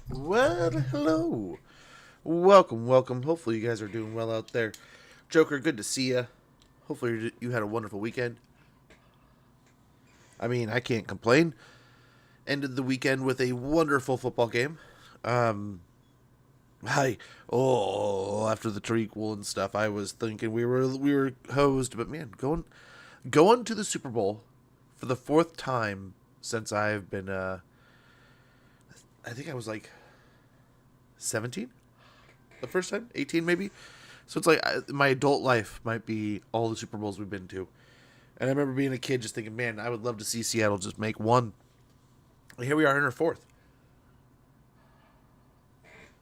Well, hello. Welcome. Hopefully you guys are doing well out there. Joker, good to see you. Hopefully you had a wonderful weekend. I mean, I can't complain. Ended the weekend with a wonderful football game. Um, after the trequel and stuff, I was thinking we were hosed, but man, going to the Super Bowl for the fourth time since I've been I think I was like 17 the first time, 18 maybe. So it's like my adult life might be all the Super Bowls we've been to. And I remember being a kid just thinking, man, I would love to see Seattle just make one. And here we are in our fourth.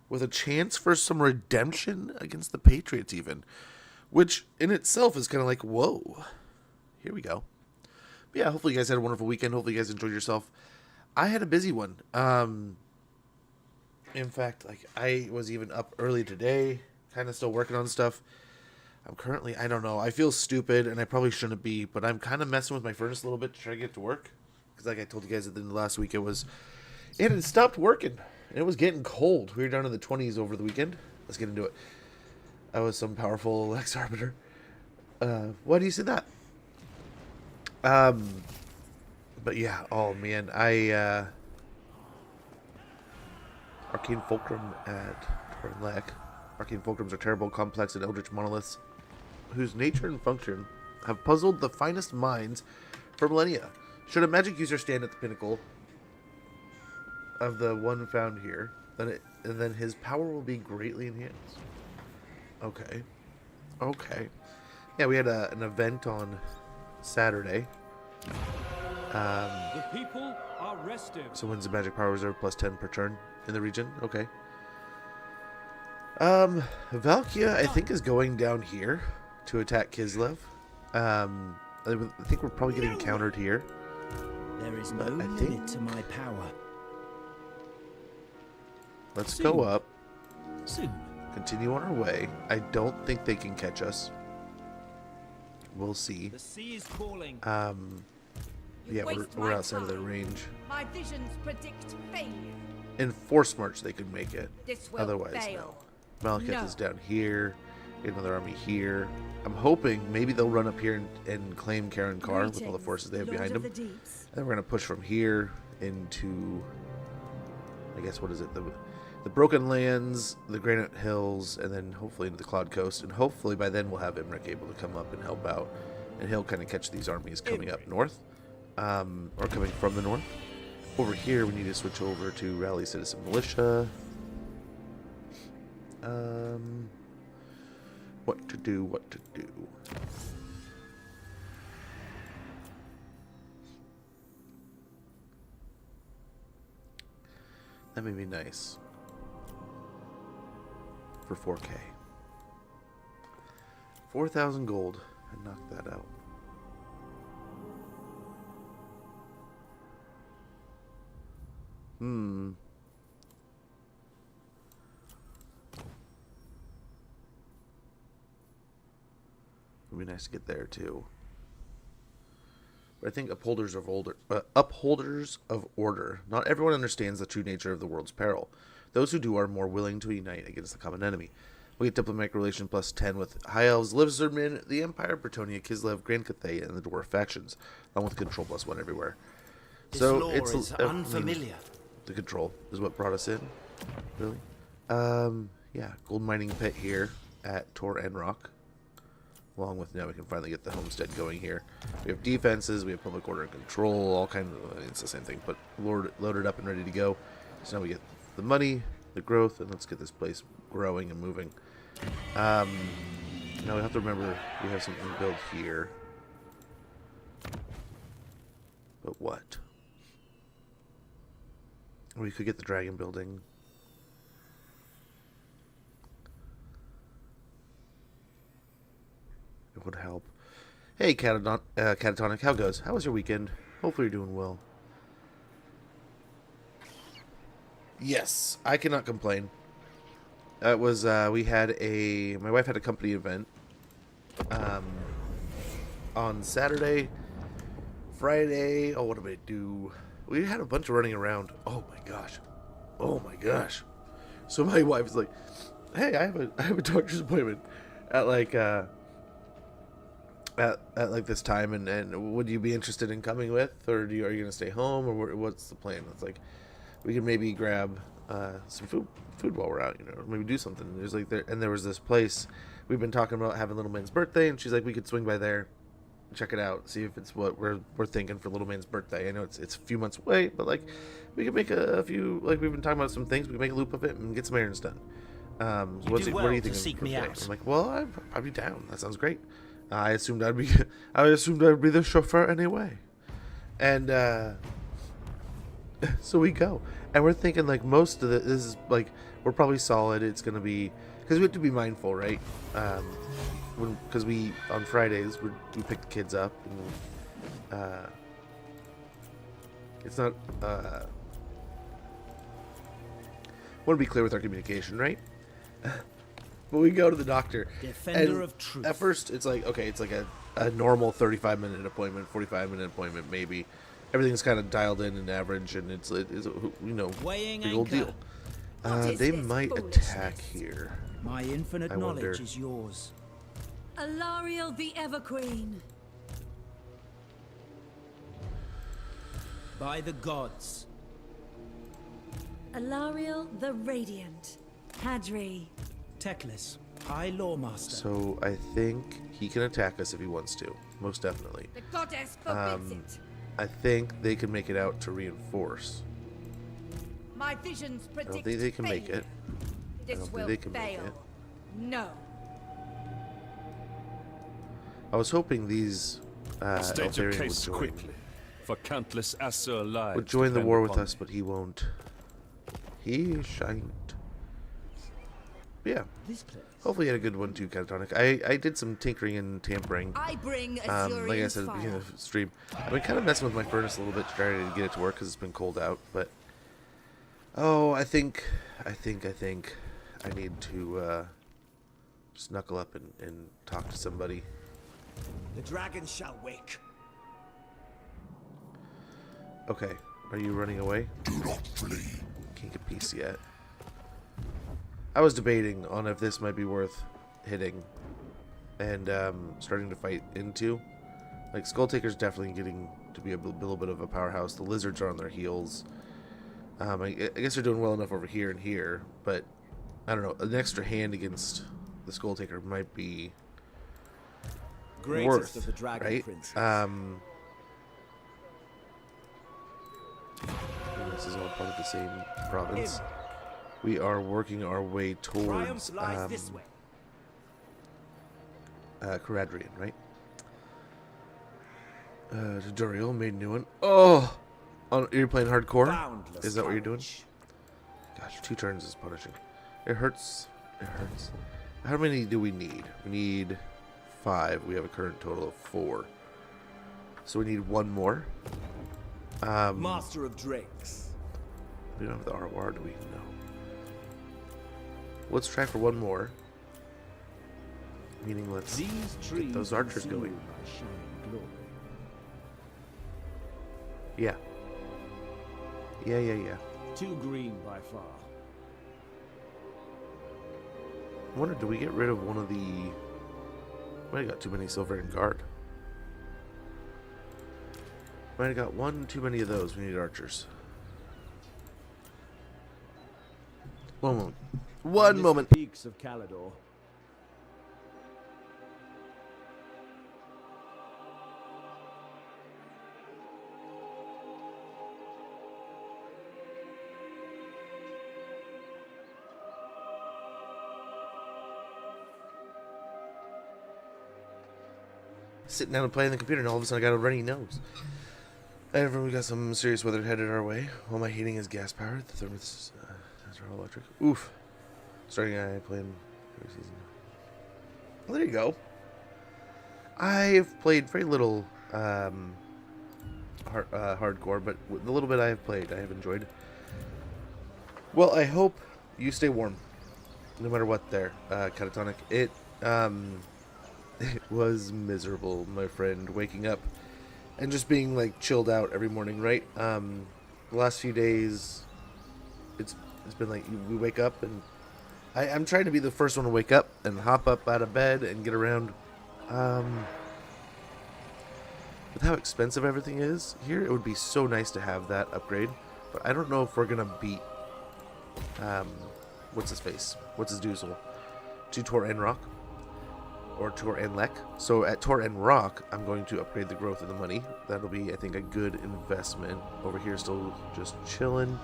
With a chance for some redemption against the Patriots even. Which in itself is kind of like, whoa. Here we go. But yeah, hopefully you guys had a wonderful weekend. Hopefully you guys enjoyed yourself. I had a busy one. In fact, like I was even up early today, kind of still working on stuff. I'm currently, I don't know, I feel stupid and I probably shouldn't be, but I'm kind of messing with my furnace a little bit to try to get to work. Because like I told you guys at the end of last week, it had stopped working. And it was getting cold. We were down in the 20s over the weekend. Let's get into it. I was some powerful Lex Arbiter. Why do you say that? But yeah, oh man, Arcane Fulcrum at Tornlek. Arcane Fulcrums are terrible, complex, and eldritch monoliths whose nature and function have puzzled the finest minds for millennia. Should a magic user stand at the pinnacle of the one found here, then his power will be greatly enhanced. Okay. Yeah, we had an event on Saturday. The people are restive. So wins the magic power reserve plus 10 per turn in the region. Okay. Valkia, I think, is going down here to attack Kislev. I think we're probably getting countered here. There is no limit to my power. Let's go up. Soon. Continue on our way. I don't think they can catch us. We'll see. The sea is calling. Yeah, we're outside of their range. My visions predict failure. In Force March, they could make it. This will Otherwise, fail. no. Malekith No. is down here. Another army here. I'm hoping maybe they'll run up here and claim Karen Carr with all the forces they have behind them. And then we're going to push from here into, I guess, what is it? The Broken Lands, the Granite Hills, and then hopefully into the Cloud Coast. And hopefully by then we'll have Imric able to come up and help out. And he'll kind of catch these armies coming up north. Or coming from the north. Over here, we need to switch over to Rally Citizen Militia. What to do. That may be nice. For 4K. 4,000 gold. And knock that out. It'd be nice to get there too. But I think upholders of order. Not everyone understands the true nature of the world's peril. Those who do are more willing to unite against the common enemy. We get diplomatic relation plus 10 with High Elves, Lizardmen, the Empire, Bretonnia, Kislev, Grand Cathay, and the Dwarf factions, along with control plus 1 everywhere. This So lore it's is unfamiliar. The control is what brought us in, really. Yeah, gold mining pit here at Tor and Rock. Along with now we can finally get the homestead going here. We have defenses, we have public order and control, all kinds of, it's the same thing, but loaded up and ready to go. So now we get the money, the growth, and let's get this place growing and moving. Now we have to remember we have something built here. But what? We could get the dragon building. It would help. Hey, Catatonic, how goes? How was your weekend? Hopefully you're doing well. Yes, I cannot complain. It was, my wife had a company event, on Saturday, Friday. Oh, what did I do? We had a bunch of running around. Oh my gosh. Oh my gosh. So my wife is like, "Hey, I have a doctor's appointment at like at like this time, and would you be interested in coming with, or are you gonna stay home, or what's the plan?" It's like, we could maybe grab some food while we're out, you know, or maybe do something. There's like there was this place we've been talking about having Little Man's birthday, and she's like, we could swing by there, check it out, see if it's what we're thinking for Little Man's birthday. I know it's a few months away, but like we could make a few, like we've been talking about some things. We can make a loop of it and get some errands done. What are you thinking? Me out. I'm like, well, I'd be down. That sounds great. I assumed I'd be the chauffeur anyway, and so we go, and we're thinking like most of this is like we're probably solid. It's gonna be because we have to be mindful, right? Because we on Fridays we pick the kids up, and it's not. Want to be clear with our communication, right? But we go to the doctor. Defender of truth. At first, it's like, okay, it's like a normal 35-minute appointment, 45-minute appointment, maybe. Everything's kind of dialed in and average, and it's you know, Weighing big old anchor. deal. They might attack here. My infinite I wonder. knowledge is yours. Alariel the Everqueen. By the gods. Alariel the Radiant. Hadri. Teclis, High Loremaster. So I think he can attack us if he wants to, most definitely. The goddess forbids it. I think they can make it out to reinforce. My visions I predict don't think they can make failure. it. This don't think will they can make fail. it. No. I was hoping these State your Eltharion case would join. quickly, for countless Asur lives Would join the depend war with upon us, but he won't. He shan't. But yeah, This place. hopefully you had a good one too, Catatonic. I did some tinkering and tampering. I bring Like I Azurian said at the fire. beginning of the stream, I've been kind of messing with my furnace a little bit to try to get it to work because it's been cold out. But I think I need to just knuckle up and talk to somebody. The dragon shall wake. Okay, are you running away? Do not flee. Can't get peace yet. I was debating on if this might be worth hitting and starting to fight into. Like, Skull Taker's definitely getting to be a little bit of a powerhouse. The lizards are on their heels. I guess they're doing well enough over here and here, but I don't know. An extra hand against the Skull Taker might be Greatest worth, of the dragon right? princes. This is all part of the same province. We are working our way towards Triumph lies this way. Caradrian, right? Duriel made a new one. Oh! You're playing hardcore? Boundless Is that what you're doing? courage. Gosh, 2 turns is punishing. It hurts. It hurts. How many do we need? We need 5. We have a current total of 4. So we need 1 more. Master of drakes. We don't have the ROR, do we? No. Let's try for 1 more. Meaning let's These trees get those archers conceal going. my shining glory. Yeah. Yeah. Too green by far. I wonder, do we get rid of one of the... Might have got too many silver and guard. Might have got 1 too many of those. We need archers. 1 moment. 1 moment. Peaks of Calador. Sitting down and playing the computer, and all of a sudden I got a runny nose. And we got some serious weather headed our way. All my heating is gas powered. The thermos is all electric. Oof. Starting playing every season. Well, there you go. I've played very little hardcore, but the little bit I have played, I have enjoyed. Well, I hope you stay warm, no matter what. There, Catatonic. It was miserable, my friend, waking up and just being like chilled out every morning, right? The last few days, it's It's been like we wake up and I'm trying to be the first one to wake up and hop up out of bed and get around. With how expensive everything is here, it would be so nice to have that upgrade. But I don't know if we're gonna beat what's his face? What's his doozle? To Tor and Rock or Tor and Lek. So at Tor and Rock, I'm going to upgrade the growth of the money. That'll be, I think, a good investment. Over here, still just chilling.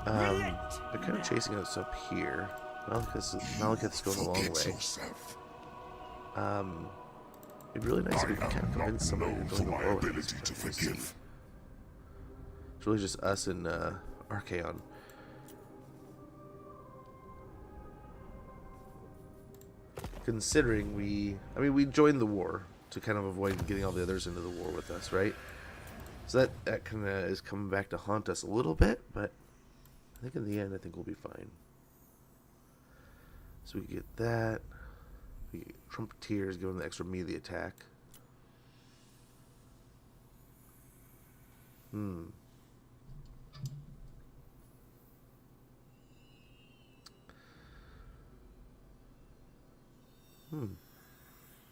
They're kind of chasing us up here. Malekith's going a long way. It'd be really nice if we could kind of convince somebody to join the war with us. It's really just us and Archaon. Considering we joined the war to kind of avoid getting all the others into the war with us, right? So that kind of is coming back to haunt us a little bit, but I think in the end, I think we'll be fine. So we get that. We get Trumpeteers giving the extra melee attack.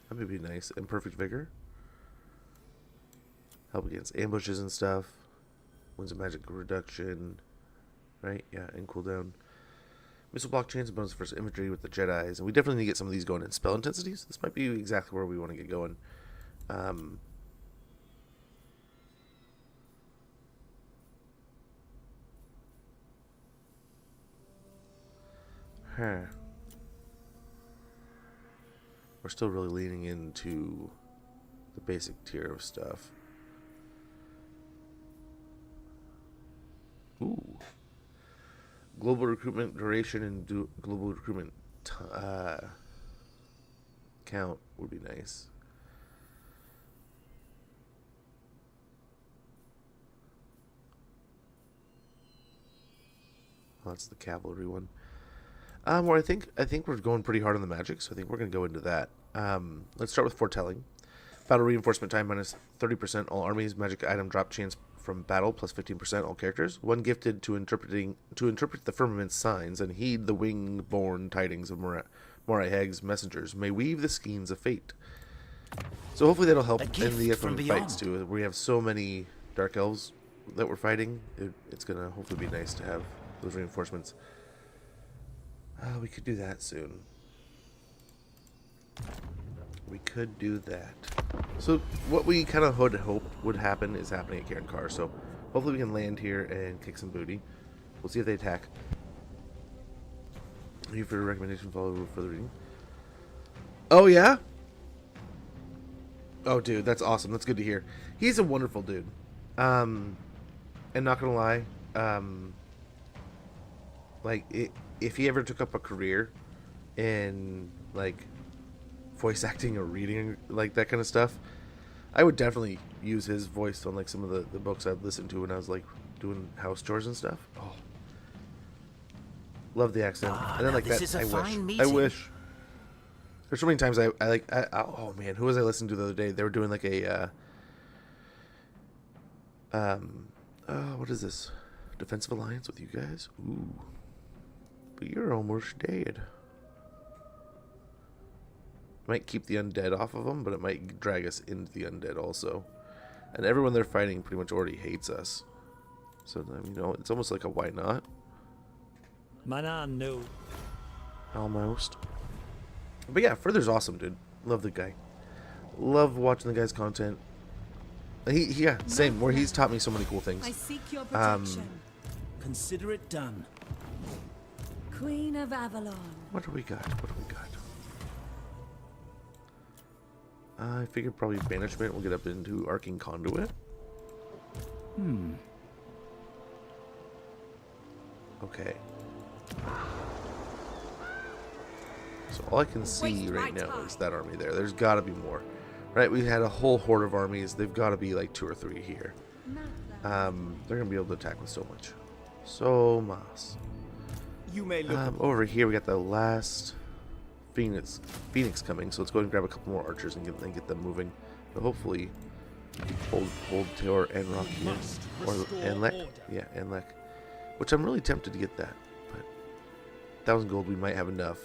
That would be nice. Imperfect Vigor. Help against ambushes and stuff. Winds of magic reduction. Right? Yeah, and cooldown. Missile block chains and bonus versus infantry with the Jedis. And we definitely need to get some of these going in spell intensities. This might be exactly where we want to get going. We're still really leaning into the basic tier of stuff. Ooh. Global recruitment duration and global recruitment count would be nice. Well, that's the cavalry one. Or I think we're going pretty hard on the magic, so I think we're going to go into that. Let's start with foretelling. Battle reinforcement time minus 30%. All armies. Magic item drop chance from battle plus 15%. All characters. One gifted to interpret the firmament's signs and heed the wing-borne tidings of Morai Hag's messengers. May weave the skeins of fate. So hopefully that'll help in the upcoming fights too. We have so many dark elves that we're fighting. It's gonna hopefully be nice to have those reinforcements. We could do that soon. We could do that. So what we kind of would hope would happen is happening at Karen Carr. So hopefully we can land here and kick some booty. We'll see if they attack. Thank you for your recommendation. Follow further reading. Oh yeah. Oh dude, that's awesome. That's good to hear. He's a wonderful dude. And not gonna lie, if he ever took up a career in like voice acting or reading like that kind of stuff, I would definitely use his voice on like some of the books I'd listened to when I was like doing house chores and stuff. Oh, love the accent. And then like that, I wish. There's so many times oh man, who was I listening to the other day? They were doing like a what is this? Defensive alliance with you guys? Ooh. But you're almost dead. Might keep the undead off of them, but it might drag us into the undead also. And everyone they're fighting pretty much already hates us. So, it's almost like a why not? Manan, no. Almost. But yeah, Further's awesome, dude. Love the guy. Love watching the guy's content. Yeah, same. Where he's taught me so many cool things. I seek your protection. Consider it done. Queen of Avalon. What do we got? I figured probably banishment will get up into Arcing Conduit. Okay. So all I can see right now is that army there. There's got to be more. Right? We had a whole horde of armies. They've got to be like 2 or 3 here. They're going to be able to attack with so much. So much. You may look over here we got the last Phoenix coming, so let's go ahead and grab a couple more archers and get them moving. But hopefully we can hold Tor and Rock here. And Lek. Yeah, and Lek. which I'm really tempted to get that. But 1,000 gold, we might have enough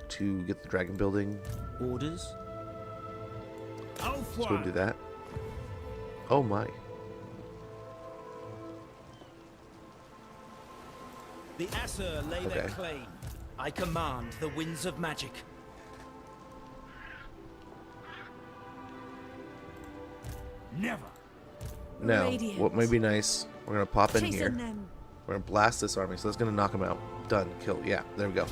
to get the dragon building. Orders? Let's go and do that. Oh my. The Aesir lay their claim. I command the winds of magic. Never. Now, Radiant. what may be nice, we're going to pop in Chasing here. them. We're going to blast this army, so that's going to knock them out. Done. Kill. Yeah, there we go.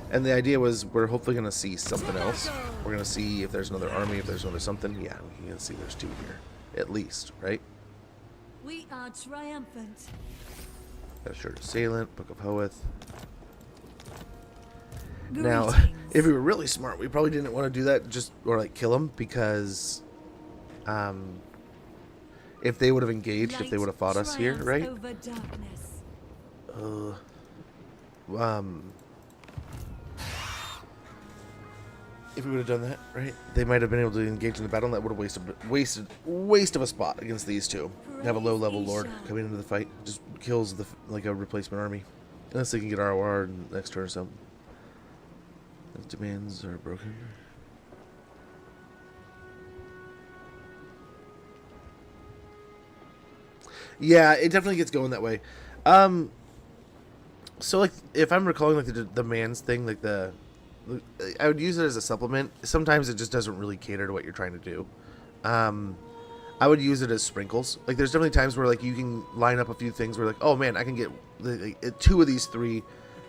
And the idea was we're hopefully going to see something else. We're going to see if there's another army, if there's another something. Yeah, we can see there's 2 here. At least, right? We are triumphant. Assured Assailant, Book of Hoeth. Now, Greetings. if we were really smart, we probably didn't want to do that or like kill them because if they would have engaged, if they would have fought us here, Triumphs right? over darkness. If we would have done that, right, they might have been able to engage in the battle, and that would have waste of a spot against these 2. Have a low-level lord coming into the fight, just kills the like a replacement army, unless they can get ROR next turn or something. Those demands are broken. Yeah, it definitely gets going that way. So like, if I'm recalling like the demands thing, like I would use it as a supplement. Sometimes it just doesn't really cater to what you're trying to do. I would use it as sprinkles. Like, there's definitely times where like you can line up a few things where like, oh man, I can get like, 2 of these 3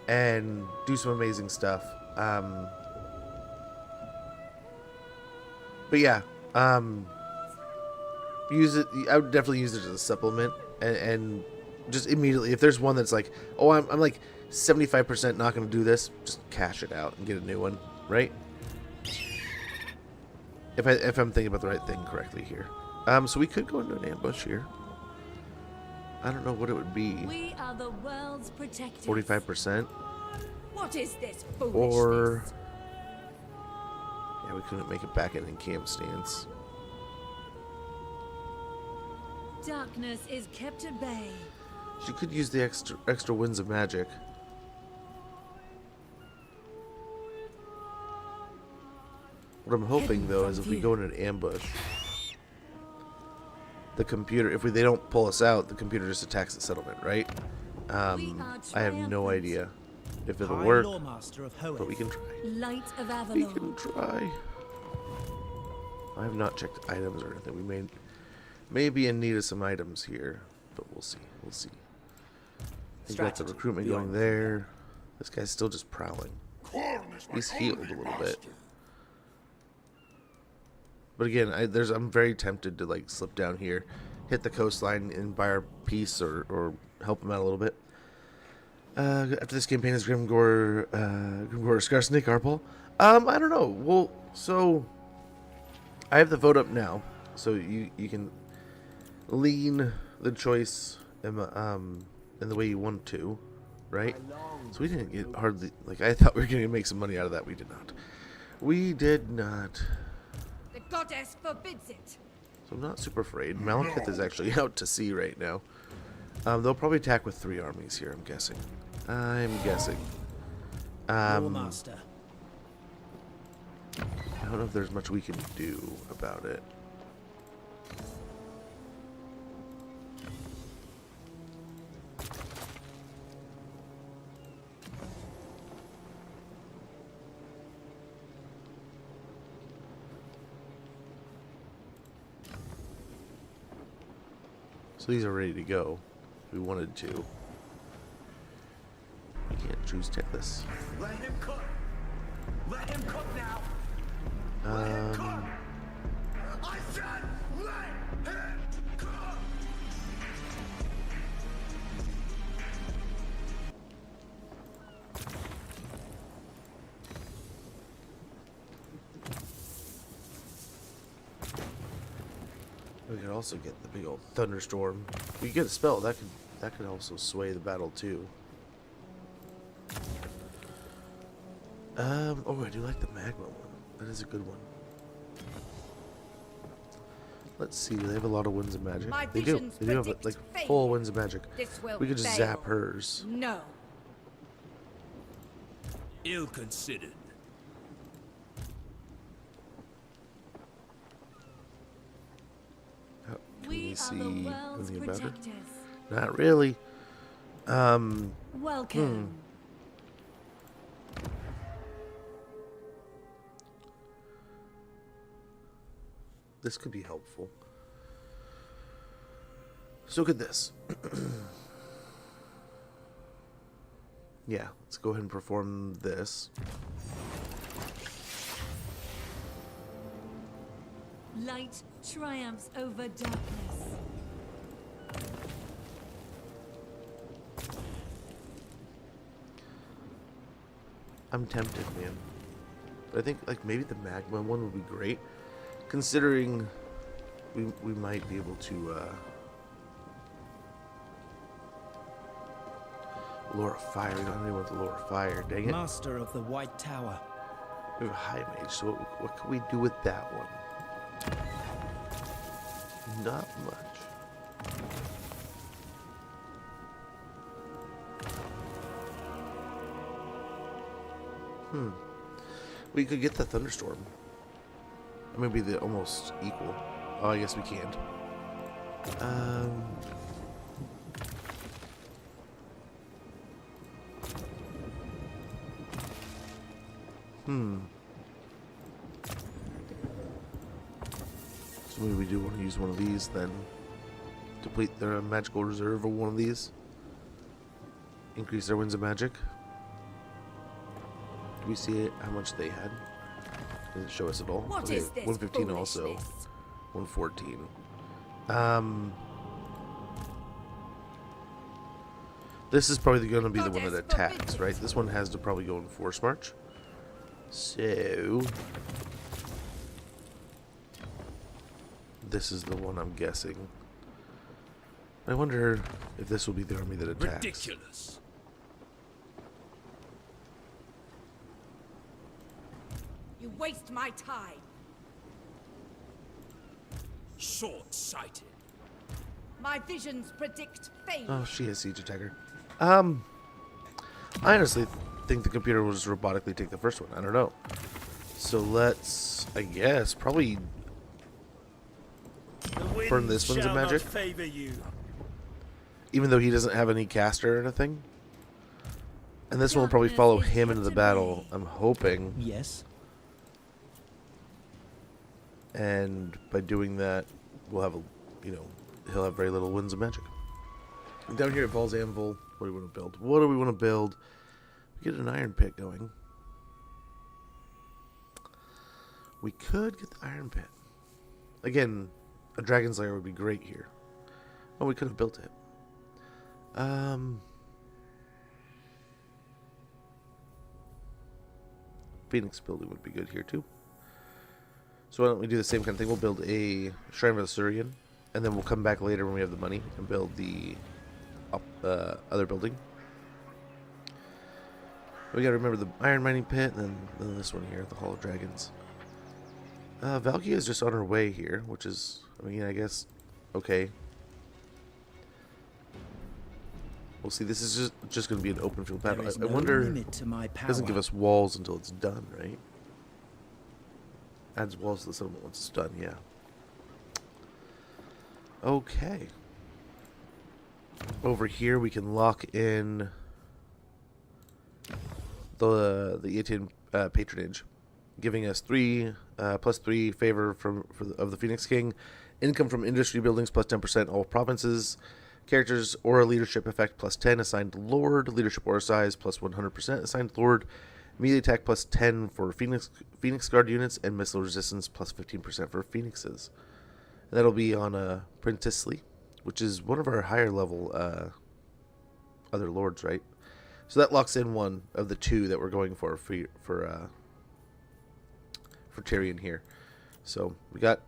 and do some amazing stuff. But yeah, use it. I would definitely use it as a supplement, and just immediately, if there's one that's like, oh, I'm like 75% not going to do this, just cash it out and get a new one, right? If I'm thinking about the right thing correctly here. So we could go into an ambush here. I don't know what it would be. We are the world's protectors. 45%. What is this foolishness? Or yeah, we couldn't make it back in camp stance. Darkness is kept at bay. She could use the extra winds of magic. What I'm hoping though is if we go in an ambush, the computer, if they don't pull us out, the computer just attacks the settlement, right? I have no idea if it'll High work, Loremaster of Hoeth. but we can try. Light of We Avalon. can try. I have not checked items or anything. We may be in need of some items here, but we'll see. We'll see. He's got the recruitment going there. This guy's still just prowling. He's healed a little bit. But again, I'm very tempted to like slip down here, hit the coastline, and buy our piece or help him out a little bit. After this campaign is Grimgor Skarsnik Arpal. I don't know. Well, so I have the vote up now, so you can lean the choice in the way you want to, right? So we didn't get hardly, like, I thought we were going to make some money out of that. We did not. We did not. The goddess forbids it. So I'm not super afraid. Malekith is actually out to sea right now. They'll probably attack with 3 armies here, I'm guessing. Loremaster. I don't know if there's much we can do about it. So these are ready to go if we wanted to. We can't choose Teclis. Let him cook. Let him cook now. Let him cook. I said let him cook. We could also get the big old thunderstorm. We get a spell that could also sway the battle too. Oh, I do like the magma one. That is a good one. Let's see. Do they have a lot of winds of magic? My They do. visions They do have predict like failure. full winds of magic. This will We could just fail. zap hers. No. Ill considered. Oh, can We you are see the world's anything about her? protectors. Not really. Welcome. This could be helpful. So could this. Yeah, let's go ahead and perform this. Light triumphs over darkness. I'm tempted, man. But I think like maybe the magma one would be great, considering we might be able to lure of fire. We don't really want to lure of fire. Dang it. Master of the White Tower. We have a high mage, so what can we do with that one? Not much. We could get the thunderstorm. Maybe they're almost equal. Oh, I guess we can't. So maybe we do want to use one of these then. Deplete their magical reserve of one of these. Increase their winds of magic. Do we see how much they had? Does it show us at all? What Okay, is this 115 also. foolishness? 114. This is probably going to be the one that Goddess attacks, forbids right? it. This one has to probably go in force march. So this is the one I'm guessing. I wonder if this will be the army that attacks. Ridiculous. You waste my time. Short-sighted. My visions predict failure. Oh, she has siege attacker. I honestly think the computer will just robotically take the first one. I don't know. So let's, I guess, probably burn this one's a magic. Favor you. Even though he doesn't have any caster or anything. And this one will probably follow him into the battle, I'm hoping. Yes. And by doing that, we'll have a, he'll have very little winds of magic. And down here at Paul's Anvil, what do we want to build? What do we want to build? We get an iron pit going. We could get the iron pit. Again, a dragon's lair would be great here. Oh, we could have built it. Phoenix building would be good here too. So why don't we do the same kind of thing? We'll build a Shrine of the Surian, and then we'll come back later when we have the money and build the other building. We gotta remember the iron mining pit, and then this one here, the Hall of Dragons. Valkia is just on her way here, which is, I guess, okay. We'll see. This is just going to be an open field battle. I wonder. Limit to my power. It doesn't give us walls until it's done, right? Adds walls to the settlement once it's done. Yeah. Okay. Over here we can lock in the Etienne patronage, giving us +3 favor of the Phoenix King, income from industry buildings +10% all provinces. Characters aura leadership effect +10 assigned Lord, leadership aura size +100% assigned Lord, melee attack +10 for Phoenix Guard units, and missile resistance +15% for Phoenixes. And that'll be on Printisley, which is one of our higher level other lords, right? So that locks in one of the two that we're going for Tyrion here. So we got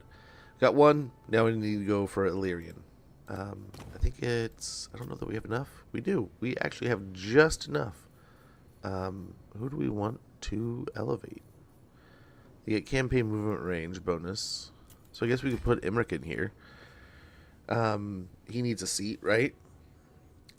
one. Now we need to go for Illyrian. I think I don't know that we have enough. We do. We actually have just enough. Who do we want to elevate? You get campaign movement range bonus. So I guess we could put Imric in here. He needs a seat, right?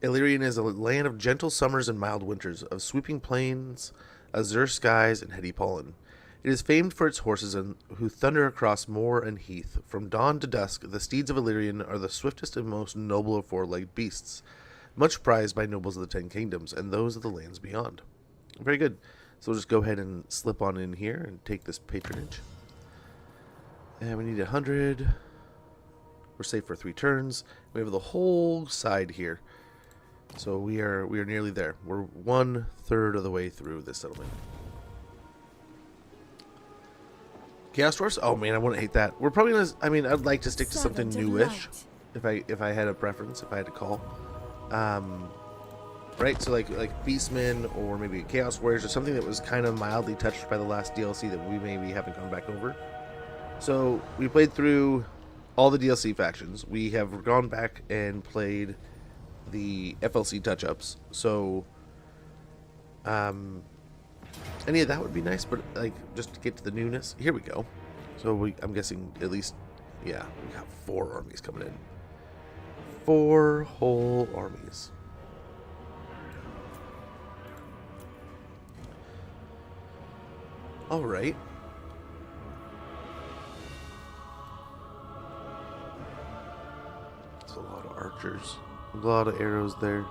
Illyrian is a land of gentle summers and mild winters, of sweeping plains, azure skies, and heady pollen. It is famed for its horses who thunder across moor and heath. From dawn to dusk, the steeds of Illyrian are the swiftest and most noble of four-legged beasts, much prized by nobles of the Ten Kingdoms and those of the lands beyond. Very good. So we'll just go ahead and slip on in here and take this patronage. And we need 100. We're safe for 3 turns. We have the whole side here. So we are nearly there. We're 1/3 of the way through this settlement. Chaos Dwarfs? Oh man, I wouldn't hate that. We're probably gonna. I mean, I'd like to stick to something newish. If I had a preference, if I had to call. Right. So like Beastmen or maybe Chaos Warriors or something that was kind of mildly touched by the last DLC that we maybe haven't gone back over. So we played through all the DLC factions. We have gone back and played the FLC touch-ups. So any of that would be nice, but like just to get to the newness. Here we go. So I'm guessing at least, yeah, we got 4 armies coming in. 4 whole armies. All right. That's a lot of archers. A lot of arrows there.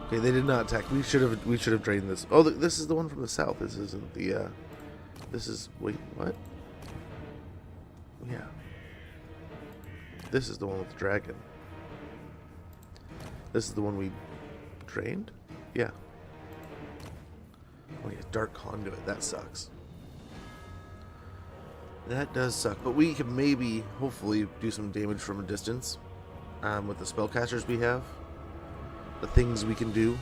Okay, they did not attack. We should have drained this. Oh, this is the one from the south. This isn't the. This is. Wait, what? Yeah. This is the one with the dragon. This is the one we drained? Yeah. Oh yeah, dark conduit. That sucks. That does suck. But we can maybe, hopefully, do some damage from a distance. With the spellcasters we have. The things we can do.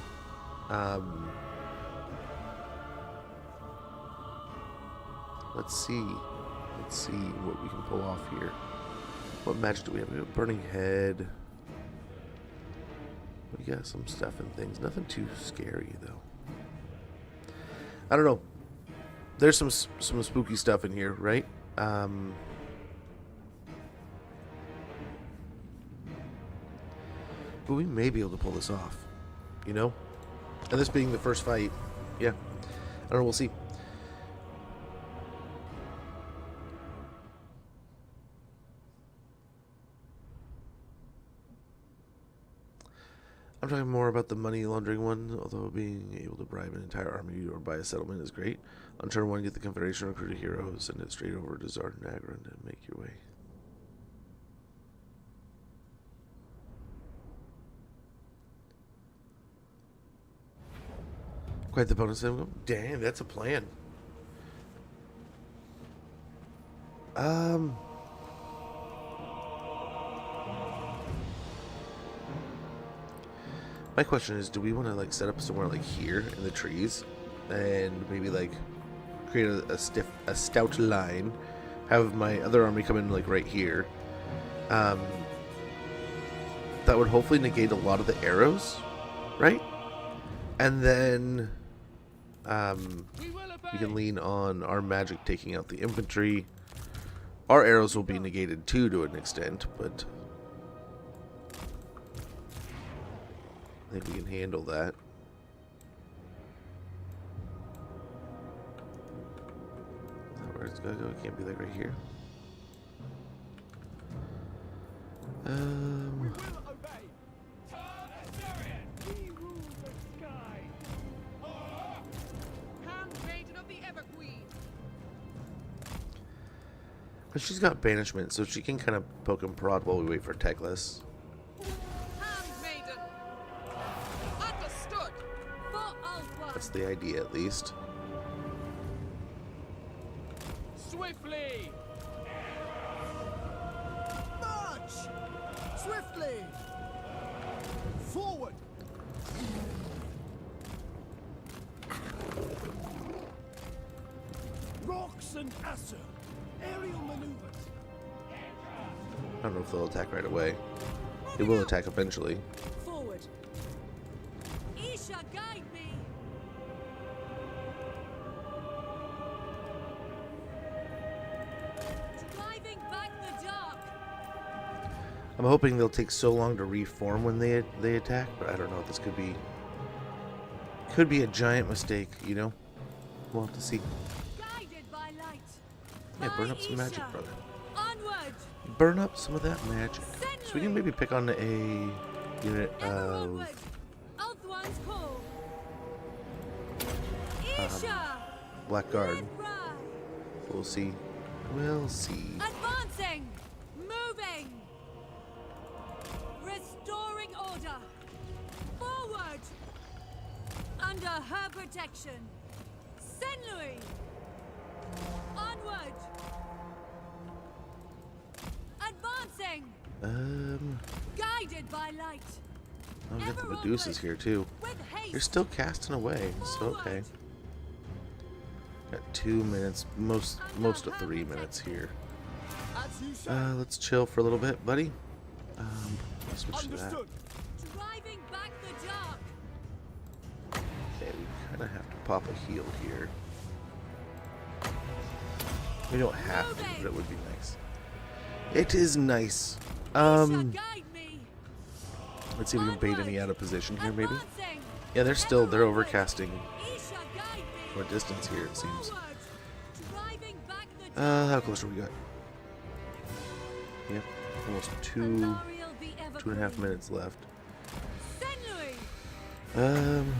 Let's see. Let's see what we can pull off here. What magic do we have? We have a burning head. We got some stuff and things. Nothing too scary though. I don't know. There's some spooky stuff in here, right? But we may be able to pull this off, you know? And this being the first fight, yeah. I don't know, we'll see. I'm talking more about the money laundering one, although being able to bribe an entire army or buy a settlement is great. On turn 1, get the Confederation recruit a hero, send it straight over to Zarnagran and make your way. Quite the bonus. Damn, that's a plan. My question is, do we want to like set up somewhere like here in the trees, and maybe like create a stout line, have my other army come in like right here. That would hopefully negate a lot of the arrows, right? And then we can lean on our magic taking out the infantry. Our arrows will be negated too to an extent, but I think we can handle that. Where it's gonna go? It can't be like right here. But she's got banishment, so she can kind of poke and prod while we wait for Teclis. That's the idea, at least. Swiftly! March! Swiftly! Forward! Rocks and Asser! Aerial maneuvers! I don't know if they'll attack right away. They will attack eventually. Forward. Isha, guide me. I'm hoping they'll take so long to reform when they attack, but I don't know. This could be a giant mistake, you know? We'll have to see. Guided by light. Yeah, burn up some By magic, Isha. brother. Onward. Burn up some of that magic. So we can maybe pick on a unit Ever of onward. Ulthuan's call. Isha. Blackguard. Red Rye. We'll see. We'll see. Advancing. Moving. Restoring order. Forward. Under her protection. Senlui. Onward. Advancing. Guided by light. I'll get the Ever Medusas onward. here too. With haste. They're still casting away, so okay. Got 2 minutes, most of 3 minutes here. As you say. Let's chill for a little bit, buddy. Let's switch to that. Understood. Driving back the dark. Okay, we kind of have to pop a heal here. We don't have to, but it would be nice. It is nice. Isha, guide me. Let's see if we can bait any out of position here, maybe. Advancing. Yeah, they're overcasting Isha, guide me. more distance here, it seems. Forward. Driving back the dark. How close do we got? Yep, almost Alariel the 2.5 Evergreen. minutes left. Senlui. In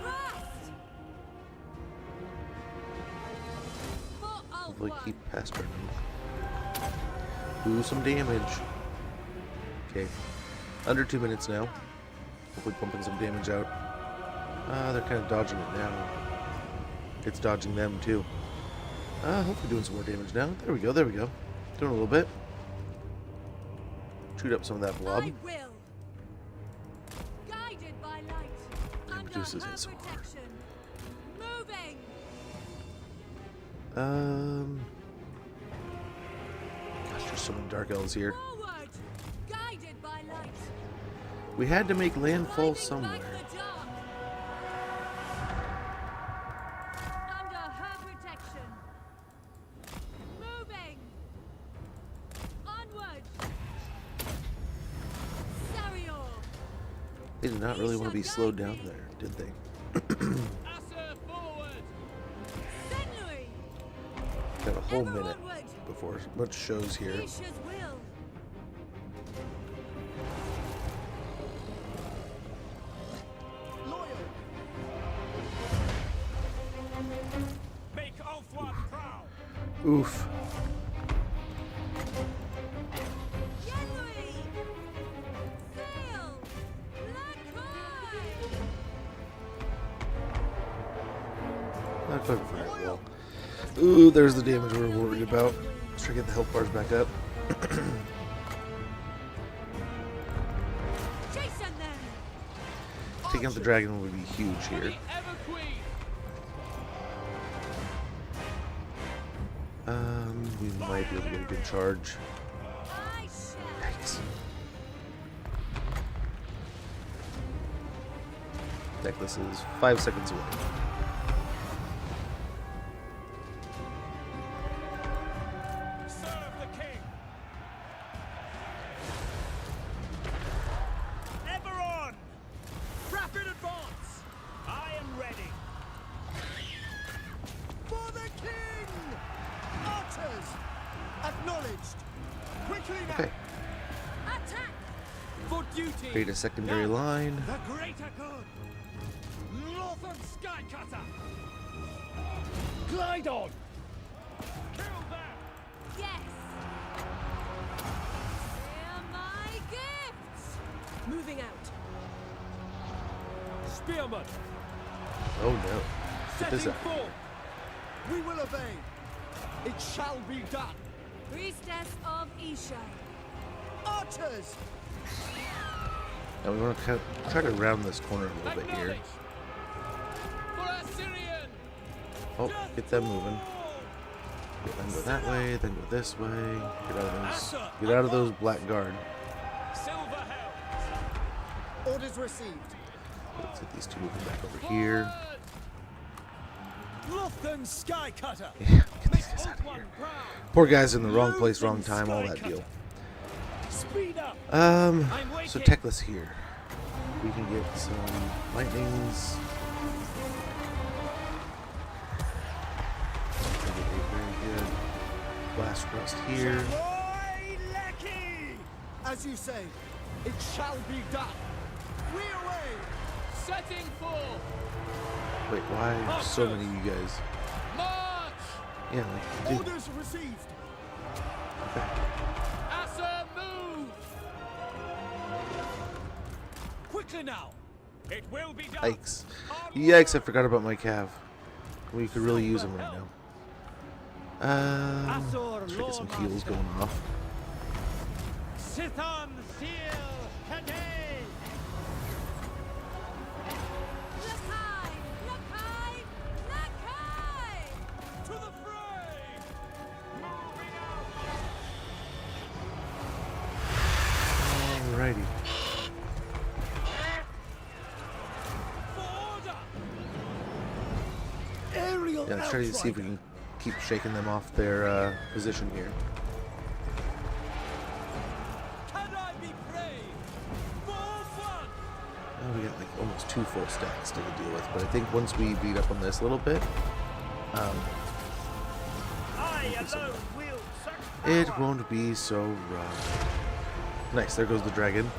thrust. For Hopefully Ulthuan. keep pestering them. Do some damage. Okay, under 2 minutes now. Hopefully pumping some damage out. They're kind of dodging it now. It's dodging them too. Hopefully doing some more damage now. There we go, there we go. Doing a little bit. Shoot up some of that blob. I will. Guided by light. Under Medusa's her hit so hard. protection. Moving. Gosh, there's so many dark elves here. Forward. Guided by light. We had to make landfall Driving somewhere. back the dark. Under her protection. Moving. Onward. Sarior. They did not really want to be slowed down there, did they? Asa forward! Senlui. Got a whole Ever minute onward. before much shows here. Isha's will. Loyal. Make Ulthuan proud! Oof. Yenui. Sail. Lakoi. Not quite very well. Ooh, there's the damage we were worried about. Let's try to get the health bars back up. Jason then. Taking out the dragon would be huge here. Everqueen! We might be able to get a good charge. I shall. Yikes. Teclis is 5 seconds away. Serve the king! Ever on! Rapid advance. I am ready! For the king. Archers. Acknowledged. Quickly now. Okay, Attack. For duty. create a secondary line. The greater good. Northern Skycutter. Glide on. Kill them! Yes. Share my gifts. Moving out. Spearman. Oh no. Get this Setting out. forth. We will obey. It shall be done. Priestess of Isha. Archers. Now we want to try to round this corner a little bit here. Acknowledge! For Assyrian! Oh, get them moving. Get them go that way, then go this way. Get out of those black guard. Silver Helms! Orders received. Let's get these two moving back over here. Lufton Skycutter. Yeah, get these guys out of here. Poor guys in the wrong place, wrong time, all that deal. Speed up. So Teclis here. We can get some lightnings. Very good. Blast rust here. Boy, Lecky. As you say, it shall be done. We away. Setting full. Wait, why are so many of you guys? March. Yeah, like, dude. Orders received. Okay. Asa, move. Quicker now. It will be done. Yikes. Yikes, I forgot about my cav. We could really use them right now. Let's try to get some heals going off. Sithon Seal Kadei. Lakai! Lakai! Lakai! To the fray. Moving out. Alrighty. Aerial Yeah, let's try to see if we can keep shaking them off their position here. Can I be brave? For fun. We got like almost 2 full stacks to deal with, but I think once we beat up on this a little bit, I alone wield such it power. won't be so rough. Nice, there goes the dragon.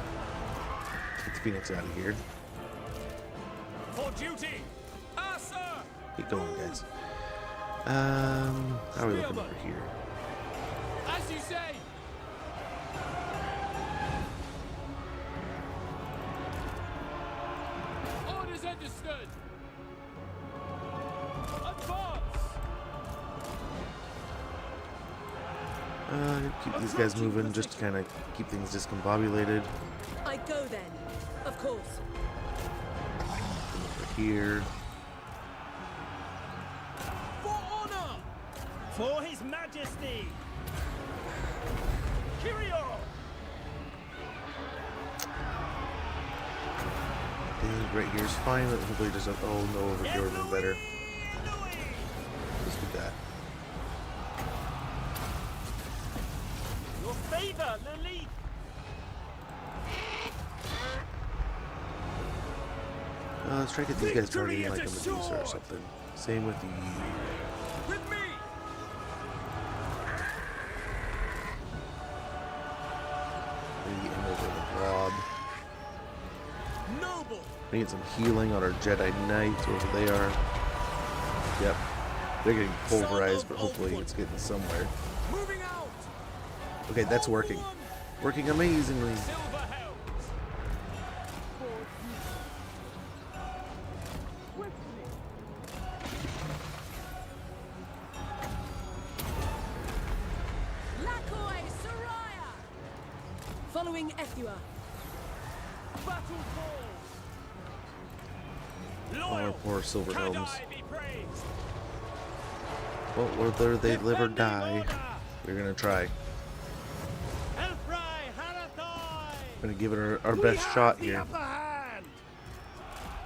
Get the phoenix out of here. For duty. Asa. Keep going, guys. How are we looking over here? As you say. Orders understood. Advance. Keep these guys moving just to kind of keep things discombobulated. I go then. Of course. Over here. For honor. For His Majesty. Kyrio. I think right here is fine, but hopefully it doesn't. Oh no, over here would have been better. Let's do that. Your favor, Lily. Let's try to get these guys targeting like a Medusa or something. Same with the. With me. Maybe get him over the blob. Noble. We need some healing on our Jedi Knights, wherever they are. Yep. They're getting pulverized, but hopefully it's getting somewhere. Moving out. Okay, that's working. Working amazingly. Silver helms. Lakoi Soraya! Following Ethua. Battle falls. Our Loyal. poor silver Can helms. I be praised? Well, whether they live or Defending die, order. we're gonna try. Elfrai Harathoi. We're gonna give it our We best have shot the here. upper hand.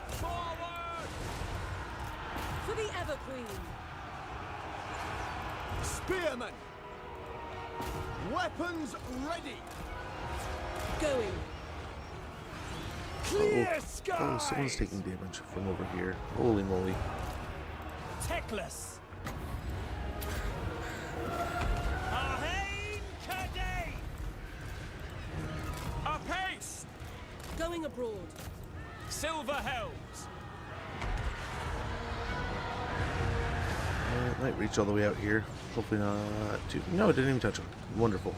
Forward. For the Ever Queen. Spearmen. Weapons ready. Going. Clear Oh, skies. someone's taking damage from over here. Holy moly. Teclis. Ahain Kadei. Apace. Going abroad. Silver helms. It might reach all the way out here. Hopefully not too. No, it didn't even touch him. Wonderful.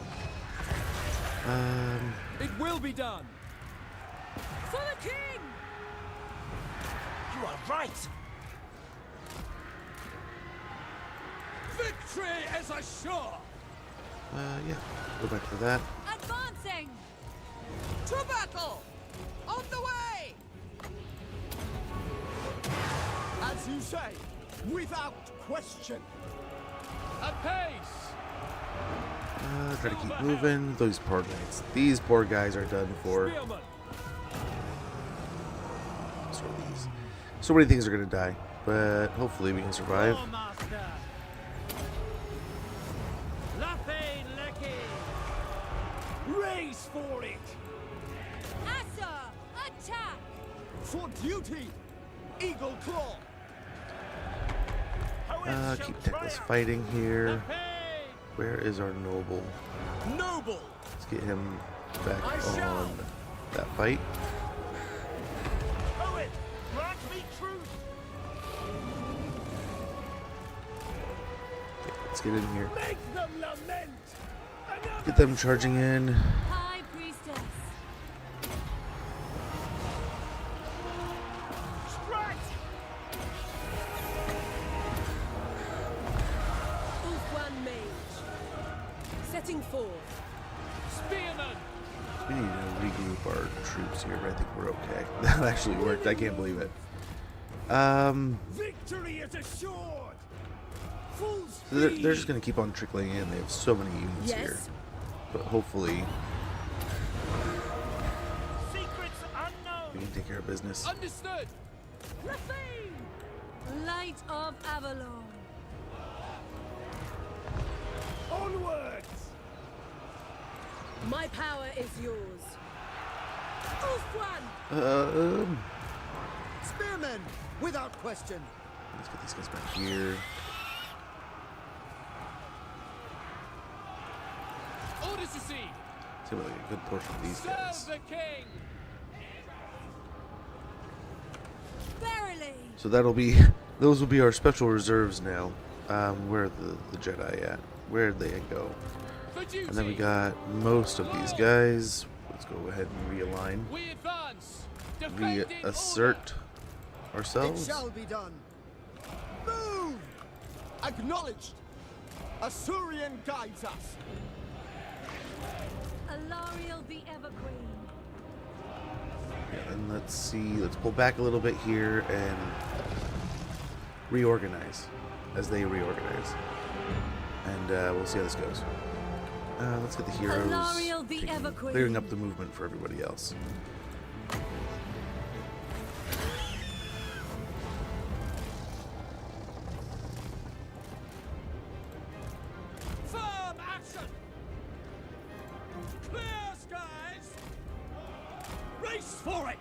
It will be done. For the King! You are right. Victory is assured. Yeah. Go back to that. Advancing! To battle. On the way. As you say, without question. Apace. Try to keep moving. Those poor guys. These poor guys are done for. Spearman. Let's So these, so many things are gonna die, but hopefully we can survive. Loremaster. Laffey Lecky. Race for it. Asa, attack! For duty. Eagle Claw. Keep Teclis fighting here. Laffey. Where is our noble? Noble. Let's get him back I shall. on that fight. Poet, grant me truth. Let's get in here. Make them lament. Another Get them charging in. High Priestess. strike. Ulfwan Mage. Setting forth. Spearman. We need to regroup our troops here, but I think we're okay. That actually worked. I can't believe it. Victory is assured. Full So they're speed. just going to keep on trickling in. They have so many units here. Yes. But hopefully Secrets we unknown. can take care of business. Understood. Laffey! Light of Avalon. Onwards. My power is yours. Ulfwan! Spearmen, without question. Let's get these guys back here. Orders received. See what, like a good portion of these Serve guys. the king. Verily! So that'll be, those will be our special reserves now. Where are the Jedi at? Where'd they go? For duty. And then we got most of these guys. Let's go ahead and realign. We advance. Defend in Reassert order. ourselves. It shall be done. Move! Acknowledged. Asurian guides us. Alariel the Everqueen. Yeah, and let's see. Let's pull back a little bit here and reorganize as they reorganize. And we'll see how this goes. Let's get the heroes Alariel the taking- Everqueen. clearing up the movement for everybody else. Firm action. Clear skies. Race for it.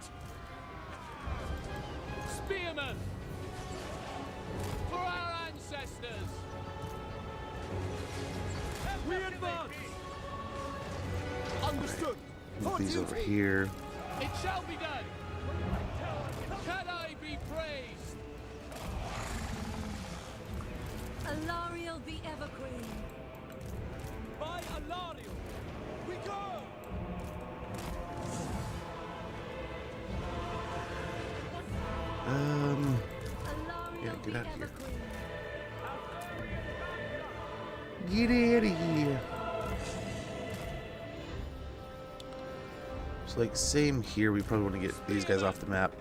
Spearmen. For our ancestors. We advance. Understood. Move For these over duty. here. It shall be done. Can I be praised? Alariel the Everqueen. By Alariel, we go. Alariel Yeah, the get out of here. Everqueen. Get out of here. So like same here, we probably want to get these guys off the map.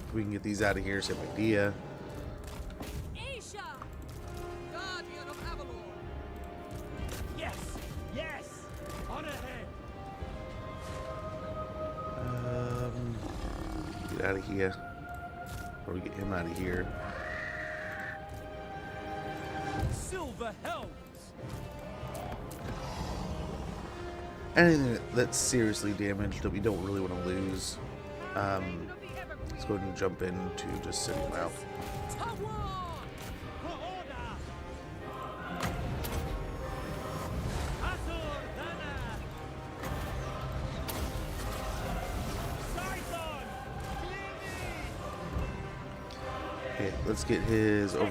If we can get these out of here, same idea. Aisha! Guardian of Avalon. Yes, yes. On ahead. Get out of here. Or we get him out of here. Silver helms. Anything that's seriously damaged that we don't really want to lose. Let's go ahead and jump into just sitting them out. To war. For order. Azur Dana. Scython. Okay, let's get his not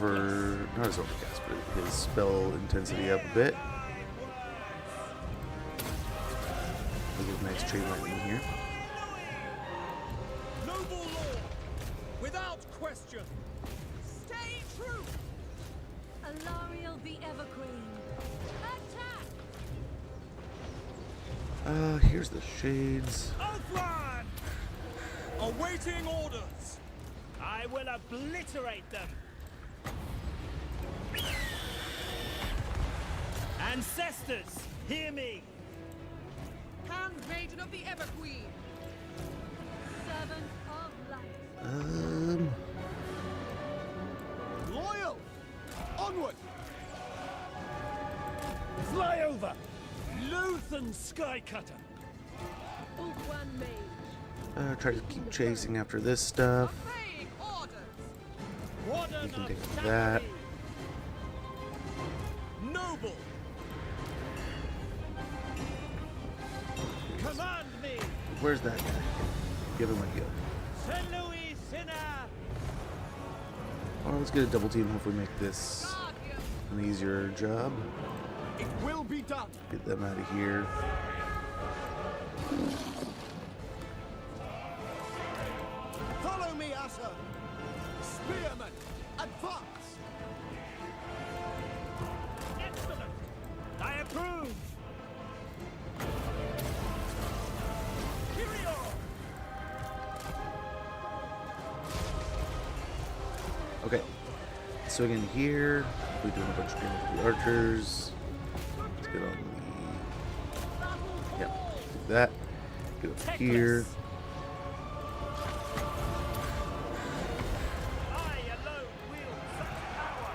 his overcast, but his spell intensity up a bit. We'll get a nice trade lightning here. Noble lord. Without question. Stay true. Alariel the Everqueen. Attack! Here's the shades. Outland! Awaiting orders. I will obliterate them. Ancestors, hear me. Handmaiden of the Everqueen. Servant of light. Loyal! Onward! Fly over! Luthen Skycutter! One mage. Try to keep chasing after this stuff. Obeying orders. Warden You can of take that. Sanctity. Noble! Command me! Where's that guy? Give him a go. Saint Louis Sinner! Well, let's get a double team. Hopefully make this an easier job. It will be done! Get them out of here. Follow me, Asher! Spearmen, advance! Excellent! I approve! Superior! Okay. So again here, we're doing a bunch of training with the archers. Let's get on the... Yeah, do that. Get up here. I alone wield such power!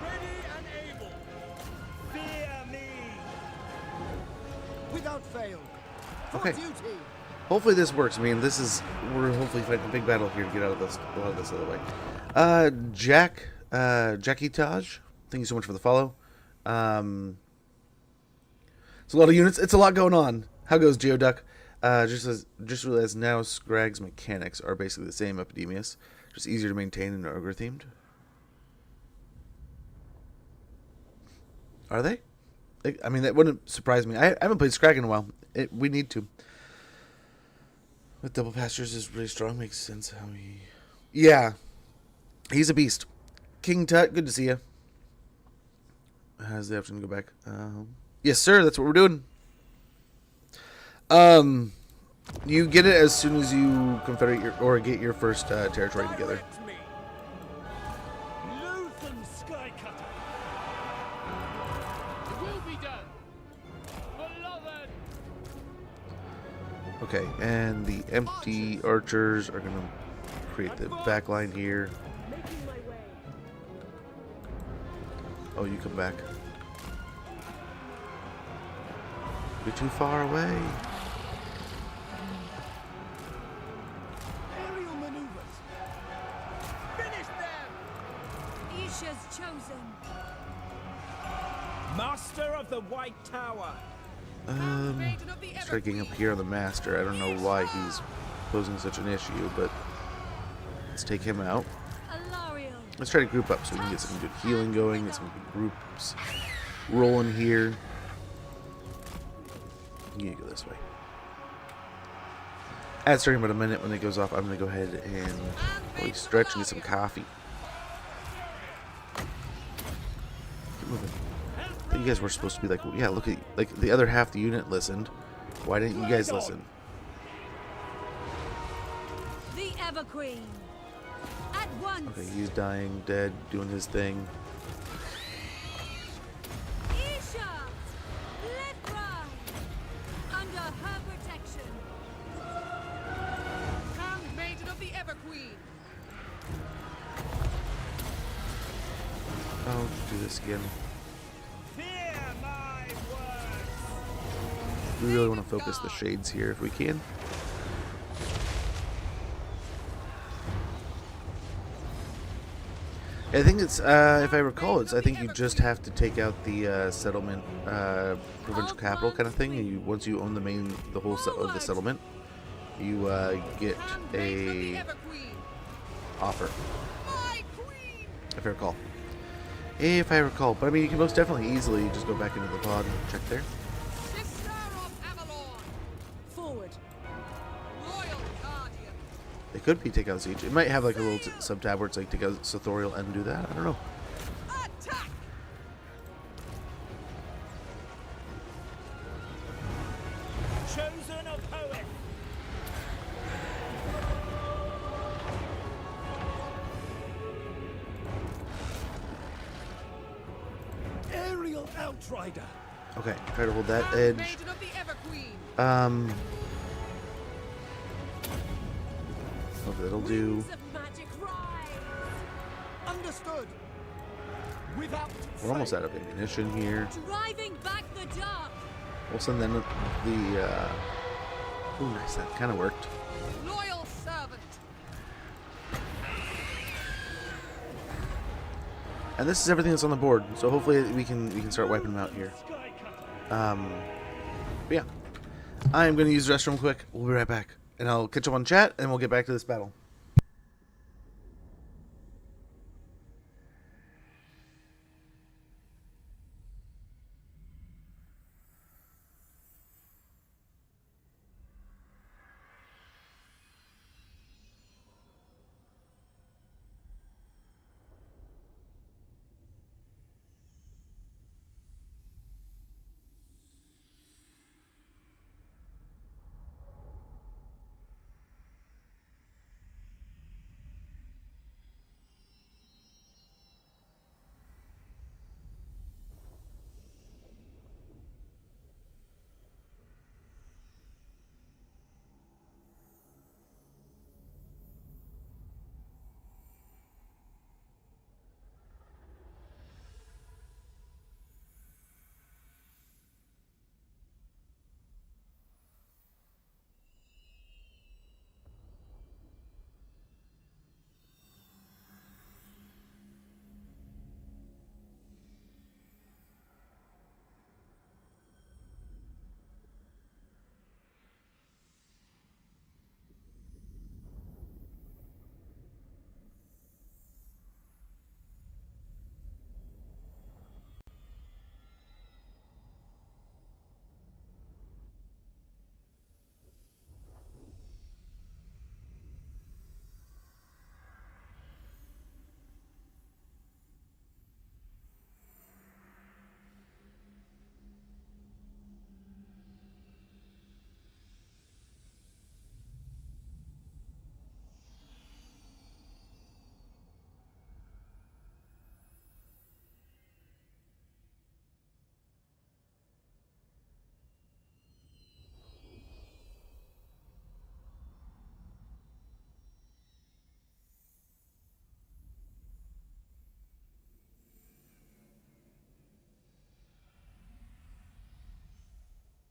Ready and able! Fear me! Without fail! For Okay. duty! Hopefully this works. I mean, we're hopefully fighting a big battle here to get out of this, a lot of this other way. Jackie Taj, thank you so much for the follow. It's a lot of units. It's a lot going on. How goes Geoduck? Just realized now Scragg's mechanics are basically the same, Epidemius. Just easier to maintain and ogre themed. Are they? I mean, that wouldn't surprise me. I haven't played Scrag in a while. We need to. With double pastures is really strong. Makes sense how he... Yeah. He's a beast. King Tut, good to see you. Has the option to go back. Yes, sir. That's what we're doing. You get it as soon as you confederate or get your first territory together. Direct me! Luthen Skycutter! It will be done. Beloved. Okay, and the empty archers are going to create the back line here. Making my way. Oh, you come back. You're too far away. Aerial maneuvers! Finish them! Isha's chosen. Master of the White Tower! Let's try getting up here on the master. I don't know why he's posing such an issue, but let's take him out. Alariel. Let's try to group up so we can get some good healing going, get some good groups rolling here. You need to go this way. At starting about a minute when it goes off, I'm going to go ahead and probably stretch and get some coffee. Keep moving. You guys were supposed to be like, yeah, look at, like, the other half of the unit listened. Why didn't you guys listen? The Everqueen. At once. Okay, he's dying, dead, doing his thing. Isha. Let ride. Under her protection. Handmaiden of the Everqueen. Oh, do this again. Fear my words! We really want to focus the shades here if we can. I think it's, if I recall, I think you just have to take out the settlement, provincial capital kind of thing. And you, once you own the whole of the settlement, you get a offer. If I recall. If I recall, but I mean, you can most definitely easily just go back into the pod and check there. Forward. It could be take out siege. It might have like a little sub-tab where it's like take out Sothorial and do that. I don't know. Attack. Chosen a poet! Aerial Outrider! Okay, try to hold that edge. Hopefully that'll do. Winds of magic rise. Understood. Without We're almost out of ammunition here. Driving back the dark. We'll send them the. Oh, nice. That kind of worked. Loyal servant. And this is everything that's on the board. So hopefully we can start wiping them out here. But yeah, I'm going to use the restroom quick. We'll be right back, and I'll catch up on chat, and we'll get back to this battle.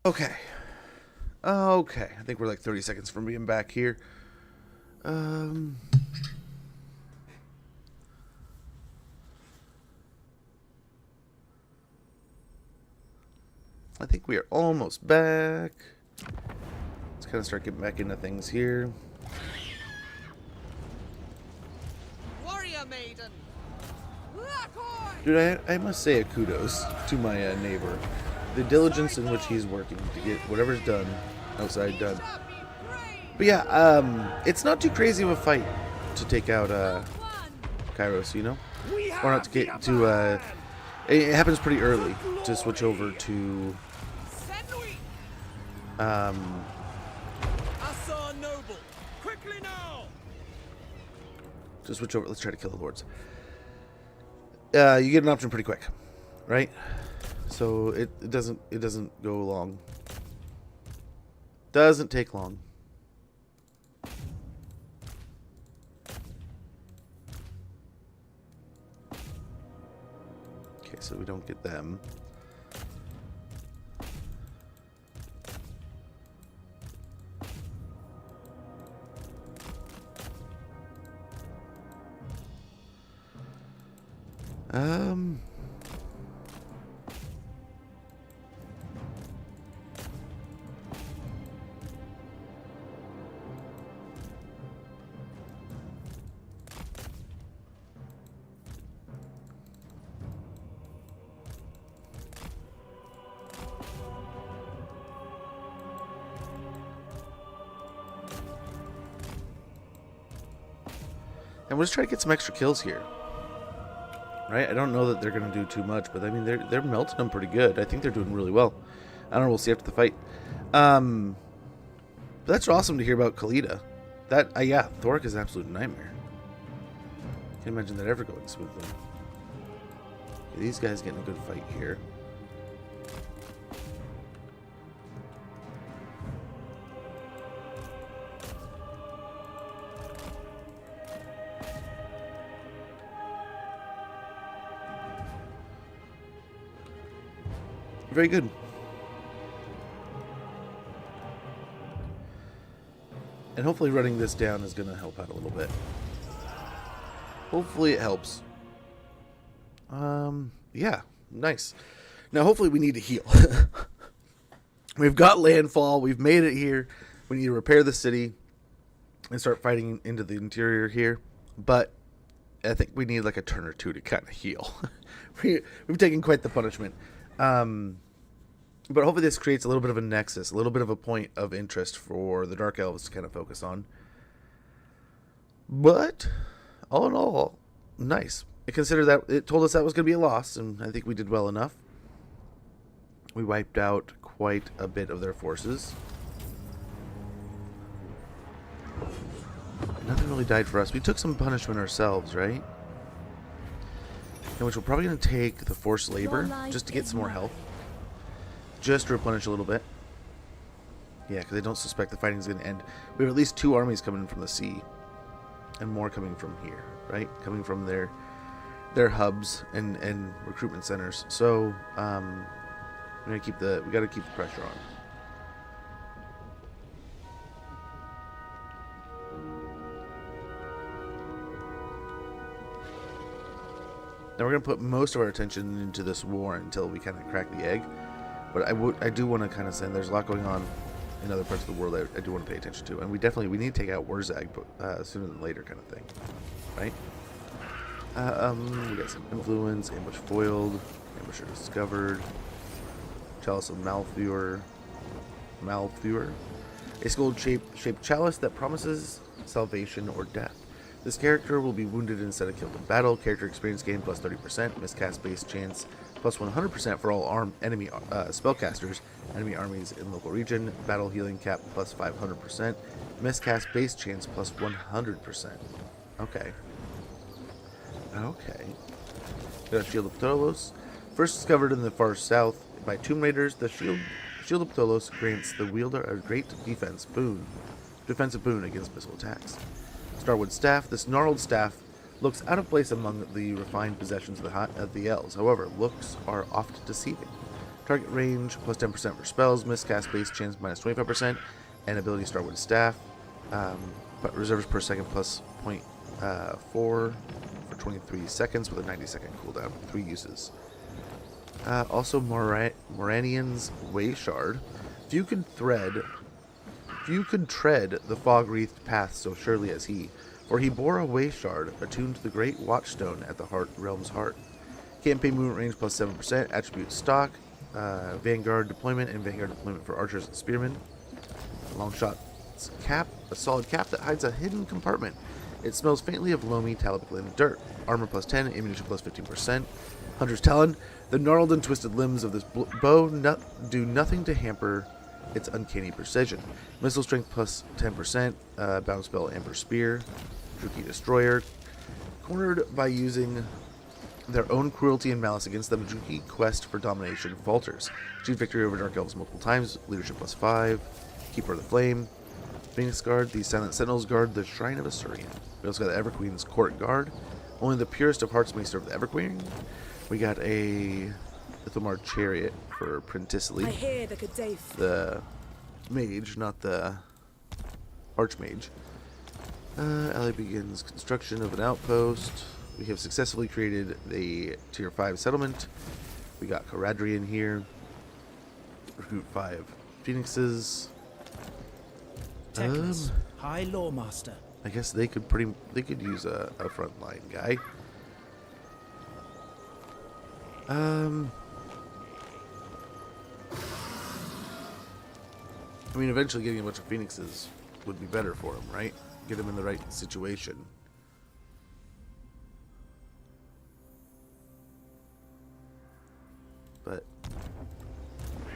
Okay. Okay. I think we're like 30 seconds from being back here. I think we are almost back. Let's kind of start getting back into things here. Warrior maiden. Blackhorn. Dude, I must say a kudos to my neighbor. The diligence in which he's working to get whatever's done outside done. But yeah, it's not too crazy of a fight to take out Kairos, you know? Or not to get to it happens pretty early to switch over to Noble, quickly now! to switch over. Let's try to kill the lords. You get an option pretty quick, right? So it doesn't go long. Doesn't take long. Okay, so we don't get them. And we'll just try to get some extra kills here. Right? I don't know that they're going to do too much, but I mean, they're melting them pretty good. I think they're doing really well. I don't know. We'll see after the fight. But that's awesome to hear about Khalida. That, yeah, Thoric is an absolute nightmare. Can't imagine that ever going smoothly. Okay, these guys getting a good fight here. Very good. And hopefully running this down is going to help out a little bit. Hopefully it helps. Yeah, nice. Now hopefully we need to heal. We've got landfall. We've made it here. We need to repair the city and start fighting into the interior here. But I think we need like a turn or two to kind of heal. We've taken quite the punishment. But hopefully this creates a little bit of a nexus, a little bit of a point of interest for the Dark Elves to kind of focus on. But all in all, nice. I consider that it told us that was going to be a loss, and I think we did well enough. We wiped out quite a bit of their forces. Nothing really died for us. We took some punishment ourselves, right? In which we're probably going to take the forced labor just to get some more health. Just to replenish a little bit. Yeah, because they don't suspect the fighting is going to end. We have at least 2 armies coming in from the sea. And more coming from here, right? Coming from their hubs and recruitment centers. So, we got to keep the pressure on. Now we're going to put most of our attention into this war until we kind of crack the egg. But I do want to kind of say there's a lot going on in other parts of the world that I do want to pay attention to. And we need to take out Warzag sooner than later kind of thing. Right? We got some influence, ambush foiled, ambusher discovered, chalice of Malfewer. A skull-shaped chalice that promises salvation or death. This character will be wounded instead of killed in battle. Character experience gain plus 30%. Miscast base chance plus 100% for all armed enemy spellcasters. Enemy armies in local region. Battle healing cap plus 500%. Miscast base chance plus 100%. Okay. Got a Shield of Ptolos. First discovered in the far south by Tomb Raiders, the Shield of Ptolos grants the wielder a great defensive boon against missile attacks. Starwood Staff. This gnarled staff looks out of place among the refined possessions of the elves. However, looks are oft deceiving. Target range plus 10% for spells, miscast base chance minus 25%, and ability Starwood Staff. But reserves per second plus 0.4 for 23 seconds with a 90-second cooldown. 3 uses. Also, Moranian's Wayshard. Few could tread the fog-wreathed path so surely as he, for he bore a Wayshard attuned to the great Watchstone at the realm's heart. Campaign movement range plus 7%, attribute stock, Vanguard deployment, and Vanguard deployment for archers and spearmen. Longshot's cap, a solid cap that hides a hidden compartment. It smells faintly of loamy, Talabic and dirt. Armor plus 10, ammunition plus 15%. Hunter's Talon. The gnarled and twisted limbs of this bow do nothing to hamper its uncanny precision. Missile strength plus 10%. Bound spell Amber Spear. Druki Destroyer. Cornered by using their own cruelty and malice against them, Druki quest for domination falters. Achieve victory over Dark Elves multiple times. Leadership plus 5. Keeper of the Flame. Phoenix Guard. The Silent Sentinels guard the Shrine of Asurian. We also got the Everqueen's Court Guard. Only the purest of hearts may serve the Everqueen. We got a Ithomar Chariot for Prentisly. I hear the Kadef. The mage, not the Archmage. Ally begins construction of an outpost. We have successfully created the Tier 5 settlement. We got Caradrian here. Recruit 5 Phoenixes. Teclis, High Loremaster. I guess they could use a frontline guy. I mean, eventually getting a bunch of Phoenixes would be better for him, right? Get him in the right situation. But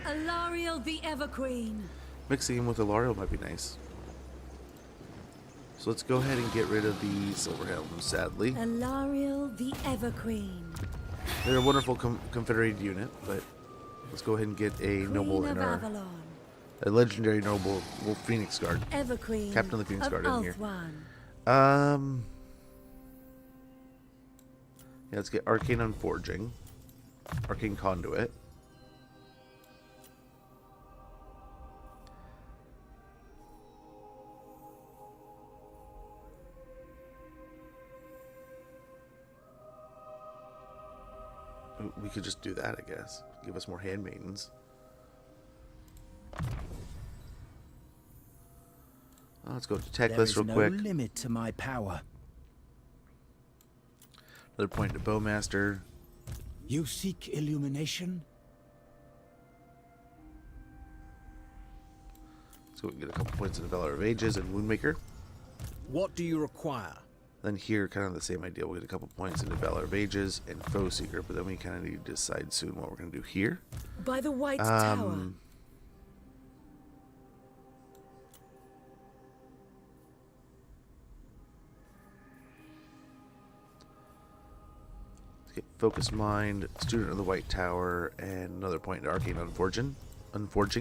Alariel the Everqueen. Mixing him with Alariel might be nice. So let's go ahead and get rid of the Silverhelm, sadly. Alariel the Everqueen. They're a wonderful Confederate unit, but let's go ahead and get a noble in our... Avalon. A legendary noble Phoenix Guard. Everqueen. Captain of the Phoenix Guard in here. Althwan. Yeah, let's get Arcane Unforging. Arcane Conduit. We could just do that, I guess. Give us more handmaidens. Let's go to Teclis real quick. There is no limit to my power. Another point to Bowmaster. You seek illumination? So we can get a couple points in the Valor of Ages and Woundmaker. What do you require? Then here, kind of the same idea. We'll get a couple points into Valor of Ages and Foe Seeker, but then we kind of need to decide soon what we're going to do here. By the White Tower. Let's get Focused Mind, Student of the White Tower, and another point to Arcane Unforging.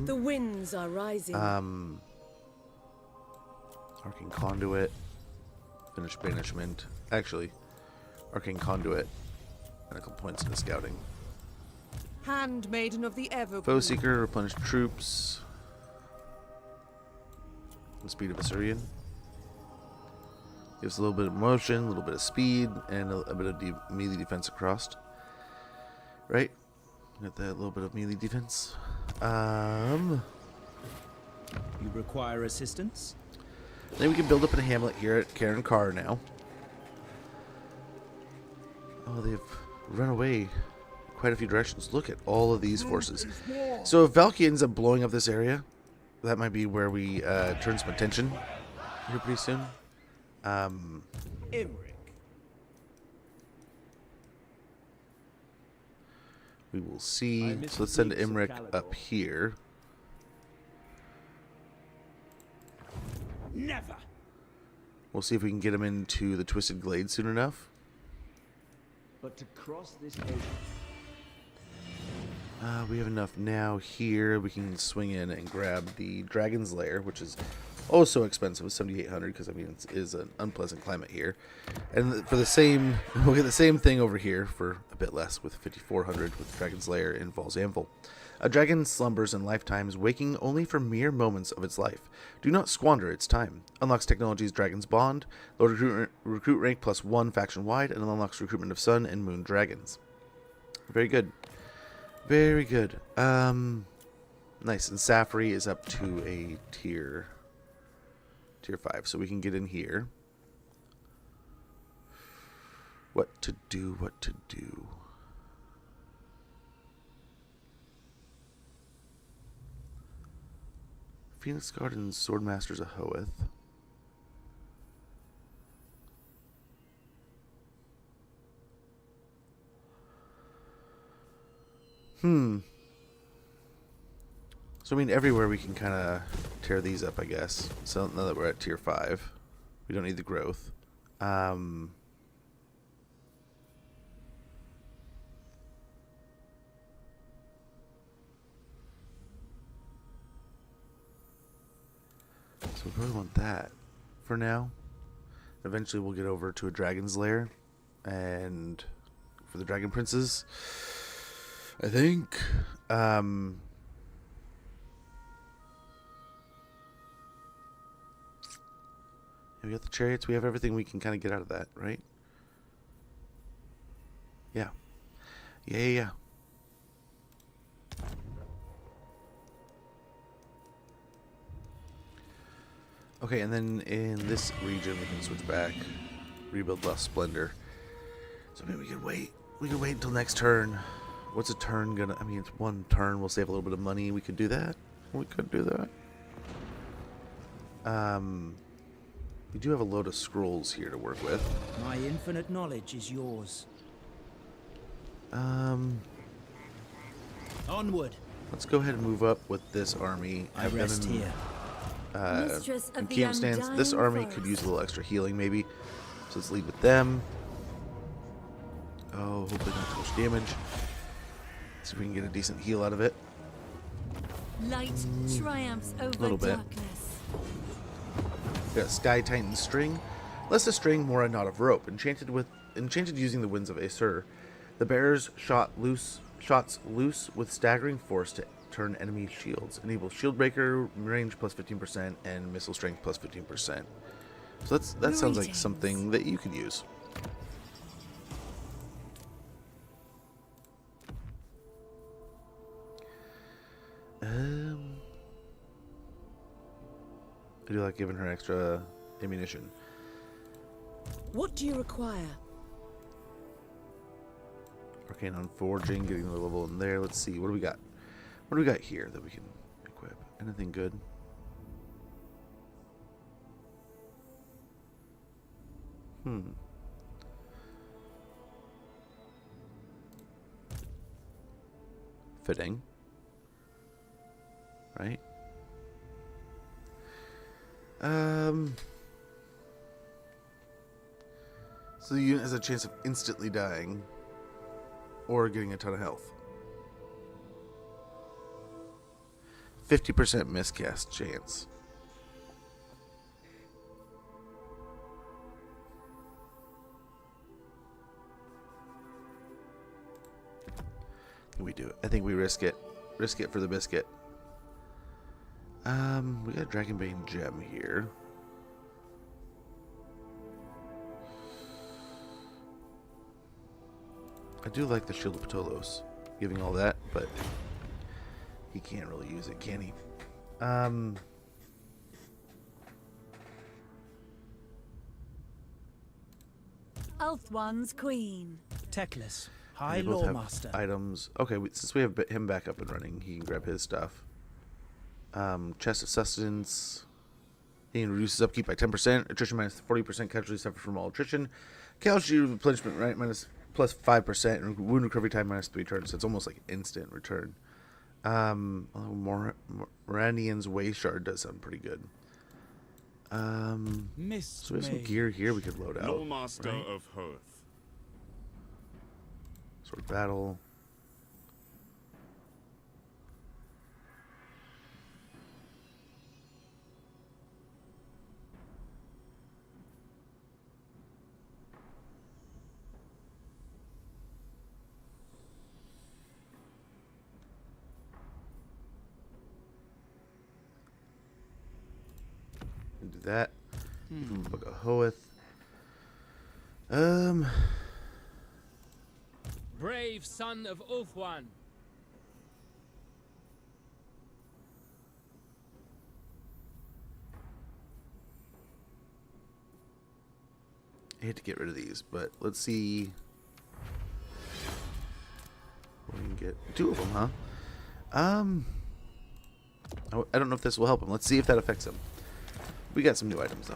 The winds are rising. Arcane Conduit. Finish Banishment. Actually, Arcane Conduit. And a couple points into Scouting. Handmaiden of the Everqueen. Foe Seeker, Replenish Troops. And Speed of Assyrian. Gives a little bit of motion, a little bit of speed, and a bit of melee defense across. Right? Got that little bit of melee defense. You require assistance? Then we can build up a hamlet here at Karen Carr now. Oh, they've run away quite a few directions. Look at all of these forces. So if Valky ends up blowing up this area, that might be where we turn some attention here pretty soon. We will see. So let's send Imric up here. Never. We'll see if we can get him into the Twisted Glade soon enough. But to cross this ocean. We have enough now here. We can swing in and grab the Dragon's Lair, which is oh so expensive, 7,800, because I mean it is an unpleasant climate here. And for the same, we'll get the same thing over here for a bit less with 5,400 with Dragon's Lair in Val's Anvil. A dragon slumbers in lifetimes, waking only for mere moments of its life. Do not squander its time. Unlocks technologies Dragon's Bond, lower recruit rank +1 faction-wide, and unlocks recruitment of Sun and Moon Dragons. Very good. Very good. Nice. And Safri is up to a tier 5, so we can get in here. What to do, what to do. Phoenix Guard and Swordmasters of Hoeth. So I mean everywhere we can kind of tear these up, I guess. So now that we're at tier 5, we don't need the growth. So we probably want that for now. Eventually we'll get over to a Dragon's Lair and for the Dragon Princes, I think. We got the chariots. We have everything we can kind of get out of that, right? Yeah. Yeah. Okay, and then in this region we can switch back, rebuild Lost Splendor. So maybe we could wait. We could wait until next turn. What's a turn gonna? I mean, it's one turn. We'll save a little bit of money. We could do that. We could do that. We do have a load of scrolls here to work with. My infinite knowledge is yours. Onward. Let's go ahead and move up with this army. I rest here. In camp stands. This army could use a little extra healing, maybe. So let's lead with them. Oh, hopefully not too much damage. See if we can get a decent heal out of it. Light triumphs over little bit. darkness. We got Sky Titan String. Less a string, more a knot of rope. Enchanted using the winds of Aesir. The bearer's shots loose with staggering force to turn enemy shields. Enable shield breaker range +15% and missile strength +15%. So that sounds like something that you could use. I do like giving her extra ammunition. What do you require? Arcane on forging, getting the level in there. Let's see, what do we got? What do we got here that we can equip? Anything good? Fitting. Right? So the unit has a chance of instantly dying or getting a ton of health. 50% miscast chance. We do it. I think we risk it. Risk it for the biscuit. We got a Dragonbane gem here. I do like the Shield of Ptolos, giving all that, but he can't really use it, can he? Ulthuan's queen. Teclis, High They both have Loremaster. items. Okay, since we have him back up and running, he can grab his stuff. Chest of Sustenance. He reduces upkeep by 10%. Attrition minus 40%. Casualty suffer from all attrition. Casualty replenishment right minus plus 5%. And wound recovery time minus 3 turns. So it's almost like instant return. Morandian's Way Shard does sound pretty good. So we have some gear here we could load out. Loremaster right? of Hearth. Sword of Battle. Do that. Book of Hoeth. Brave son of Ulthuan. I hate to get rid of these, but let's see what we can get. 2 of them, huh? I don't know if this will help him. Let's see if that affects him. We got some new items though.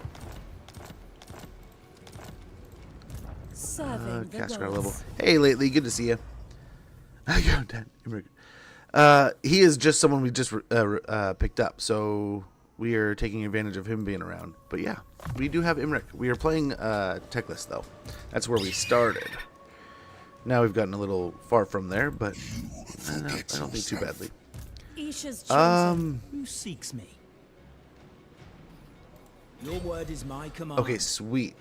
Serving the Casker gods. level. Hey, lately, good to see you. He is just someone we just picked up, so we are taking advantage of him being around. But yeah, we do have Imric. We are playing Teclis though. That's where we started. Now we've gotten a little far from there, but I don't think too badly. Isha's chosen. Who seeks me? Your word is my command. Okay, sweet.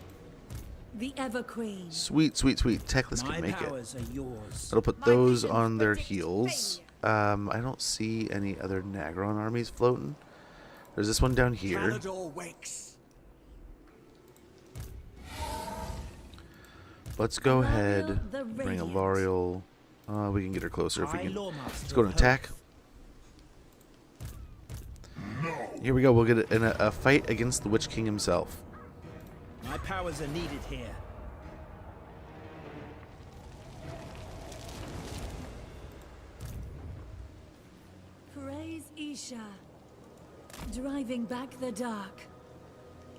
The Ever Queen. Sweet. Teclis My can make it. powers are yours. That'll put those on their heels. I don't see any other Nagron armies floating. There's this one down here. Palador wakes. Let's go Alariel ahead. the Bring a Radiant. Lariel. We can get her closer if we High can. Loremaster Let's go to of attack. Hearth. Here we go. We'll get in a fight against the Witch King himself. My powers are needed here. Praise Isha. Driving back the dark.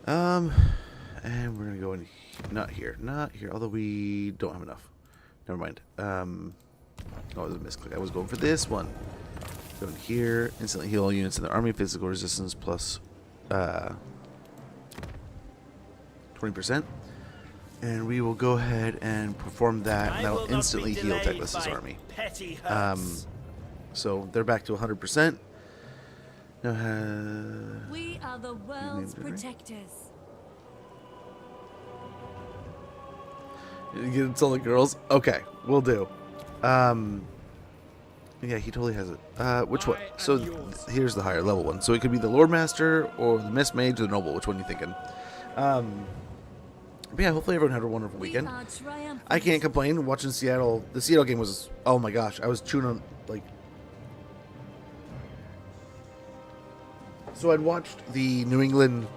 And we're gonna go in. Not here. Although we don't have enough. Never mind. Oh, it was a misclick. I was going for this one. Go in here. Instantly heal all units in the army. Physical resistance plus 20%. And we will go ahead and perform that, and that'll instantly heal Teclis' army. Petty So they're back to 100%. Now, We are the world's named it, right? protectors. you get all the girls. Okay, we'll do. Yeah, he totally has it. Which one? So here's the higher level one. So it could be the Lord Master or the Mist Mage or the Noble. Which one are you thinking? But yeah, hopefully everyone had a wonderful weekend. We are triumphant. I can't complain. Watching Seattle, the Seattle game was, oh my gosh, I was chewing on, like, So I'd watched the New England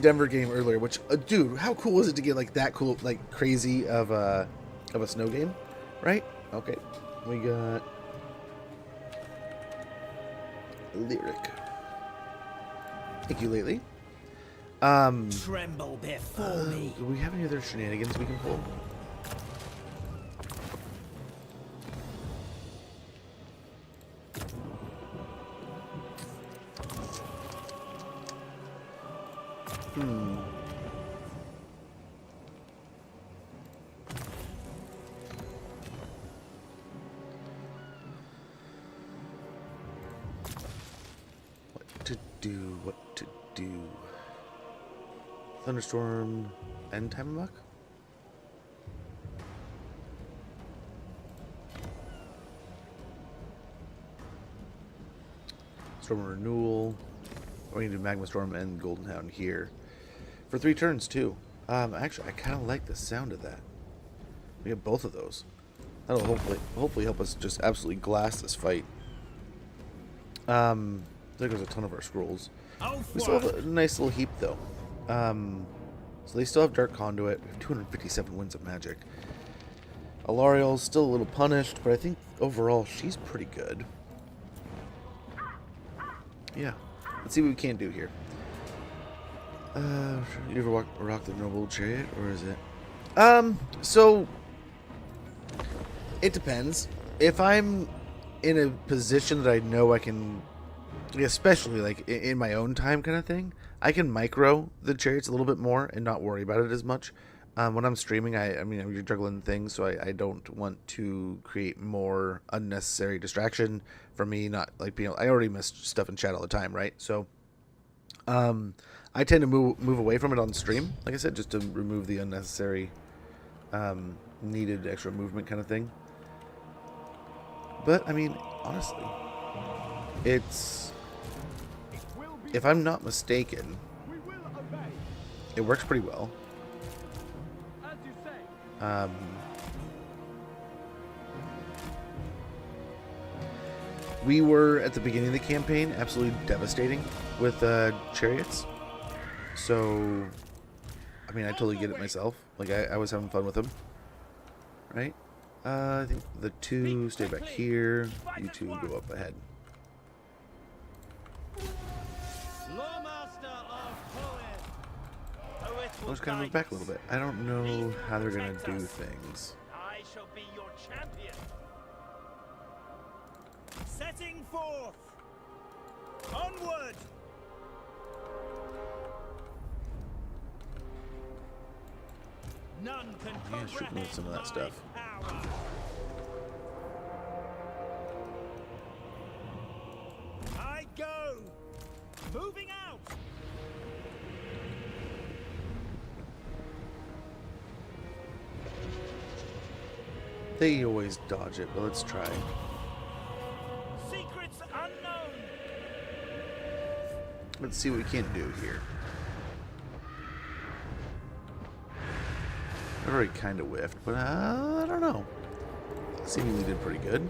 Denver game earlier, which, dude, how cool was it to get like that cool, like crazy of a snow game, right? Okay, we got Lyric. Thank you, lately. Tremble before me. Do we have any other shenanigans we can pull? What to do? Thunderstorm and Time of Muck? Storm Renewal. Or we can do Magma Storm and Golden Hound here. For 3 turns, too. Actually, I kind of like the sound of that. We have both of those. That'll hopefully help us just absolutely glass this fight. There goes a ton of our scrolls. We still have a nice little heap, though. So they still have Dark Conduit. We have 257 Winds of Magic. Alariel's still a little punished, but I think overall she's pretty good. Yeah. Let's see what we can do here. You ever rock the Noble Chariot, or is it? So it depends. If I'm in a position that I know I can, especially like in my own time kind of thing, I can micro the chariots a little bit more and not worry about it as much. When I'm streaming, I mean, you're juggling things, so I don't want to create more unnecessary distraction for me. Not like being, I already miss stuff in chat all the time, right? So, I tend to move away from it on stream, like I said, just to remove the unnecessary, needed extra movement kind of thing. But I mean, honestly, it's, if I'm not mistaken, it works pretty well. We were at the beginning of the campaign absolutely devastating with chariots, so I mean I totally get it myself. Like I was having fun with them, right? I think the 2 stay back here. You 2 go up ahead. I'll just kind of move back a little bit. I don't know how they're gonna do things. I shall be your champion. Setting forth. Onward. None can Yeah, shoot me with some of that stuff. power. I go. Moving out. They always dodge it, but let's try. Secrets unknown. Let's see what we can do here. I already kind of whiffed, but I don't know. Seemingly did pretty good.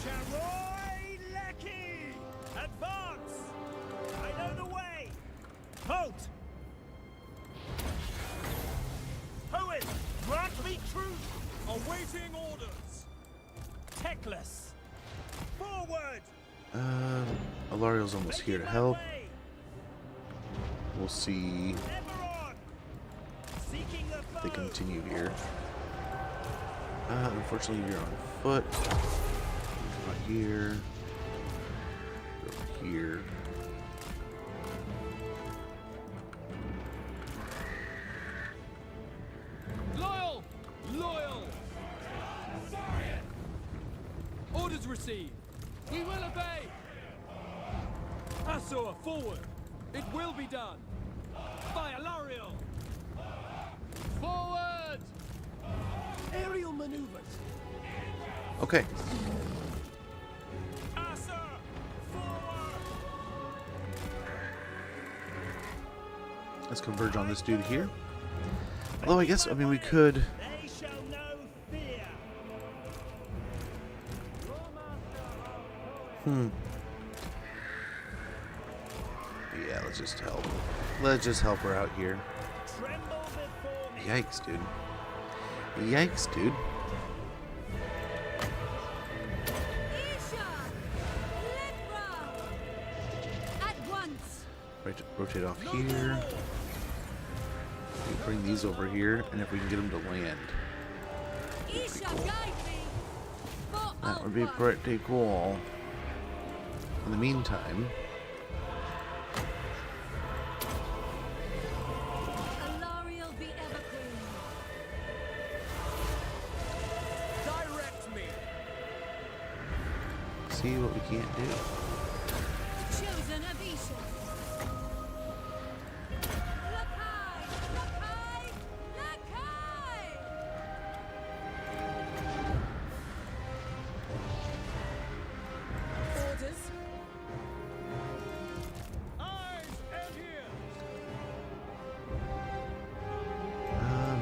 Charoy Lecky! Advance! I know the way! Halt! Poet, grant me truth! Awaiting orders! Teclis! Forward! Alariel's almost here to help. We'll see if they continue here. Unfortunately, you're on foot. Come out here. Go over here. Loyal! Loyal! Orders received. We will obey. Asor, forward. It will be done. By Alariel. Forward! Aerial maneuvers. Okay. Asor, forward! Let's converge on this dude here. Although I guess, I mean, we could. They shall know fear. Yeah, let's just help. Let's just help her out here. Tremble before me. Yikes, dude. Yikes, dude. Isha! Libra! At once! Right, rotate off here. We bring these over here, and if we can get them to land, Isha, guide me! For that would be onward. pretty cool. In the meantime, Alariel the Everqueen. Direct me. see what we can't do. Chosen of Isha. Lakai! Lakai! Lakai! Orders. Eyes and ears.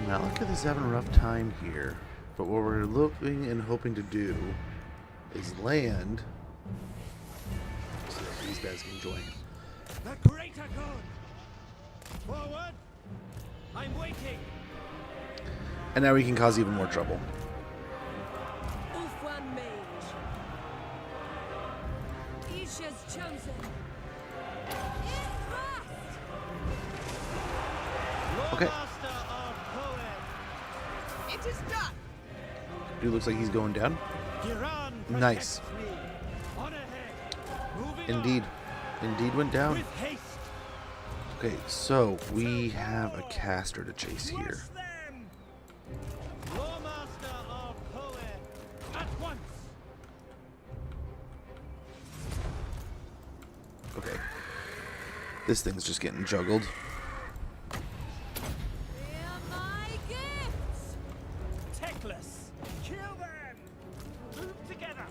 Malekith is having a rough time here, but what we're looking and hoping to do is land so that these guys can join. The greater good. Forward. I'm waiting. And now we can cause even more trouble. Ulfwan Mage. Isha's chosen. In thrust! Okay. Master of poet. It is done. Dude looks like he's going down. Giran Nice. protects me. On ahead. Moving Indeed. Indeed went on. down. With haste. Okay, so we have a caster to chase here. Crush them. Loremaster of poet. At once. Okay. This thing's just getting juggled. Hear my gifts! Teclis. Kill them. Move together.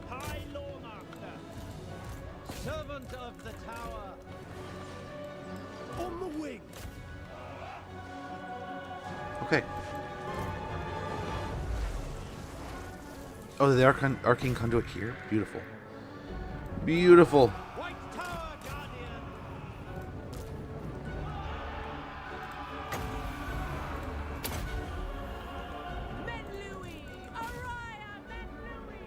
High Loremaster. Servant of the tower. On the wing. Okay. Oh, the arcane conduit here? Beautiful. Beautiful. White Tower Guardian. Menlui. Araya Menlui.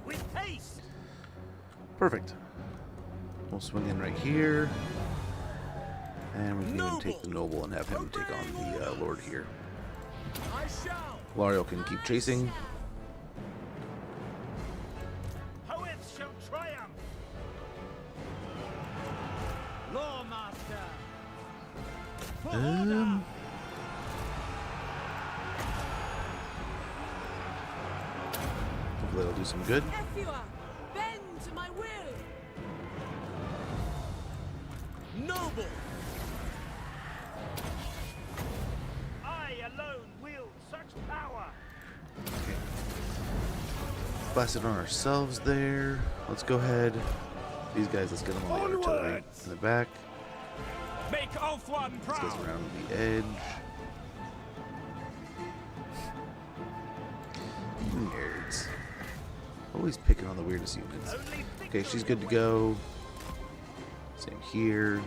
With haste. Perfect. We'll swing in right here. And we can even take the noble and have him take on the lord here. I shall. Lariel can keep chasing. Poets shall triumph. Loremaster. For order. Hopefully that'll do some good. Efua. Bend to my will. Noble. I alone wield such power. Okay. Blasted on ourselves there. Let's go ahead. These guys, let's get them on the artillery Onwards. in the back. Make Ulfwan These proud. guys around the edge. Nerds. Always picking on the weirdest units. Only Okay, she's good to go. Same here.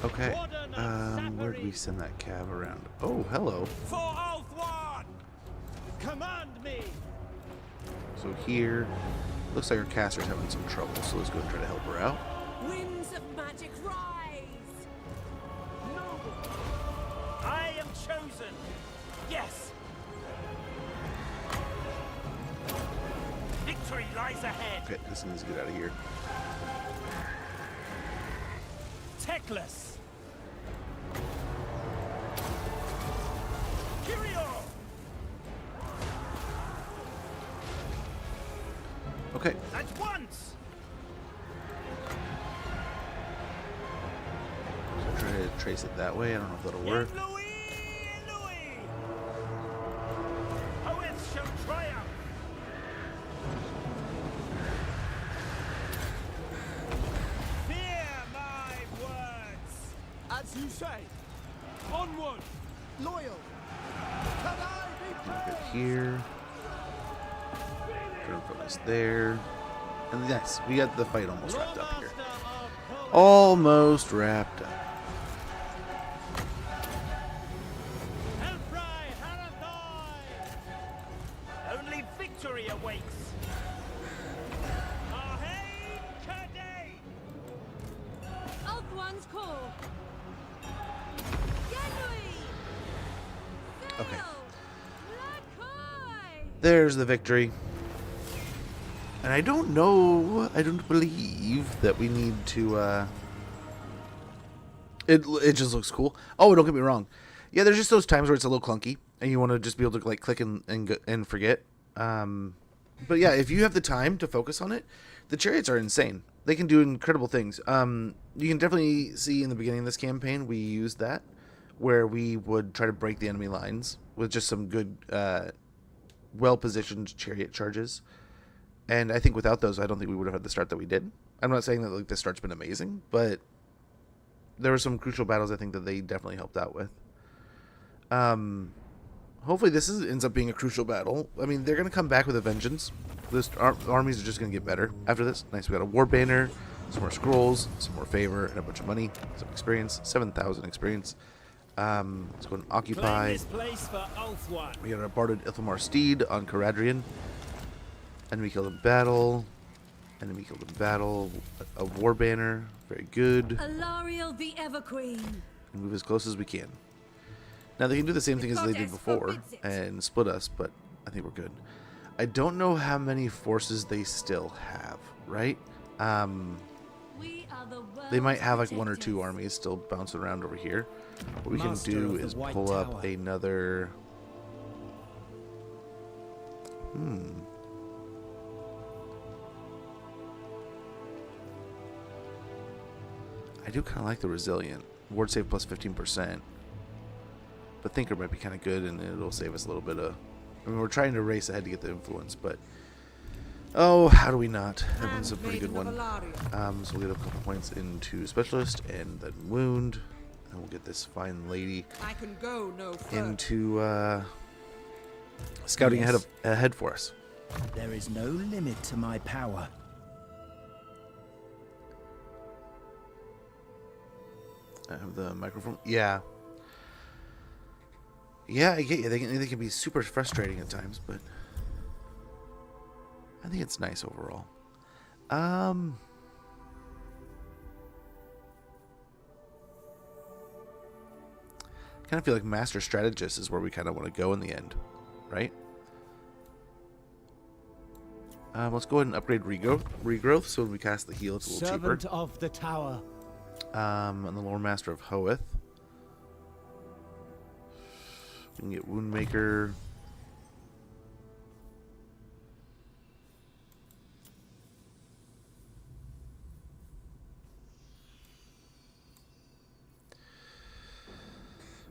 Okay. Where do we send that cab around? Oh, hello. For Ulfwan. Command me. So here, looks like our caster's having some trouble, so let's go and try to help her out. Winds of magic rise. Noble. I am chosen. Yes. Victory lies ahead. Okay, this needs to get out of here. Teclis. Kyrio. Okay. At once! So try to trace it that way. I don't know if that'll work. Louis! Poets shall triumph! Fear my words! As you say. Onward! Loyal! Can I be Move praised? it here. Turn from us there. And yes, we got the fight almost wrapped up here. Almost wrapped up. Helfry Harathoi! Only victory awaits! Ahead, Kade! Old one's call. Yenui! Okay. Lakai! There's the victory. And I don't know, I don't believe that we need to, it just looks cool. Oh, don't get me wrong. Yeah, there's just those times where it's a little clunky, and you want to just be able to, like, click and forget. But yeah, if you have the time to focus on it, the chariots are insane. They can do incredible things. You can definitely see in the beginning of this campaign, we used that, where we would try to break the enemy lines with just some good, well-positioned chariot charges. And I think without those, I don't think we would have had the start that we did. I'm not saying that like the start's been amazing, but there were some crucial battles I think that they definitely helped out with. Hopefully this ends up being a crucial battle. I mean, they're going to come back with a vengeance. This armies are just going to get better after this. Nice, we got a war banner, some more scrolls, some more favor, and a bunch of money, some experience, 7,000 experience. Let's go and occupy. Claim this place for Ulthwan. We got our Barded Ilthamar steed on Caradrian. Enemy killed in battle. Enemy killed in battle. A war banner. Very good. Alariel the Everqueen. And move as close as we can. Now they can do the same thing as they did before and split us, but I think we're good. I don't know how many forces they still have, right? We are the They might have like world's one or two protectors. armies still bouncing around over here. What we can Master do of the is White pull up Tower. another... I do kind of like the resilient. Ward save plus 15%. But Thinker might be kind of good, and it'll save us a little bit of... I mean, we're trying to race ahead to get the influence, but... Oh, how do we not? That one's a pretty good one. So we'll get a couple points into Specialist, and then Wound. And we'll get this fine lady I can go no further. into scouting Yes. ahead for us. There is no limit to my power. I have the microphone. Yeah. Yeah, I get you. They can be super frustrating at times, but I think it's nice overall. Kind of feel like Master Strategist is where we kind of want to go in the end, right? Let's go ahead and upgrade regrowth, so when we cast the heal, it's a little Servant cheaper. of the tower. And the Loremaster of Hoeth. We can get Woundmaker.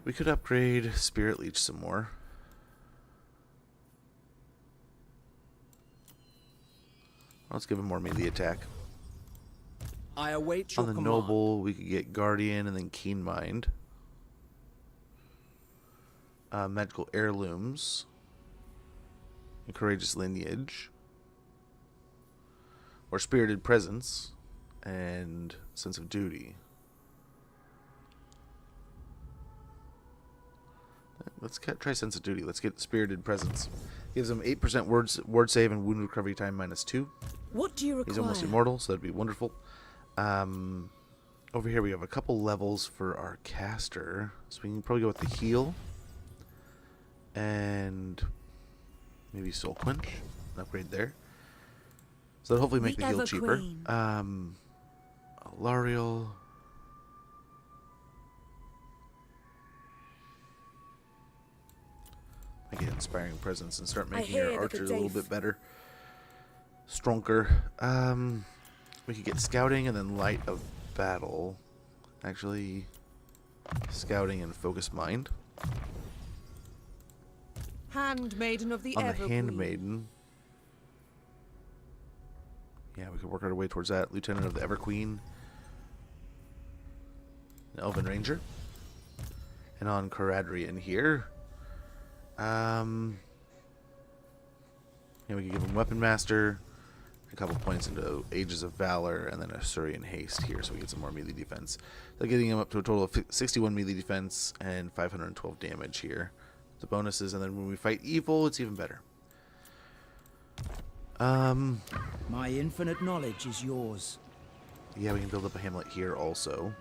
We could upgrade Spirit Leech some more. Let's give him more melee attack. I await On your the command. Noble, we could get Guardian and then Keen Mind. Magical Heirlooms. And Courageous Lineage. Or Spirited Presence. And Sense of Duty. Let's try Sense of Duty. Let's get Spirited Presence. Gives him 8% ward save and wound recovery time -2. What do you require? He's almost immortal, so that'd be wonderful. Over here we have a couple levels for our caster. So we can probably go with the heal. And maybe Soul Quench. An upgrade there. So that'll hopefully make the heal cheaper. Everqueen. Alariel. I get Inspiring Presence and start making hear our that the archers a little day bit better. Stronger. We could get scouting and then light of battle. Actually, scouting and focus mind. Handmaiden of the On the Everqueen. handmaiden. Yeah, we could work our way towards that. Lieutenant of the Everqueen. An Elven Ranger. And on Caradrian here. Yeah, we could give him Weapon Master. A couple points into Ages of Valor. And then Assyrian Haste here, so we get some more melee defense. So getting him up to a total of 61 melee defense and 512 damage here. The bonuses, and then when we fight evil, it's even better. My infinite knowledge is yours. Yeah, we can build up a hamlet here also.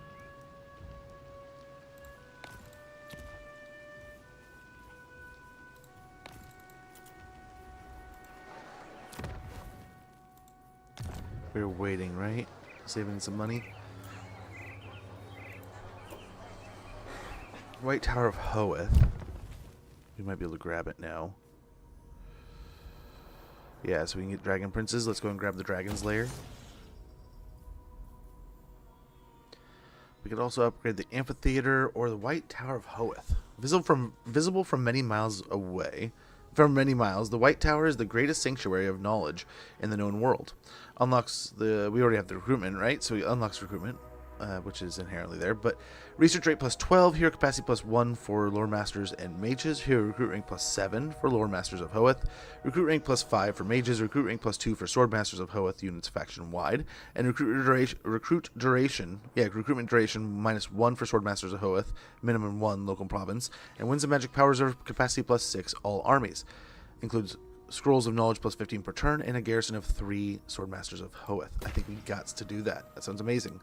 We're waiting, right? Saving some money. White Tower of Hoeth. We might be able to grab it now. Yeah, so we can get Dragon Princes. Let's go and grab the Dragon's Lair. We could also upgrade the Amphitheater or the White Tower of Hoeth. Visible from many miles away. From many miles, the White Tower is the greatest sanctuary of knowledge in the known world. Unlocks the... We already have the recruitment, right? So he unlocks recruitment, which is inherently there. But research rate plus 12, hero capacity plus 1 for Loremasters and Mages. Hero recruit rank plus 7 for Loremasters of Hoeth. Recruit rank plus 5 for Mages. Recruit rank plus 2 for Swordmasters of Hoeth units faction-wide. And recruitment duration minus 1 for Swordmasters of Hoeth. Minimum 1 local province. And Winds of Magic Power Reserve capacity plus 6 all armies. Includes Scrolls of Knowledge plus 15 per turn and a garrison of 3 Swordmasters of Hoeth. I think we got to do that. That sounds amazing.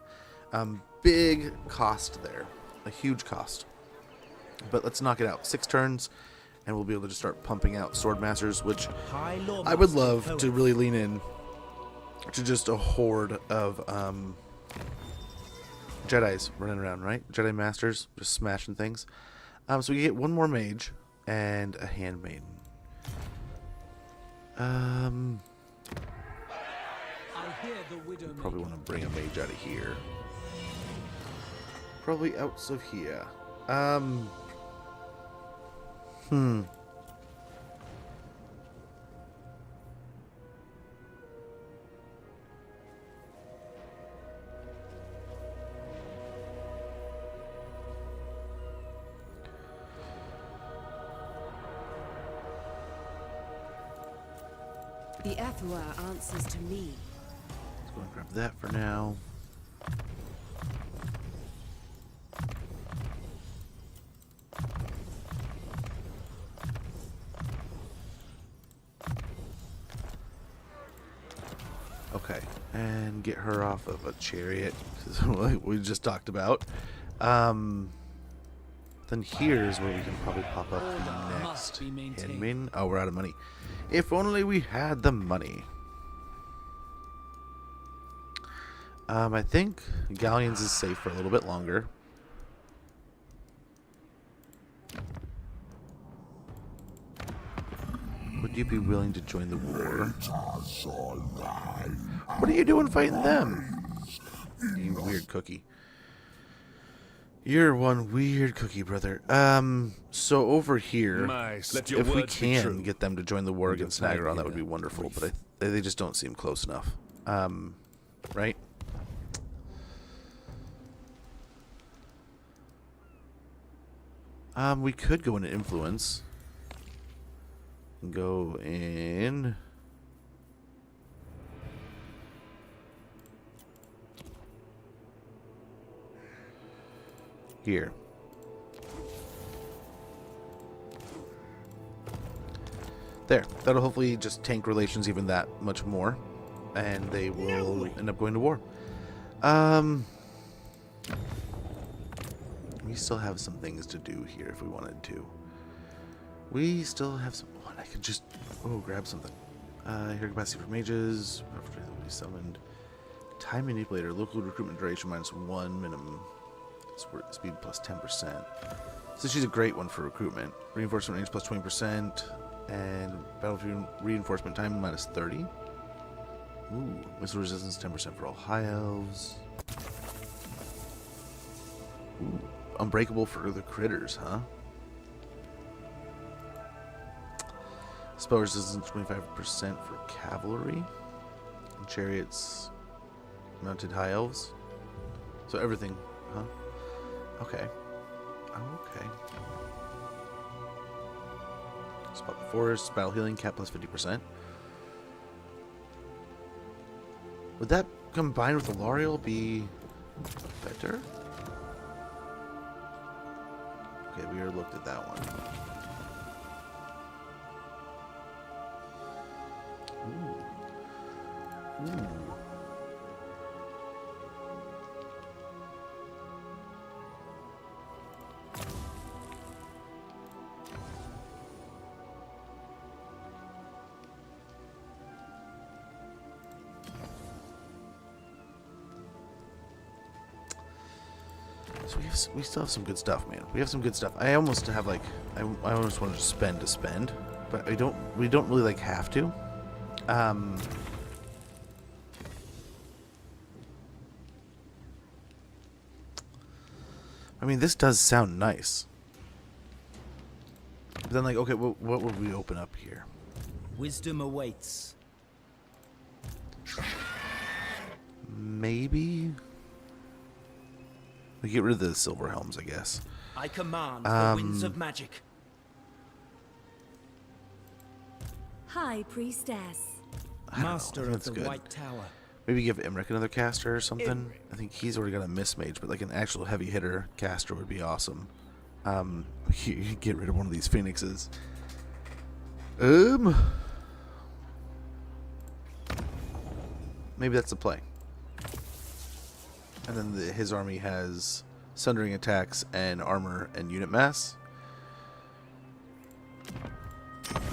Big cost there. A huge cost. But let's knock it out. 6 turns, and we'll be able to just start pumping out Swordmasters, which I would love to really lean in to just a horde of Jedis running around, right? Jedi Masters, just smashing things. So we get 1 more Mage and a Handmaiden. Probably want to bring a Mage out of here. Probably out of here. The Ethua answers to me. Let's go and grab that for now. Okay, and get her off of a chariot, like we just talked about. Then here's where we can probably pop up the next handmaiden. Oh, we're out of money. If only we had the money. I think Galleons is safe for a little bit longer. Would you be willing to join the war? What are you doing fighting them? You weird cookie. You're one weird cookie, brother. So over here, if we can get them to join the war against Nagaron, that would be wonderful. But they just don't seem close enough. Right? We could go into influence. Go in. Here. There. That'll hopefully just tank relations even that much more. And they will end up going to war. We still have some things to do here if we wanted to. We still have some... Oh, I could just... Oh, grab something. Hero capacity for mages. After they will be summoned. Time manipulator. Local recruitment duration -1. Minimum speed plus 10%. So she's a great one for recruitment. Reinforcement range plus 20%. And battlefield reinforcement time -30. Ooh, missile resistance 10% for all high elves. Ooh, unbreakable for the critters, huh? Spell resistance 25% for cavalry. And chariots mounted high elves. So everything, huh? Okay. Oh, okay. Spot the forest, battle healing, cap plus 50%. Would that combined with the L'Oreal be better? Okay, we already looked at that one. Ooh. Ooh. So we still have some good stuff, man. We have some good stuff. I almost have like I almost want to spend, but we don't really like have to. I mean, this does sound nice. But then, like, okay, what would we open up here? Wisdom awaits. Maybe we get rid of the silver helms, I guess. I command the winds of magic. High Priestess. Master of the good. White Tower. Maybe give Imric another caster or something. I think he's already got a mismage, but like an actual heavy hitter caster would be awesome. You get rid of one of these phoenixes. Maybe that's the play. And then his army has sundering attacks and armor and unit mass.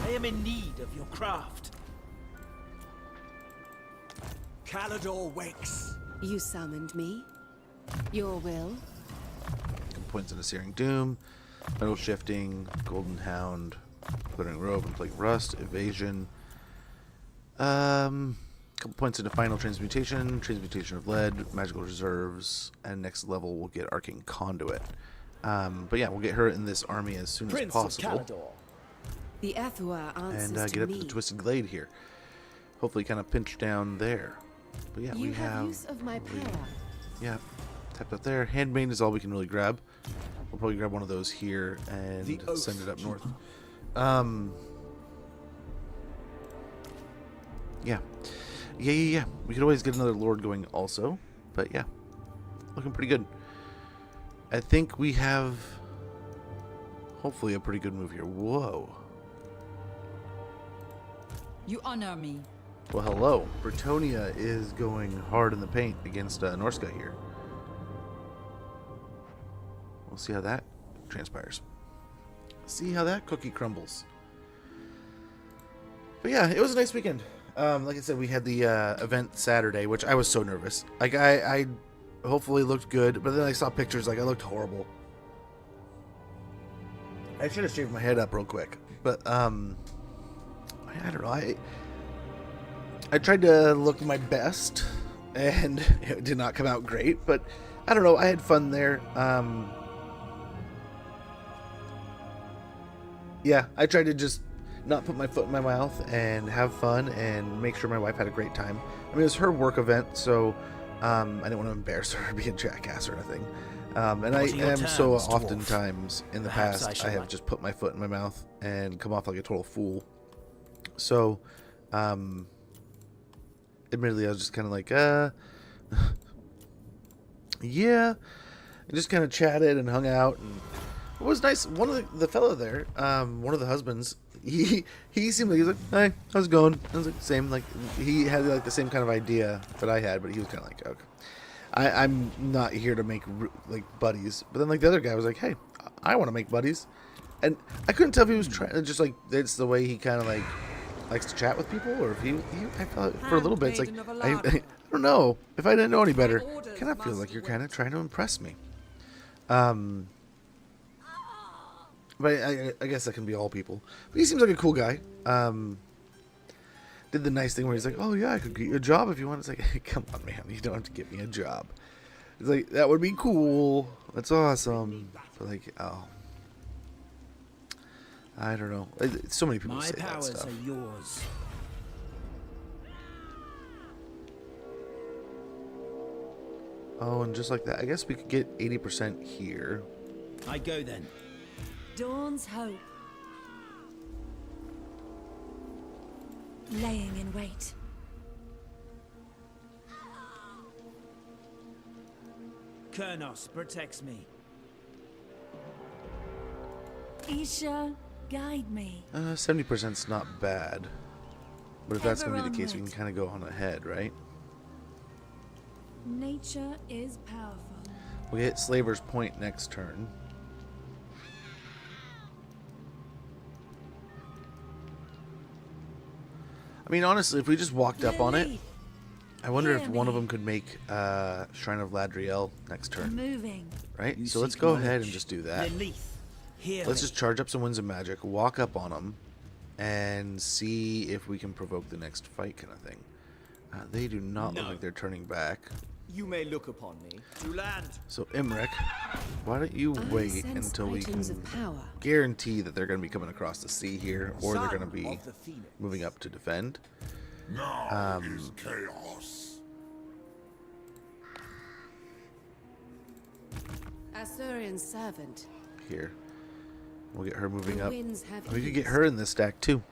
I am in need of your craft. Calador wakes. You summoned me. Your will. Points into Searing Doom, Metal Shifting, Golden Hound, Glittering Robe, and Plague Rust, Evasion. Couple points into Final Transmutation, Transmutation of Lead, Magical Reserves, and next level we'll get Arcane Conduit. But yeah, we'll get her in this army as soon as possible. The Ethua answers And to get up me. to the Twisted Glade here. Hopefully kind of pinch down there. But yeah, You we have use of my power. Yeah, tapped up there. Handmaid is all we can really grab. We'll probably grab one of those here and send it up north. Yeah. We could always get another Lord going also. But yeah, looking pretty good. I think we have hopefully a pretty good move here. Whoa. You honor me. Well, hello. Bretonia is going hard in the paint against Norska here. We'll see how that transpires. See how that cookie crumbles. But yeah, it was a nice weekend. Like I said, we had the event Saturday, which I was so nervous. Like I hopefully looked good, but then I saw pictures, like I looked horrible. I should have shaved my head up real quick, but I don't know. I tried to look my best, and it did not come out great, but I don't know. I had fun there. Yeah, I tried to just not put my foot in my mouth and have fun and make sure my wife had a great time. I mean, it was her work event, so I didn't want to embarrass her or be a jackass or anything. And I am so oftentimes in the past, I have just put my foot in my mouth and come off like a total fool. So, admittedly, I was just kind of like, yeah, and just kind of chatted and hung out. And it was nice. One of the fellow there, one of the husbands, he seemed like, he was like, hey, how's it going? I was like, same, like, he had like the same kind of idea that I had, but he was kind of like, okay, I'm not here to make like buddies. But then like the other guy was like, hey, I want to make buddies. And I couldn't tell if he was trying, just like, it's the way he kind of like likes to chat with people, or if he I felt for a little bit, it's like, I don't know. If I didn't know any better, I kind of feel like you're kind of trying to impress me. But I guess that can be all people. But he seems like a cool guy. did the nice thing where he's like, "Oh yeah, I could get you a job if you want." It's like, come on, man, you don't have to get me a job. It's like, that would be cool. That's awesome. But like, oh, I don't know. So many people My say that powers stuff. are yours. Oh, and just like that, I guess we could get 80% here. I go then. Dawn's hope. Laying in wait. Kurnos protects me. Isha, guide me. 70%'s not bad. But if that's going to be the case, we can Ever kind of go on ahead, right? Nature is powerful. We hit Slaver's Point next turn. I mean, honestly, if we just walked up on it, I wonder if one of them could make Shrine of Ladriel next turn, Moving. right? You So let's seek go ahead and knowledge. just do that. Lilith, hear Let's me. just charge up some Winds of Magic, walk up on them, and see if we can provoke the next fight kind of thing. They do not look No. like they're turning back. You may look upon me. To land. So Imric, why don't you I wait sense until we can items of power. guarantee that they're going to be coming across the sea here, or they're going to be Son of the Phoenix. moving up to defend. Now is chaos. Asturian servant. Here, we'll get her moving The up. winds have We could get eased. her in this stack too,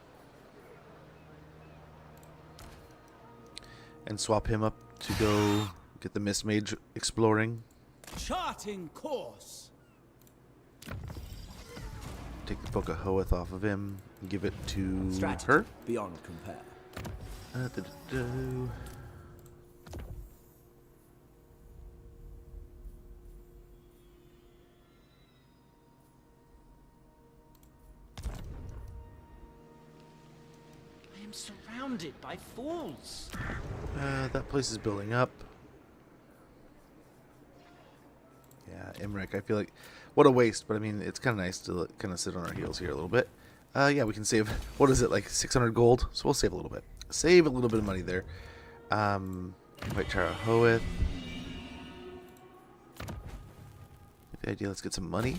and swap him up to go get the Mist Mage exploring. Charting course. Take the Book of Hoeth off of him and give it to Strategy her. beyond compare. Da-da-da. I am surrounded by fools. That place is building up. Yeah, Imric, I feel like, what a waste, but I mean, it's kind of nice to kind of sit on our heels here a little bit. Yeah, we can save, what is it, like 600 gold? So we'll save a little bit. Save a little bit of money there. White Tara Hoeth. The idea, let's get some money.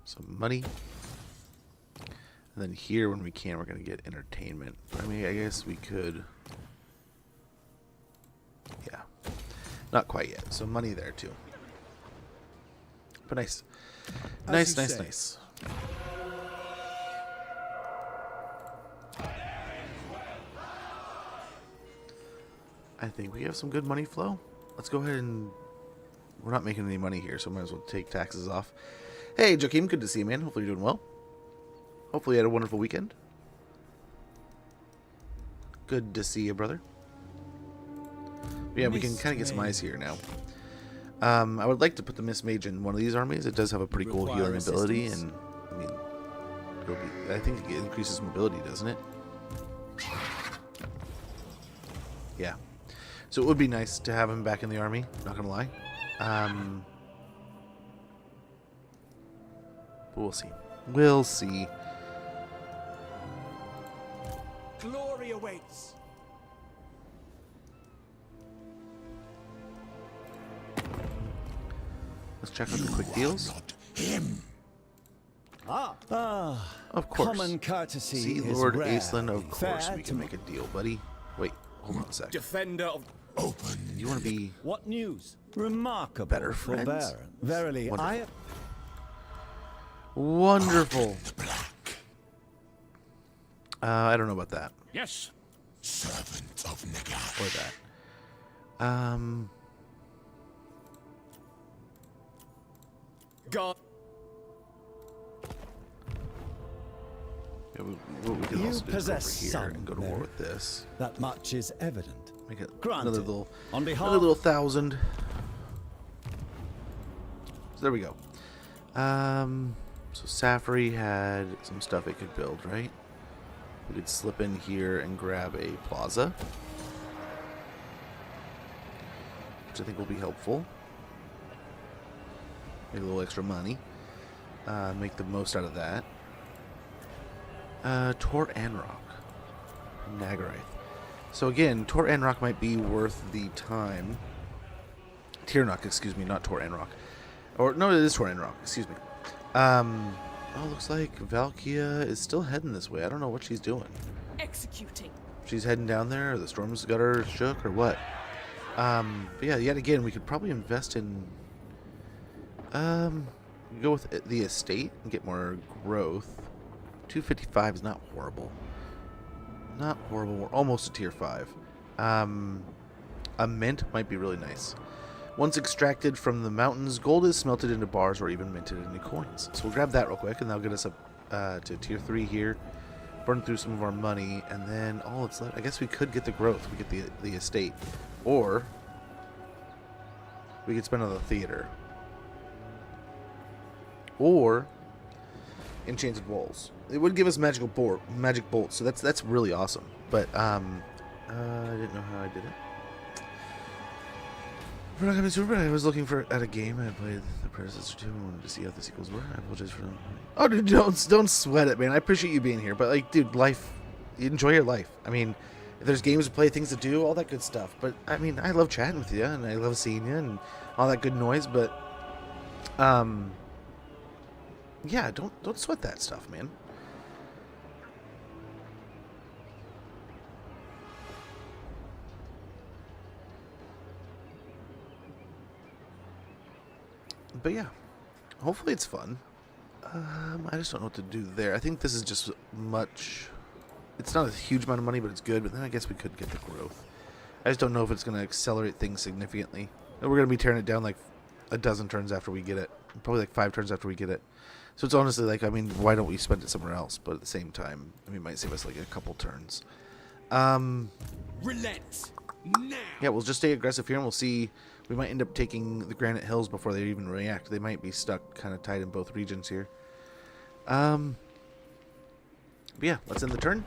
Some money. And then here, when we can, we're going to get entertainment. I mean, I guess we could... Yeah. Not quite yet. So money there, too. But nice. Nice, you nice, say. nice. I think we have some good money flow. Let's go ahead and... We're not making any money here, so might as well take taxes off. Hey, Joakim, good to see you, man. Hopefully you're doing well. Hopefully you had a wonderful weekend. Good to see you, brother. Yeah, we can kind of get some eyes here now. I would like to put the Mist Mage in one of these armies. It does have a pretty cool Require healing ability, assistance? and I mean, I think it increases mobility, doesn't it? Yeah. So it would be nice to have him back in the army. Not gonna lie. But we'll see. We'll see. Glory awaits. Let's check out the quick deals. Of course. Common courtesy See, is Lord rare. Aislinn, of course Fair we to can make a deal, buddy. Wait, hold on a sec. Defender of You want to be What news? Remarkable better friends? forbearance. Verily, Wonderful. Wonderful. I don't know about that. Yes. Servant of Nagash. Or that. God. Yeah, we can You also do is go over possess here some and go to war merit. with this. That much is evident. Make it Granted. On behalf- another little 1,000. So there we go. So Safri had some stuff it could build, right? We could slip in here and grab a plaza, which I think will be helpful. Make a little extra money. Make the most out of that. Tor Anrock. Nagarath. So again, Tor Anrock might be worth the time. Tirnock, excuse me, not Tor Anrock. Or, no, it is Tor Anrock, excuse me. Oh, looks like Valkia is still heading this way. I don't know what she's doing. Executing. She's heading down there, or the storm's got her shook, or what? But yeah, yet again, we could probably invest in... go with the estate and get more growth. 255 is not horrible. Not horrible. We're almost a tier 5. A mint might be really nice. Once extracted from the mountains, gold is smelted into bars or even minted into coins. So we'll grab that real quick, and that'll get us up to tier 3 here. Burn through some of our money, and then all that's left... I guess we could get the growth. We get the estate. Or we could spend on the theater. Or enchanted walls. It would give us magic bolts, so that's really awesome. But I didn't know how I did it. We're not gonna be super. I was looking at a game. I played the predecessor too. I wanted to see how the sequels were. I apologize for them. Oh, dude, don't sweat it, man. I appreciate you being here, but like, dude, life. You enjoy your life. I mean, if there's games to play, things to do, all that good stuff. But I mean, I love chatting with you, and I love seeing you, and all that good noise. But yeah, don't sweat that stuff, man. But yeah, hopefully it's fun. I just don't know what to do there. I think this is just much... It's not a huge amount of money, but it's good. But then I guess we could get the growth. I just don't know if it's going to accelerate things significantly. And we're going to be tearing it down like a dozen turns after we get it. Probably like 5 turns after we get it. So it's honestly like, I mean, why don't we spend it somewhere else? But at the same time, I mean, it might save us like a couple turns. Relent now. Yeah, we'll just stay aggressive here, and we'll see. We might end up taking the Granite Hills before they even react. They might be stuck kind of tight in both regions here. But yeah, let's end the turn.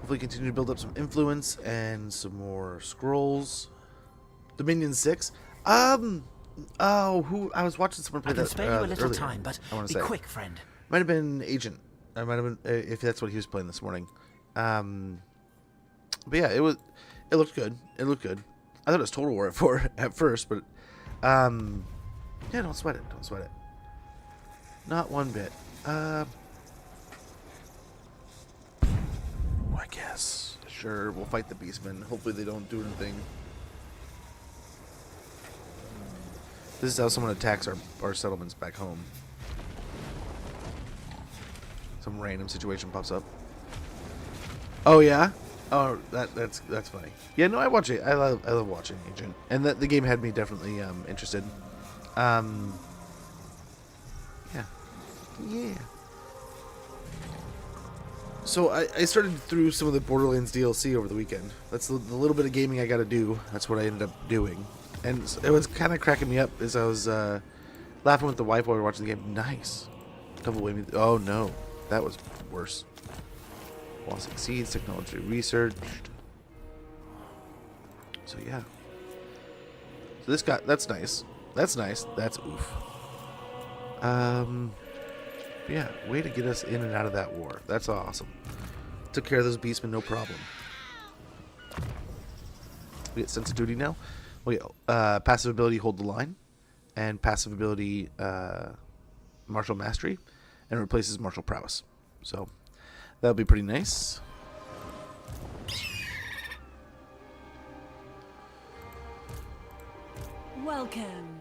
Hopefully continue to build up some influence and some more scrolls. Dominion 6. Oh, I was watching someone play that. I can spare you a little earlier, time, but be quick, friend. Might have been Agent. I might have been if that's what he was playing this morning. But yeah, it looked good. It looked good. I thought it was Total War at first, but yeah, don't sweat it. Don't sweat it. Not one bit. I guess. Sure, we'll fight the Beastmen. Hopefully they don't do anything. This is how someone attacks our settlements back home. Some random situation pops up. Oh yeah? Oh, that's funny. Yeah, no, I watch it. I love watching Agent, and the game had me definitely interested. Yeah. So I started through some of the Borderlands DLC over the weekend. That's the little bit of gaming I got to do. That's what I ended up doing, and it was kind of cracking me up as I was laughing with the wife while we were watching the game. Nice. Double whammy. Oh no, that was worse. Wall succeeds, technology researched. So yeah. So this guy, that's nice. That's nice. That's oof. Yeah, way to get us in and out of that war. That's awesome. Took care of those beastmen, no problem. We get sense of duty now. We get passive ability, hold the line, and passive ability, martial mastery, and replaces martial prowess. So that'll be pretty nice. Welcome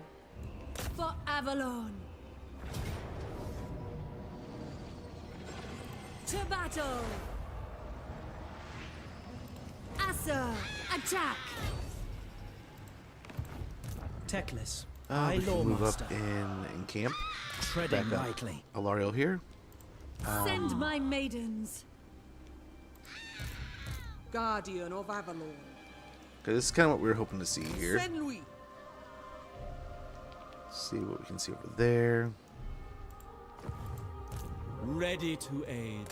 for Avalon. To battle. Asa, attack. Teclis, We can move up in camp. Treading lightly. Alariel here. Send my maidens. Guardian of Avalon. Okay, this is kind of what we were hoping to see here. Send Louis. See what we can see over there. Ready to aid.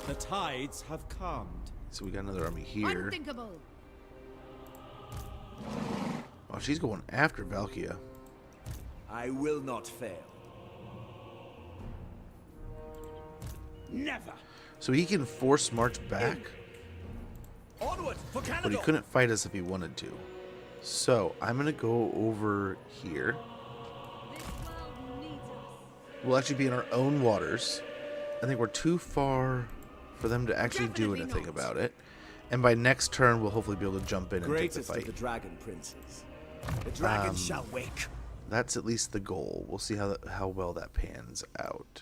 The tides have calmed. So we got another army here. Unthinkable. Oh, she's going after Valkia. I will not fail. Never. So he can force march back, Onward for Canada. but he couldn't fight us if he wanted to. So I'm going to go over here. This world needs us. We'll actually be in our own waters. I think we're too far for them to actually do Definitely anything not. about it. And by next turn, we'll hopefully be able to jump in and take the Greatest of fight. the dragon princes. The dragon shall wake. That's at least the goal. We'll see how well that pans out.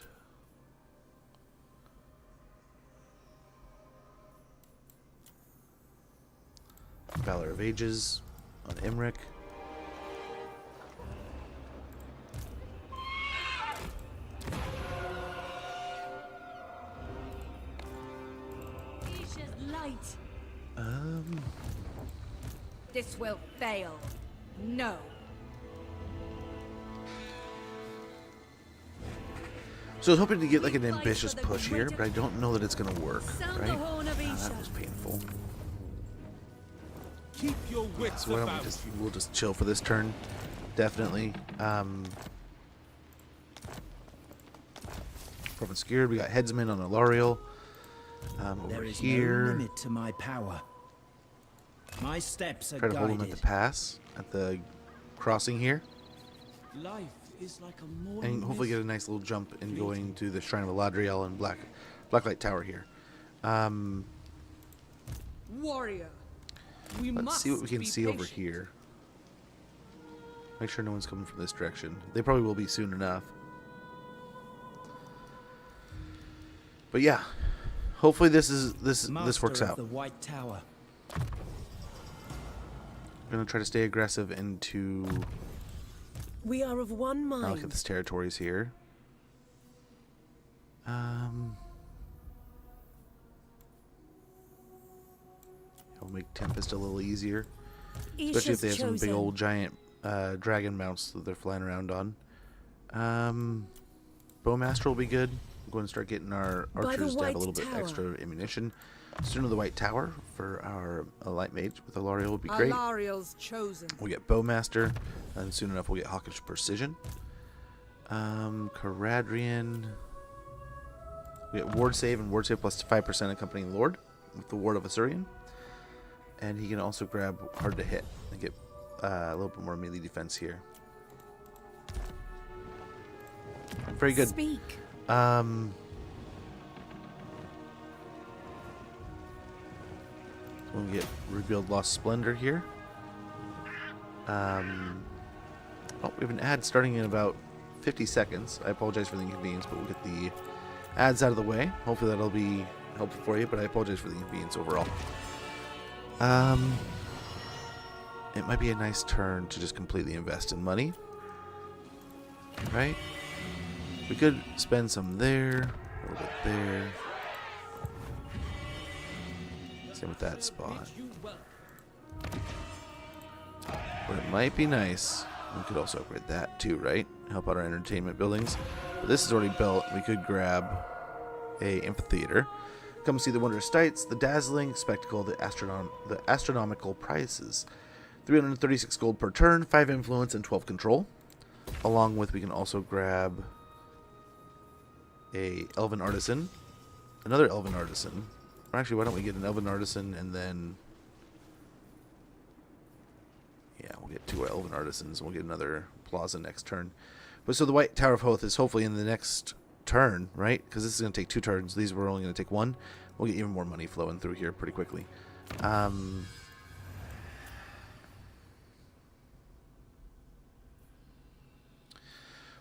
Valor of Ages on Imric. Isha's light. This will fail. No. So I was hoping to get like an ambitious push here, but I don't know that it's going to work, Sound right? the horn of Ah, Isha. that was painful. Keep your wits So why don't about we'll just chill for this turn, definitely. From Scared, we got Headsman on Alariel. Over There is no here, limit to my power. My steps are try to hold him guided. at the pass, at the crossing here, Life is like a morning and hopefully get a nice little jump in going to the Shrine of Eladriel and Blacklight Tower here. Warrior. We Let's must see what we can be see over patient. here. Make sure no one's coming from this direction. They probably will be soon enough. But yeah, hopefully this works Master of out. the White Tower. I'm gonna try to stay aggressive into. We are of one I'll look mind. at this territories here. It'll make Tempest a little easier, especially if they have some big old giant dragon mounts that they're flying around on. Bowmaster will be good. We're going to start getting our By the archers to have a White little bit Tower. extra ammunition. Soon of the White Tower for our light mage with Alariel would be great. Alariel's chosen. We'll get Bowmaster, and soon enough we'll get Hawkish Precision. Caradrian. We get Ward Save and Ward Save plus 5% accompanying Lord with the Ward of Assyrian. And he can also grab Hard to Hit and get a little bit more melee defense here. Very good. Speak. We'll get Rebuild Lost Splendor here. Oh, we have an ad starting in about 50 seconds. I apologize for the inconvenience, but we'll get the ads out of the way. Hopefully that'll be helpful for you, but I apologize for the inconvenience overall. It might be a nice turn to just completely invest in money. Right? We could spend some there, a little bit there. Same with that spot. But it might be nice. We could also upgrade that too, right? Help out our entertainment buildings. But this is already built. We could grab a amphitheater. Come see the wondrous sights, the dazzling spectacle, the astronomical prices. 336 gold per turn, 5 influence, and 12 control. Along with, we can also grab a elven artisan, another elven artisan. Or actually, why don't we get an elven artisan and then, yeah, we'll get 2 elven artisans and we'll get another plaza next turn. But so the White Tower of Hoth is hopefully in the next turn, right? Because this is going to take 2 turns. These were only going to take 1. We'll get even more money flowing through here pretty quickly.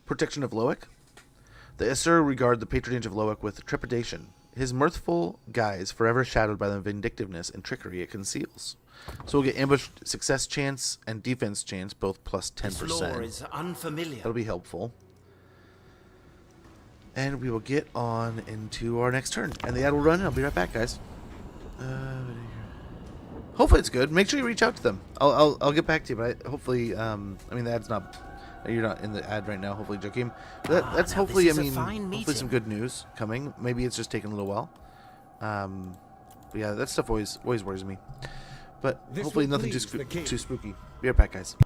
Protection of Loic. The Aesir regard the patronage of Loic with trepidation. His mirthful guise forever shadowed by the vindictiveness and trickery it conceals. So we'll get ambush success chance and defense chance, both plus 10%. This lore is unfamiliar. That'll be helpful. And we will get on into our next turn. And the ad will run, and I'll be right back, guys. Hopefully it's good. Make sure you reach out to them. I'll get back to you, but hopefully, I mean, the ad's not... You're not in the ad right now, hopefully, Joachim. But that's now hopefully, this is I a mean, fine hopefully meeting. some good news coming. Maybe it's just taking a little while. But yeah, that stuff always worries me. But This hopefully will nothing please the king. too spooky. Be right back, guys.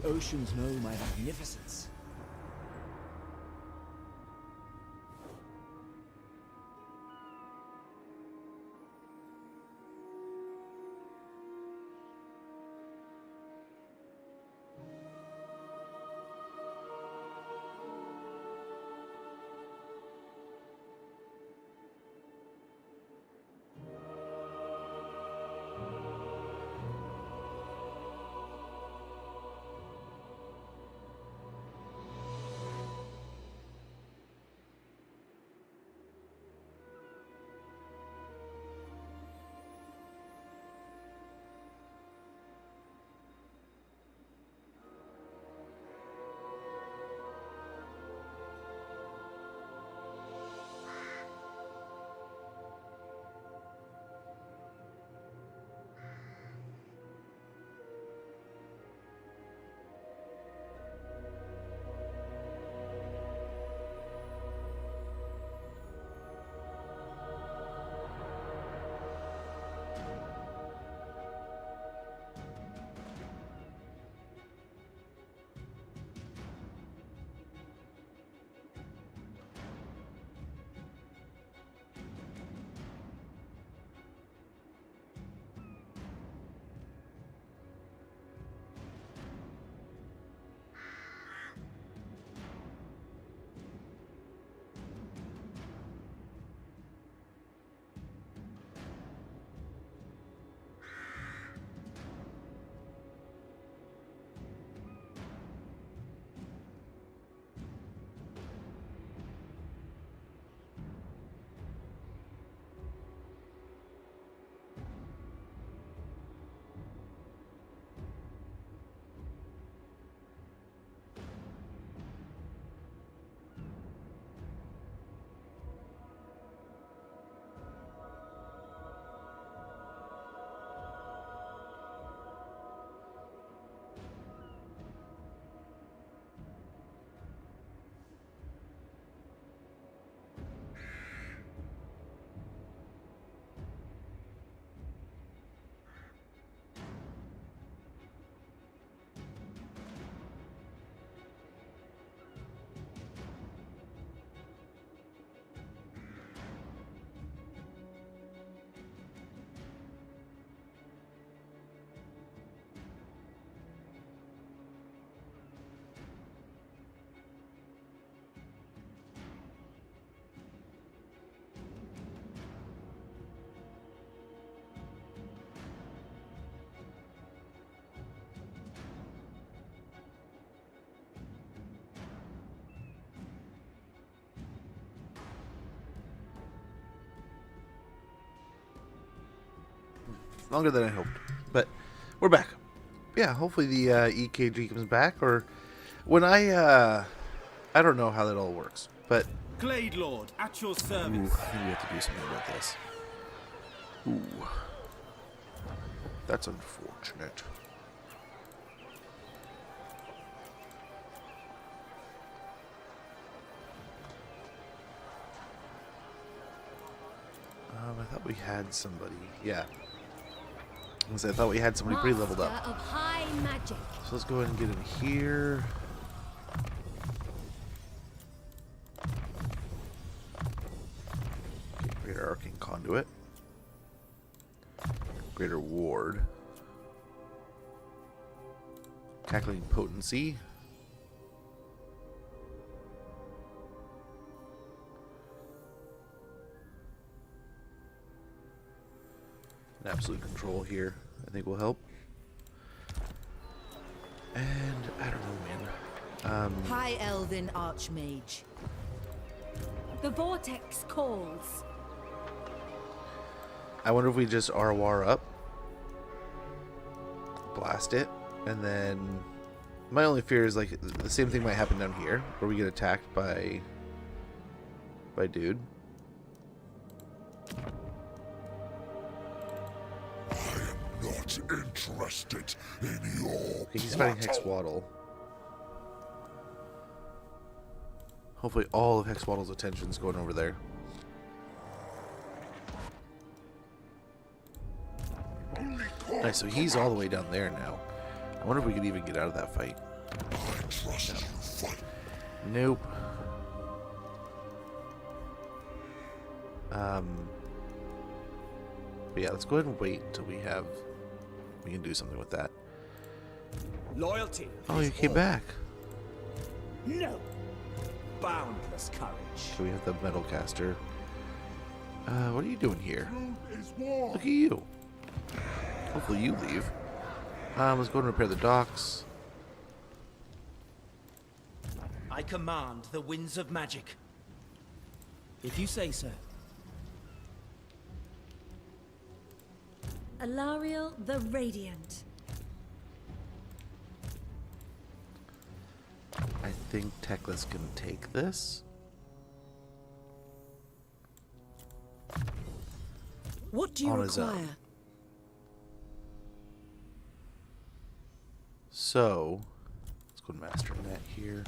The oceans know my magnificence. Longer than I hoped, but we're back. Yeah, hopefully the EKG comes back, or when I don't know how that all works, but Glade Lord, at your ooh, I service. think we have to do something about this. Ooh, that's unfortunate. I thought we had somebody. Yeah. I thought we had somebody pretty leveled up. Master of high magic. So let's go ahead and get him here. Okay, Greater Arcane Conduit. Greater Ward. Cackling Potency. An Absolute Control here, I think will help. And I don't know, man. High Elven Archmage. The vortex calls. I wonder if we just ROR up, blast it, and then my only fear is like the same thing might happen down here, where we get attacked by dude. Not interested in your Okay, he's fighting Hexwaddle. Hopefully all of Hexwaddle's attention's going over there. Nice, so he's all the way down there now. I wonder if we could even get out of that fight. Nope. But yeah, let's go ahead and wait until we can do something with that. Loyalty. Oh, you came back. No. Boundless courage. So we have the metal caster. What are you doing here? Truth is war. Look at you. Hopefully you leave. Let's go and repair the docks. I command the winds of magic. If you say so. Alariel the Radiant. I think Teclis can take this. What do you On his require? own. So, let's go to Master Net here.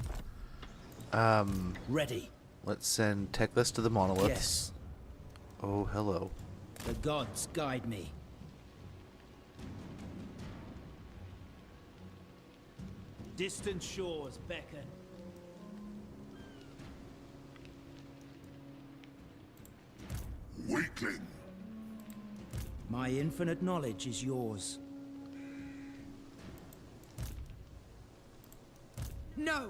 Ready. Let's send Teclis to the monoliths. Yes. Oh, hello. The gods guide me. Distant shores beckon. Weakling. My infinite knowledge is yours. No!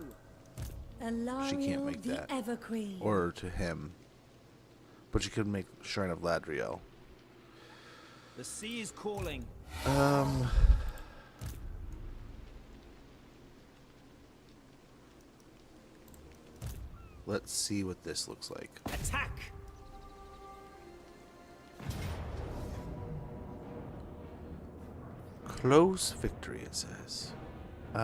Alariel make the that. Everqueen. Or to him. But you could make Shrine of Ladriel. The sea is calling. Let's see what this looks like. Attack! Close victory, it says. He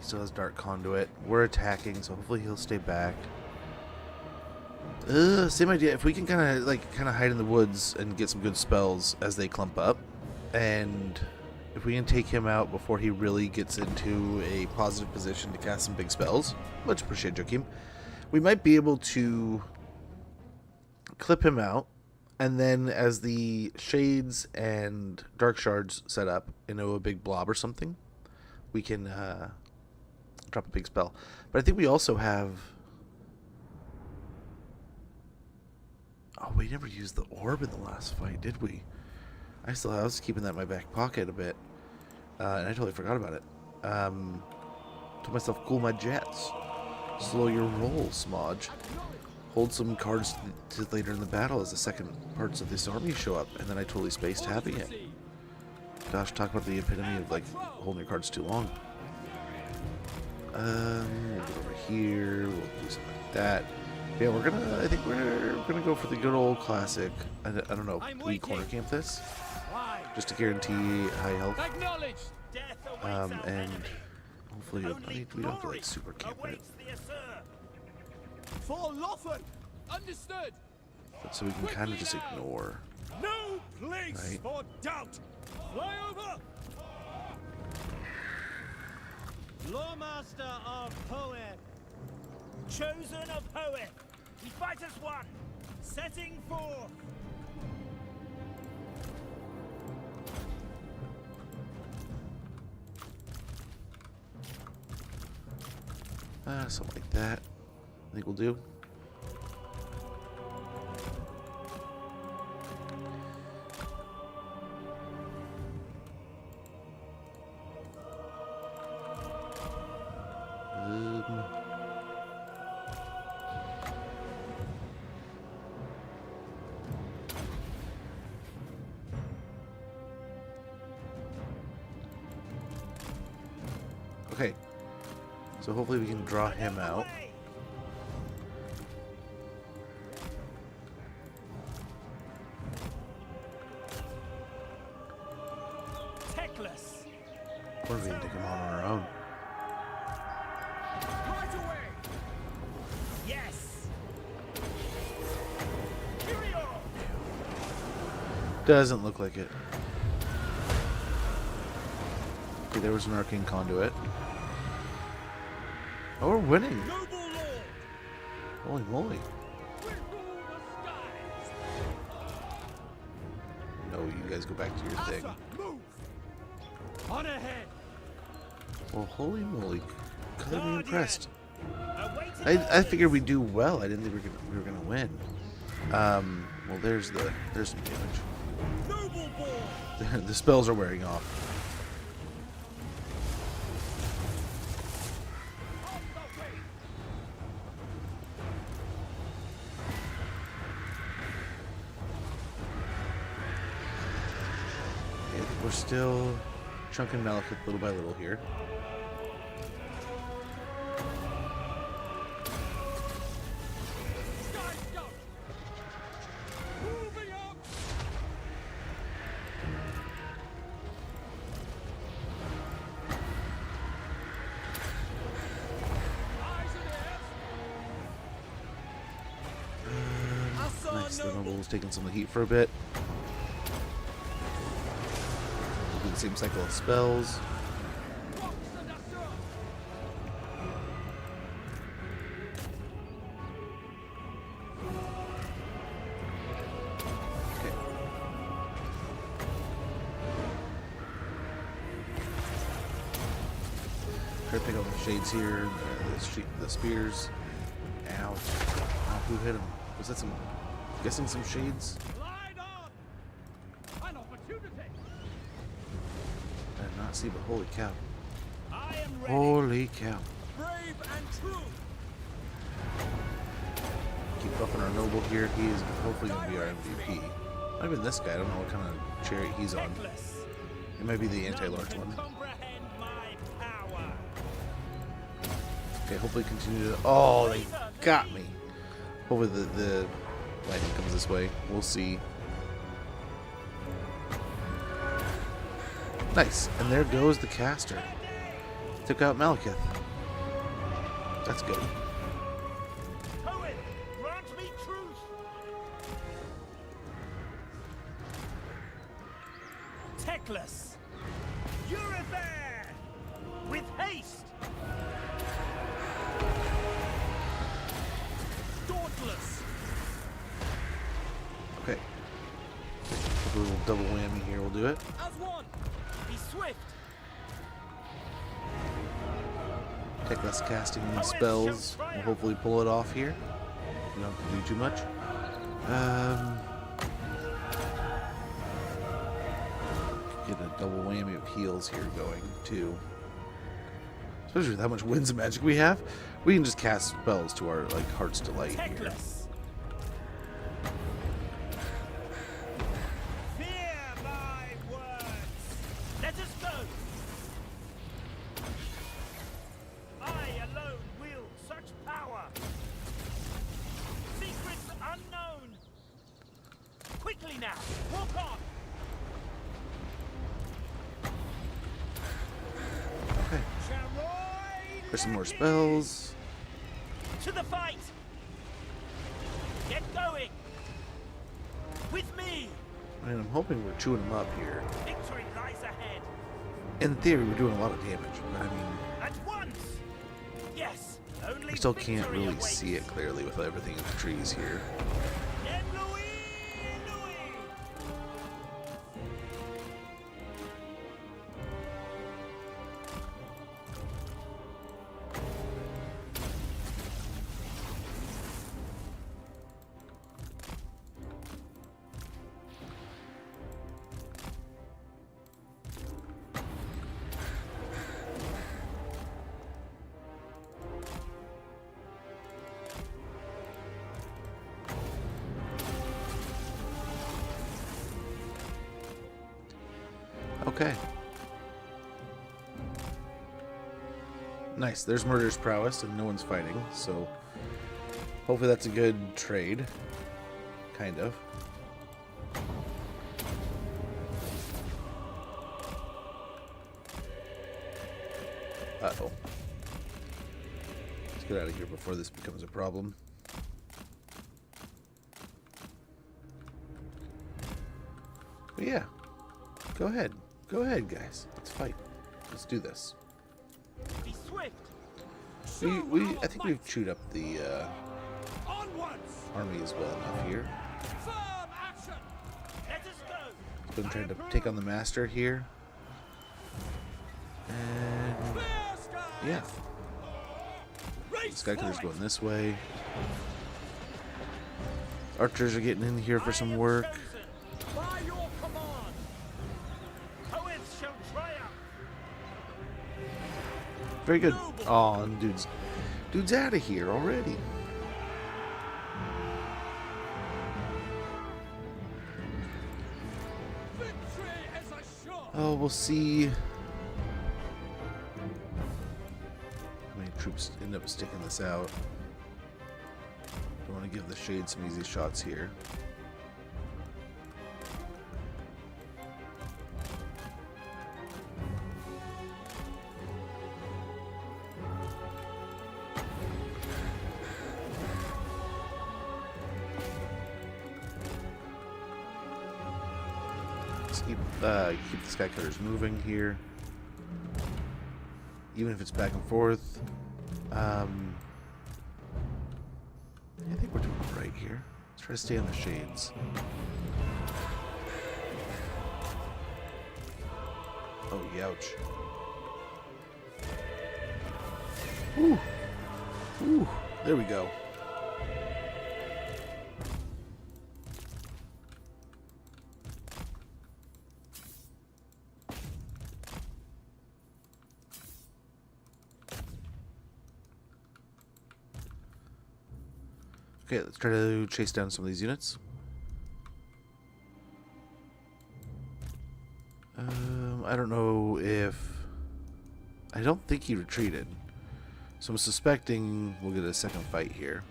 still has Dark Conduit. We're attacking, so hopefully he'll stay back. Same idea. If we can kind of hide in the woods and get some good spells as they clump up, and if we can take him out before he really gets into a positive position to cast some big spells, much appreciate Joachim, we might be able to clip him out, and then as the shades and dark shards set up into a big blob or something, we can drop a big spell. But I think we also have... Oh, we never used the orb in the last fight, did we? I was keeping that in my back pocket a bit, and I totally forgot about it. Told myself, cool my jets. Slow your roll, Smodge. Hold some cards to later in the battle as the second parts of this army show up, and then I totally spaced having it. Gosh, talk about the epitome of like holding your cards too long. We'll get over here. We'll do something like that. Yeah, I think we're gonna go for the good old classic. I don't know. Can we corner camp this? Just to guarantee high health. And hopefully we don't have to like super camp it. For Lothar! Understood! So we can kind of just ignore. No place Right. for doubt! Fly over! Loremaster of Poet. Chosen of Poet. We fight as one. Setting forth. Something like that. I think we'll do. Okay, so hopefully we can draw him out. Teclis. Or we can take him on our own. Right away! Yes. Doesn't look like it. Okay, there was an arcane conduit. Oh, we're winning! Noble Lord! Holy moly! No, you guys go back to your thing. Asa, move! On ahead. Well, holy moly. Color me impressed. Awaiting I figured we'd do well. I didn't think we were gonna win. Well, there's some damage. noble born. The spells are wearing off. Okay, we're still chunking Malekith little by little here. Sky Scout. Moving up. Eyes and ears. Nice, the noble's taking some of the heat for a bit. Do the same cycle of spells. Rocks and Asura. Okay. Try to pick up the shades here, the spears. Ow. Oh, who hit him? Was that some... I'm guessing some shades? Glide on. An opportunity. I did not see, but holy cow. I am ready. Holy cow. Brave and true. Keep buffing our noble here. He is hopefully going to be our MVP. Not even this guy. I don't know what kind of chariot he's on. Teclis. It might be the anti-large None one. can comprehend my power. Okay, hopefully continue to... Oh, they got me. Hopefully the lightning comes this way. We'll see. Nice. And there goes the caster. Took out Malekith. That's good. Poet, grant me truth. Teclis. You're there. With haste. Dauntless. Okay. A little double whammy here. We'll do it. As one. Be swift. Teclis casting these spells. We'll hopefully pull it off here. We don't have to do too much. Get a double whammy of heals here going too. Especially with how much winds of magic we have, we can just cast spells to our heart's delight here. Teclis. Fear my words. Let us go. I alone wield such power. Secrets unknown. Quickly now, walk on. Okay. Charoy, There's some more let it spells. to the fight. Get going. With me. And I'm hoping we're chewing them up here. Victory lies ahead. In theory, we're doing a lot of damage, but I mean, At once. Yes. Only we still can't victory really awaits. see it clearly with everything in the trees here. Then Louis. Okay. Nice. There's Murder's Prowess, and no one's fighting, so hopefully that's a good trade. Kind of. Uh-oh. Let's get out of here before this becomes a problem. But yeah. Go ahead. Go ahead, guys. Let's fight. Let's do this. Be swift. I think we've chewed up the Onwards. army as well enough here. Firm action. Let us go. Been trying to take on the master here. Yeah. Skycutter's going this way. Archers are getting in here for some work. By your command, poets shall triumph. Very good. Oh, and dude's out of here already. Victory is assured. Oh, we'll see how many troops end up sticking this out. Don't want to give the Shade some easy shots here. Let's keep the Skycutters moving here. Even if it's back and forth. I think we're doing it right here. Let's try to stay on the Shades. Oh, youch. Ooh. Ooh. There we go. Okay, let's try to chase down some of these units. I don't know if... I don't think he retreated. So I'm suspecting we'll get a second fight here.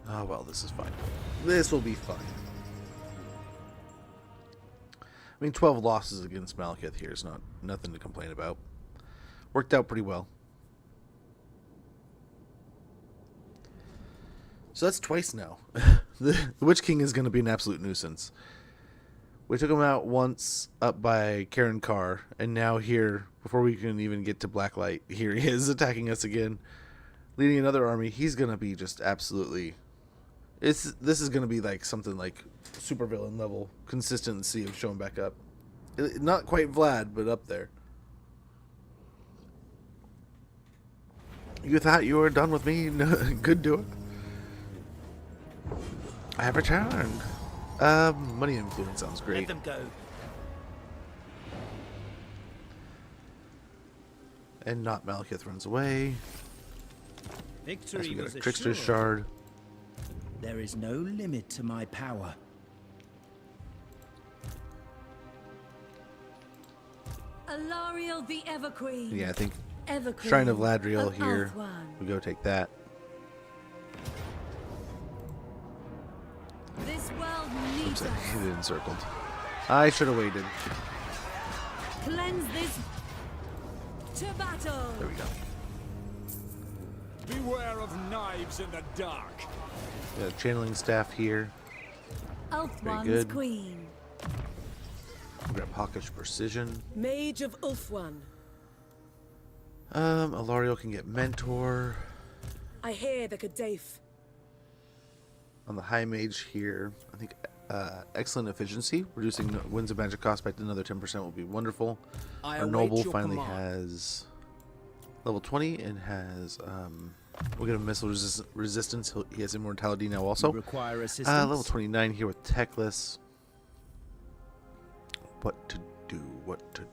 Oh, well, this is fine. This will be fine. I mean, 12 losses against Malekith here is nothing to complain about. Worked out pretty well. So that's twice now. The Witch King is going to be an absolute nuisance. We took him out once up by Karen Carr, and now here, before we can even get to Blacklight, here he is attacking us again, leading another army. He's going to be just absolutely... This is going to be like something like supervillain level consistency of showing back up. Not quite Vlad, but up there. You thought you were done with me? Good doing. I have returned. Money influence sounds great. Let them go. And not Malekith runs away. Victory As we got was a Trickster's assured. Shard. There is no limit to my power. Alariel the Everqueen. Yeah, I think Everqueen Shrine of Ladriel of here. Ulthuan. We go take that. This world Oops, needs I us. hit it encircled. I should have waited. Cleanse this to battle. There we go. Beware of knives in the dark. We got a channeling staff here. Ulthuan's good. queen. We got Hawkish Precision. Mage of Ulthuan. Alariel can get Mentor. I hear the Kadaif. On the High Mage here, I think excellent efficiency. Reducing Winds of Magic cost by another 10% will be wonderful. I Our await Noble your finally command. has level 20 and has we'll get a missile resistance. He has immortality now also. Require assistance. Level 29 here with Teclis. What to do? What to do?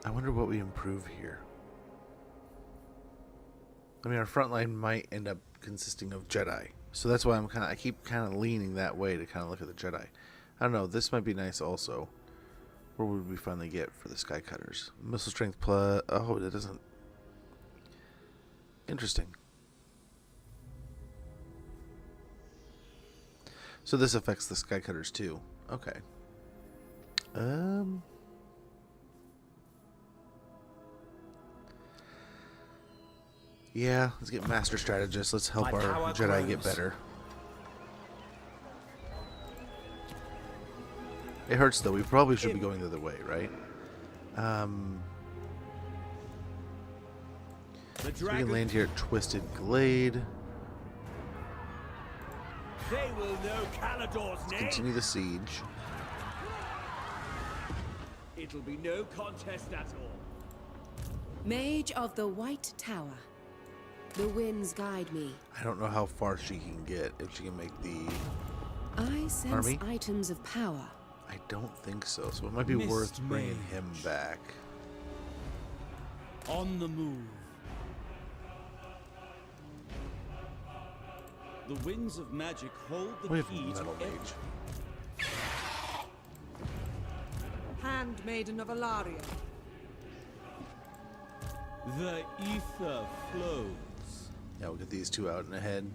I wonder what we improve here. I mean, our front line might end up consisting of Jedi, so that's why I keep kind of leaning that way to kind of look at the Jedi. I don't know. This might be nice also. Where would we finally get for the Skycutters? Missile strength plus. Oh, that doesn't. Interesting. So this affects the Skycutters too. Okay. Yeah, let's get Master Strategist. Let's help My our power Jedi get grows. better. It hurts though. We probably should be going the other way, right? The So we can land here at Twisted Glade. They will know Calador's name. Continue the siege. It'll be no contest at all. Mage of the White Tower. The winds guide me. I don't know how far she can get if she can make the I sense army. items of power. I don't think so. So it might be Mist worth bringing Mage. him back. On the move. The winds of magic hold the We have key to Metal every- Mage. Handmaiden of Alaria. The ether flows. Yeah, we'll get these two out and ahead.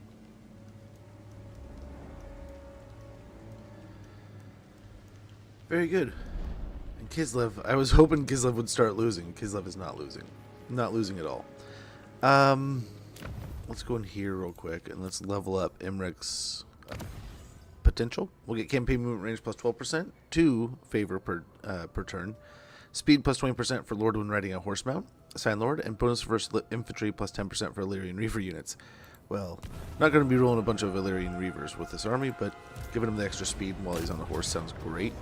Very good. And Kislev, I was hoping Kislev would start losing. Kislev is not losing. Not losing at all. Let's go in here real quick and let's level up Imric's potential. We'll get campaign movement range plus 12%, 2 favor per turn, speed plus 20% for Lord when riding a horse mount, Sign Lord, and bonus versus infantry plus 10% for Illyrian Reaver units. Well, not going to be rolling a bunch of Illyrian Reavers with this army, but giving him the extra speed while he's on the horse sounds great.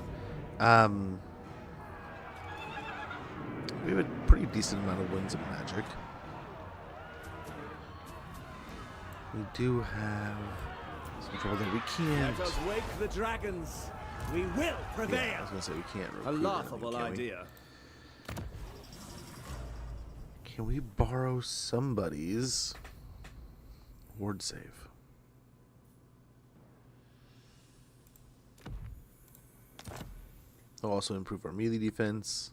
We have a pretty decent amount of winds of magic. We do have some trouble that we can't. Let us wake the dragons. We will prevail. Yeah, I was gonna say we can't. A recruit laughable anything, can we? idea. Can we borrow somebody's ward save? I'll also improve our melee defense.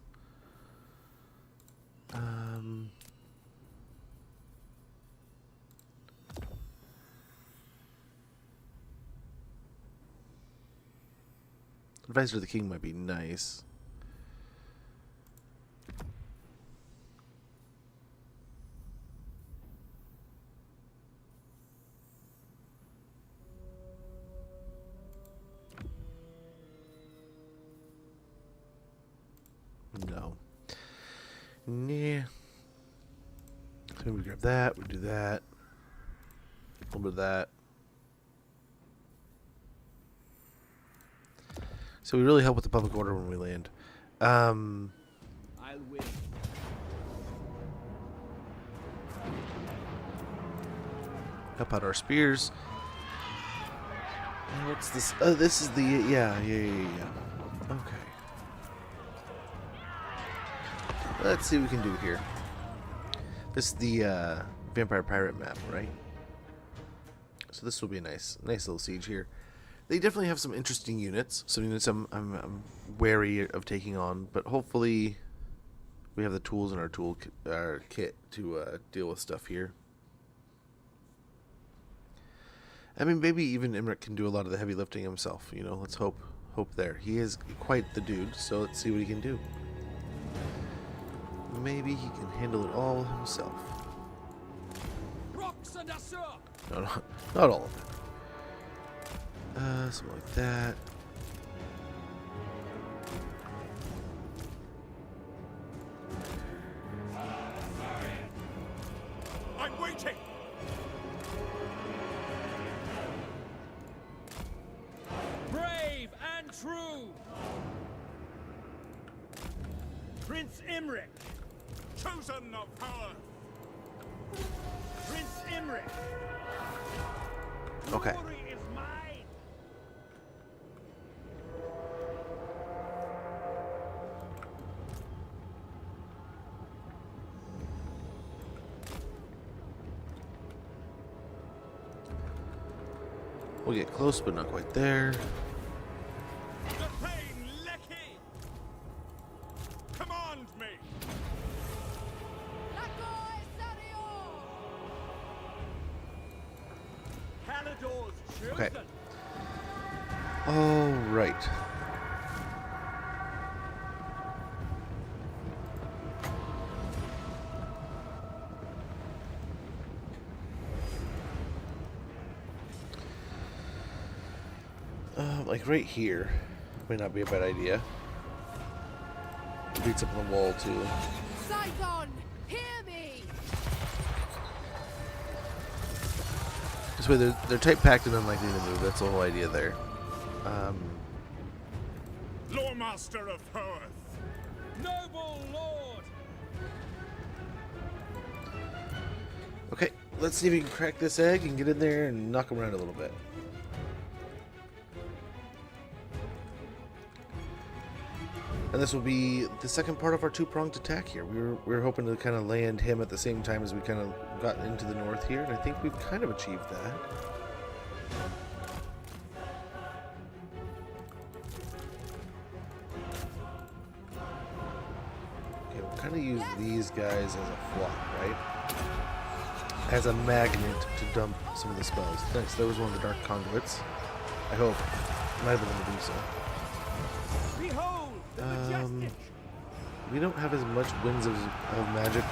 Advisor of the King might be nice. No. Nah. So we grab that, we do that. A little bit of that. So we really help with the public order when we land. I'll win. Help out our spears. And what's this? Oh, this is the yeah. Okay. Let's see what we can do here. This is the Vampire Pirate map, right? So this will be a nice little siege here. They definitely have some interesting units. Some units I'm wary of taking on, but hopefully we have the tools in our kit to deal with stuff here. I mean, maybe even Imric can do a lot of the heavy lifting himself. You know, let's hope there. He is quite the dude, so let's see what he can do. Maybe he can handle it all himself. No, not all of it. Something like that. I'm waiting. Brave and true. Prince Imric. Chosen of power. Prince Imric. Okay. Glory is mine. We'll get close, but not quite there. The pain Lecky. Command me. Calador's chosen. Okay. All right. Like right here. May not be a bad idea. Beats up on the wall too. Scython, hear me! This way they're tight packed and unlikely to move. That's the whole idea there. Loremaster of Hoeth. Noble lord! Okay, let's see if we can crack this egg and get in there and knock them around a little bit. And this will be the second part of our two-pronged attack here. We were hoping to kind of land him at the same time as we kind of got into the north here, and I think we've kind of achieved that. Okay, we'll kind of use these guys as a flock, right? As a magnet to dump some of the spells. Thanks, there was one of the dark conduits. I hope. Might have been able to do so. Behold the majestic. We don't have as much winds of magic,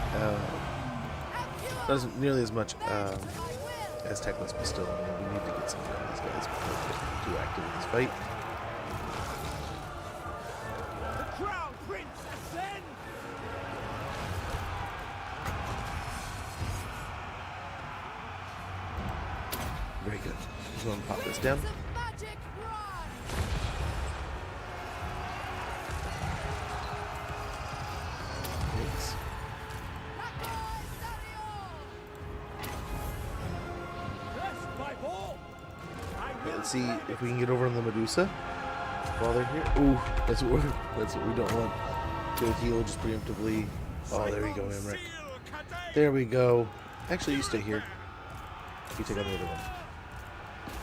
not nearly as much as Teclis, but still, we need to get some of these guys before we get too active in this fight. The crown prince ascend. Very good. Just going to pop this down. Magic rod! Thanks. Yes, my ball. Okay, let's see if we can get over on the Medusa while they're here. Ooh, that's what we don't want. Go heal just preemptively. Oh, there you go, Emmerich. There we go. Actually, you stay here. You take on the other one.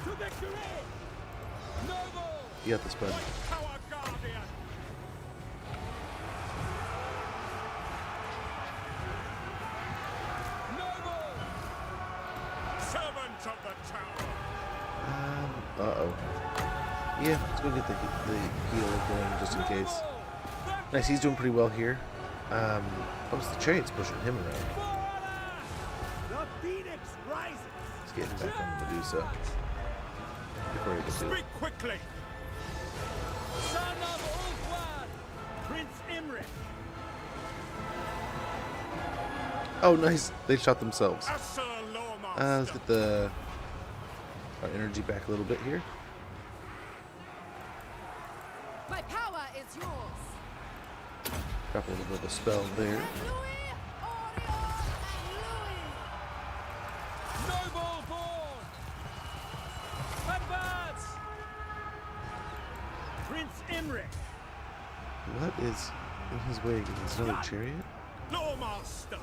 To victory. Noble! You got this, bud. Tower Guardian. Noble! Servant of the tower. Uh-oh. Yeah, let's go get the heal going just in case. Nice, he's doing pretty well here. Oh, it's the chariot's pushing him around. The phoenix rises. Let's get him back on the Medusa. Before he gets to. Speak quickly. Son of Ulfwan! Prince Imric. Oh, nice. They shot themselves. Sir Loremaster. Let's get our energy back a little bit here. My power is yours. Drop a little bit of a spell there. Louis, Orion, and Louis. Noble born! Advance! Prince Imric. What is in his way? Is another chariot? Loremaster.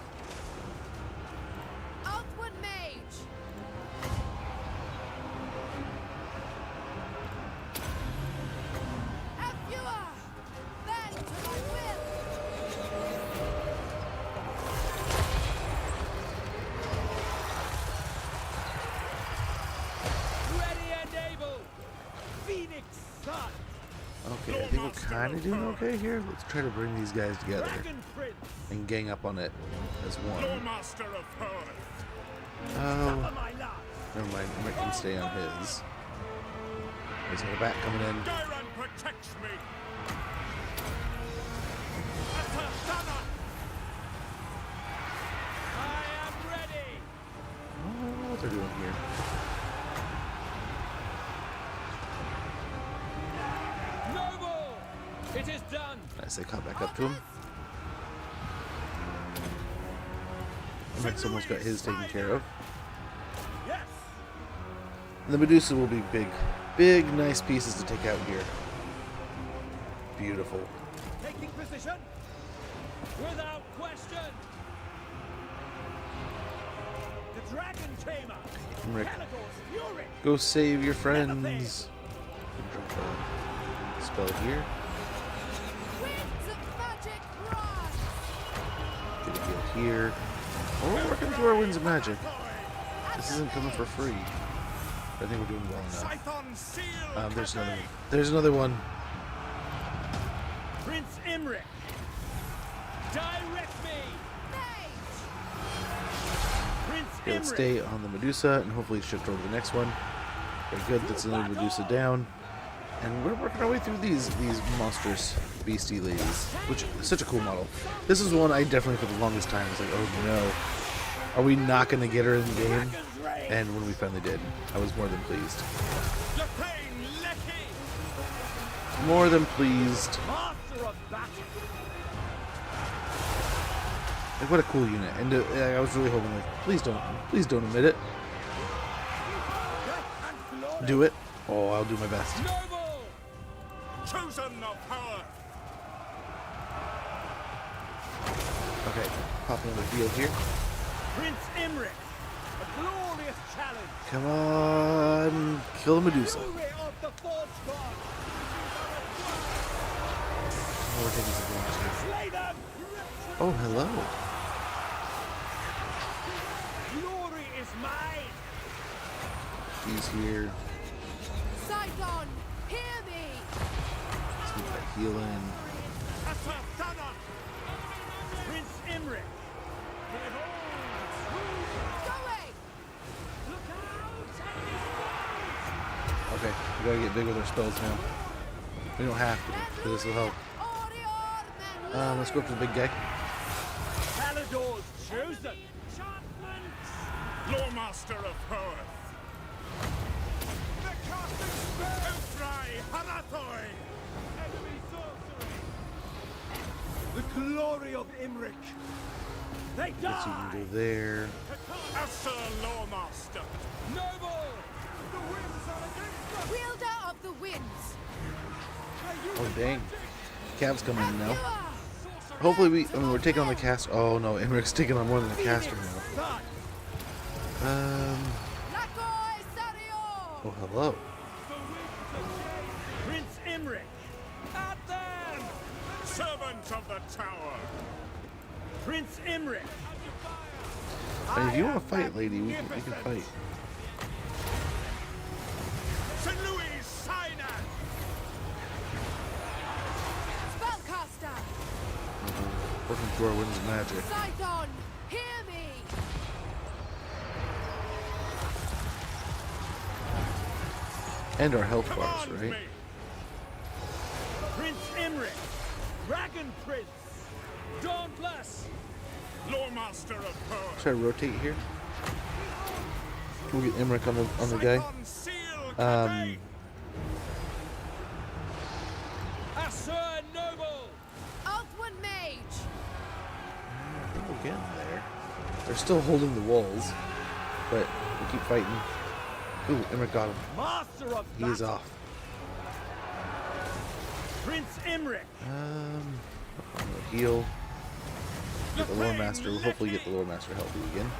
Outward mage. Abjure! Bend to my will. Ready and able! Phoenix son. Okay, I think we're kind of doing okay here. Let's try to bring these guys together Dragon prince. and gang up on it as one. Loremaster of Hoeth. Oh, For my love. never mind. Mick can stay on his. He's got a bat coming in. Gyron protects me. Atasana. I am ready! I don't know what they're doing here. Noble! It is done! Nice, they caught back up to him. Mick's almost got his taken care of. Yes. And the Medusa will be big, nice pieces to take out here. Beautiful. Taking position. Without question! The dragon tamer. Rick, Gallagher's fury. go save your friends. Drop a spell here. Winds of magic rise. Get a heal here. Oh, we're working through our winds of magic. This isn't coming for free. I think we're doing well enough. Scython seal. There's another one. There's another one. Prince Imric. Direct me! Mage. Prince Okay, let's Imric. stay on the Medusa and hopefully shift over to the next one. Very good. That's another Medusa down. And we're working our way through these monstrous beastie ladies, which is such a cool model. This is one I definitely for the longest time was like, oh no, are we not going to get her in the game? And when we finally did, I was more than pleased. More than pleased. Like, what a cool unit. And I was really hoping, like, please don't admit it. Do it. Oh, I'll do my best. Noble! Chosen of power! Okay, popping on the field here. Prince Imric, a glorious challenge. Come on, kill the Medusa. Glory of the Forge God. Oh, we're taking some damage here. Slay them. Oh, hello. Glory is mine. He's here. Sidon, hear me! Let's get that heal in. Prince Imric. Going! Okay, we gotta get big with our spells now. We don't have to, but this will help. Let's go up to the big guy. Palador's chosen. Enchantments. Loremaster of Power. The casting spell! Outfry Harathoi! Enemy sorcery! The glory of Imric. They Guess you can die. go there. Asher Loremaster! Noble. The winds are against us. Wielder of the winds! Oh, dang. Cav's coming in now. Hopefully we're taking on the cast. Oh no, Emmeric's taking on more than the caster now. Oh, hello. Prince Imric. At them! Servant of the Tower! Prince Imric. And if you want to fight, lady, we can fight. St. Louis Sinai! Spellcaster! Working through our winds of magic. Sidon, hear me! And our health bars, Command right? me! Prince Imric. Dragon Prince. Dauntless! Loremaster of Power! Try to rotate here. We'll get Emmerich on the guy. Siphon Seal Um, Asher Noble! Althwin Mage! I think we'll get him there. They're still holding the walls, but we keep fighting. Ooh, Emmerich got him. Master of He is battle. off. Prince Imric. I'm gonna heal. Get the Loremaster. We'll hopefully get the Loremaster healthy again.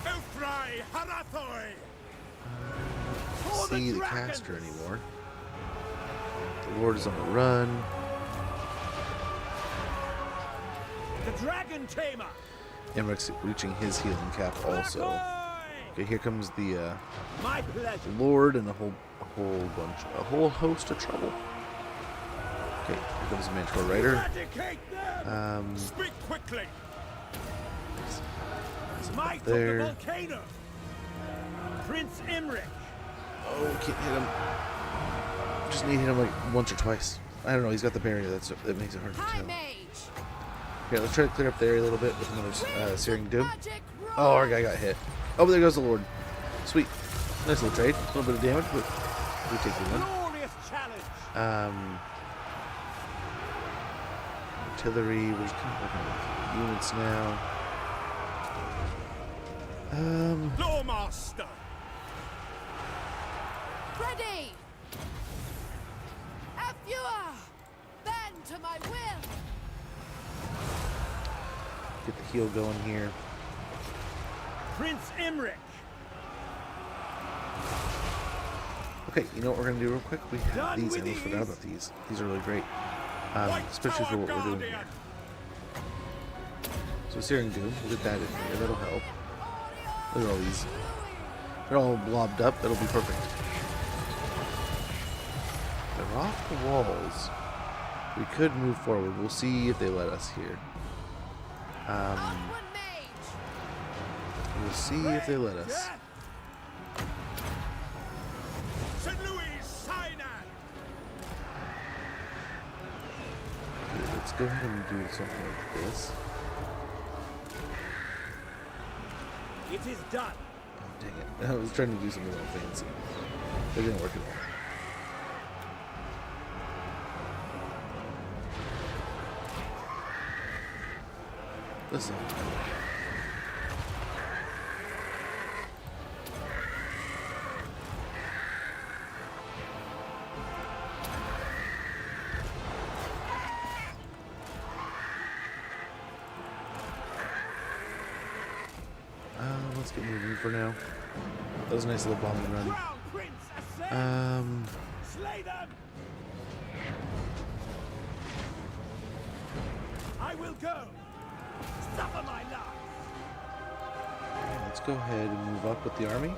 Outfry Harathoi! See the caster anymore. The Lord is on the run. The Dragon Tamer. Emmerich's reaching his healing cap also. Okay, here comes the My pleasure. Lord and a whole host of trouble. Okay, here comes the Manticore Rider. Eradicate them. Speak quickly! Smite of there. the volcano. Prince Imric. Oh, can't hit him. Just need to hit him like once or twice. I don't know. He's got the barrier that makes it hard to High tell. Mage! Here, let's try to clear up the area a little bit with another Searing Doom. Magic Oh, our guy got hit. Oh, there goes the Lord. Sweet. Nice little trade. A little bit of damage, but we take the win. Glorious challenge. Artillery. We're just kind of working with units now. Loremaster! Ready! Affua! Bend to my will! Get the heal going here. Prince Imric. Okay, you know what we're gonna do real quick? We have Done these. I with almost forgot these. about these. These are really great, especially for what we're doing here. So Searing Doom, we'll get that in here. That'll help. Look at all these. They're all blobbed up. That'll be perfect. They're off the walls. We could move forward. We'll see if they let us here. Althwin Mage! We'll see if they let us. St. Louis Sinai! Let's go ahead and do something like this. It is done. Oh, dang it. I was trying to do something a little fancy. It didn't work at all. Listen. Let's get moving for now. That was a nice little bombing run. Crown Prince ascend! Slay them! I will go. Suffer my life. Let's go ahead and move up with the army.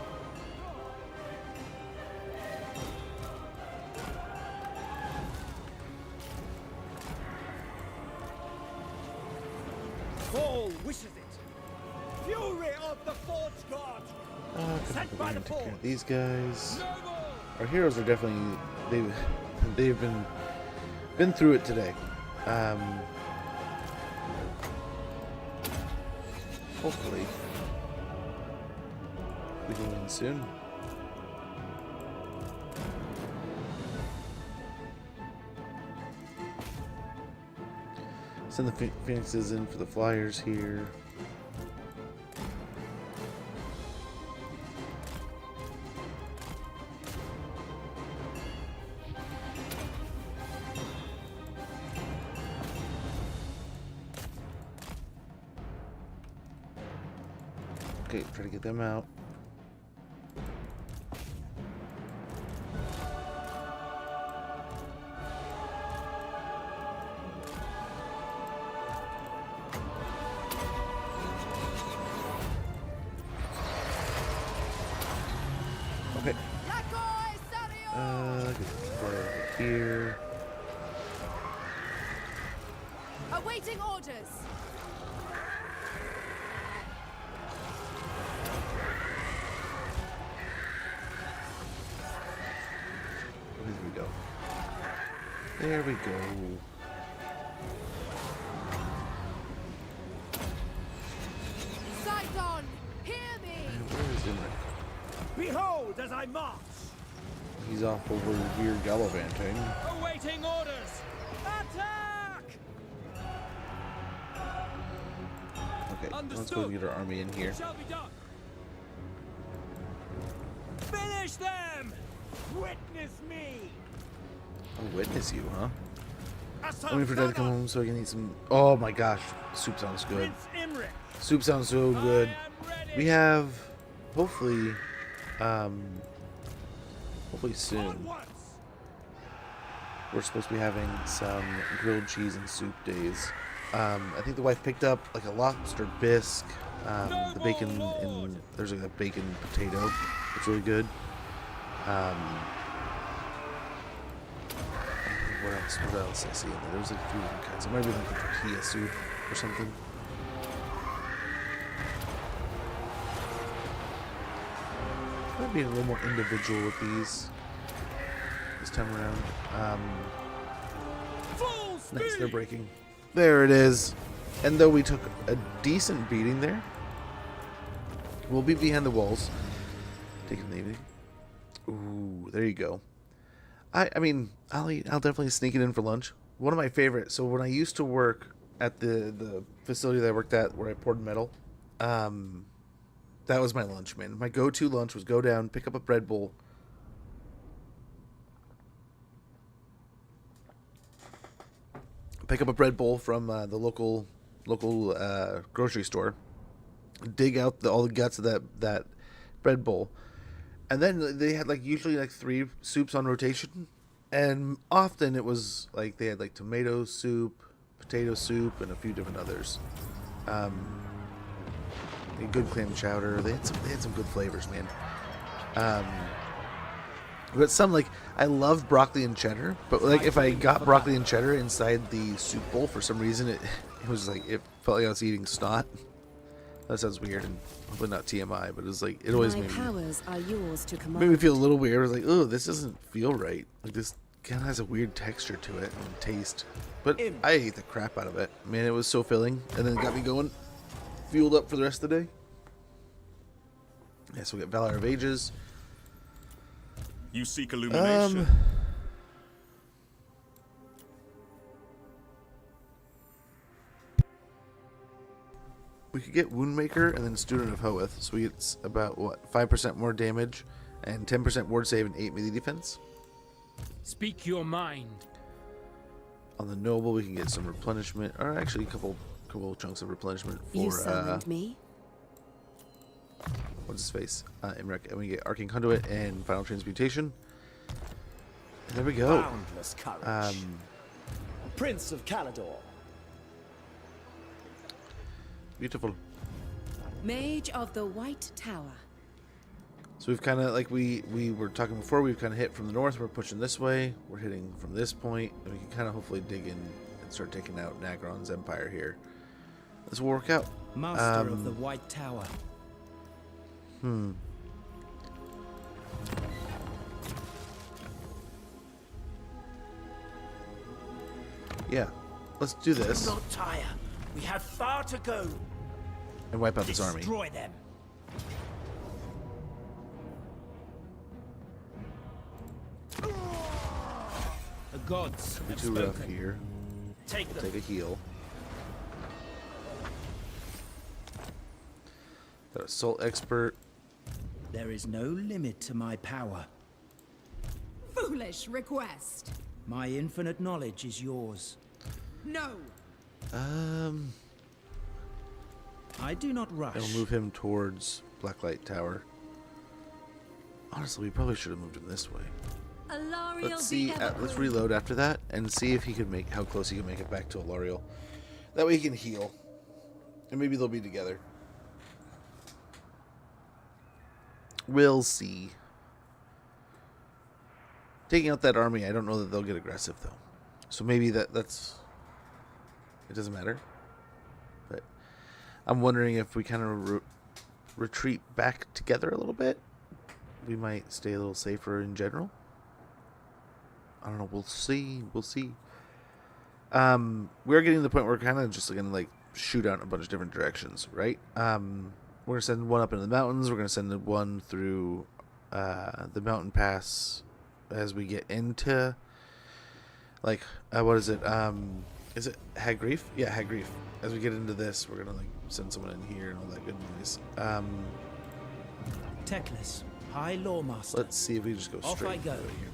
All wishes it. Fury of the Forge God. Sent by the Take care Forge. of these guys. Our heroes are definitely they've been through it today. Hopefully we go in soon. Send the Phoenixes in for the Flyers here. Okay, try to get them out. Okay. Get over here. Awaiting orders. There we go. There we go. Sidon, hear me. And where is Imric? Behold as I march. He's off over here gallivanting. Awaiting orders. Attack! Okay, let's go Understood. get our army in here. Shall be done. Finish them! Witness me! I'll witness you, huh? Assault I'm waiting for Dad to come home so I can eat some. Oh my gosh, soup sounds good. Prince Imric. Soup sounds so good. I am ready. We have, hopefully On soon. once. We're supposed to be having some grilled cheese and soup days. I think the wife picked up like a lobster bisque, the bacon, and there's like a bacon potato. It's really good. What else? What else I see in there? There was like a few different kinds. It might be like a tortilla soup or something. Might be a little more individual with these this time around. Full Nice, speed! they're breaking. There it is. And though we took a decent beating there, we'll be behind the walls. Taking the evening. Ooh, there you go. I mean, I'll definitely sneak it in for lunch. One of my favorite. So when I used to work at the facility that I worked at, where I poured metal, that was my lunch, man. My go-to lunch was go down, pick up a bread bowl. Pick up a bread bowl from the local grocery store. Dig out all the guts of that bread bowl. And then they had like usually like 3 soups on rotation, and often it was like they had like tomato soup, potato soup, and a few different others. A good clam chowder. They had some good flavors, man. But some like I love broccoli and cheddar, but like if I got broccoli and cheddar inside the soup bowl for some reason, it was like it felt like I was eating snot. That sounds weird and hopefully not TMI, but it was like it always My made powers are yours to command. me feel a little weird. I was like, oh, this doesn't feel right. Like this kind of has a weird texture to it and taste. But I ate the crap out of it. Man, it was so filling. And then it got me going. Fueled up for the rest of the day. Yeah, so we got Valor of Ages. You seek illumination. We could get Woundmaker and then Student of Hoeth. So we get about, what, 5% more damage and 10% ward save and 8 melee defense. Speak your mind. On the Noble, we can get some replenishment. Or actually, a couple chunks of replenishment You for, summoned me? what's his face? Imrek. And we get Arcane Conduit and Final Transmutation. And there we go. Boundless courage. Prince of Calador. Beautiful. Mage of the White Tower. So we've kind of, like we were talking before, we've kind of hit from the north. We're pushing this way. We're hitting from this point, and we can kind of hopefully dig in and start taking out Nagron's empire here. This will work out. Master of the White Tower. Yeah, let's do this Do not tire. We have far to go. and wipe out this army. Destroy them. The gods Be have too rough spoken. here. Take them. Take a heal. Got Assault Expert. There is no limit to my power. Foolish request. My infinite knowledge is yours. No. I do not rush. I'll move him towards Blacklight Tower. Honestly, we probably should have moved him this way. Let's see. Let's reload after that and see if he could make how close he can make it back to Alariel. That way he can heal, and maybe they'll be together. We'll see. Taking out that army, I don't know that they'll get aggressive though. So maybe that's. It doesn't matter. But I'm wondering if we kind of retreat back together a little bit, we might stay a little safer in general. I don't know. We'll see. We'll see. We're getting to the point where we're kind of just going to like shoot out in a bunch of different directions, right? We're going to send one up into the mountains. We're going to send one through the mountain pass as we get into like what is it? Is it Hagreef? Yeah, Hagreef. As we get into this, we're going to like send someone in here and all that good noise. Teclis, High Loremaster. Let's see if we just go Off straight I go. over here,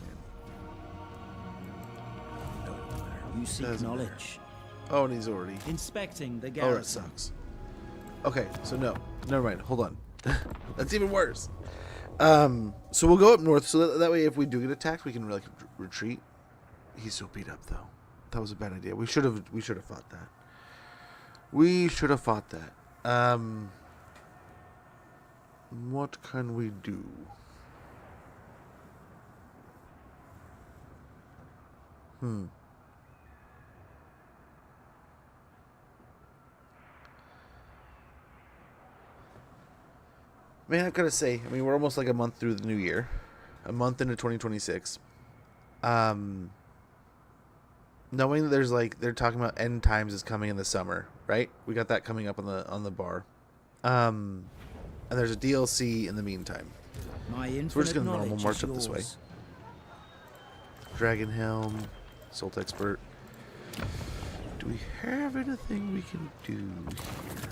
man. You seek Doesn't knowledge. Oh, and he's already. Inspecting the Oh, that garrison. sucks. Okay, so no. Never mind. Hold on. That's even worse. So we'll go up north, so that way if we do get attacked, we can really retreat. He's so beat up, though. That was a bad idea. We should have fought that. We should have fought that. What can we do? Man, I've got to say, I mean, we're almost like a month through the new year. A month into 2026. Knowing that there's like, they're talking about end times is coming in the summer, right? We got that coming up on the bar. And there's a DLC in the meantime. My So we're just infinite going to normal knowledge march is up this way. yours. Dragon Helm, Assault Expert. Do we have anything we can do here?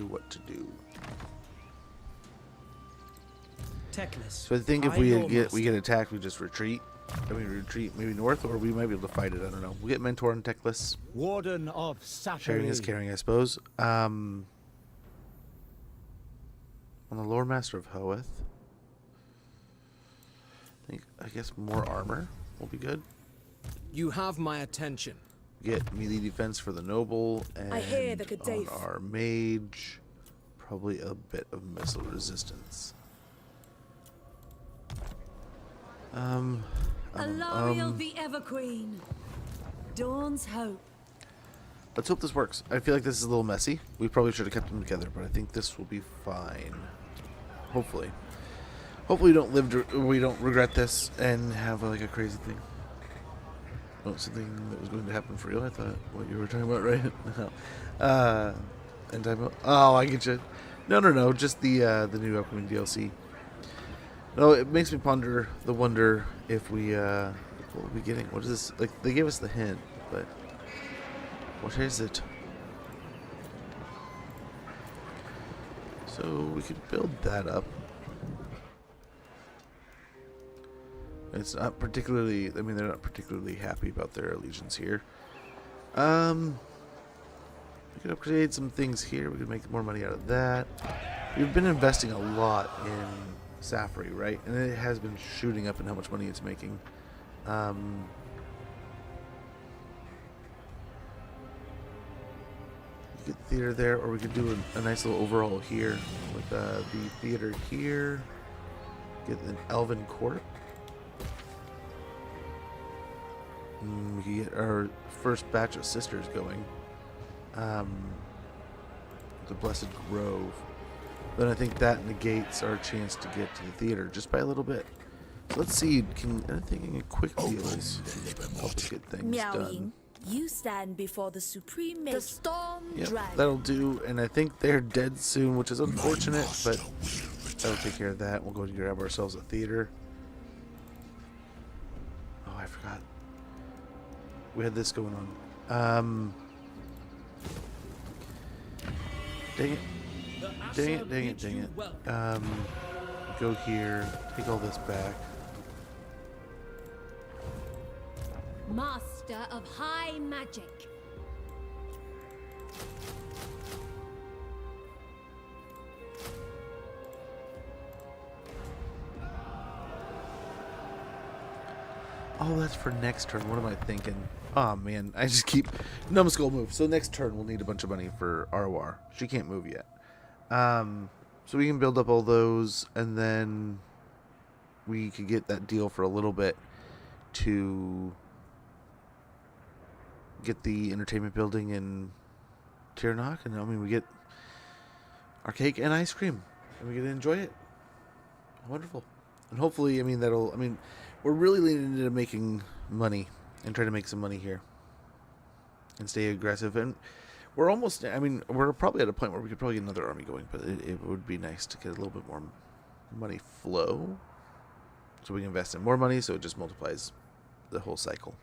What to do. Teclis. So I think if High we Loremaster. get attacked, we just retreat. I mean, retreat maybe north, or we might be able to fight it. I don't know. We'll get Mentor and Teclis. Warden of Sapphire. Sharing is caring, I suppose. On the Loremaster of Hoeth. I guess more armor will be good. You have my attention. Get melee defense for the noble, and I hear the on Kadaf. our mage, probably a bit of missile resistance. Alariel the Everqueen. Dawn's hope. Let's hope this works. I feel like this is a little messy. We probably should have kept them together, but I think this will be fine. Hopefully. Hopefully we don't regret this and have like a crazy thing. Oh, something that was going to happen for real. I thought what you were talking about, right? No. And time out. Oh, I get you. No. Just the new upcoming DLC. No, it makes me wonder if we what will we be getting? What is this? Like they gave us the hint, but what is it? So we could build that up. It's not particularly, I mean, they're not particularly happy about their allegiance here. We could upgrade some things here. We could make more money out of that. We've been investing a lot in Safari, right? And it has been shooting up in how much money it's making. You get theater there, or we could do a nice little overhaul here with the theater here. Get an Elven Court. We can get our first batch of sisters going. The Blessed Grove. Then I think that negates our chance to get to the theater just by a little bit. So let's see. I'm thinking a quick deal is help us get things done. You stand before the supreme the storm dragon. That'll do. And I think they're dead soon, which is unfortunate, but that'll take care of that. We'll go to grab ourselves a theater. Oh, I forgot. We had this going on. Dang it. Dang it. Go here. Take all this back. Master of high magic. Oh, that's for next turn. What am I thinking? Oh, man. I just keep... Numbskull move. So next turn, we'll need a bunch of money for Arwar. She can't move yet. So we can build up all those, and then we could get that deal for a little bit to get the entertainment building in Tirnock, and I mean, we get our cake and ice cream, and we get to enjoy it. Wonderful. And hopefully, I mean, we're really leaning into making money and trying to make some money here and stay aggressive. And we're almost, I mean, we're probably at a point where we could probably get another army going, but it would be nice to get a little bit more money flow so we can invest in more money so it just multiplies the whole cycle.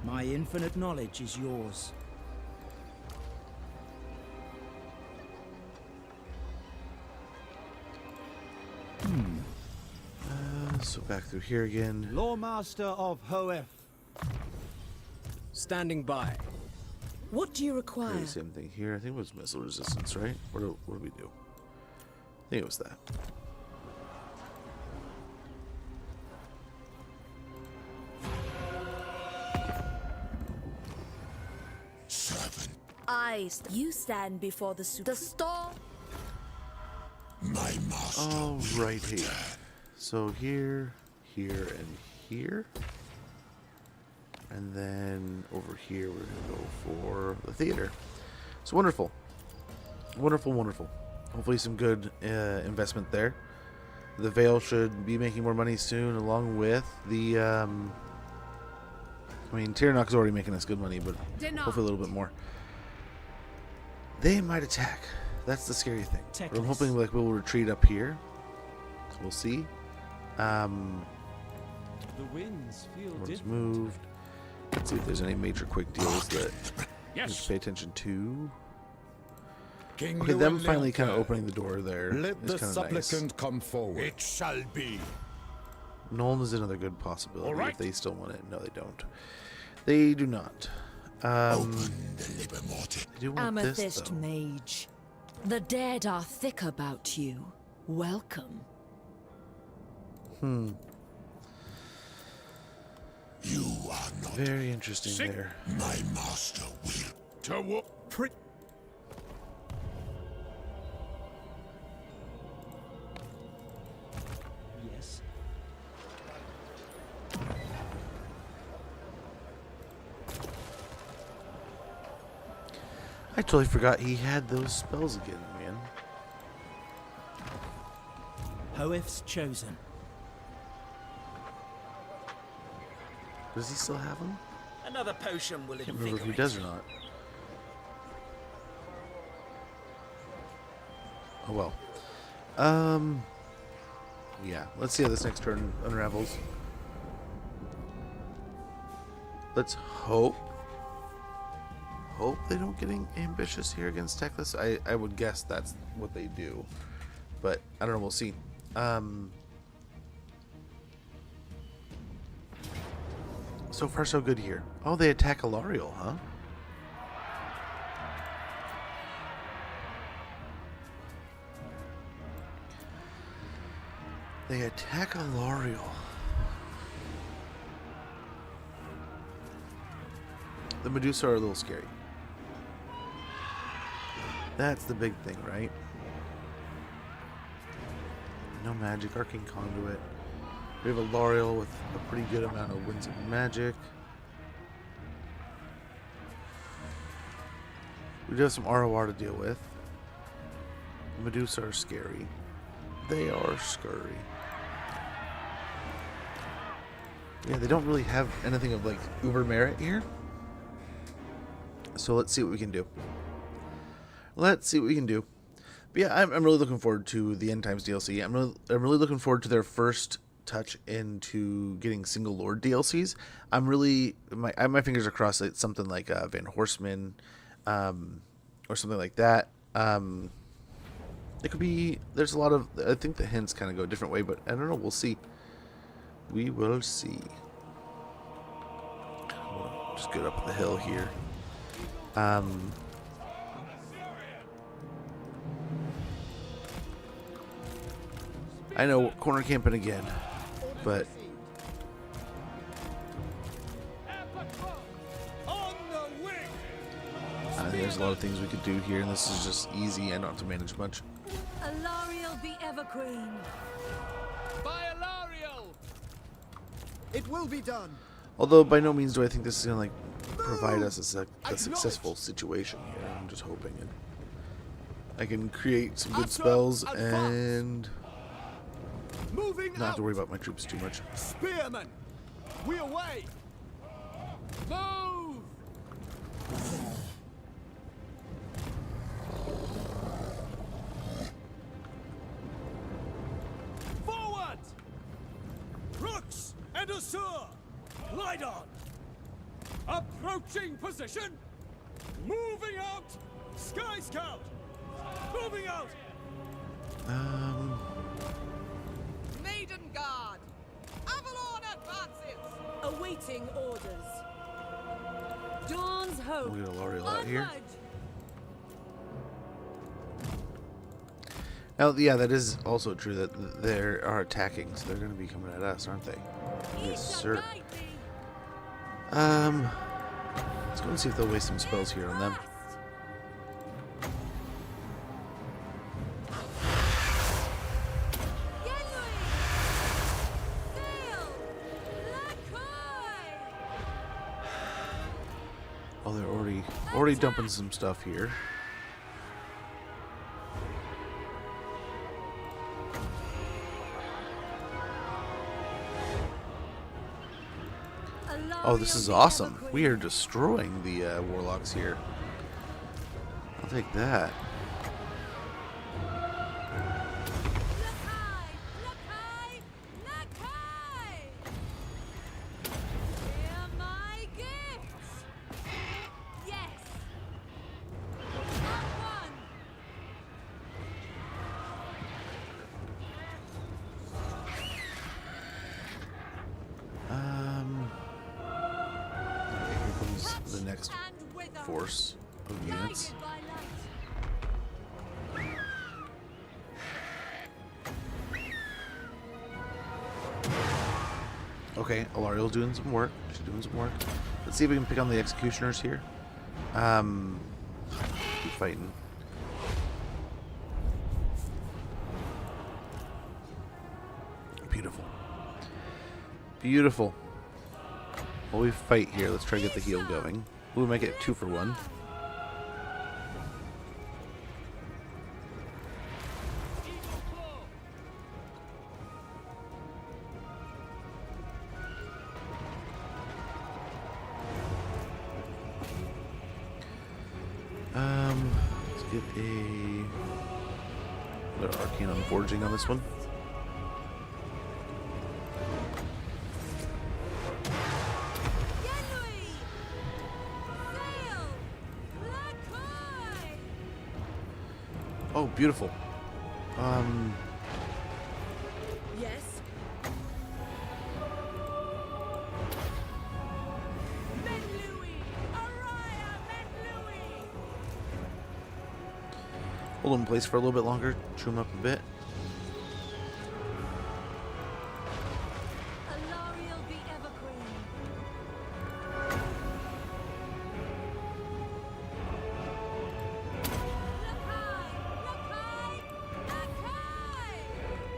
My infinite knowledge is yours. So back through here again. Loremaster of Hoeth. Standing by. What do you require? Do the same thing here. I think it was missile resistance, right? What do we do? I think it was that. You stand before the storm. My master. All righty. So here, and here. And then over here, we're going to go for the theater. So wonderful. Wonderful. Hopefully some good investment there. The Veil should be making more money soon, along with the... I mean, Tirnock's already making us good money, but hopefully a little bit more. They might attack. That's the scary thing. Teclis. I'm hoping like we'll retreat up here. We'll see. The winds feel One's different. moved. Let's see if there's any major quick deals that we should pay attention to. King Okay, them Llewellyn finally kind of Luther. opening the door there. Let is the kinda supplicant nice. come forward. It shall be. Nuln is another good possibility All right. if they still want it. No, they don't. They do not. Open the Liber Mortis. I do want this, Amethyst though. mage. The dead are thick about you. Welcome. You are not Very interesting there. my master will. To what? Yes. I totally forgot he had those spells again, man. Hoeth's chosen. Does he still have them? Another potion will I can't remember if he invigorate does or you. not. Oh well. Yeah, let's see how this next turn unravels. Let's hope they don't get ambitious here against Teclis. I would guess that's what they do, but I don't know. We'll see. So far so good here. Oh, they attack Alariel, huh? They attack Alariel. The Medusa are a little scary. That's the big thing, right? No magic, arcane conduit. We have Alariel with a pretty good amount of winds of magic. We do have some ROR to deal with. Medusa are scary. They are scurry. Yeah, they don't really have anything of like uber merit here. So let's see what we can do. Let's see what we can do. But yeah, I'm really looking forward to the End Times DLC. I'm really looking forward to their first touch into getting single Lord DLCs. I'm really my fingers are crossed that it's something like Van Horseman, or something like that. It could be. There's a lot of. I think the hints kind of go a different way, but I don't know. We'll see. We will see. We'll just get up the hill here. I know corner camping again, but On the wing! I think there's a lot of things we could do here, and this is just easy. I don't have to manage much. Alariel the Evergreen. By Alariel! It will be done. Although by no means do I think this is gonna like provide us a successful situation here. I'm just hoping it. I can create some good spells and Moving not have out. to worry about my troops too much. Spearmen, we away. Move! Forward! Crooks and Assur! Glide on! Approaching position! Moving out! Sky Scout! Moving out! Maiden Guard! Avalon advances! Awaiting orders. Dawn's hope. We'll get a L'Oreal out here. Onward. Now, yeah, that is also true that they are attacking, so they're going to be coming at us, aren't they? Yes, sir. Let's go and see if they'll waste some spells here on them. Oh, they're already dumping some stuff here. Oh, this is awesome. We are destroying the warlocks here. I'll take that. The next force of units. Okay, Alariel's doing some work. She's doing some work. Let's see if we can pick on the executioners here. Keep fighting. Beautiful. Beautiful. While we fight here, let's try to get the heal going. We might get 2 for 1. Let's get a Arcane on Forging on this one. Oh, beautiful. Yes. Hold him in place for a little bit longer. Chew him up a bit. Alariel the Evergreen.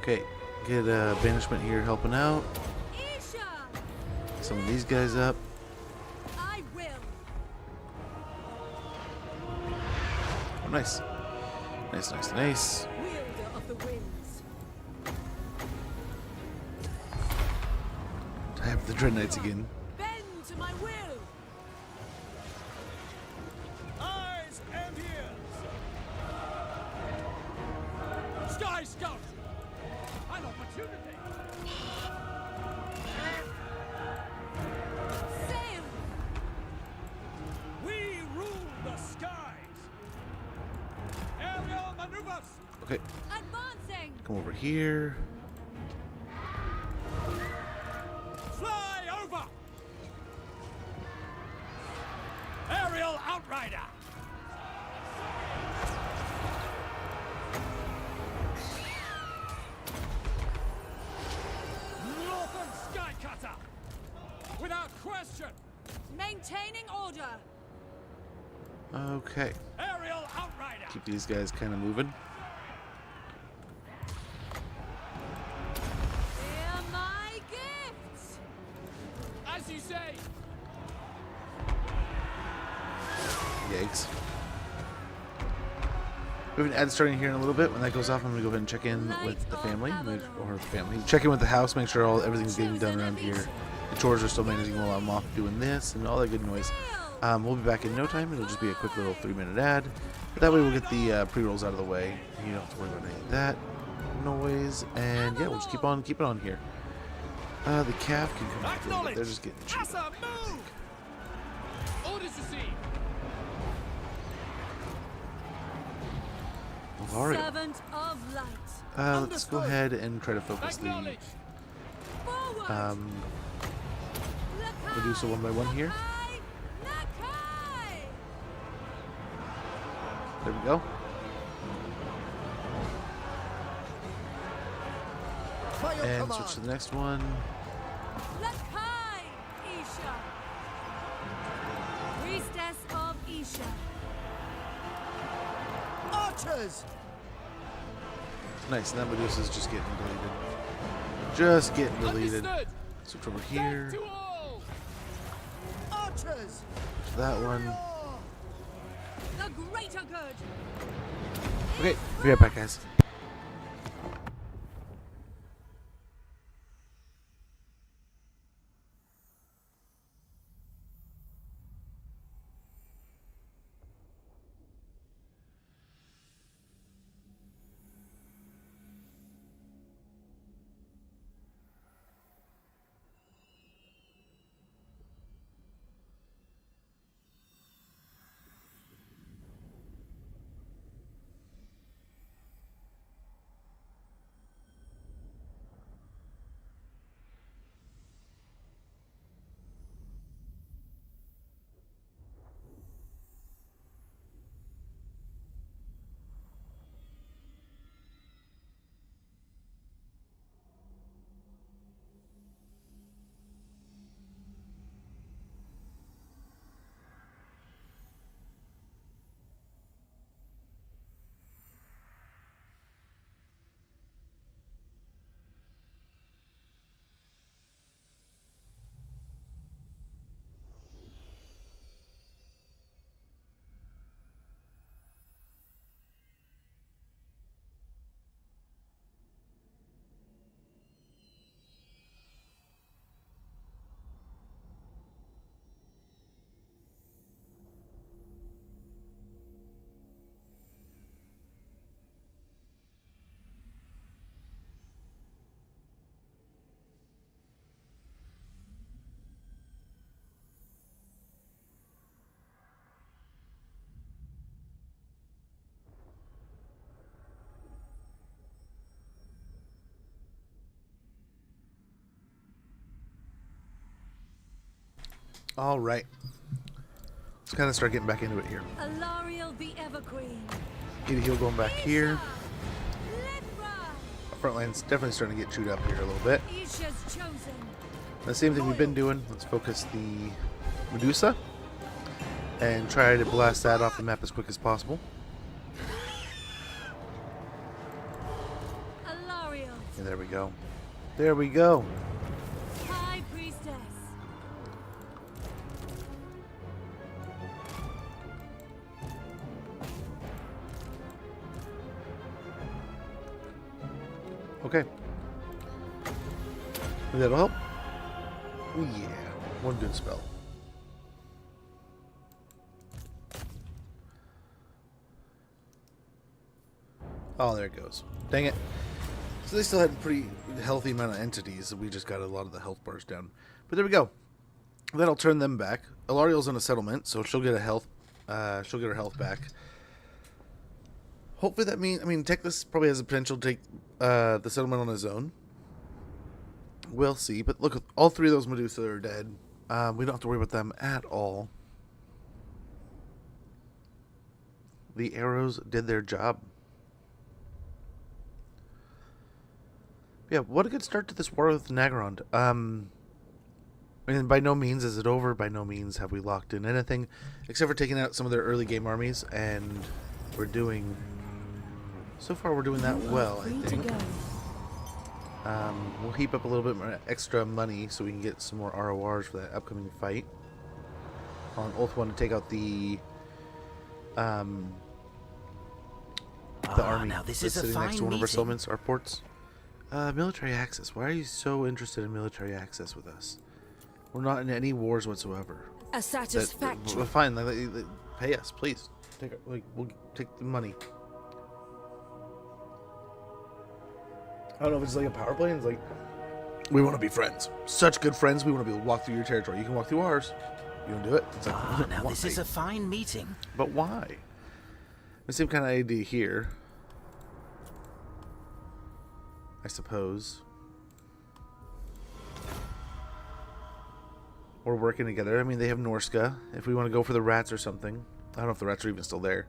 Okay, get banishment here helping out. Some of these guys up. I will. Oh, nice. Nice, nice, nice. Wielder of the winds. I have the Dread Knights again. Bend to my will. Eyes and ears. Sky Scout. An opportunity. Sail. We rule the skies. Aerial maneuvers. Okay, Advancing. come over here. Fly over. Aerial outrider. Northern Skycutter. Without question. Maintaining order. Okay, Aerial outrider. keep these guys kind of moving. Hear my gifts. As you say. Yikes. We have an ad starting here in a little bit. When that goes off, I'm going to go ahead and check in with the family. Or family. Check in with the house, make sure everything's getting done around here. The chores are still managing while I'm off doing this and all that good noise. We'll be back in no time. It'll just be a quick little 3-minute ad. But that way we'll get the pre-rolls out of the way. You don't have to worry about any of that noise. And yeah, we'll just keep it on here. The calf can come back a little bit. They're just getting chewed up. Orders received. Alright. Servant of light. Let's go ahead and try to focus the Acknowledge. Forward. Medusa one by one here. Nakai. There we go. By your And command. switch to the next one. Nakai. Isha. Priestess of Isha. Archers! Nice, and that Medusa's just getting deleted. Just getting deleted. Understood. Switch over here. To all. Archers! To that one. The greater good. Okay, be right back, guys. All right. Let's kind of start getting back into it here. Alariel the Everqueen. Need a heal going back here. Let ride. Our front line's definitely starting to get chewed up here a little bit. Isha's chosen. The same thing we've been doing. Let's focus the Medusa and try to blast that off the map as quick as possible. Alariel. And there we go. There we go. High Priestess. Okay. Maybe that'll help. Oh yeah. One good spell. Oh, there it goes. Dang it. So they still had a pretty healthy amount of entities. We just got a lot of the health bars down. But there we go. That'll turn them back. Alariel's in a settlement, so she'll get a health. She'll get her health back. Hopefully that means... I mean, Teclis probably has the potential to take the settlement on his own. We'll see. But look, all three of those Medusa are dead. We don't have to worry about them at all. The arrows did their job. Yeah, what a good start to this war with Nagarond. I mean, by no means is it over. By no means have we locked in anything, except for taking out some of their early game armies, and we're doing... So far, we're doing that well, I think. We'll heap up a little bit more extra money so we can get some more RORs for that upcoming fight. On Oath 1 to take out the army now this that's is a sitting next fine to one of our meeting. settlements, our ports. Military access. Why are you so interested in military access with us? We're not in any wars whatsoever. A satisfactory. Well, fine. Pay us, please. We'll take the money. I don't know if it's like a power play. And it's like, we want to be friends. Such good friends. We want to be able to walk through your territory. You can walk through ours. You don't do it. It's like, now why? this is a fine meeting. But why? The same kind of idea here, I suppose. We're working together. I mean, they have Norska. If we want to go for the rats or something. I don't know if the rats are even still there.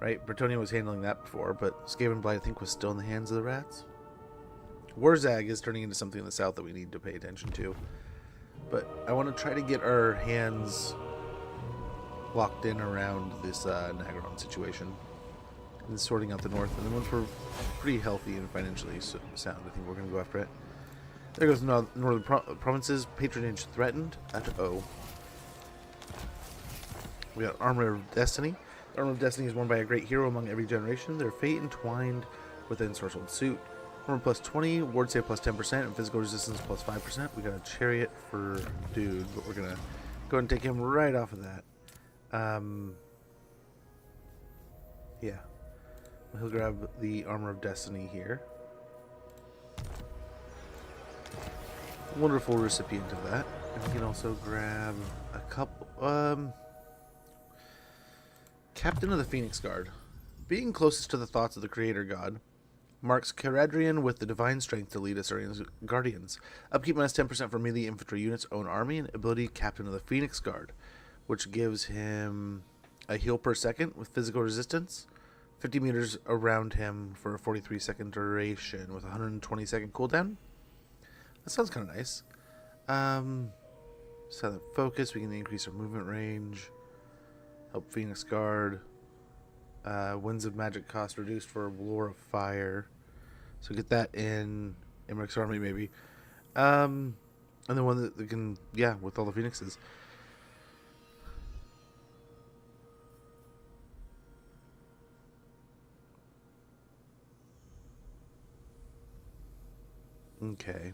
Right? Bretonia was handling that before, but Skavenblight, I think, was still in the hands of the rats. Warzag is turning into something in the south that we need to pay attention to. But I want to try to get our hands locked in around this Nagaron situation. And sorting out the north. And then once we're pretty healthy and financially sound, I think we're going to go after it. There goes northern provinces. Patronage threatened. Uh-oh. We got Armor of Destiny. The Armor of Destiny is worn by a great hero among every generation. Their fate entwined with an ensorcelled suit. Armor plus 20, ward save plus 10%, and physical resistance plus 5%. We got a chariot for dude, but we're going to go ahead and take him right off of that. Yeah. He'll grab the Armor of Destiny here. Wonderful recipient of that. And we can also grab a couple... Captain of the Phoenix Guard. Being closest to the thoughts of the Creator God marks Caradrian with the divine strength to lead Assyrian's guardians. Upkeep minus 10% for melee infantry units, own army, and ability Captain of the Phoenix Guard, which gives him a heal per second with physical resistance, 50 meters around him for a 43-second duration with a 120-second cooldown. That sounds kind of nice. Silent focus, we can increase our movement range, help Phoenix Guard. Winds of Magic cost reduced for Lore of Fire. So get that in Imric's army maybe. And the one that can, yeah, with all the Phoenixes. Okay.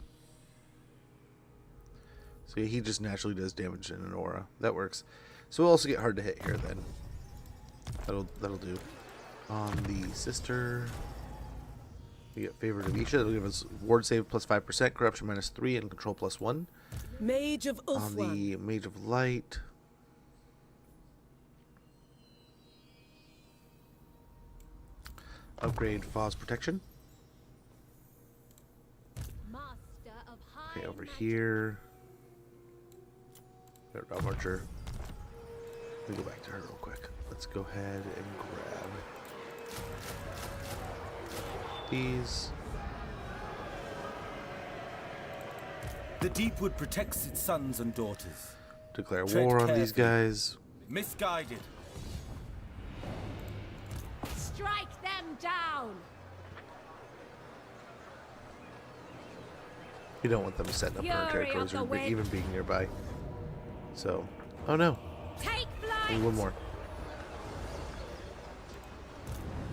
So yeah, he just naturally does damage in an aura. That works. So we'll also get hard to hit here then. That'll do. On the sister, we get Favored of Isha. That'll give us ward save plus 5%, corruption minus 3, and control plus 1. Mage of Ulfwan. On the Mage of Light, upgrade Faw's protection. Okay, over here, Dog Archer. Let me go back to her real quick. Let's go ahead and grab these. The Deepwood protects its sons and daughters. Declare Tread war on these carefully. guys. Misguided. Strike them down! You don't want them setting up in our Fury territories of or the wind. even being nearby. So, oh no. Take Only flight! one more.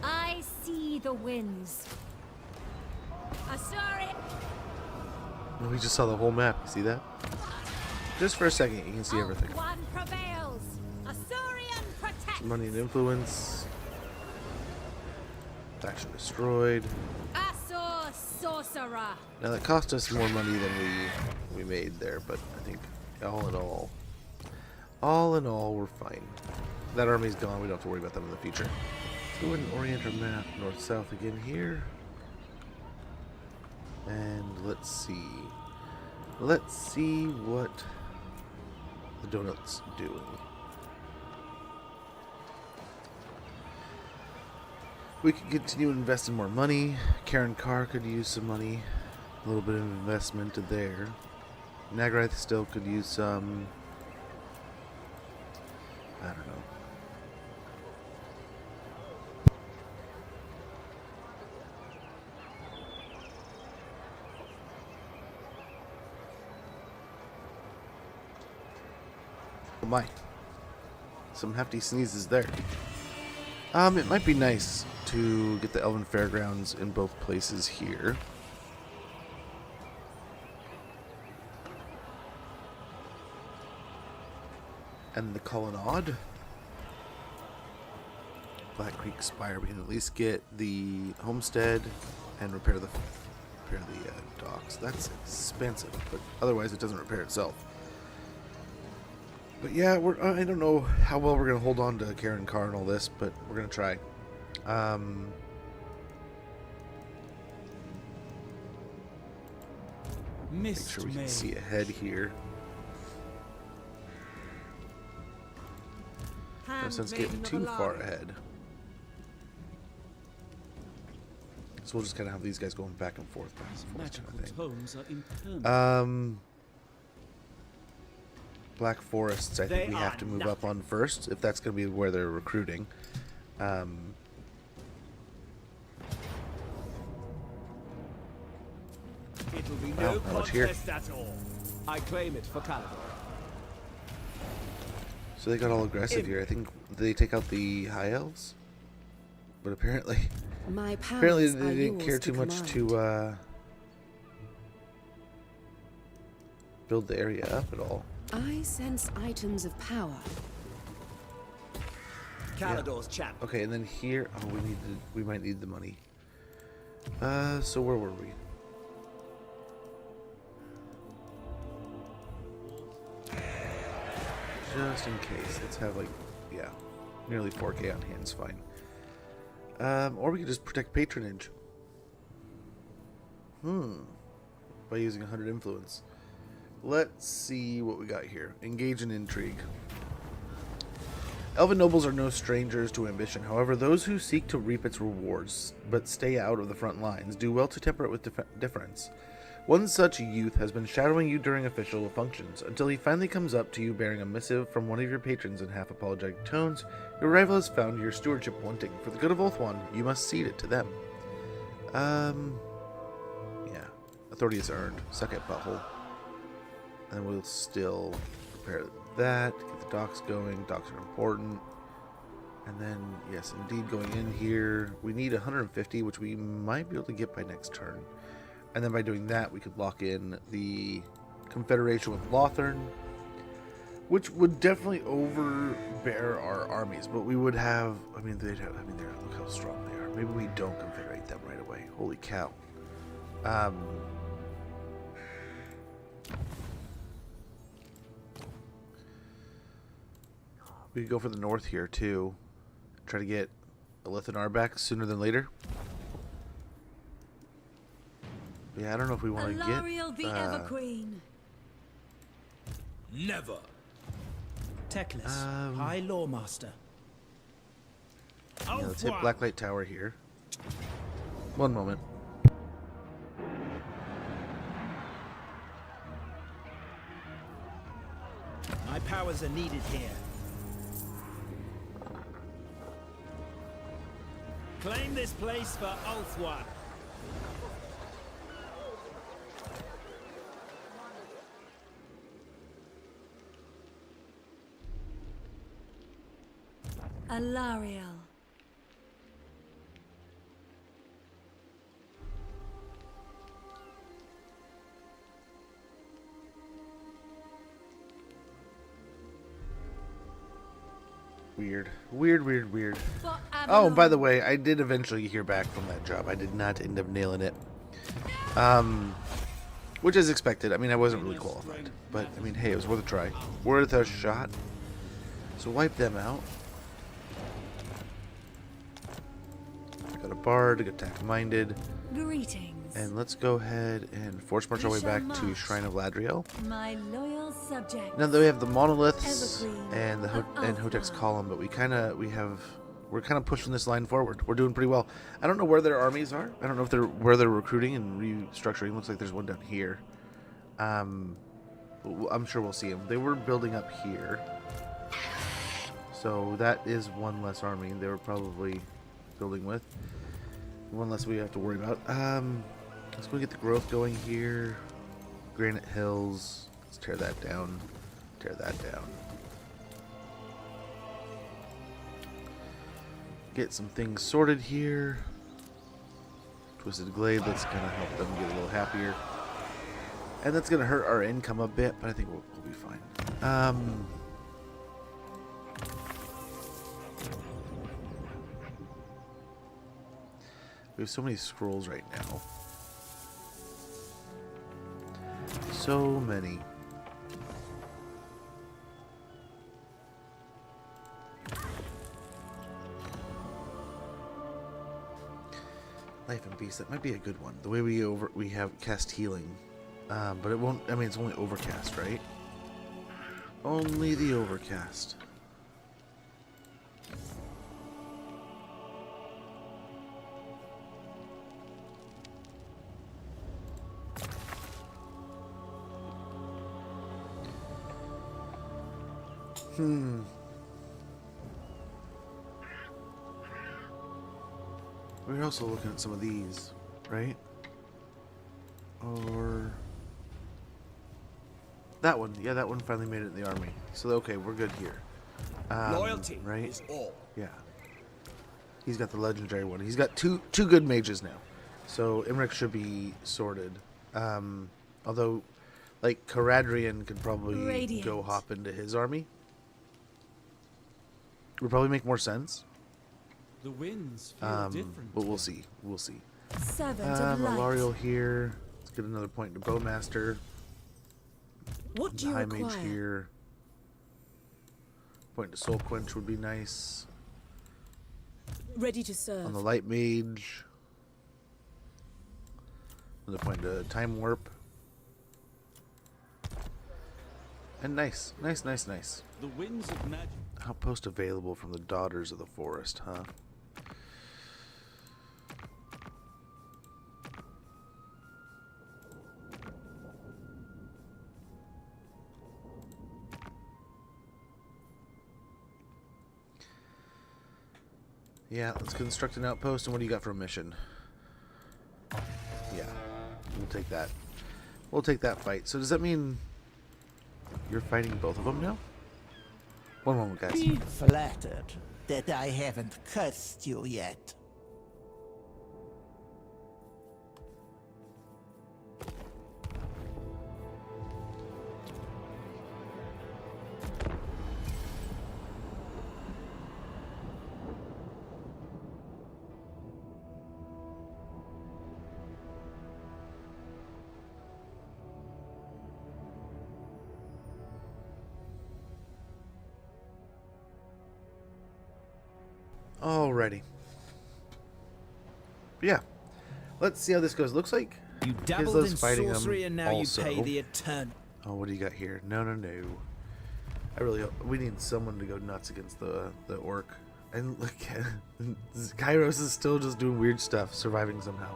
I see the winds. Sorry. Oh, we just saw the whole map. You see that? Just for a second, you can see everything. One prevails. Asaurian protects. Money and influence. Faction destroyed. Asor sorcerer. Now that cost us more money than we made there, but I think all in all, we're fine. That army's gone. We don't have to worry about them in the future. Let's go ahead and orient our map north-south again here. And let's see. Let's see what the donut's doing. We could continue to invest in more money. Karen Carr could use some money. A little bit of investment there. Nagarath still could use some. I don't know. Oh my. Some hefty sneezes there. It might be nice to get the Elven Fairgrounds in both places here. And the Colonnade. Black Creek Spire. We can at least get the homestead and repair the docks. That's expensive, but otherwise it doesn't repair itself. But yeah, I don't know how well we're gonna hold on to Karen Carr and all this, but we're gonna try. Make sure we can see ahead here. No sense getting too far ahead. So we'll just kind of have these guys going back and forth, Homes are impermanent. Black Forests, I think we have to move up on first, if that's going to be where they're recruiting. It will be no contest at all. I claim it for Calador. So they got all aggressive here. I think they take out the High Elves, but apparently they didn't care too much to build the area up at all. I sense items of power. Calador's champ. Okay, and then here, we might need the money. So where were we? Just in case, let's have nearly 4K on hand's fine. Or we could just protect patronage. By using 100 influence. Let's see what we got here. Engage in intrigue. Elven nobles are no strangers to ambition. However, those who seek to reap its rewards, but stay out of the front lines, do well to temper it with deference. One such youth has been shadowing you during official functions, until he finally comes up to you bearing a missive from one of your patrons in half-apologetic tones. Your rival has found your stewardship wanting. For the good of Ulthuan, you must cede it to them. Yeah. Authority is earned. Suck it, butthole. And we'll still prepare that, get the docks going. Docks are important. And then, yes, indeed, going in here, we need 150, which we might be able to get by next turn. And then by doing that, we could lock in the Confederation with Lothern, which would definitely overbear our armies. But we would have, look how strong they are. Maybe we don't confederate them right away. Holy cow. We could go for the north here, too. Try to get Elithanar back sooner than later. Yeah, I don't know if we want to get... the Everqueen. Never. Teclis, High Loremaster. Yeah, let's hit Blacklight Tower here. One moment. My powers are needed here. Claim this place for Ulthwan. Alariel. Weird. Weird. Oh, by the way, I did eventually hear back from that job. I did not end up nailing it. Which is expected. I mean, I wasn't really qualified. But, I mean, hey, it was worth a try. Worth a shot. So wipe them out. I got a bard, I got attack-minded. Greetings. And let's go ahead and force march our way back to Shrine of Ladriel. My loyal subjects. Now that we have the monoliths Evergreen and the of Hotek's Ulthwan. column, but we're kind of pushing this line forward. We're doing pretty well. I don't know where their armies are. I don't know if where they're recruiting and restructuring. Looks like there's one down here. I'm sure we'll see them. They were building up here, so that is one less army they were probably building with. One less we have to worry about. Let's go get the growth going here. Granite Hills. Let's tear that down. Tear that down. Get some things sorted here. Twisted Glade, that's going to help them get a little happier. And that's going to hurt our income a bit, but I think we'll be fine. We have so many scrolls right now. So many. Life and Beast, that might be a good one. The way we have cast healing. But it won't, I mean, it's only overcast, right? Only the overcast. We're also looking at some of these, right? Or that one. Yeah, that one finally made it in the army. So okay, we're good here. Loyalty right? is all. Yeah. He's got the legendary one. He's got two good mages now. So Imric should be sorted. Although, like, Caradrian could probably Radiant. go hop into his army. Would probably make more sense. The winds feel different. But we'll see. We'll see. Servant of light. Malarial here. Let's get another point to Bowmaster. What do you High require? Mage here. Point to Soul Quench would be nice. Ready to serve. On the Light Mage. Another point to Time Warp. And nice. Nice. The winds of magic. Outpost available from the Daughters of the Forest, huh? Yeah, let's construct an outpost. And what do you got for a mission? Yeah, we'll take that. We'll take that fight. So does that mean you're fighting both of them now? One moment, guys. Be flattered that I haven't cursed you yet. Alrighty. Yeah. Let's see how this goes. Looks like You dabbled Isla's in fighting sorcery him and now also. you pay the eternal. Oh, what do you got here? No. I really hope we need someone to go nuts against the orc. And look, Kairos is still just doing weird stuff, surviving somehow.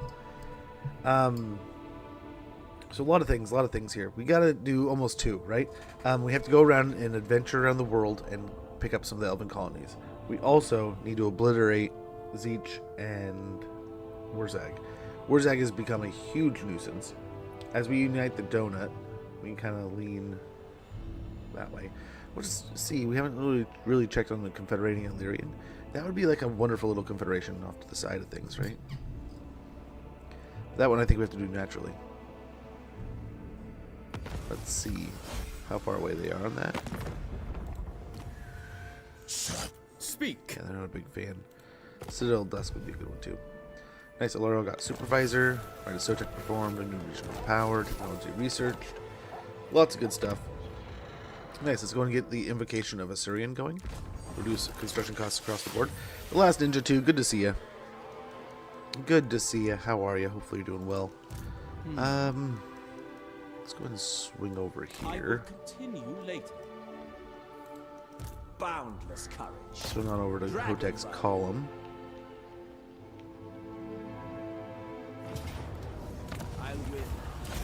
So a lot of things here. We gotta do almost 2, right? We have to go around and adventure around the world and pick up some of the elven colonies. We also need to obliterate Zeech and Wurzag. Wurzag has become a huge nuisance. As we unite the donut, we can kind of lean that way. We'll just see. We haven't really checked on the Confederating Illyrian. That would be like a wonderful little confederation off to the side of things, right? That one I think we have to do naturally. Let's see how far away they are on that. Speak. Yeah, they're not a big fan. Citadel Dusk would be a good one too. Nice. Aloro got supervisor. Right, Sotek performed. A new regional power. Technology researched. Lots of good stuff. Nice. Let's go and get the invocation of Assyrian going. Reduce construction costs across the board. The last ninja too. Good to see you. Good to see you. How are you? Hopefully you're doing well. Let's go ahead and swing over here. I will continue later. Boundless courage. Swing on over to Hotek's column. I'll win.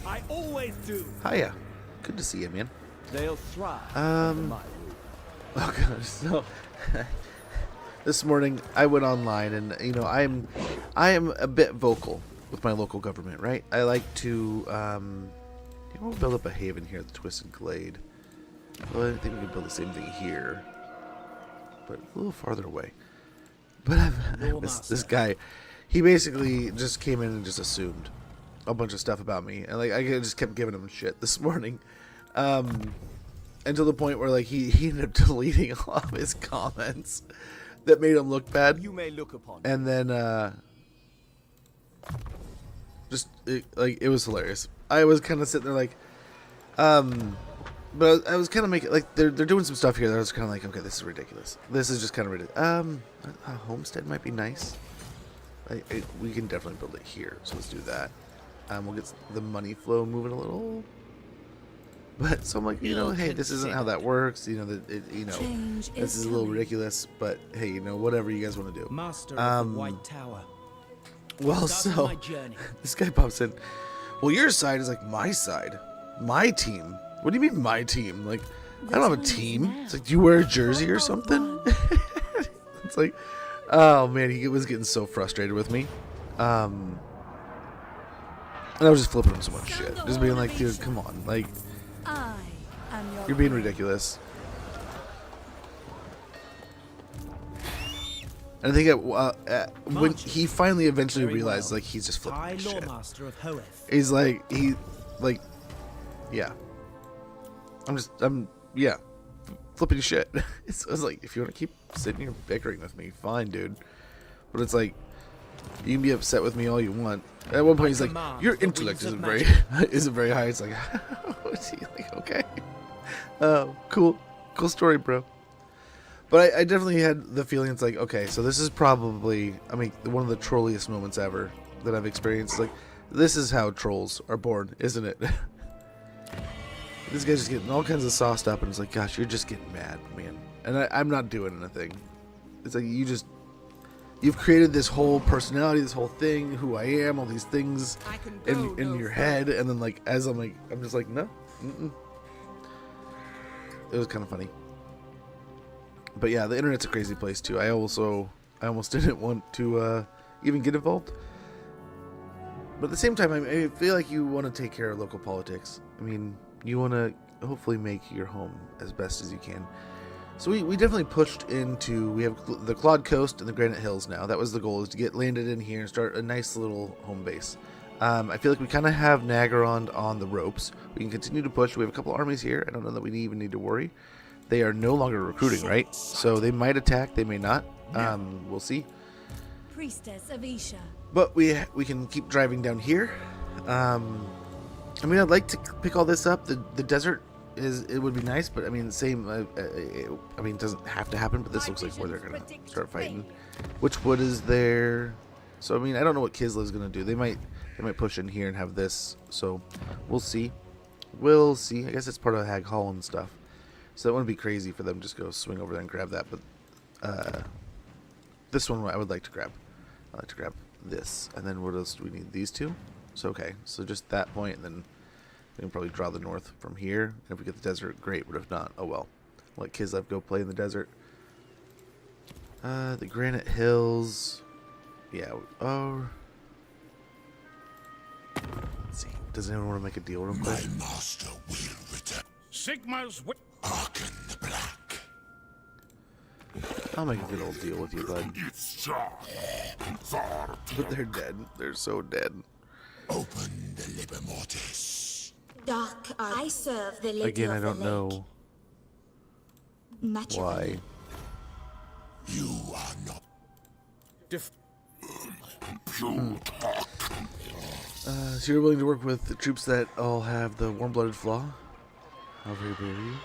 I always do. Hiya. Good to see you, man. They'll thrive. Oh gosh. So this morning I went online, and you know I am a bit vocal with my local government, right? I like to we'll build up a haven here at the Twisted Glade. Well, I think we can build the same thing here, but a little farther away. But this guy, he basically just came in and just assumed a bunch of stuff about me, and like I just kept giving him shit this morning, until the point where like he ended up deleting a lot of his comments that made him look bad. You may look upon. And then it was hilarious. I was kind of sitting there like, but I was kind of making like they're doing some stuff here that I was kind of like, okay, this is ridiculous. This is just kind of ridiculous. A homestead might be nice. We can definitely build it here, so let's do that. We'll get the money flow moving a little. But so I'm like, you know, hey, this isn't how that works. You know, this is a little ridiculous. But hey, you know, whatever you guys want to do. Master of the White Tower. Well, so this guy pops in. Well, your side is like my side, my team. What do you mean my team? Like, I don't have a team. It's like, do you wear a jersey or something? It's like, oh man, he was getting so frustrated with me. And I was just flipping him so much shit, just being like, dude, come on, like, you're being ridiculous. And I think when he finally eventually realized, like, he's just flipping shit. He's like, yeah. I'm flipping shit. I was like, if you want to keep sitting here bickering with me, fine, dude. But it's like, you can be upset with me all you want. At one point, he's like, your intellect isn't very high. It's like, what's he like? Okay, cool story, bro. But I definitely had the feeling it's like, okay, so this is probably, I mean, one of the trolliest moments ever that I've experienced. Like, this is how trolls are born, isn't it? This guy's just getting all kinds of sauced up, and it's like, gosh, you're just getting mad, man. And I'm not doing anything. It's like, you've created this whole personality, this whole thing, who I am, all these things in your head, and then like, as I'm just like, no. It was kind of funny. But yeah, the internet's a crazy place too. I almost didn't want to even get involved. But at the same time, I feel like you want to take care of local politics. I mean, you want to hopefully make your home as best as you can. So we definitely pushed into, we have the Claude Coast and the Granite Hills now. That was the goal, is to get landed in here and start a nice little home base. I feel like we kind of have Nagorond on the ropes. We can continue to push. We have a couple armies here. I don't know that we even need to worry. They are no longer recruiting, right? So they might attack, they may not. We'll see. Priestess of Isha. But we can keep driving down here. I mean, I'd like to pick all this up. The desert it would be nice, but I mean, same. I mean, it doesn't have to happen. But this looks like where they're gonna start fighting. Which wood is there? So I mean, I don't know what Kislev's gonna do. They might push in here and have this. So we'll see. We'll see. I guess it's part of Hag Hall and stuff. So it wouldn't be crazy for them to just go swing over there and grab that. But this one I would like to grab. I'd like to grab this. And then what else do we need? These two? So okay. So just that point, and then we can probably draw the north from here. And if we get the desert, great. But if not, oh well. Let Kislev go play in the desert. The Granite Hills. Yeah. Oh. Let's see. Does anyone want to make a deal real quick? My master will return. Sigma's Hearken the black. I'll make a good old deal with you, bud. But they're dead. They're so dead. Open the Liber Mortis. Dark, I serve the Lady Again, I of the don't know Lake. why. You are not. So you're willing to work with the troops that all have the warm-blooded flaw? How very brave of you.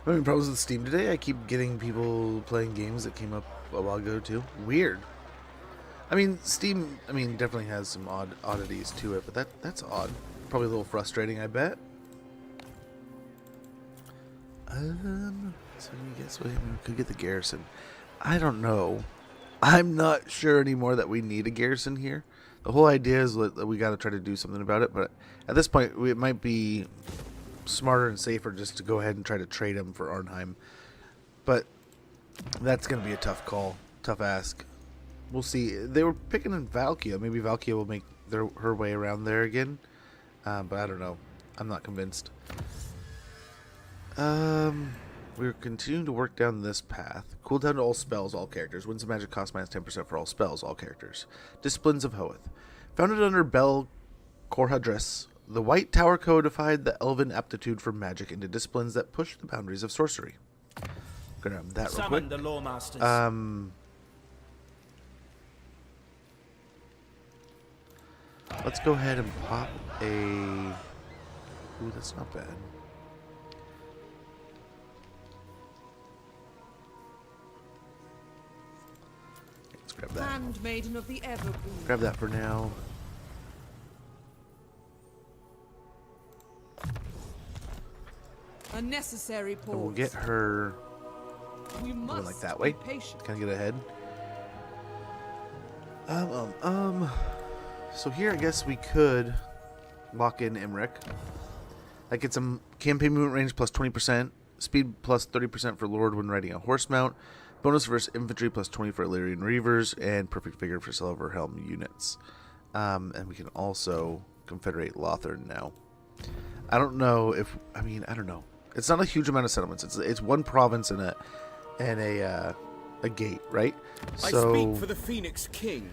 I'm having problems with Steam today. I keep getting people playing games that came up a while ago too. Weird. I mean, Steam, definitely has some oddities to it, but that's odd. Probably a little frustrating, I bet. So you guess we could get the garrison. I don't know. I'm not sure anymore that we need a garrison here. The whole idea is that we got to try to do something about it, but at this point, it might be smarter and safer just to go ahead and try to trade him for Arnheim. But that's going to be a tough call, tough ask. We'll see. They were picking in Valkia. Maybe Valkia will make her way around there again. But I don't know. I'm not convinced. We're continuing to work down this path. Cooldown to all spells, all characters. Wins of magic cost minus 10% for all spells, all characters. Disciplines of Hoeth. Founded under Bel Korhadres, the White Tower codified the elven aptitude for magic into disciplines that push the boundaries of sorcery. Gonna have that real quick. Summon the Loremasters. Let's go ahead and pop a... Ooh, that's not bad. Let's grab that. Handmaiden of the Evergreen. Grab that for now. A necessary pause. And we'll get her We going must like that way. be patient. Kind of get ahead. So here, I guess we could lock in Imric. That gets some campaign movement range plus 20%, speed plus 30% for Lord when riding a horse mount, bonus versus infantry plus 20 for Illyrian Reavers, and perfect figure for Silver Helm units. And we can also confederate Lothern now. I don't know if I don't know. It's not a huge amount of settlements. It's one province and a gate, right? So I speak for the Phoenix King.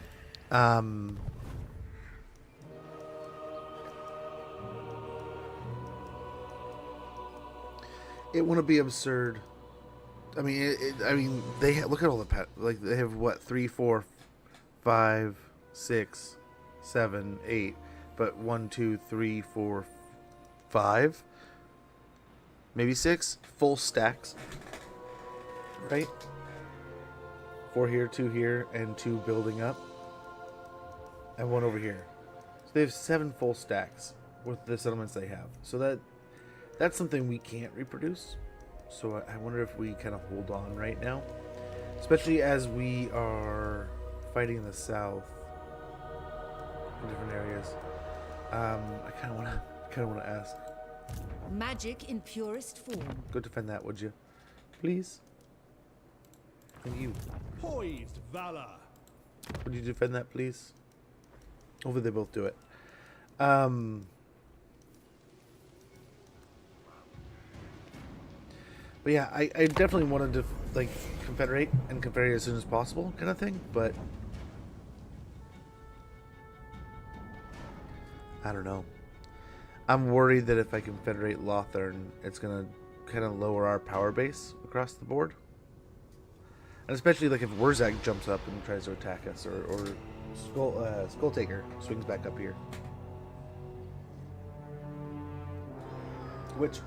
It wouldn't be absurd. I mean, they look at all the they have what 3, 4, 5, 6, 7, 8, but 1, 2, 3, 4, 5, maybe 6 full stacks, right? 4 here, 2 here, and 2 building up, and 1 over here. So they have 7 full stacks with the settlements they have. So that's something we can't reproduce. So I wonder if we kind of hold on right now, especially as we are fighting in the south in different areas. I kind of want to ask. Magic in purest form. Go defend that, would you, please? And you, poised valor. would you defend that, please? Hopefully they both do it. But yeah, I definitely wanted to confederate as soon as possible, kind of thing. But I don't know. I'm worried that if I confederate Lothern, it's gonna kind of lower our power base across the board, and especially if Wurzak jumps up and tries to attack us, or Skulltaker swings back up here, which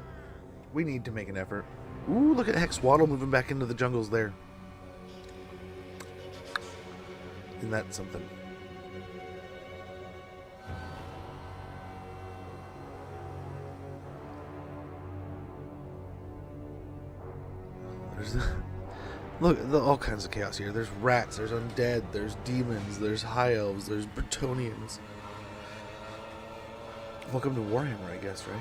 we need to make an effort. Ooh, look at Hexwaddle moving back into the jungles there. Isn't that something? There's look, all kinds of chaos here. There's rats, there's undead, there's demons, there's high elves, there's Bretonians. Welcome to Warhammer, I guess, right?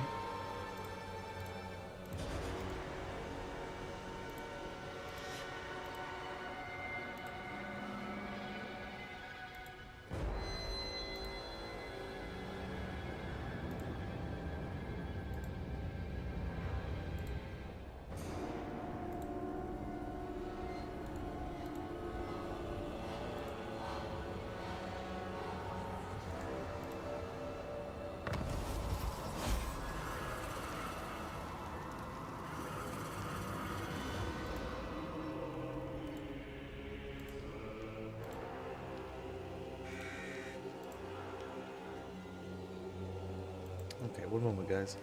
Okay, one moment, guys.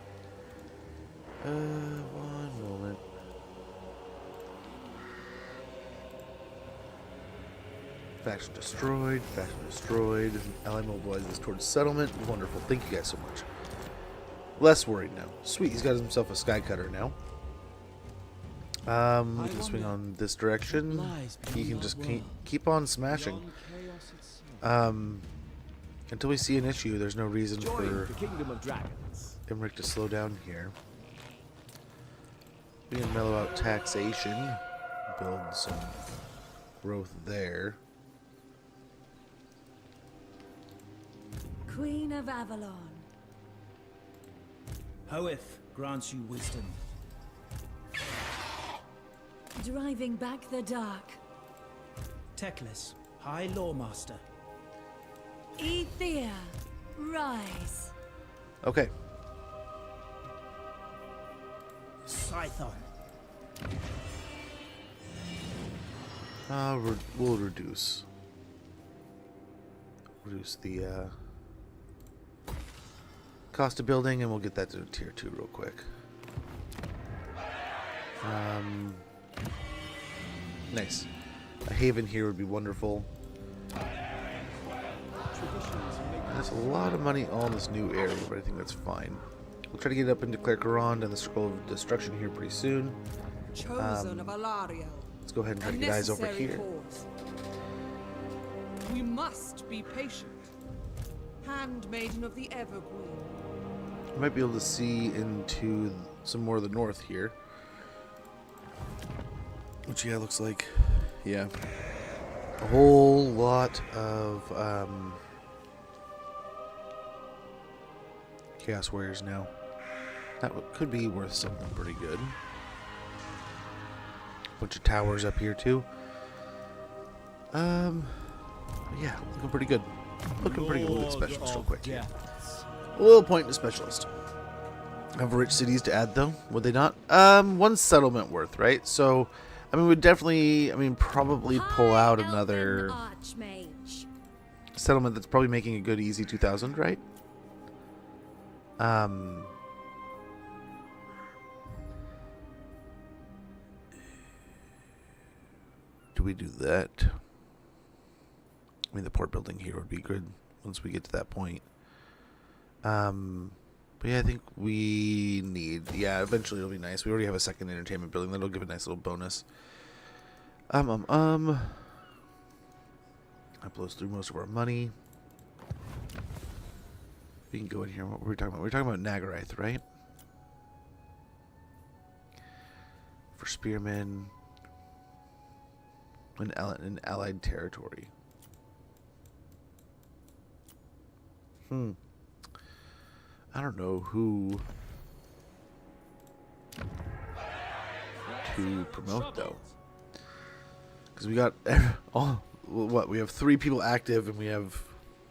One moment. Faction destroyed, faction destroyed. Ally mobilizes towards settlement. Wonderful. Thank you guys so much. Less worried now. Sweet, he's got himself a sky cutter now. We can swing on this direction. He can just keep on smashing. Until we see an issue, there's no reason for Emmerich to slow down here. We can mellow out taxation, build some growth there. Queen of Avalon. Hoeth grants you wisdom. Driving back the dark. Teclis, High Loremaster. Ethia, rise. Okay. Scython. We'll reduce the cost of building, and we'll get that to tier 2 real quick. Nice. A haven here would be wonderful. That's a lot of money all in this new area, but I think that's fine. We'll try to get up and declare Quran and the Scroll of Destruction here pretty soon. Chosen of Alariel. Let's go ahead and try to get eyes over here. Pause. We must be patient. Handmaiden of the Evergreen. We might be able to see into some more of the north here. Which, yeah, looks like, yeah, a whole lot of Chaos Warriors now. That could be worth something pretty good. Bunch of towers up here too. Yeah, looking pretty good. Looking pretty good. We'll get specialist real quick here. A little point in a specialist. Have rich cities to add though, would they not? One settlement worth, right? So, I mean, we'd definitely, probably pull out another settlement that's probably making a good easy 2,000, right? Do we do that? I mean, the port building here would be good once we get to that point. But yeah, I think we need, eventually it'll be nice. We already have a second entertainment building. That'll give a nice little bonus. That blows through most of our money. We can go in here. What were we talking about? We were talking about Nagarath, right? For spearmen. An allied territory. I don't know who to promote though, because we got we have 3 people active, and we have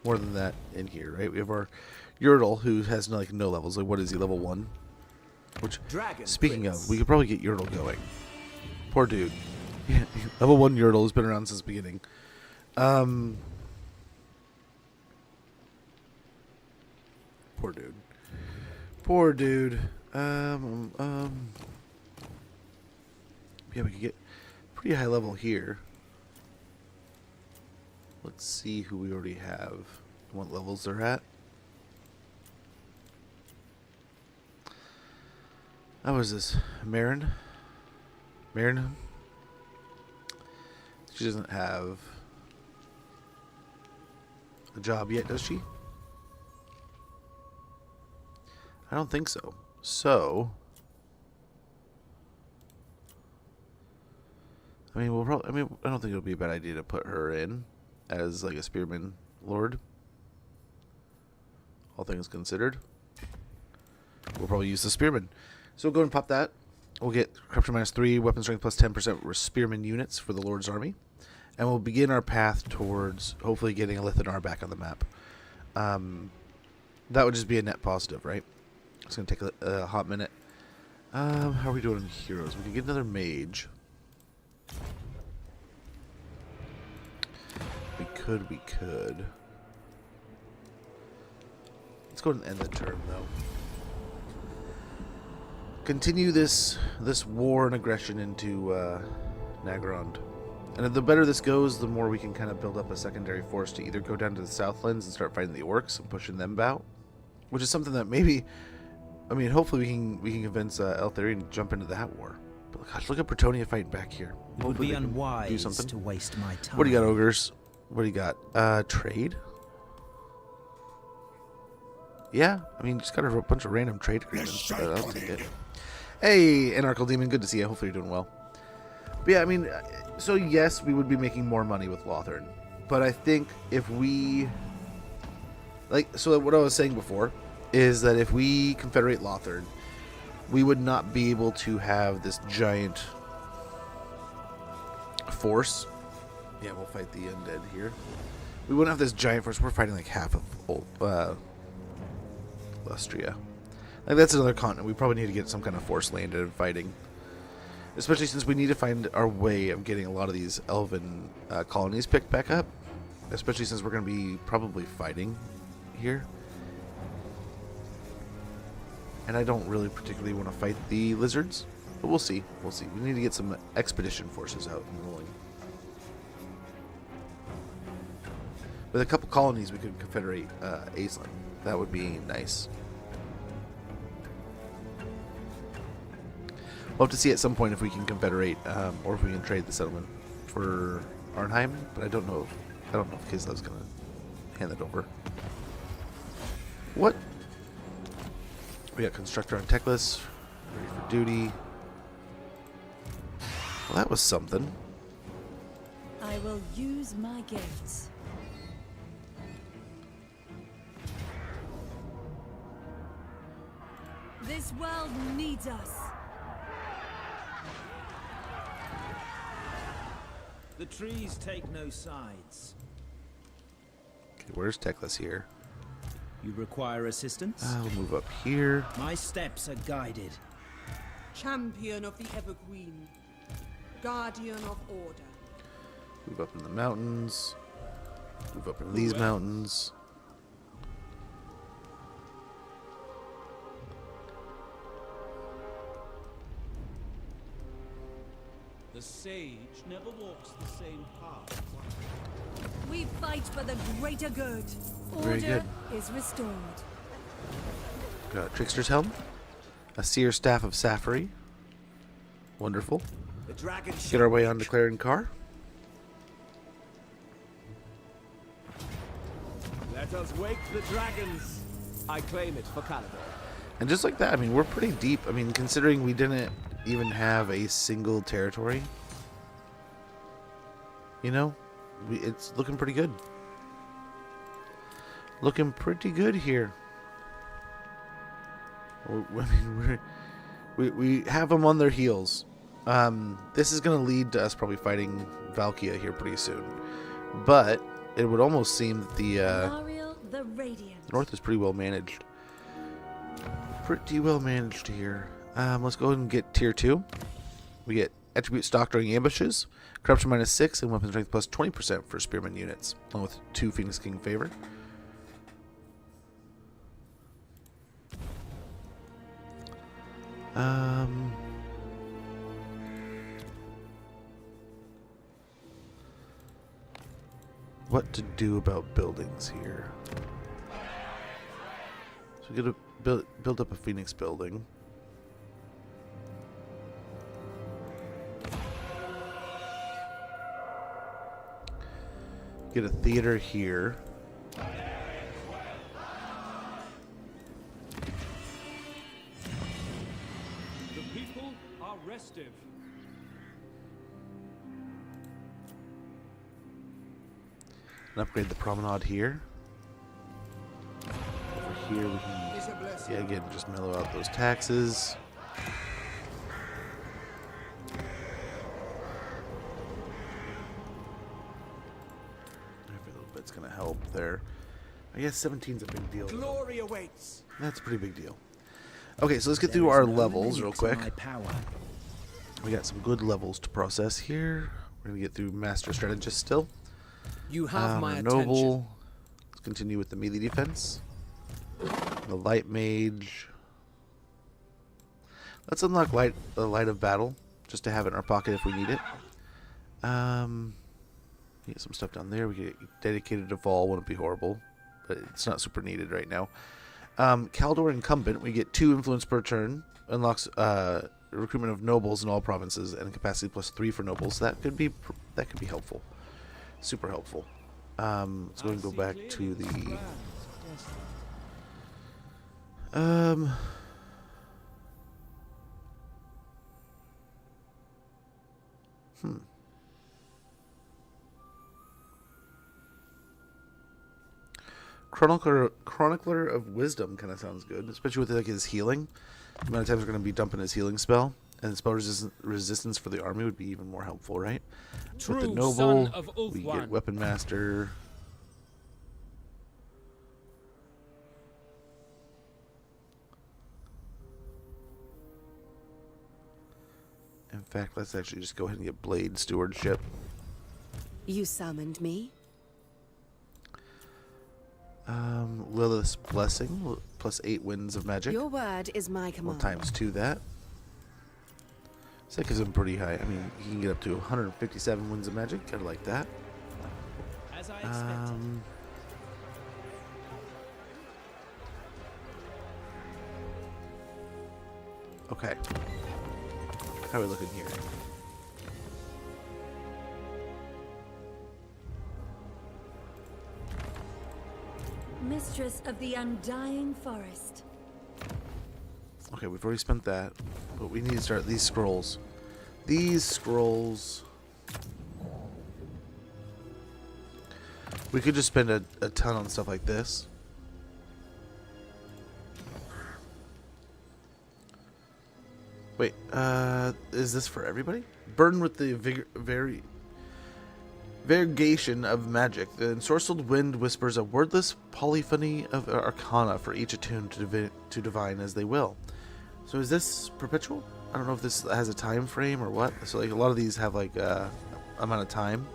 more than that in here, right? We have our Yurtle, who has no levels. Like, what is he, level 1? Which, speaking of, we could probably get Yurtle going. Poor dude. Yeah, level 1 Yurtle has been around since the beginning. Poor dude. Poor dude. Yeah, we could get pretty high level here. Let's see who we already have. What levels they're at. How was this? Marin? She doesn't have a job yet, does she? I don't think so. So, I mean, I don't think it would be a bad idea to put her in as like a spearman lord. All things considered, we'll probably use the spearman. So we'll go and pop that. We'll get corruption -3, weapon strength plus 10% for spearman units for the Lord's army. And we'll begin our path towards hopefully getting a Lithanar back on the map. That would just be a net positive, right? It's going to take a hot minute. How are we doing in heroes? We can get another mage. We could. Let's go and end the turn, though. Continue this war and aggression into Nagrand. And the better this goes, the more we can kind of build up a secondary force to either go down to the Southlands and start fighting the orcs and pushing them out, which is something that maybe, I mean, hopefully we can convince Eltharion to jump into that war. But gosh, look at Bretonia fighting back here. It would be unwise to waste my time. What do you got, ogres? What do you got? Trade? Yeah, I mean, just got a bunch of random trade agreements. I'll take it. Hey, Anarchal Demon, good to see you. Hopefully you're doing well. But yeah, I mean, so yes, we would be making more money with Lothern. But I think if we... so what I was saying before is that if we confederate Lothern, we would not be able to have this giant force. Yeah, we'll fight the undead here. We wouldn't have this giant force. We're fighting like half of Lustria. Like, that's another continent. We probably need to get some kind of force landed and fighting. Especially since we need to find our way of getting a lot of these elven colonies picked back up. Especially since we're going to be probably fighting here. And I don't really particularly want to fight the lizards. But we'll see. We'll see. We need to get some expedition forces out and rolling. With a couple colonies, we could confederate Aisling. That would be nice. We'll have to see at some point if we can confederate, or if we can trade the settlement for Arnheim. But I don't know if Kislev's gonna hand that over. What? We got constructor on Teclis, ready for duty. Well, that was something. I will use my gifts. This world needs us. The trees take no sides. Okay, where's Teclis here? You require assistance? I'll move up here. My steps are guided. Champion of the Evergreen. Guardian of Order. Move up in the mountains. Move up in these mountains. The sage never walks the same path. We fight for the greater good. Very Order good. is restored. Got a Trickster's Helm. A Seer Staff of Safari. Wonderful. The dragon Get our way on to Clarion Car. Let us wake the dragons. I claim it for Caliber. And just like that, I mean, we're pretty deep. I mean, considering we didn't even have a single territory. You know? It's looking pretty good. Looking pretty good here. I mean, we have them on their heels. This is going to lead to us probably fighting Valkia here pretty soon. But it would almost seem that the north is pretty well managed. Pretty well managed here. Let's go ahead and get tier 2. We get attribute stock during ambushes, corruption -6, and weapon strength plus 20% for spearman units, along with 2 Phoenix King favor. What to do about buildings here? So we're gonna build up a Phoenix building. Get a theater here. The people are restive. And upgrade the promenade here. Over here we can, yeah, again, just mellow out those taxes. Every little bit's gonna help there. I guess 17's a big deal. Glory awaits. That's a pretty big deal. Okay, so let's get through our levels real quick. Power. We got some good levels to process here. We're gonna get through Master Strategist still. You have my Noble. attention. Let's continue with the melee defense. The Light Mage. Let's unlock the Light of Battle, just to have it in our pocket if we need it. Get some stuff down there. We get dedicated to Vol, wouldn't be horrible, but it's not super needed right now. Caldor Incumbent, we get 2 influence per turn. Unlocks recruitment of nobles in all provinces and capacity +3 for nobles. That could be helpful. Super helpful. Let's go and go back to the Chronicler of Wisdom kind of sounds good, especially with like his healing. The amount of times we're going to be dumping his healing spell, and spell resistance for the army would be even more helpful, right? With the Noble, we get Weapon Master. In fact, let's actually just go ahead and get Blade Stewardship. You summoned me? Lilith's Blessing, +8 winds of magic. Your word is my Well, command. ×2 that. So that gives him pretty high. I mean, he can get up to 157 winds of magic. Gotta like that. As I expected. Okay. How are we looking here? Mistress of the Undying Forest. Okay, we've already spent that, but we need to start these scrolls. These scrolls. We could just spend a ton on stuff like this. Wait, is this for everybody? Burden with the variegation of magic. The ensorcelled wind whispers a wordless polyphony of arcana for each attuned to divine as they will. So is this perpetual? I don't know if this has a time frame or what. So like a lot of these have like amount of time.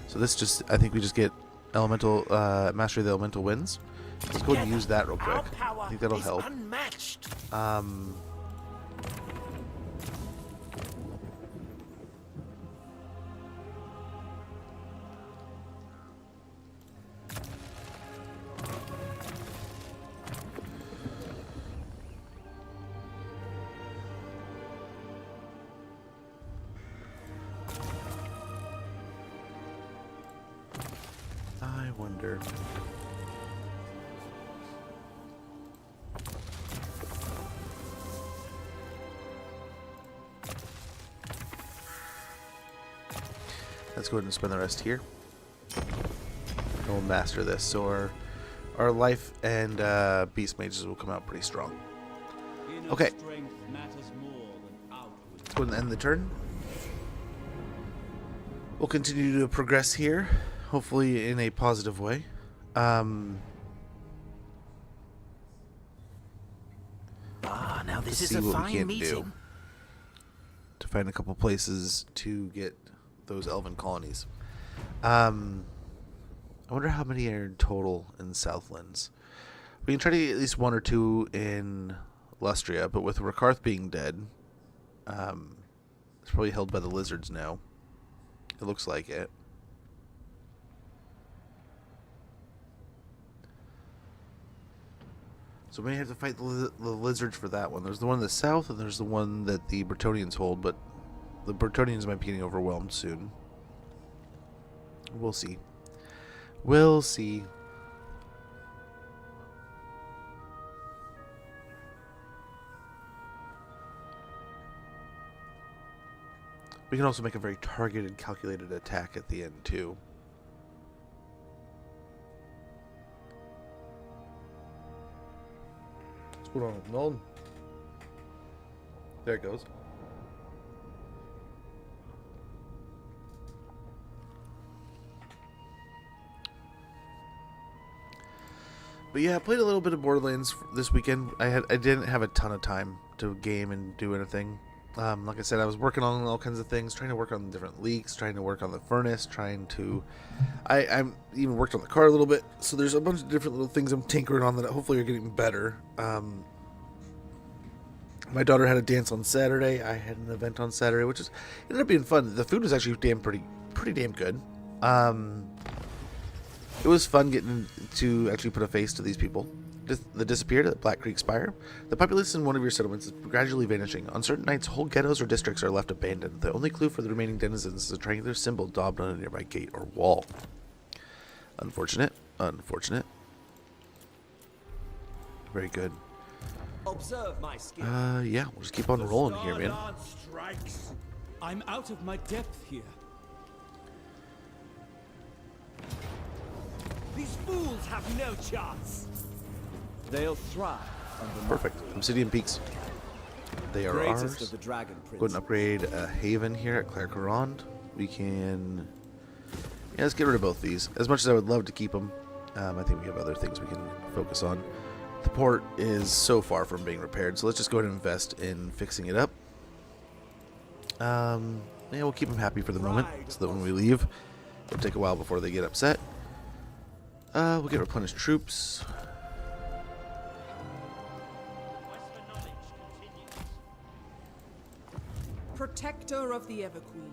So this just, I think we just get elemental mastery of the elemental winds. Let's go and use that real quick. I think that'll help. Unmatched. I wonder. Let's go ahead and spend the rest here. And we'll master this. So our life and beast mages will come out pretty strong. Okay. Let's go ahead and end the turn. We'll continue to progress here, hopefully in a positive way. Now this is see a what we fine can meeting. do to find a couple places to get those elven colonies. I wonder how many are in total in Southlands. We can try to get at least 1 or 2 in Lustria, but with Rakarth being dead, it's probably held by the lizards now. It looks like it. So we may have to fight the lizards for that one. There's the one in the south, and there's the one that the Bretonnians hold, but the Bretonnians might be getting overwhelmed soon. We'll see. We'll see. We can also make a very targeted, calculated attack at the end, too. What's going on with Nolan? There it goes. But yeah, I played a little bit of Borderlands this weekend. I didn't have a ton of time to game and do anything. Like I said, I was working on all kinds of things, trying to work on different leaks, trying to work on the furnace, I'm even worked on the car a little bit. So there's a bunch of different little things I'm tinkering on that hopefully are getting better. My daughter had a dance on Saturday. I had an event on Saturday, which ended up being fun. The food was actually pretty damn good. It was fun getting to actually put a face to these people that disappeared at Black Creek Spire. The populace in one of your settlements is gradually vanishing. On certain nights, whole ghettos or districts are left abandoned. The only clue for the remaining denizens is a triangular symbol daubed on a nearby gate or wall. Unfortunate. Unfortunate. Very good. Observe my skill. Yeah, we'll just keep on rolling here, man. Strikes. I'm out of my depth here. These fools have no chance. They'll thrive under Perfect. Obsidian Peaks. They are greatest ours. of the dragon Go ahead and princes. upgrade a haven here at Claire Corrond. We can... Yeah, let's get rid of both these. As much as I would love to keep them, I think we have other things we can focus on. The port is so far from being repaired, so let's just go ahead and invest in fixing it up. Yeah, we'll keep them happy for the moment, so that when we leave, it'll take a while before they get upset. We'll get replenished troops. Protector of the Everqueen.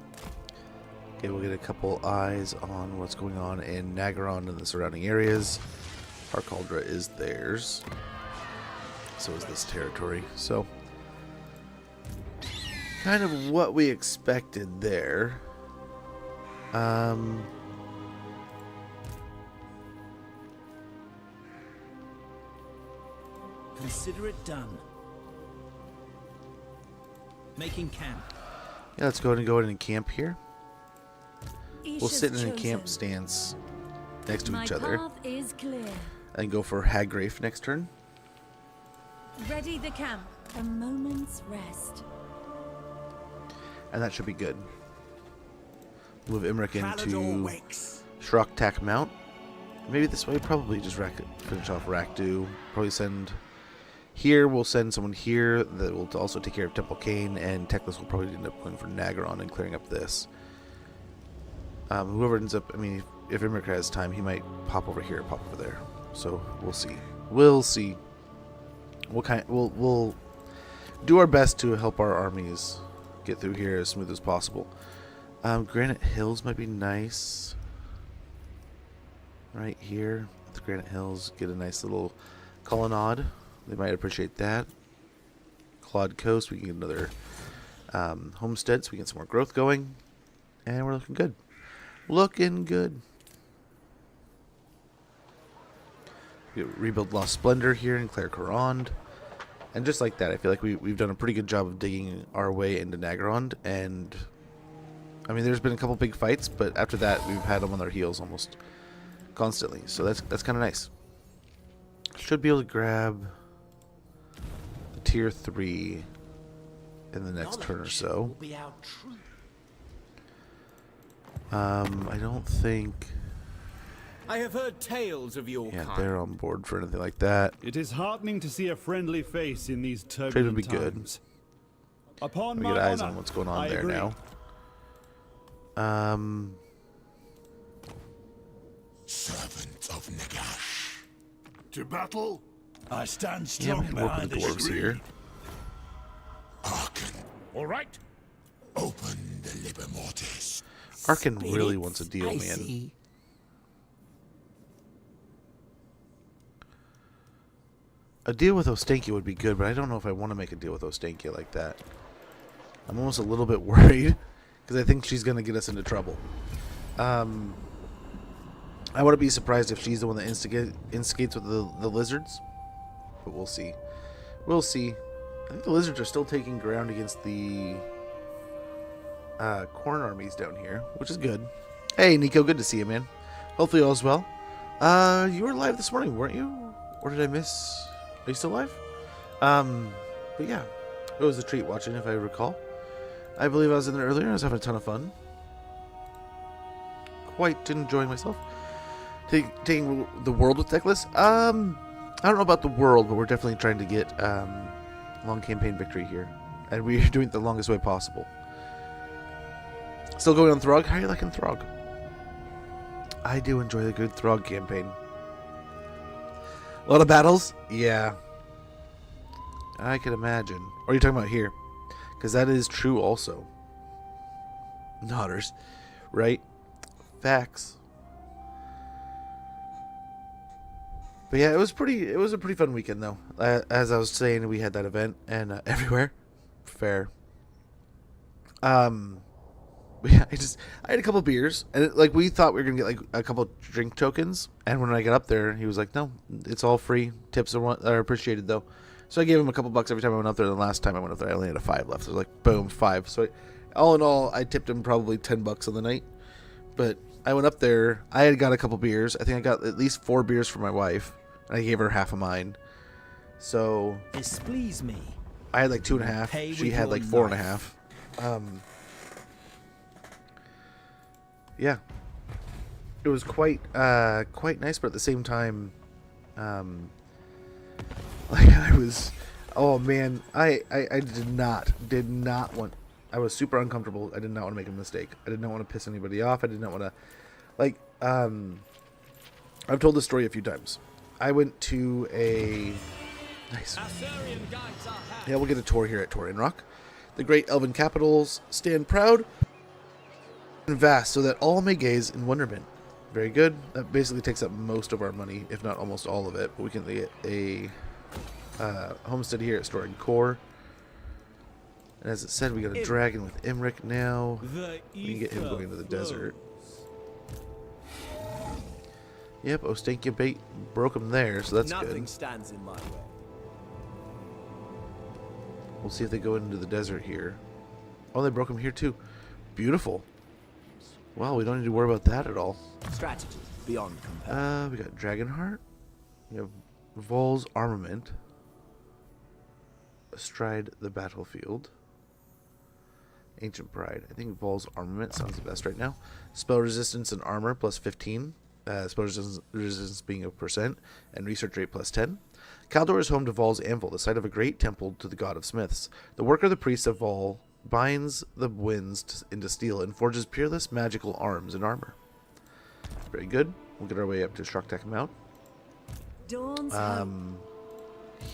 Okay, we'll get a couple eyes on what's going on in Nagaron and the surrounding areas. Our Cauldra is theirs. So is this territory. So, kind of what we expected there. Consider it done. Making camp. Yeah, let's go ahead and camp here. We'll Isha's sit in a chosen. camp stance next to My each other. path is clear. And go for Haggrafe next turn. Ready the camp. A moment's rest. And that should be good. Move Imric Palador into wakes. Shroktak Mount. Maybe this way, probably just finish off Rakdu. Probably send... Here, we'll send someone here that will also take care of Temple Cain, and Teclis will probably end up going for Nagaron and clearing up this. Whoever ends up... I mean, if Imric has time, he might pop over here, pop over there. So, we'll see. We'll see. We'll do our best to help our armies get through here as smooth as possible. Granite Hills might be nice. Right here, the Granite Hills, get a nice little colonnade. They might appreciate that. Claude Coast, we can get another homestead, so we get some more growth going. And we're looking good. Looking good. We rebuild Lost Splendor here in Claire Corrond. And just like that, I feel like we've done a pretty good job of digging our way into Nagaron. And, I mean, there's been a couple big fights, but after that, we've had them on their heels almost constantly. So that's kind of nice. Should be able to grab the tier 3 in the next turn or so. Will be our truth. I don't think... I have heard tales of your Yeah, kind. they're on board for anything like that. It is heartening to see a friendly face in these Trade would turbulent be good. times. Upon We my get eyes honor, on what's going on I there agree. now. Servant of Nagash. To battle, I stand Yeah, we strong can work behind with the the dwarves here. Arkan, All right. open the Liber Mortis. Arkan really wants a deal, I man. see. A deal with Ostankia would be good, but I don't know if I want to make a deal with Ostankia like that. I'm almost a little bit worried, because I think she's going to get us into trouble. I wouldn't be surprised if she's the one that instigates with the lizards. But we'll see. We'll see. I think the lizards are still taking ground against the corn armies down here, which is good. Hey, Nico, good to see you, man. Hopefully all's well. You were live this morning, weren't you? Or did I miss? Are you still live? But yeah, it was a treat watching, if I recall. I believe I was in there earlier. I was having a ton of fun. Quite enjoying myself. Taking the world with Teclis. I don't know about the world, but we're definitely trying to get long campaign victory here, and we're doing it the longest way possible. Still going on Throg. How are you liking Throg? I do enjoy a good Throg campaign. A lot of battles? Yeah. I can imagine. Or are you talking about here? Because that is true also. Nodders. Right? Facts. But yeah, it was a pretty fun weekend though. As I was saying, we had that event and everywhere. Fair. Yeah, I had a couple beers, and we thought we were gonna get like a couple drink tokens. And when I got up there, he was like, "No, it's all free. Tips are appreciated though." So I gave him a couple bucks every time I went up there. The last time I went up there, I only had a 5 left. So I was like, boom, 5. So all in all, I tipped him probably $10 on the night. But I went up there. I had got a couple beers. I think I got at least 4 beers for my wife, and I gave her half of mine. So displease me. I had like 2.5. She had like 4.5. Yeah, it was quite nice, but at the same time, I was, oh man, I did not want. I was super uncomfortable. I did not want to make a mistake. I did not want to piss anybody off. I did not want to, I've told this story a few times. I went to a nice. Yeah, we'll get a tour here at Torian Rock. The great elven capitals stand proud and vast, so that all may gaze in wonderment. Very good. That basically takes up most of our money, if not almost all of it. But we can get a homestead here at Storing Core. And as it said, we got a dragon with Imric now. We can get him going into the desert. Yep, Ostankia bait broke him there, so that's good. Nothing stands in my way. We'll see if they go into the desert here. Oh, they broke him here too. Beautiful. Well, we don't need to worry about that at all. Strategy beyond compare. We got Dragonheart. We have Vol's Armament. Astride the Battlefield. Ancient Pride. I think Vol's Armament sounds the best right now. Spell Resistance and Armor plus 15. Spell resistance being a %. And Research Rate plus 10. Kaldor is home to Vol's Anvil, the site of a great temple to the god of smiths. The work of the priests of Vol binds the winds into steel and forges peerless magical arms and armor. Very good. We'll get our way up to Shrocktek Mount.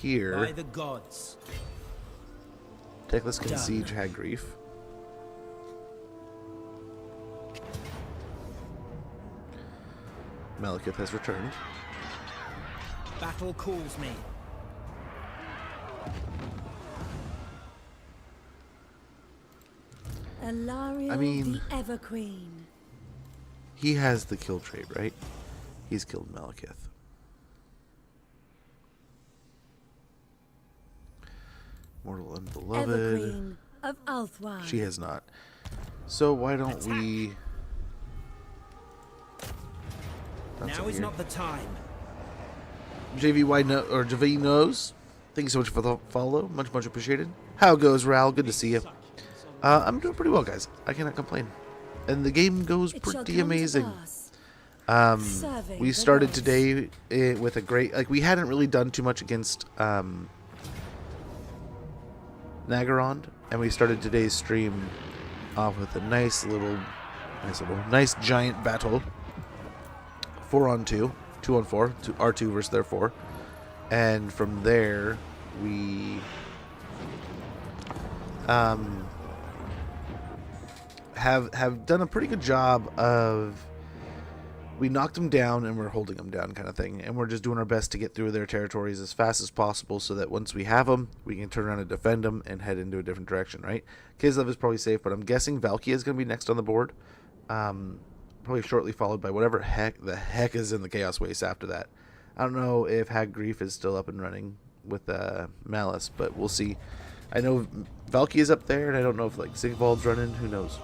Here, by the gods. Teclis can siege Hagrief. Malekith has returned. Battle calls me. Alariel, I mean, the Everqueen. He has the kill trait, right? He's killed Malekith. Mortal and Beloved. Everqueen of Althwine. She has not. So why don't we... Now is not the time. JV knows. Thank you so much for the follow. Much appreciated. How goes, Ral? Good to see you. I'm doing pretty well, guys. I cannot complain. And the game goes pretty amazing. We started today with a great... we hadn't really done too much against Nagarond. And we started today's stream off with a nice giant battle. 4-on-2. 2-on-4. Our 2 versus their 4. And from there, we... have done a pretty good job of... We knocked them down and we're holding them down kind of thing. And we're just doing our best to get through their territories as fast as possible so that once we have them, we can turn around and defend them and head into a different direction, right? Kislev is probably safe, but I'm guessing Valkia is going to be next on the board. probably shortly followed by whatever the heck is in the Chaos Waste after that. I don't know if Hag Grief is still up and running with Malice, but we'll see. I know Valky is up there, and I don't know if like Sigvald's running. Who knows?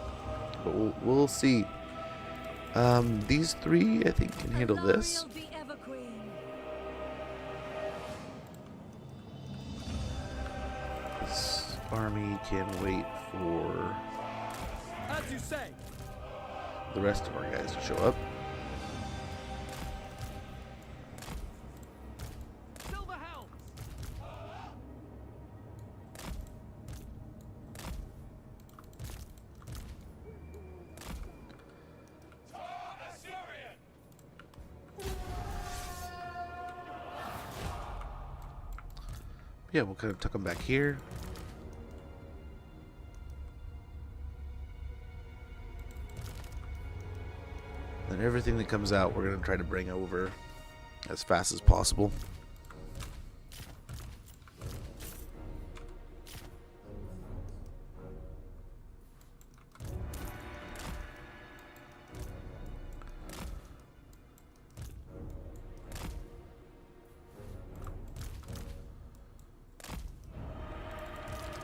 But we'll see. These three, I think, can handle this. This army can wait for As you say. the rest of our guys to show up. Silver helms. Yeah, we'll kind of tuck them back here. And everything that comes out, we're going to try to bring over as fast as possible.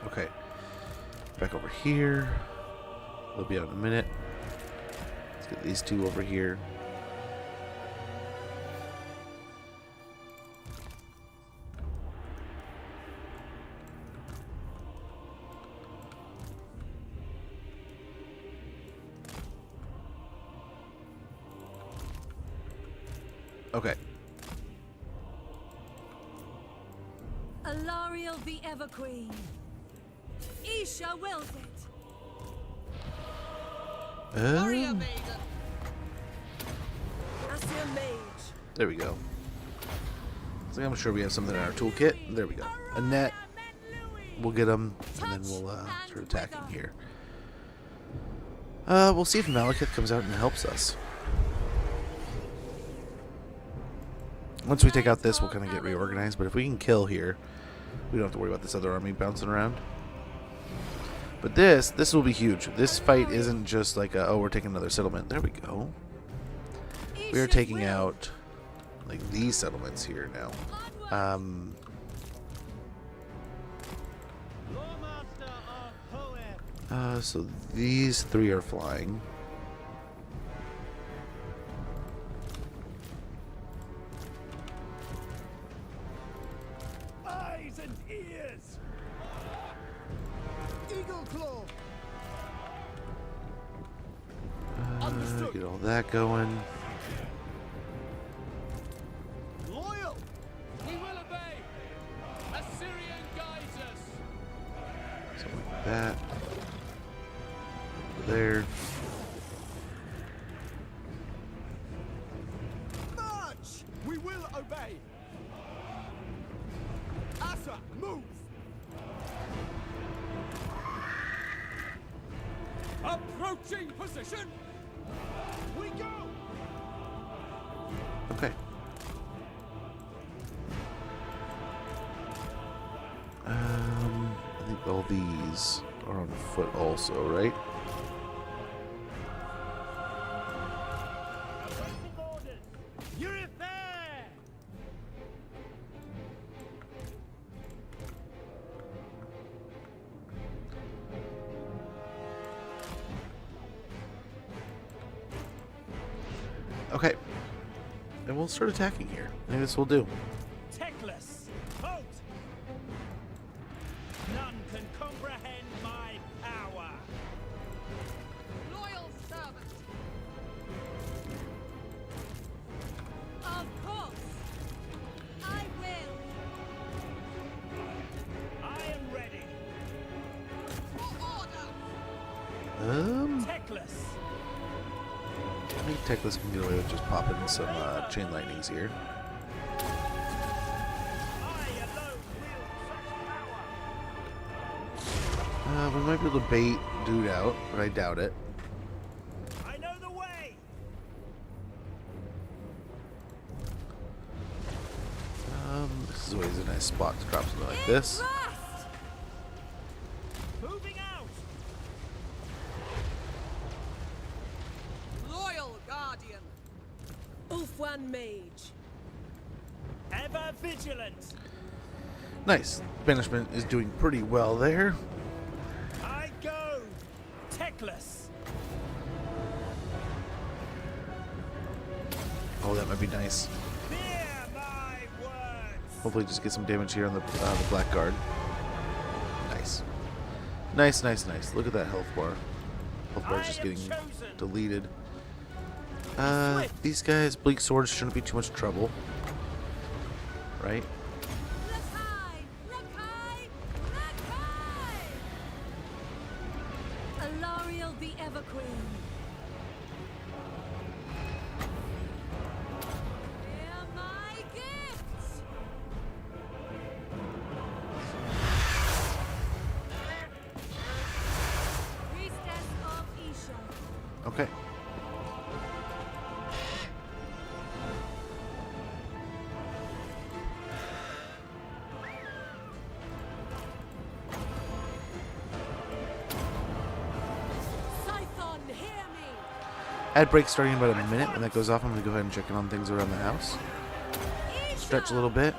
Okay, back over here. They'll be out in a minute. Let's get these two over here. Okay. Alariel the Everqueen. Isha wills it. There we go. So I'm sure we have something in our toolkit. There we go. A net. We'll get them, and then we'll start attacking here. We'll see if Malekith comes out and helps us. Once we take out this, we'll kind of get reorganized. But if we can kill here, we don't have to worry about this other army bouncing around. But this will be huge. This fight isn't just like a, oh, we're taking another settlement. There we go. We are taking out like these settlements here now. So these three are flying. Eyes and ears. Eagle claw. Get all that going. Loyal. We will obey. Assyrian guides us. Something like that. Over there. March. We will obey. Asa, move. Approaching position. We go. Okay. I think all these are on foot also, right? Awaiting orders. You're there. Okay. And we'll start attacking here. I think this will do. Teclis, halt! None can comprehend my power. Loyal servant. Of course. I will. I am ready. For order. Teclis. I think Teclis can get away with just popping some chain lightnings here. I alone wield such power. We might be able to bait dude out, but I doubt it. I know the way. This is always a nice spot to drop something like this. Thrust! Moving out. Loyal Vigilant. Nice. Banishment is doing pretty well there. I go. Teclis. Oh, that might be nice. Fear my words. Hopefully just get some damage here on the Blackguard. Nice. Nice, nice, nice. Look at that health bar. Health bar is just getting deleted. These guys, Bleak Swords shouldn't be too much trouble. Right? Alariel the Everqueen. Hear my gifts. Priestess of Isha. Okay. Scython, hear me. Ad break starting in about a minute. When that goes off, I'm going to go ahead and check in on things around the house. Stretch a little bit.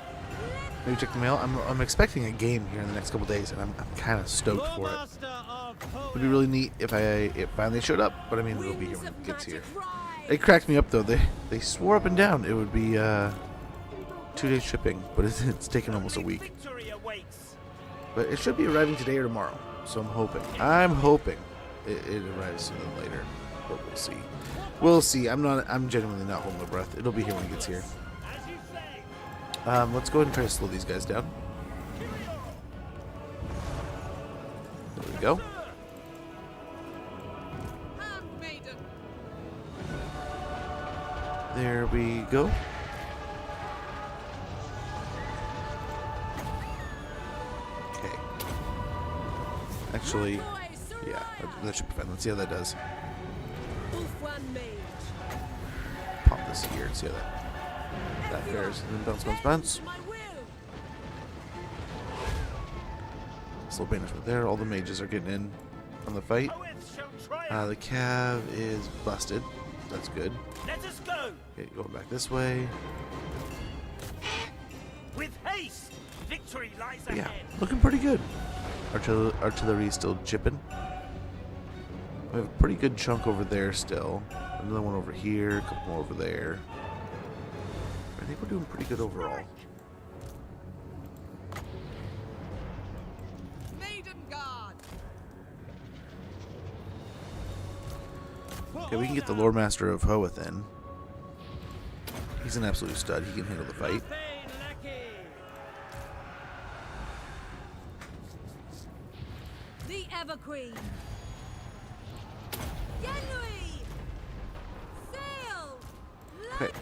Maybe check the mail. I'm expecting a game here in the next couple days, and I'm kind of stoked for it. It'd be really neat if it finally showed up, but I mean, it'll be here when it gets here. It cracked me up, though. They swore up and down it would be 2-day shipping, but it's taken almost a week. Victory awaits. But it should be arriving today or tomorrow, so I'm hoping it arrives sooner than later, but we'll see. We'll see. I'm genuinely not holding my breath. It'll be here when it gets here. As you say. Let's go ahead and try to slow these guys down. There we go. Handmaiden. There we go. Okay. Actually, yeah, that should be fine. Let's see how that does. Ulfwan Mage. Pop this here and see how that fares. And then bounce, bounce, bounce. My will. Slow banishment there. All the mages are getting in on the fight. Poets shall triumph. The cav is busted. That's good. Let us go. Okay, going back this way. With haste. Victory lies But yeah, ahead. looking pretty good. Artillery is still chipping. We have a pretty good chunk over there still. Another one over here, a couple more over there. I think we're doing pretty good overall. Maiden Guard. Okay, we can get the Lord Master of Hoeth in. He's an absolute stud. He can handle the fight. The Everqueen. Yenui. Sail. Okay,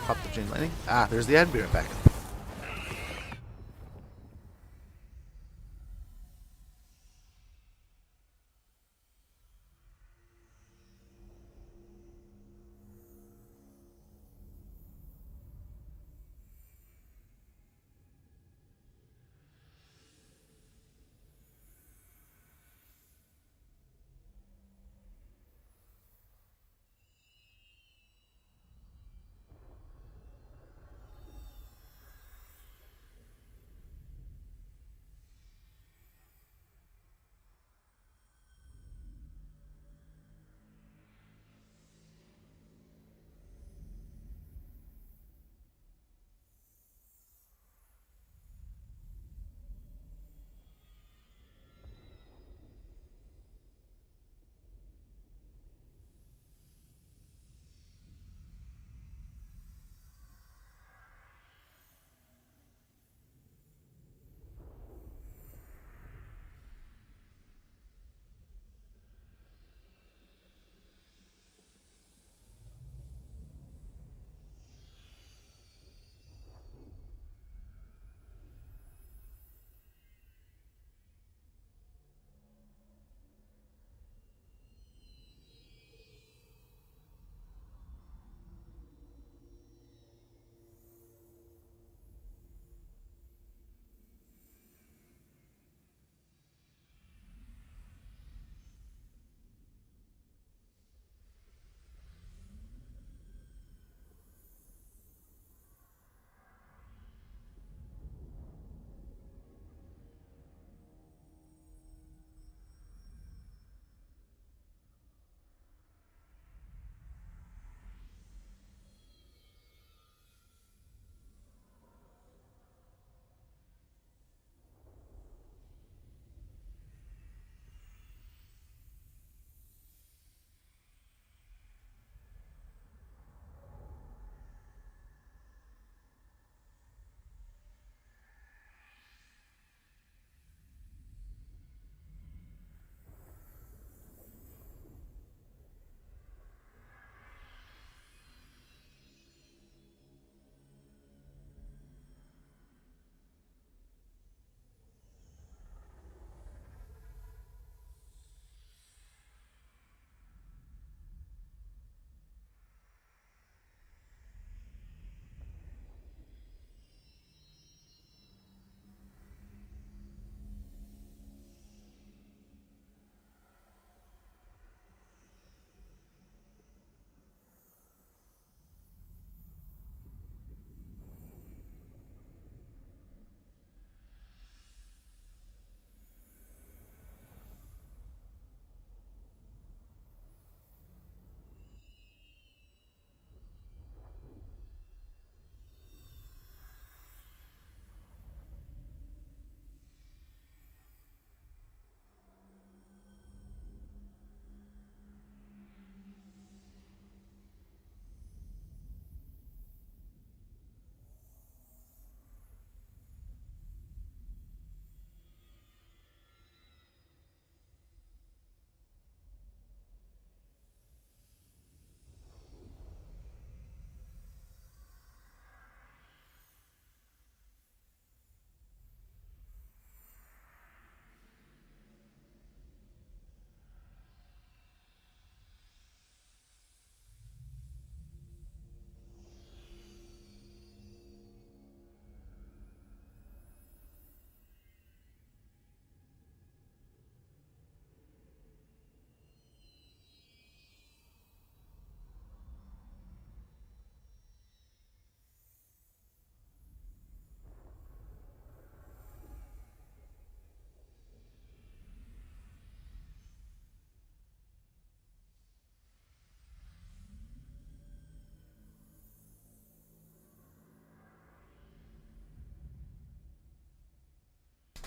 pop the chain lightning. Ah, there's the Admiral back.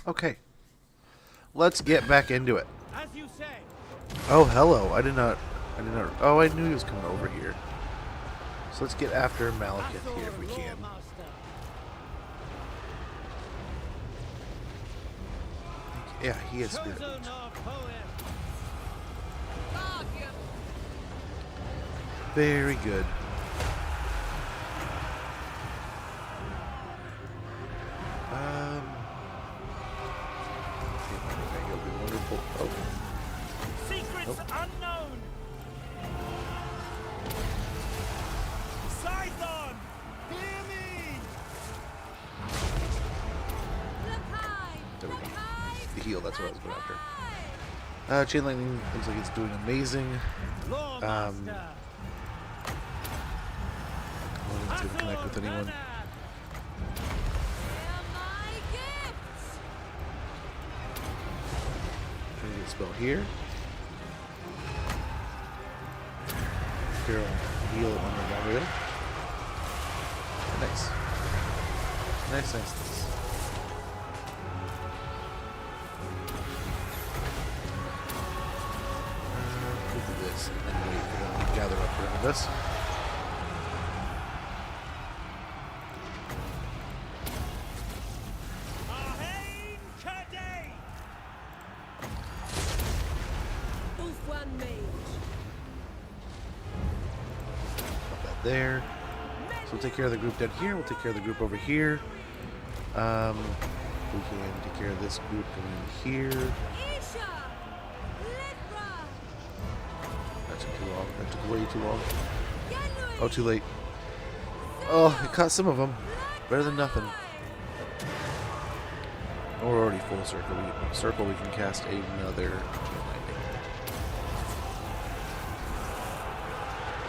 Okay. Let's get back into it. As you say. Oh, hello. I did not. Oh, I knew he was coming over here. So let's get after Malekith here if we can. Yeah, he is spirit. Very good. It'll be wonderful. Oh. Secrets unknown. Scython, hear me. There we go. The heal, that's what I was going after. Chain Lightning looks like it's doing amazing. It's going to connect with anyone. Trying to get a spell here. Here, I'll heal on the Mario. Nice. Nice. We'll do this and then wait for them to gather up around us. There. So we'll take care of the group down here. We'll take care of the group over here. We can take care of this group going in here. That took too long. That took way too long. Oh, too late. Oh, it caught some of them. Better than nothing. Oh, we're already full circle. We can cast another chain lightning.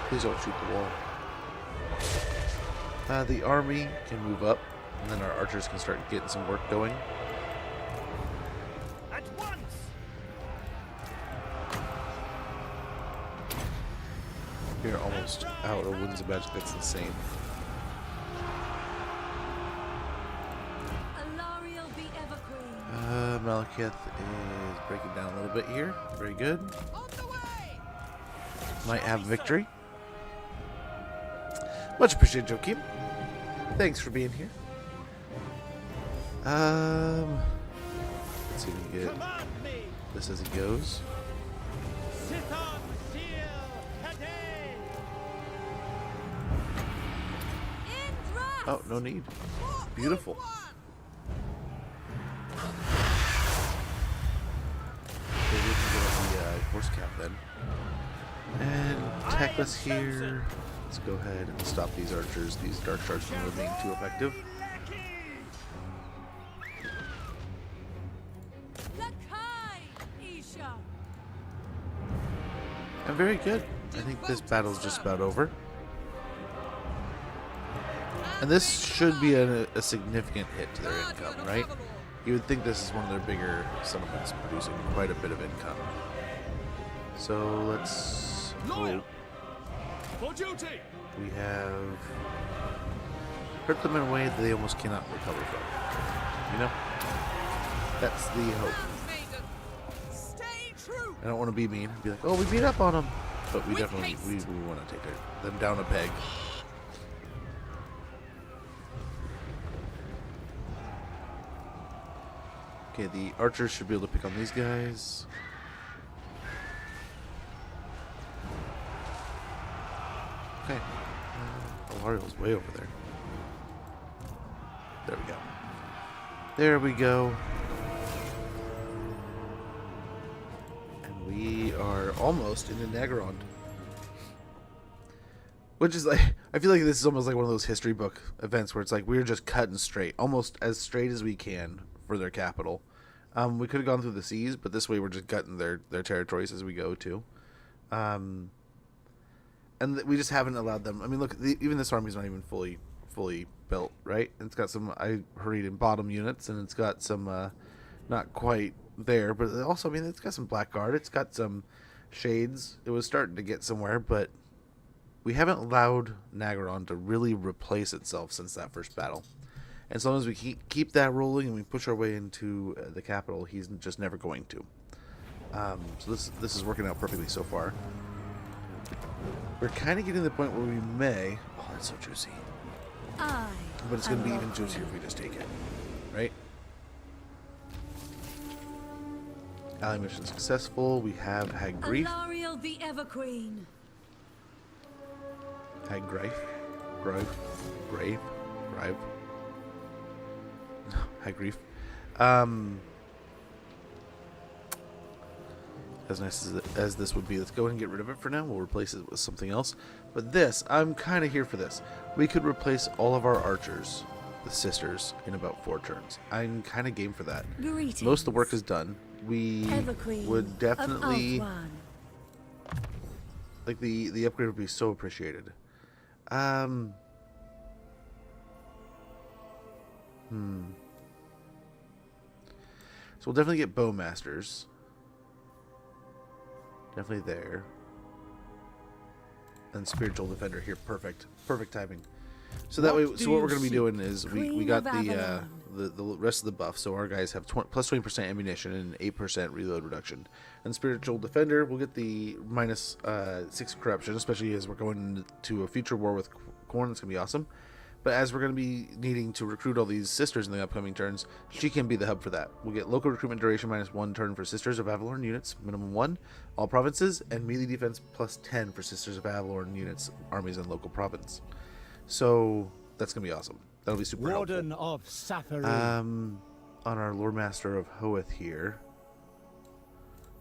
Please don't shoot the wall. The army can move up, and then our archers can start getting some work going. At once. We're almost out of Winds of Magic. That's insane. Malekith is breaking down a little bit here. Very good. Might have victory. Much appreciated, Joakim. Thanks for being here. Let's see if we can get this as it goes. Oh, no need. Beautiful. Okay, we can get on the horse cap then. And Teclis here. Let's go ahead and stop these archers, these dark shards from really being too effective. And very good. I think this battle's just about over. And this should be a significant hit to their income, right? You would think this is one of their bigger settlements, producing quite a bit of income. So let's hope. For duty. We have hurt them in a way that they almost cannot recover from. You know? That's the hope. I don't want to be mean and be like, oh, we beat up on them. But we definitely, we want to take them down a peg. Okay, the archers should be able to pick on these guys. Okay. Alario's way over there. There we go. There we go. And we are almost into Nagaron. Which is like, I feel like this is almost like one of those history book events where it's like we're just cutting straight, almost as straight as we can for their capital. We could have gone through the seas, but this way we're just cutting their territories as we go too. And we just haven't allowed them. I mean, look, even this army's not even fully built, right? And it's got some, I hurried in bottom units, and it's got some not quite there, but also, I mean, it's got some Blackguard, it's got some Shades. It was starting to get somewhere, but we haven't allowed Nagaron to really replace itself since that first battle. And as long as we keep that rolling and we push our way into the capital, he's just never going to. So this is working out perfectly so far. We're kind of getting to the point where we may... Oh, that's so juicy. But it's going to be even juicier if we just take it. Right? Ally mission successful. We have Hag Grief. Alariel the Everqueen. Hag Grief. Grave. Hag Grief. As nice as this would be, let's go ahead and get rid of it for now. We'll replace it with something else. But this, I'm kind of here for this. We could replace all of our archers with sisters in about 4 turns. I'm kind of game for that. Greetings. Most of the work is done. We Everqueen would definitely... of Ulthuan. Like, the upgrade would be so appreciated. So we'll definitely get Bowmasters. Definitely there. And Spiritual Defender here. Perfect. Perfect timing. So that way, so what we're going to be doing is we got the rest of the buff. So our guys have plus 20% ammunition and 8% reload reduction. And Spiritual Defender will get the minus 6 corruption, especially as we're going to a future war with Khorne. It's going to be awesome. But as we're going to be needing to recruit all these sisters in the upcoming turns, she can be the hub for that. We'll get local recruitment duration minus 1 turn for Sisters of Avalorn units, minimum 1, all provinces, and melee defense plus 10 for Sisters of Avalorn units, armies, and local province. So that's going to be awesome. That'll be super Warden helpful. of Safaru. On our Loremaster of Hoeth here,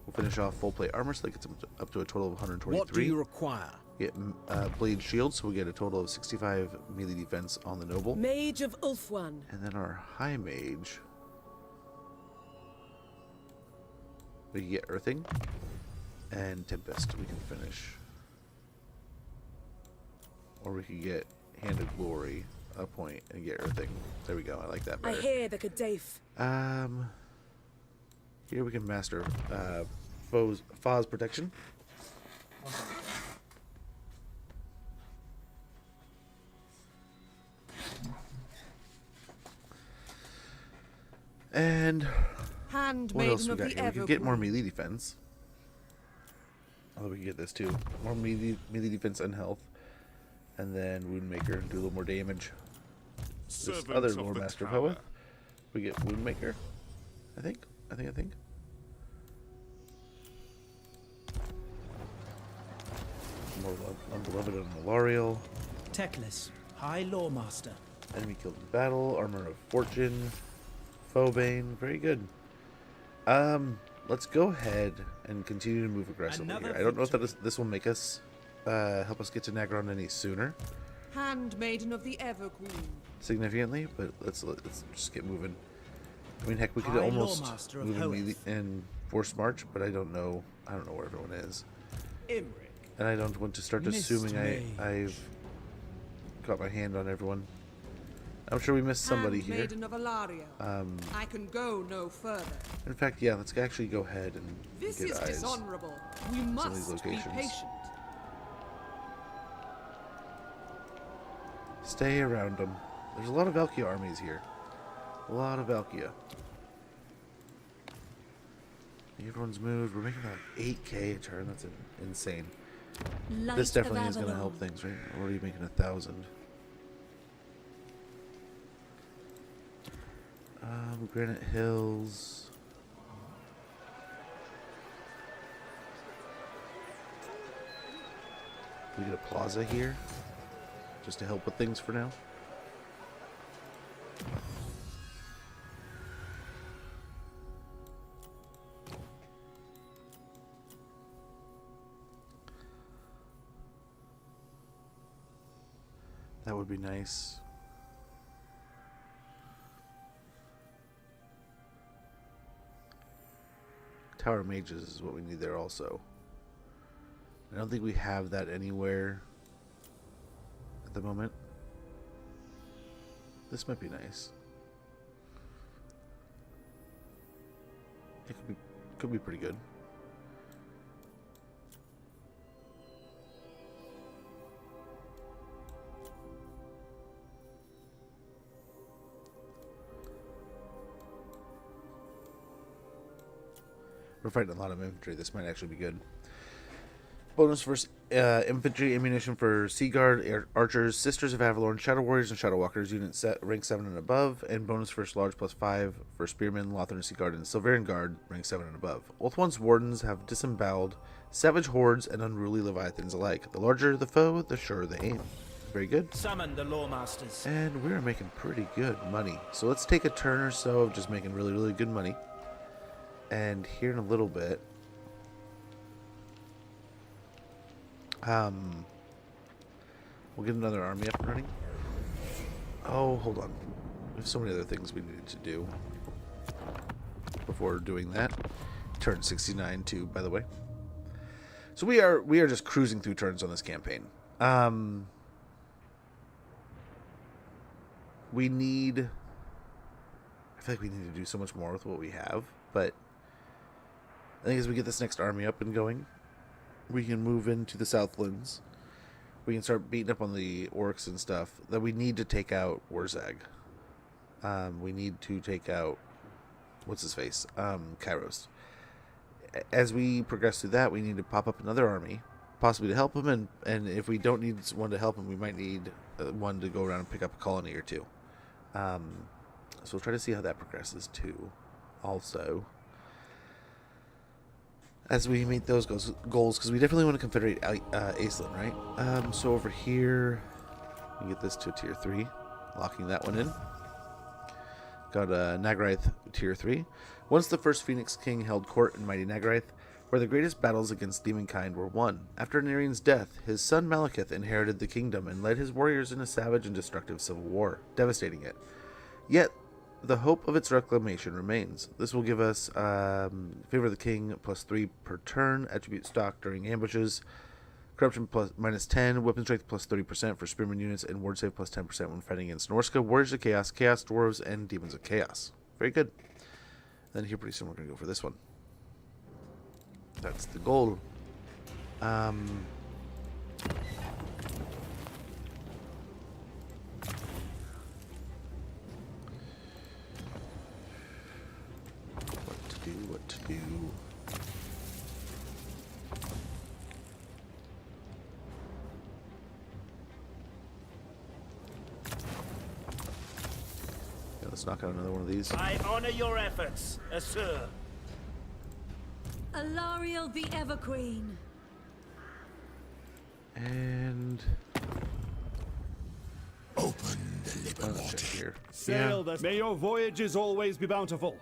we'll finish off full plate armor, so that gets up to a total of 123. What do you require? Get blade shield, so we get a total of 65 melee defense on the noble. Mage of Ulthuan. And then our high mage, we can get earthing and tempest. We can finish, or we could get hand of glory a point and get earthing. There we go. I like that better. I hear the Kadaf. Here we can master Foz protection. And what else we got here? We can get more melee defense. Although we can get this too. More melee defense and health. And then Woundmaker, do a little more damage. This other Loremaster of Hoeth, we get Woundmaker. I think. More Unbeloved and Alariel. Teclis, High Loremaster. Enemy killed in battle. Armor of Fortune. Foebane, very good. Let's go ahead and continue to move aggressively here. I don't know if this will make us help us get to Nagron any sooner. Handmaiden of the Evergreen. Significantly, but let's just get moving. I mean, heck, we could almost move in forced march, but I don't know where everyone is, and I don't want to start assuming I've got my hand on everyone. I'm sure we missed somebody here. Of Alaria. I can go no further. In fact, yeah, let's actually go ahead and This get is eyes dishonorable. We on some of these must be locations. patient. Stay around them. There's a lot of Valkia armies here. A lot of Valkia. Everyone's moved. We're making about 8k a turn. That's insane. This definitely is going to help things, right? We're already making 1,000. Granite Hills. We get a plaza here, just to help with things for now. That would be nice. Tower Mages is what we need there also. I don't think we have that anywhere at the moment. This might be nice. It could be pretty good. We're fighting a lot of infantry. This might actually be good. Bonus for infantry ammunition for Sea Guard, Archers, Sisters of Avalorn, Shadow Warriors, and Shadow Walkers, units rank 7 and above, and bonus for Large +5 for Spearmen, Lothern, Sea Guard, and Silverian Guard, rank 7 and above. Ulthuan's Wardens have disemboweled savage hordes and unruly leviathans alike. The larger the foe, the surer the aim. Very good. Summon the Loremasters. And we're making pretty good money. So let's take a turn or so of just making really, really good money. And here in a little bit, we'll get another army up and running. Oh, hold on. We have so many other things we needed to do before doing that. Turn 69 too, by the way. So we are just cruising through turns on this campaign. We need... I feel like we need to do so much more with what we have, but I think as we get this next army up and going, we can move into the Southlands. We can start beating up on the orcs and stuff. That we need to take out Warzag. We need to take out... what's his face? Kairos. As we progress through that, we need to pop up another army, possibly to help him, and if we don't need one to help him, we might need one to go around and pick up a colony or two. So we'll try to see how that progresses too. Also, as we meet those goals, because we definitely want to confederate Aislinn, right? So over here, we get this to tier 3, locking that one in. Got Nagarath tier 3. Once the first Phoenix King held court in mighty Nagarath, where the greatest battles against demonkind were won. After Nerian's death, his son Malekith inherited the kingdom and led his warriors in a savage and destructive civil war, devastating it. Yet, the hope of its reclamation remains. This will give us favor of the king +3 per turn, attribute stock during ambushes, corruption -10, weapon strength +30% for spearman units, and ward save +10% when fighting against Norska, warriors of chaos, chaos dwarves, and demons of chaos. Very good. Then here pretty soon we're going to go for this one. That's the goal. What to do. Yeah, let's knock out another one of these. I honor your efforts, Assur. Alariel the Everqueen. And Open the liver water. here. Sail thus. May your voyages always be bountiful.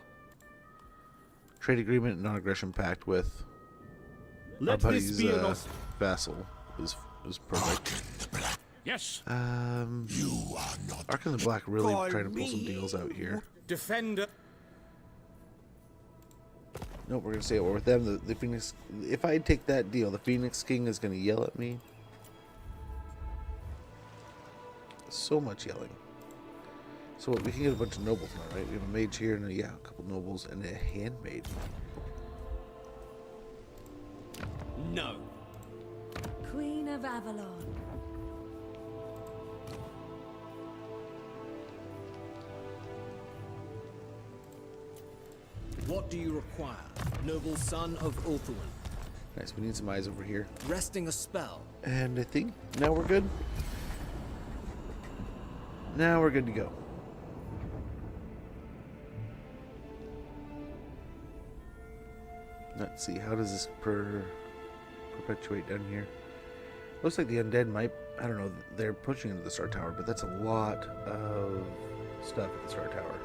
Trade agreement and non-aggression pact with our Let buddy's this be an vassal is perfect. Yes. You are not. Ark in the Black really trying to pull some deals out here. Defender. Nope, we're gonna stay at war with them. The Phoenix. If I take that deal, the Phoenix King is gonna yell at me. So much yelling. So we can get a bunch of nobles now, right? We have a mage here and a couple nobles and a handmaid. No. Queen of Avalon. What do you require, noble son of Ulthuan? Nice. We need some eyes over here. Resting a spell. And I think now we're good. Now we're good to go. Let's see, how does this perpetuate down here? Looks like the undead might, I don't know, they're pushing into the Star Tower, but that's a lot of stuff at the Star Tower.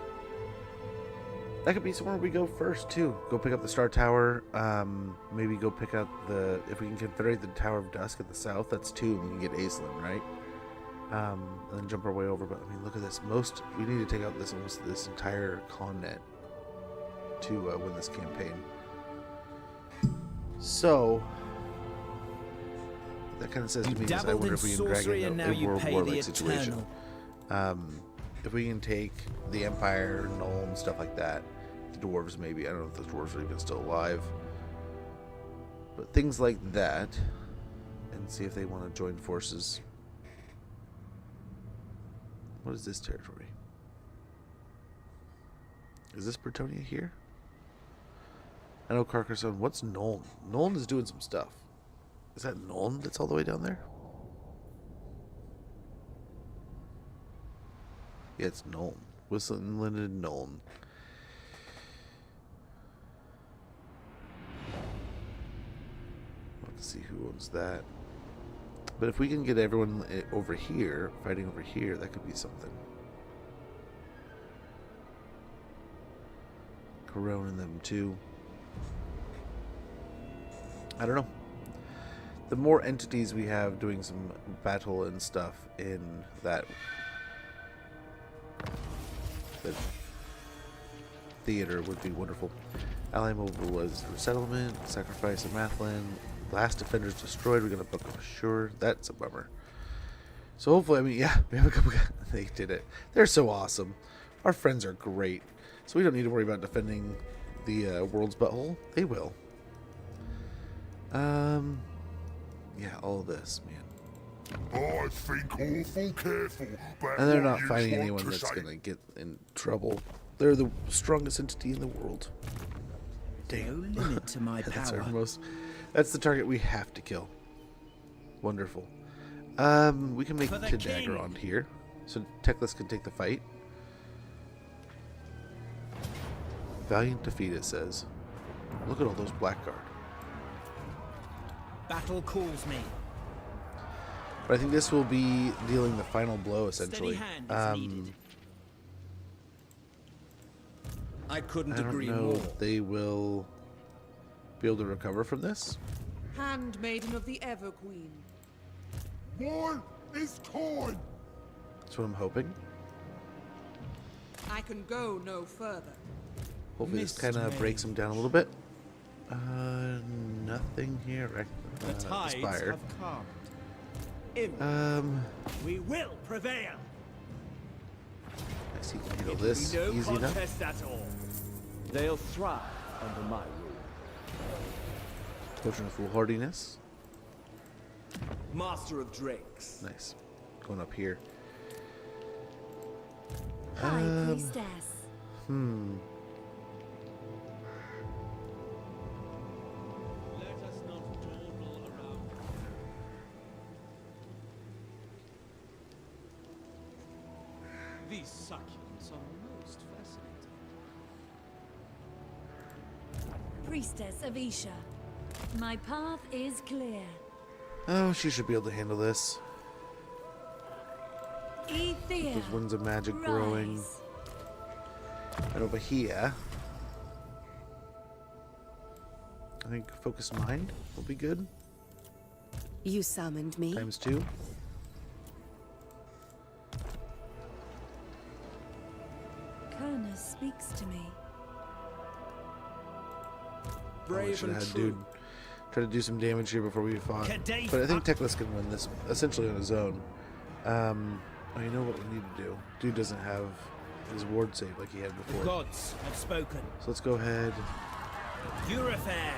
That could be somewhere we go first too. Go pick up the Star Tower, maybe go pick up if we can confederate the Tower of Dusk at the south, that's 2, we can get Aislinn, right? And then jump our way over, but I mean, look at this, we need to take out this entire continent to win this campaign. So that kind of says to me is I wonder if we can drag in a World War-like situation. If we can take the Empire, Nuln, stuff like that, the dwarves maybe, I don't know if the dwarves are even still alive, but things like that, and see if they want to join forces. What is this territory? Is this Bretonia here? I know Carcassonne. What's Nuln? Nuln is doing some stuff. Is that Nuln that's all the way down there? Yeah, it's Nuln. Whistling Linden Nuln. Let's see who owns that. But if we can get everyone over here, fighting over here, that could be something. Corona and them too. I don't know. The more entities we have doing some battle and stuff in that theater would be wonderful. Ally Mobile was resettlement, sacrifice of Mathland, last defenders destroyed. We're gonna book them sure. That's a bummer. So hopefully, I mean, yeah, we have a couple guys. They did it. They're so awesome. Our friends are great. So we don't need to worry about defending the world's butthole. They will. Yeah, all this, man. I think awful careful. And they're not finding anyone that's gonna get in trouble. They're the strongest entity in the world. Damn. No limit to my That's power. our most. That's the target we have to kill. Wonderful. We can make the dagger on here, so Teclis can take the fight. Valiant defeat, it says. Look at all those blackguard. Battle calls me. But I think this will be dealing the final blow, essentially. Steady hand is needed. I couldn't I don't agree know more. if they will be able to recover from this. Handmaiden of the Everqueen. War is time. That's what I'm hoping. I can go no further. Hopefully this Mist kind of Mage. breaks them down a little bit. Nothing here. The tides Aspire. have come. We will prevail. I see you can handle It will this be no easy enough. contest at all. They'll thrive under my rule. Potion of foolhardiness. Master of drakes. Nice. Going up here. High Priestess. Let us not dawdle around. These succulents are most fascinating. Priestess of Isha. My path is clear. Oh, she should be able to handle this. Ethia. Those winds of magic growing. Rise. And over here, I think focused mind will be good. You summoned me. ×2. Kerner speaks to me. Oh, I Brave should and have had true. dude try to do some damage here before we fought. Kadai- But I think Teclis can win this essentially on his own. Oh, you know what we need to do? Dude doesn't have his ward save like he had The before. gods have spoken. So let's go ahead. Eurofair.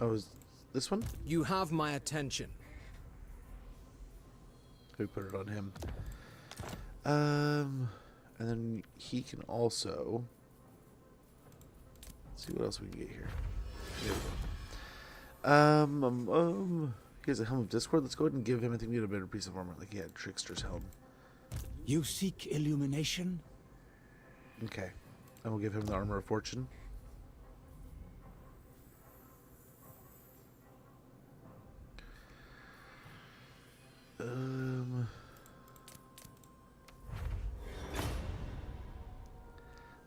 Oh, is this one? You have my attention. We put it on him. And then he can also. Let's see what else we can get here. There we go. He has a Helm of Discord. Let's go ahead and give him. I think we need a better piece of armor, like he had Trickster's Helm. You seek illumination? Okay, and we'll give him the Armor of Fortune.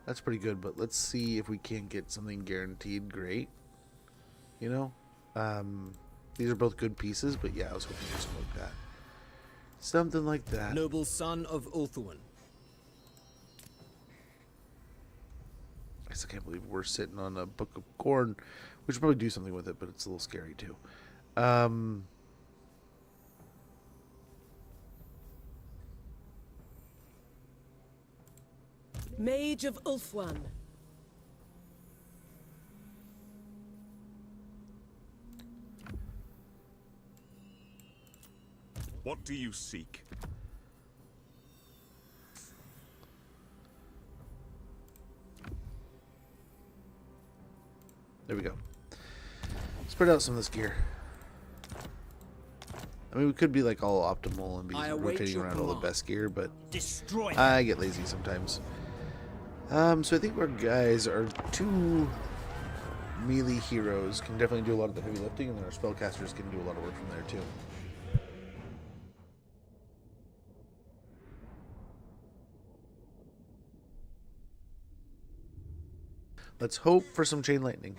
That's pretty good, but let's see if we can't get something guaranteed great. You know? These are both good pieces, but yeah, I was hoping for something like that. Something like that. Noble son of Ulthuan. I still can't believe we're sitting on a Book of Corn. We should probably do something with it, but it's a little scary too. Mage of Ulthuan. What do you seek? There we go. Spread out some of this gear. I mean, we could be like all optimal and be rotating around all the best gear, but I get lazy sometimes. So I think our guys are 2 melee heroes can definitely do a lot of the heavy lifting, and then our spellcasters can do a lot of work from there too. Let's hope for some chain lightning.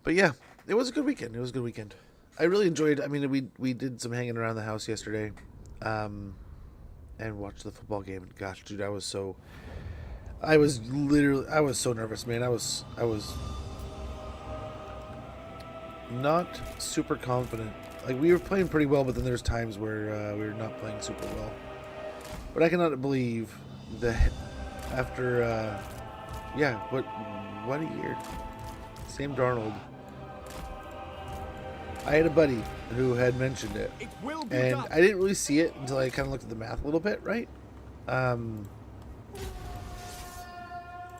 But yeah, it was a good weekend. It was a good weekend. I really enjoyed. I mean, we did some hanging around the house yesterday, and watched the football game. And gosh, dude, I was so nervous, man. I was not super confident. Like, we were playing pretty well, but then there's times where we were not playing super well. But I cannot believe that after what a year. Sam Darnold. I had a buddy who had mentioned it, and I didn't really see it until I kind of looked at the math a little bit, right? And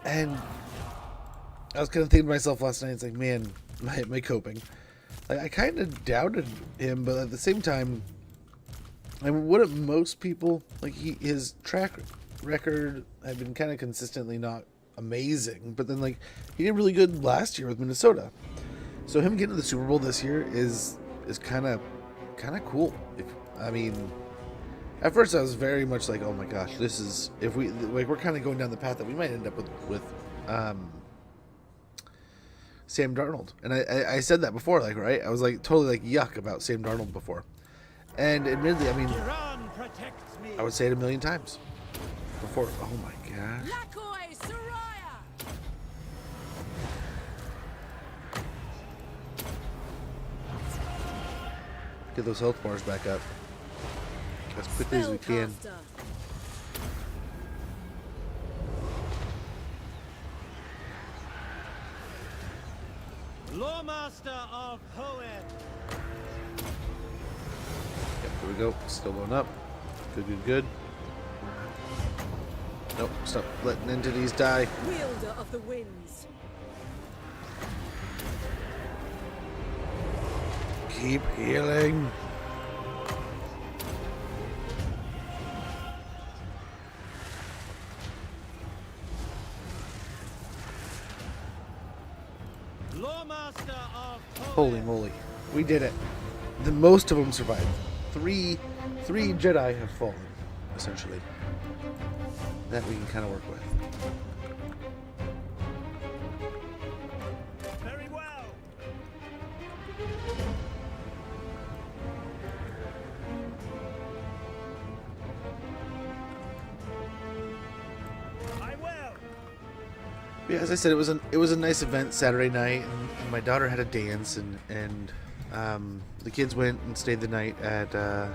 I was kind of thinking to myself last night, it's like, man, my coping. Like, I kind of doubted him, but at the same time, I mean, wouldn't most people, like, his track record had been kind of consistently not amazing, but then, like, he did really good last year with Minnesota. So him getting to the Super Bowl this year is kind of cool. I mean, at first I was very much like, oh my gosh, this is, if we, like, we're kind of going down the path that we might end up with Sam Darnold. And I said that before, like, right? I was like totally like yuck about Sam Darnold before. And admittedly, I mean, I would say it 1,000,000 times before. Oh my gosh. Get those health bars back up as quickly as we can. Loremaster of Hoenn. Yep, there we go. Still going up. Good. Nope, stop letting entities die. Wielder of the winds. Keep healing. Loremaster of Hoenn. Holy moly. We did it. The most of them survived. Three Jedi have fallen, essentially. That we can kind of work with. Very well. I will. Yeah, as I said, it was a nice event Saturday night, and my daughter had a dance, and the kids went and stayed the night at the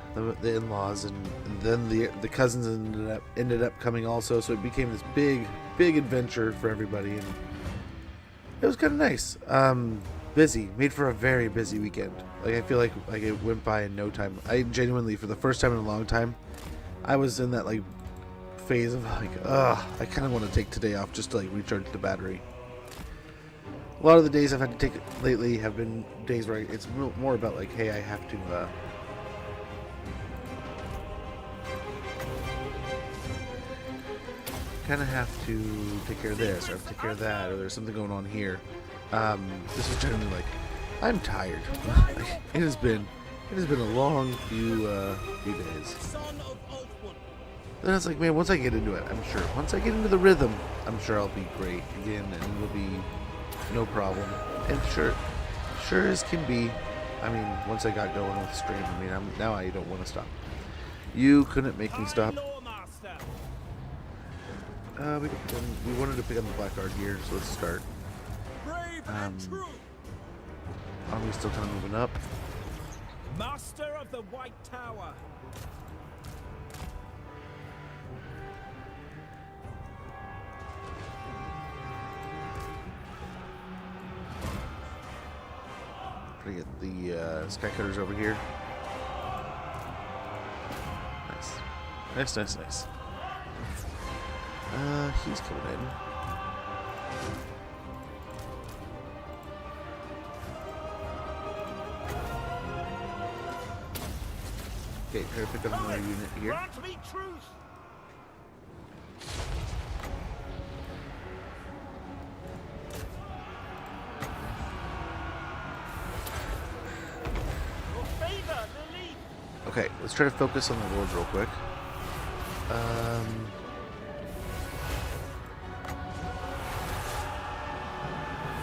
in-laws, and then the cousins ended up coming also, so it became this big adventure for everybody, and it was kind of nice. Busy, made for a very busy weekend. Like, I feel like it went by in no time. I genuinely, for the first time in a long time, I was in that like phase of like, I kind of want to take today off just to like recharge the battery. A lot of the days I've had to take lately have been days where it's more about like, hey, I have to kind of have to take care of this, or have to take care of that, or there's something going on here. This is generally like, I'm tired. It has been a long few days. Then it's like, man, once I get into it, once I get into the rhythm, I'm sure I'll be great again, and it'll be no problem. And sure as can be. I mean, once I got going with the stream, I mean, now I don't want to stop. You couldn't make me stop. We wanted to pick up the Blackguard gear, so let's start. Army's still kind of moving up. Master of the White Tower. Try to get the Skycutters over here. Nice. He's coming in. Okay, try to pick up another unit here. Grant me truth. Your favor, Lily. Okay, let's try to focus on the lords real quick.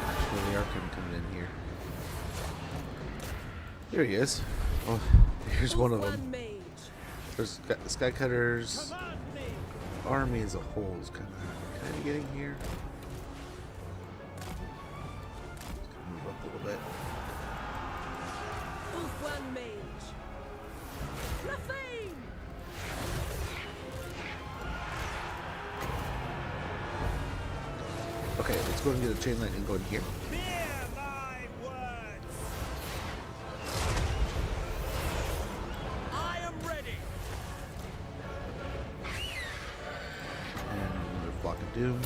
Actually, the Archon coming in here. Here he is. Oh, here's one of them. There's the Sky Cutters. Command me. Army as a whole is kind of getting here. Move up a little bit. One mage. Profane. Okay, let's go and get a chain lightning going here. Fear my words. I am ready. And another Flock of Doom.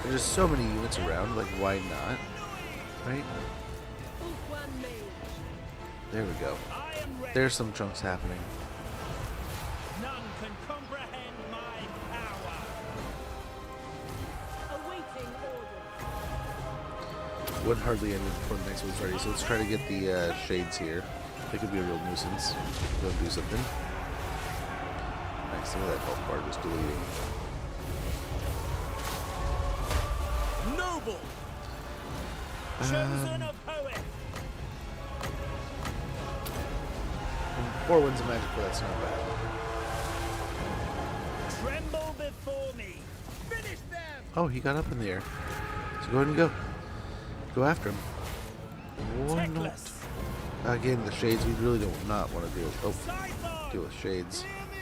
There's just so many units around, like why not? Right? One mage. There we go. I am ready. There's some chunks happening. None can comprehend my power. Awaiting order. Wouldn't hardly end before the next one's ready, so let's try to get the shades here. They could be a real nuisance. Go and do something. Nice, some of that health bar just deleting. Noble. Chosen of Hoeth. 4 wins of magic, but that's not bad. Tremble before me. Finish them. Oh, he got up in the air. So go ahead and go. Go after him. Why not? Teclis. Again, the shades, we really do not want to deal with. Oh, Scython. deal with shades. Hear me.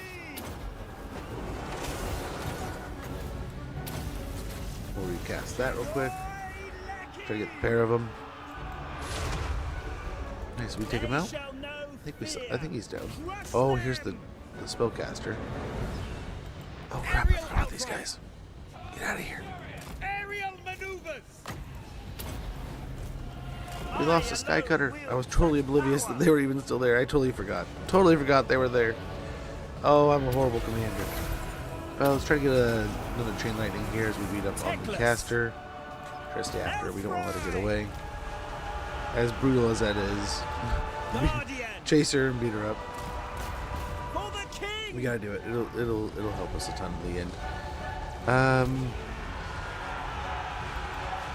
We'll recast that real quick. Try to get a pair of them. Nice, we take him out. I think he's down. Oh, here's the spellcaster. Oh crap! I forgot about these guys. Get out of here. Aerial maneuvers. We lost a Sky Cutter. I was totally oblivious that they were even still there. I totally forgot. Totally forgot they were there. Oh, I'm a horrible commander. Well, let's try to get another chain lightning here as we beat up on the caster. Try to stay after her. We don't want to let her get away. As brutal as that is, chase her and beat her up. For the king. We gotta do it. It'll help us a ton in the end.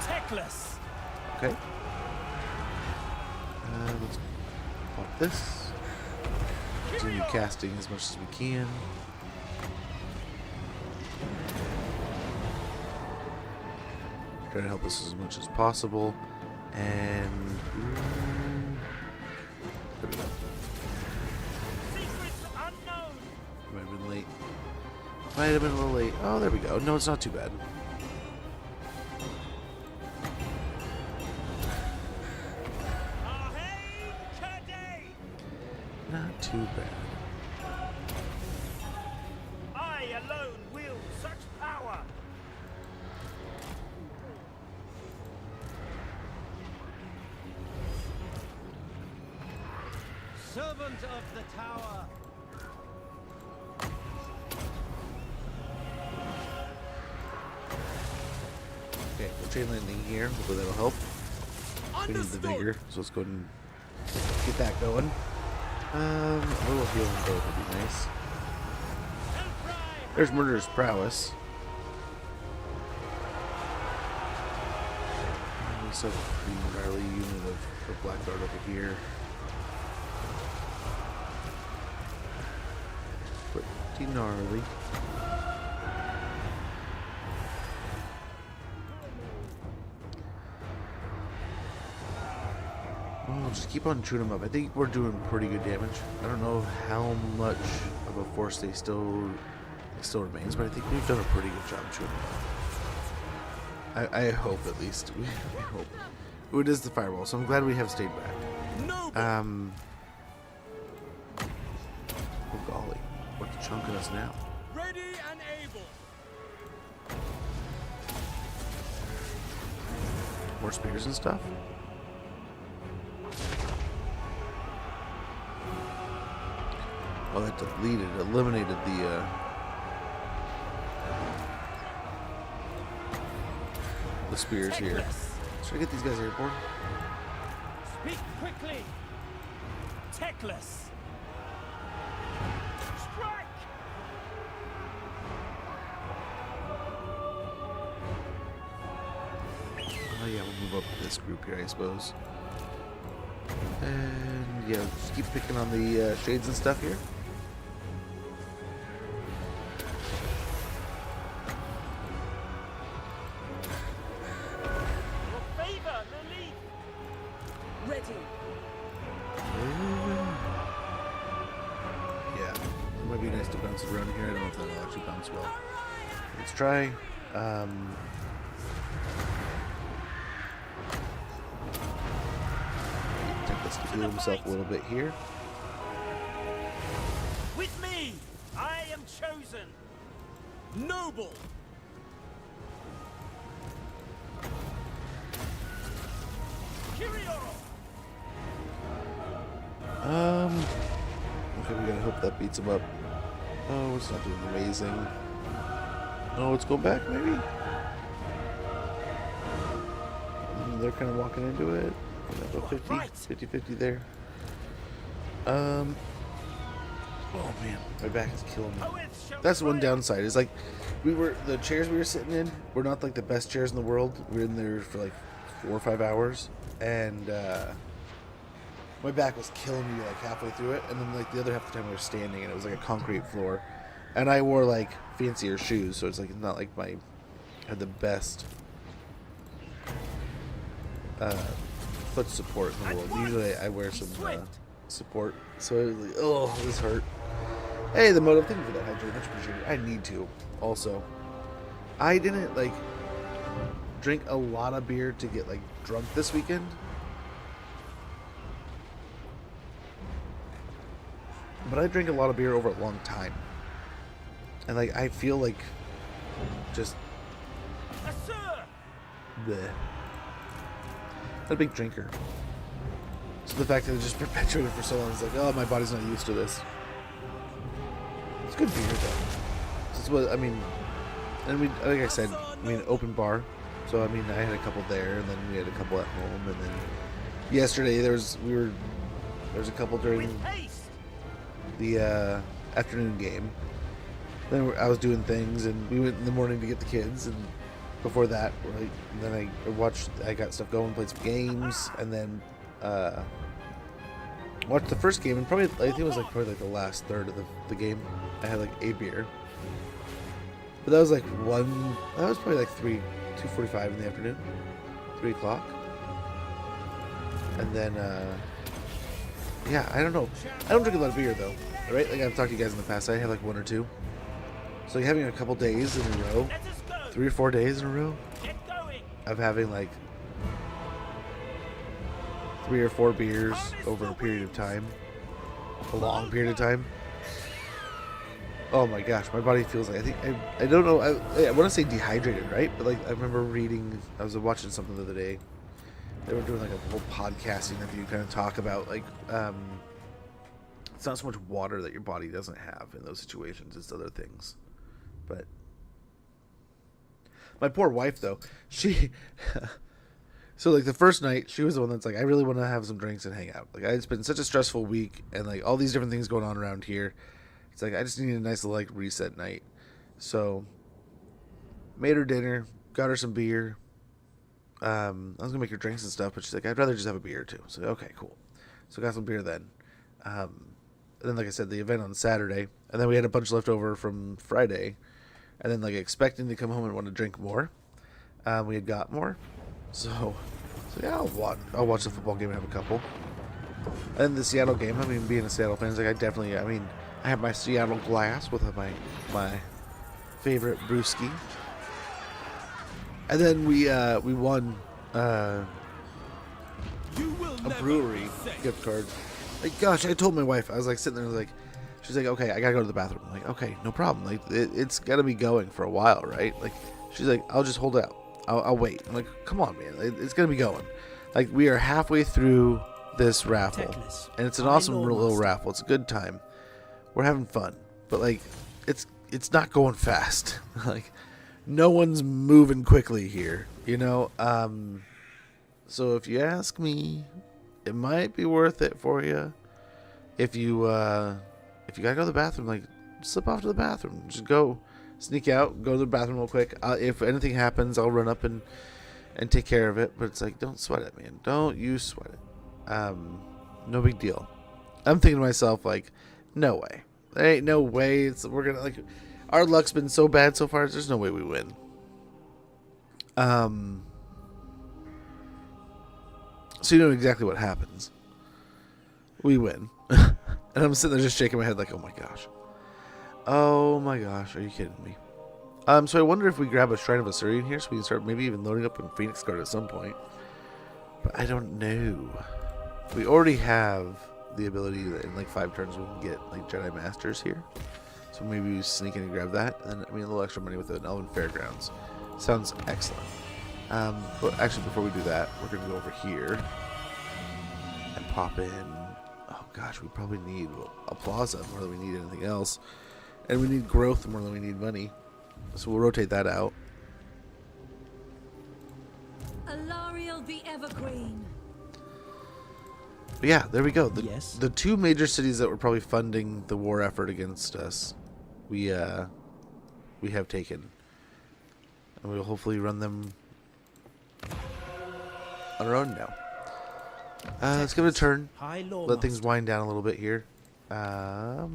Teclis. Okay. Let's pop this. Continue casting as much as we can. Try to help us as much as possible. And there we go. Secrets unknown. Might have been late. Might have been a little late. Oh, there we go. No, it's not too bad. Ahain Kadei. Not too bad. I alone wield such power. Servant of the tower. Okay, we'll chain lightning here. Hopefully that'll help. We need the vigor, so let's go ahead and get that going. A little healing both would be nice. There's Murderous Prowess. We still have a pretty gnarly unit of Blackguard over here. Pretty gnarly. Well, just keep on chewing them up. I think we're doing pretty good damage. I don't know how much of a force they still remains, but I think we've done a pretty good job chewing them up. I hope, at least. We hope. Ooh, it is the fireball, so I'm glad we have stayed back. Noble. Oh golly, what's chunking us now? Ready and able. More spears and stuff? Oh, that eliminated the spears here. Should I get these guys airborne? Speak quickly. Teclis. Strike. Oh yeah, we'll move up this group here, I suppose. And yeah, just keep picking on the shades and stuff here. Your favor, Lily. Ready. Yeah, it might be nice to bounce it around here. I don't know if that'll actually bounce well. Let's try. Teclis to heal himself a little bit here. With me, I am chosen. Noble! Kyrios. Okay, we gotta hope that beats him up. Oh, it's not doing amazing. Oh, let's go back, maybe? They're kind of walking into it. About 50-50 there. Oh man, my back is killing me. That's the one downside. Is like, the chairs we were sitting in were not like the best chairs in the world. We were in there for like 4 or 5 hours, and my back was killing me like halfway through it, and then like the other half of the time we were standing, and it was like a concrete floor, and I wore like fancier shoes, so it's like not like I had the best foot support in the world. Usually I wear some support, so it was like, oh, this hurt. Hey, the motive, thank you for that hydrate, much appreciated. I need to. Also, I didn't like drink a lot of beer to get like drunk this weekend. But I drink a lot of beer over a long time. And like I feel like just bleh. Not a big drinker. So the fact that it just perpetuated for so long is like, oh, my body's not used to this. It's good beer though. This is what I mean. And we, like I said, open bar. So I mean, I had a couple there, and then we had a couple at home, and then yesterday there was a couple during the afternoon game. Then I was doing things, and we went in the morning to get the kids, and before that, right, and then I got stuff going, played some games, and then watched the first game, and probably I think it was probably the last third of the game. I had like a beer, but that was like that was probably like 2:45 in the afternoon, 3 o'clock, and then yeah, I don't know. I don't drink a lot of beer though, right? Like I've talked to you guys in the past. I have like 1 or 2. So like having a couple days in a row, 3 or 4 days in a row, of having like 3 or 4 beers over a period of time, a long period of time. Oh my gosh, my body feels like, I don't know, I want to say dehydrated, right? But like I remember reading, I was watching something the other day. They were doing like a whole podcast interview, kind of talk about like it's not so much water that your body doesn't have in those situations, it's other things. But my poor wife though, she so like the first night she was the one that's like, I really want to have some drinks and hang out. Like it's been such a stressful week, and like all these different things going on around here. It's like I just need a nice little like reset night. So made her dinner, got her some beer. I was gonna make her drinks and stuff, but she's like, I'd rather just have a beer too. So okay, cool. So got some beer then. And then like I said, the event on Saturday, and then we had a bunch left over from Friday, and then like expecting to come home and want to drink more. We had got more, so yeah, I'll watch the football game and have a couple. And the Seattle game, I mean, being a Seattle fan, it's like I have my Seattle glass with my favorite brewski. And then we won a brewery gift card. Like, gosh, I told my wife, I was like sitting there, I was like, she's like, okay, I gotta go to the bathroom. I'm like, okay, no problem. Like, it's gotta be going for a while, right? Like, she's like, I'll just hold out. I'll wait. I'm like, come on, man, it's gonna be going. Like, we are halfway through this raffle, and it's an awesome little raffle. It's a good time. we're having fun, but like it's not going fast. Like no one's moving quickly here, you know. So if you ask me, it might be worth it for you. If you gotta go to the bathroom, like slip off to the bathroom. Just go, sneak out, go to the bathroom real quick. If anything happens, I'll run up and take care of it. But it's like, don't sweat it, man. Don't you sweat it. No big deal. I'm thinking to myself, like, no way. There ain't no way. We're gonna, like, our luck's been so bad so far. There's no way we win. So you know exactly what happens. We win. And I'm sitting there just shaking my head like, oh my gosh. Oh my gosh, are you kidding me? So I wonder if we grab a Shrine of Assyrian here so we can start maybe even loading up in Phoenix Guard at some point. But I don't know. We already have the ability that in like 5 turns we can get like Jedi Masters here. So maybe we sneak in and grab that. And then, I mean, a little extra money with an Elven Fairgrounds. Sounds excellent. But actually, before we do that, we're going to go over here and pop in. Oh gosh, we probably need a plaza more than we need anything else. And we need growth more than we need money. So we'll rotate that out. Alariel the Evergreen. But yeah, there we go. The 2 major cities that were probably funding the war effort against us, we have taken. And we'll hopefully run them on our own now. Let's give it a turn. Let things wind down a little bit here. Over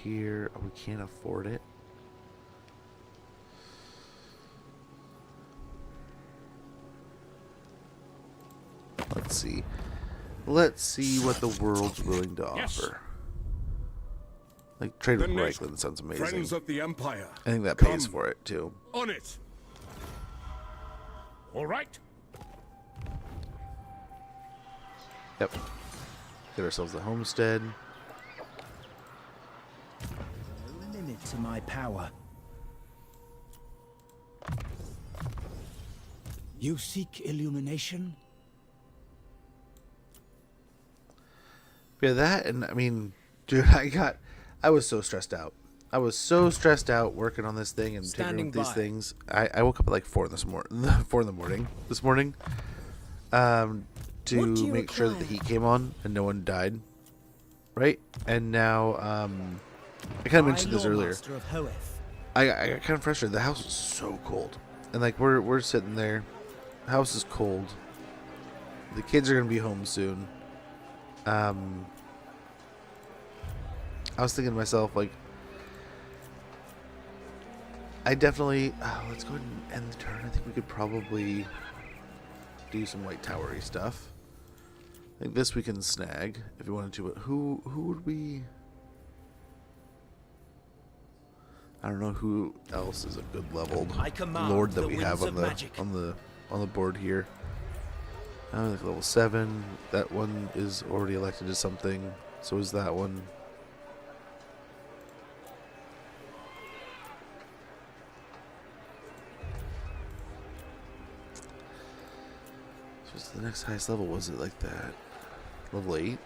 here. Oh, we can't afford it. Let's see. Let's see what the world's willing to offer. Like, trade with Reichland sounds amazing. Friends of the Empire. I think that pays for it, too. On it. All right. Yep. Get ourselves a homestead. No limit to my power. You seek illumination? Yeah, that, and I mean, dude, I was so stressed out. I was so stressed out working on this thing and taking with these things. I woke up at like 4 in the morning this morning, to make sure that the heat came on and no one died. Right? And now, I kind of mentioned this earlier. I got kind of frustrated. The house was so cold. And like, we're sitting there. The house is cold. The kids are going to be home soon. I was thinking to myself, like, I definitely, let's go ahead and end the turn. I think we could probably do some White Towery stuff. I think this we can snag if we wanted to, but who would we? I don't know who else is a good leveled lord that we have on the board here. Like level 7. That one is already elected to something. So is that one. So the next highest level, was it like that? Level 8?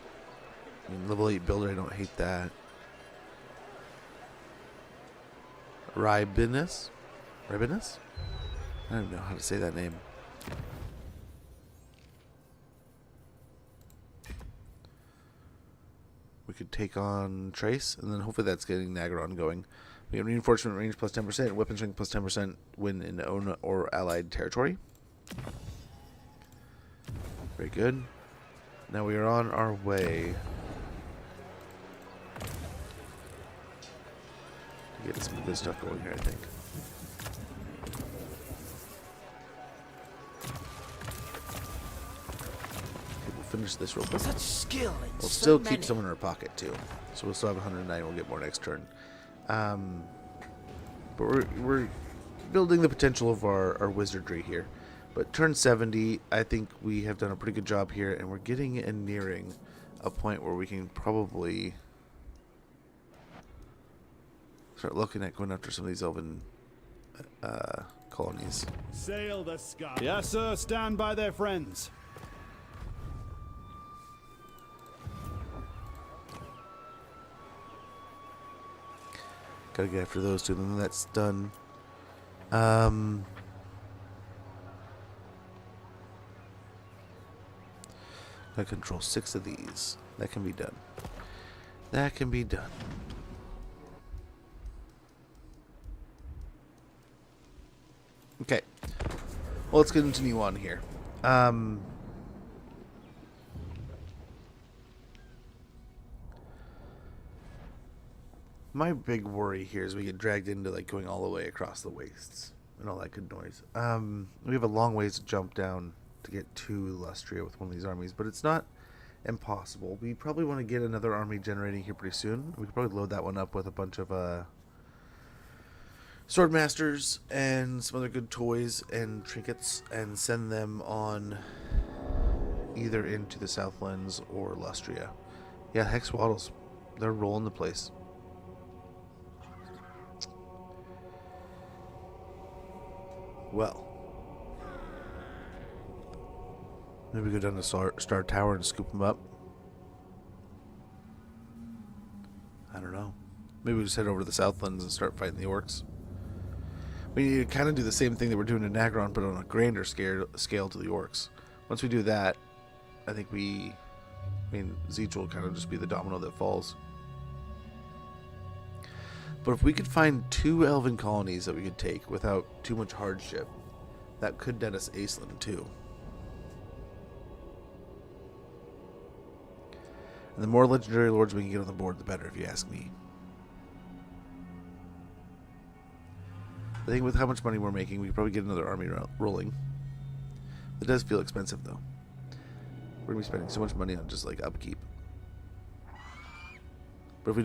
I mean, level 8 builder, I don't hate that. Rybinus? I don't know how to say that name. We could take on Trace, and then hopefully that's getting Nagaron going. We have reinforcement range plus 10%, weapon strength plus 10% when in own or allied territory. Very good. Now we are on our way to get some good stuff going here, I think. Finish this real quick. Such skill. We'll still keep some in our pocket too, so we'll still have 109. We'll get more next turn. But we're building the potential of our wizardry here. But turn 70, I think we have done a pretty good job here, and we're getting and nearing a point where we can probably start looking at going after some of these elven colonies. Sail the sky. Yes, sir. Stand by their friends. Gotta get after those two, then that's done. I control 6 of these. That can be done. That can be done. Okay. Well, let's continue on here. My big worry here is we get dragged into like going all the way across the wastes and all that good noise. We have a long ways to jump down to get to Lustria with one of these armies, but it's not impossible. We probably want to get another army generating here pretty soon. We could probably load that one up with a bunch of Swordmasters and some other good toys and trinkets and send them on either into the Southlands or Lustria. Yeah, Hex Waddles, they're rolling the place. Well, maybe go down to Star Tower and scoop them up. I don't know. Maybe we just head over to the Southlands and start fighting the orcs. We need to kind of do the same thing that we're doing in Nagron, but on a grander scale to the orcs. Once we do that, I think Zeech will kind of just be the domino that falls. But if we could find 2 elven colonies that we could take without too much hardship, that could net us Aisland too. And the more legendary lords we can get on the board, the better, if you ask me. I think with how much money we're making, we could probably get another army rolling. It does feel expensive, though. We're going to be spending so much money on just, like, upkeep. But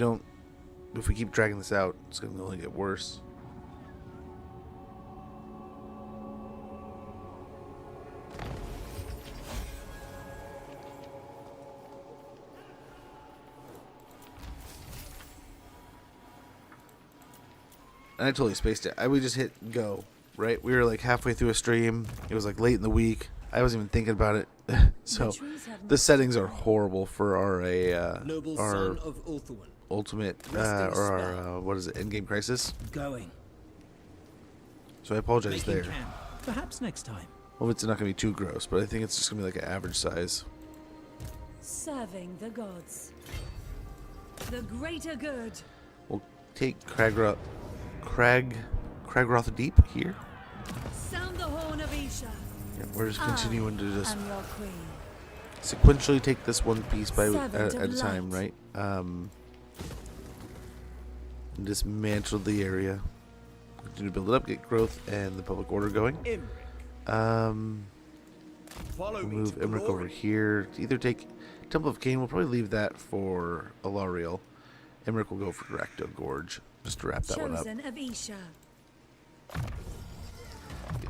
if we keep dragging this out, it's going to only get worse. And I totally spaced it. We just hit go, right? We were like halfway through a stream. It was like late in the week. I wasn't even thinking about it. So the settings are horrible for our ultimate or our what is it, endgame crisis. Going. So I apologize there. Perhaps next time. Well, it's not gonna be too gross, but I think it's just gonna be like an average size. Serving the gods. The greater good. We'll take Kragroth Deep here. Sound the horn of Isha. Yeah, we're just continuing to just I'm your queen. sequentially take this one piece by at a time, right? Dismantle the area. Continue to build it up, get growth and the public order going. We'll move Emmerich over here. To either take Temple of Cain, we'll probably leave that for Alariel. Emmerich will go for Rakdo Gorge, just to wrap that one up. Of Isha.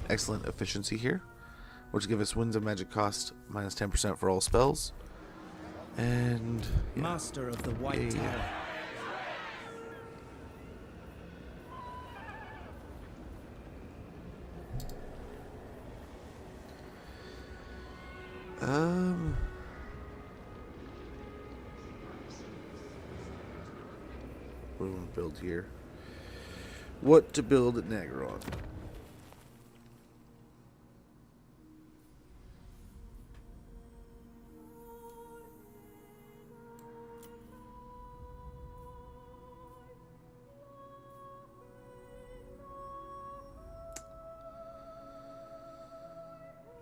Excellent efficiency here, which give us Winds of Magic cost minus 10% for all spells. And yeah. Master of the White Tower. What do we want to build here? What to build at Nagaron?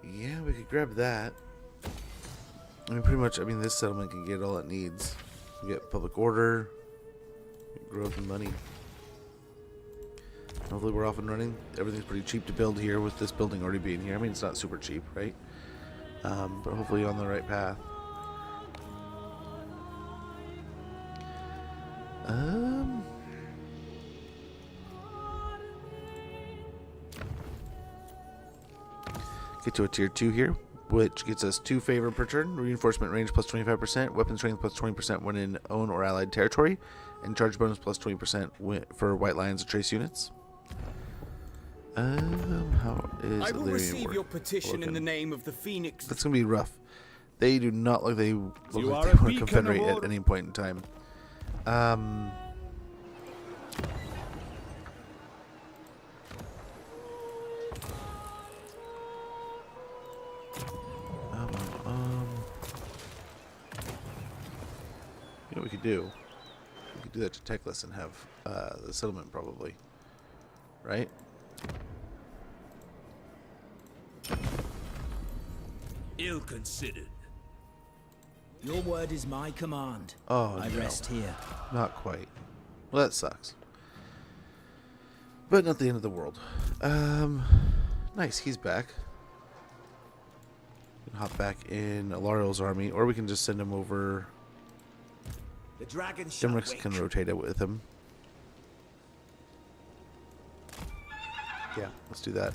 Yeah, we could grab that. I mean, pretty much, this settlement can get all it needs. We get public order, growth and money. Hopefully we're off and running. Everything's pretty cheap to build here with this building already being here. It's not super cheap, right? But hopefully on the right path. Get to a tier 2 here, which gets us 2 favor per turn, reinforcement range plus 25%, weapon strength plus 20% when in own or allied territory, and charge bonus plus 20% for White Lions and Trace units. How is I will receive your petition petition in the name of the Phoenix. That's gonna be rough. They do not look like they want to confederate at any point in time. You know what we could do? We could do that to Teclis and have the settlement probably. Right? Ill considered. Your word is my command. Oh, I no. rest here. Not quite. Well, that sucks. But not the end of the world. Nice, he's back. We can hop back in Alariel's army, or we can just send him over. The dragon shall Demrix wake. can rotate it with him. Yeah, let's do that.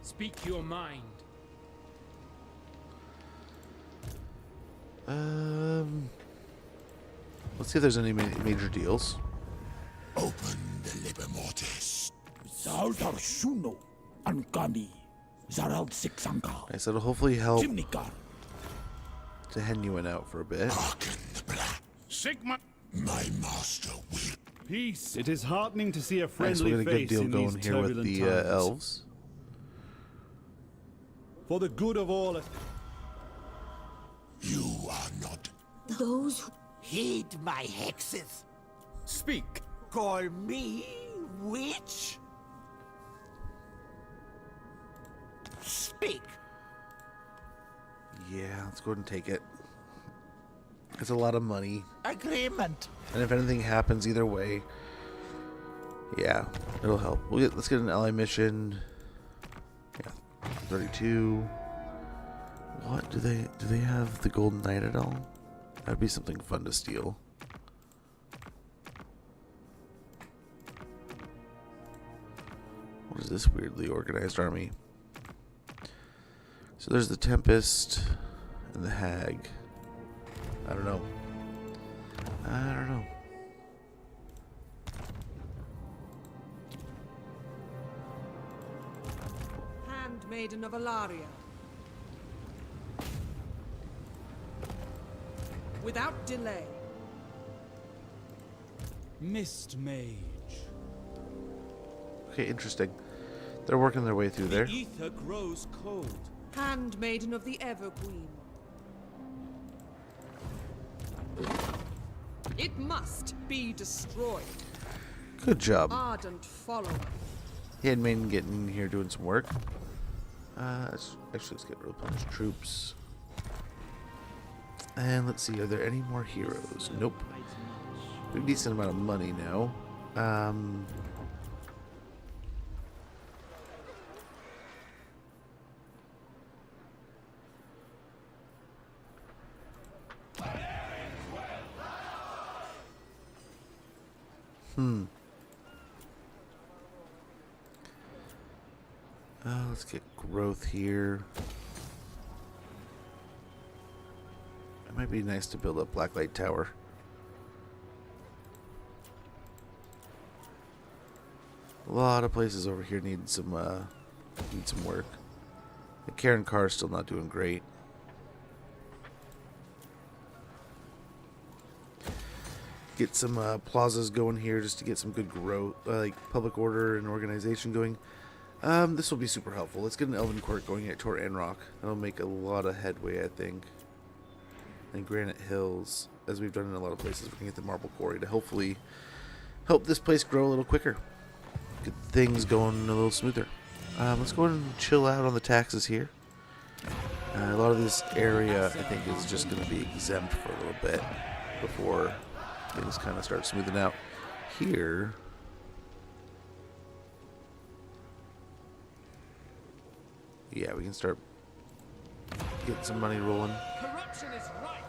Speak your mind. Let's see if there's any major deals. Open the liber mortis. Zaldar Shuno, Ankani, Zarald Sixanka, Nice, that'll hopefully help Jimnikar, to Henuin out for a bit. Hearken the black. Sigma. My master will. Peace. It is heartening to see a Nice, friendly we got a good face deal in going these here with turbulent the times. elves. For the good of all. You are not. Those who Heed my hexes. Speak. Call me witch. Speak. Yeah, let's go ahead and take it. It's a lot of money. Agreement. And if anything happens either way, yeah, it'll help. Let's get an ally mission. Yeah, 32. What do they have the Golden Knight at all? That'd be something fun to steal. What is this weirdly organized army? So there's the Tempest and the Hag. I don't know. Handmaiden of Alaria. Without delay. Mist Mage. Okay, interesting. They're working their way through there. The ether grows cold. Handmaiden of the Evergreen. It must be destroyed. Good job. Ardent follower. Handmaiden getting in here doing some work. Let's get replenished troops. And let's see, are there any more heroes? Nope. We have a decent amount of money now. Let's get growth here. It might be nice to build a Blacklight Tower. A lot of places over here need some work. The Karen Carr is still not doing great. Get some plazas going here just to get some good growth, like public order and organization going. This will be super helpful. Let's get an Elven Court going at Tor Anrock. That'll make a lot of headway, I think. And Granite Hills, as we've done in a lot of places, we can get the Marble Quarry to hopefully help this place grow a little quicker. Get things going a little smoother. Let's go ahead and chill out on the taxes here. A lot of this area, I think, is just going to be exempt for a little bit before things kind of start smoothing out. Here, yeah, we can start getting some money rolling. Corruption is rife.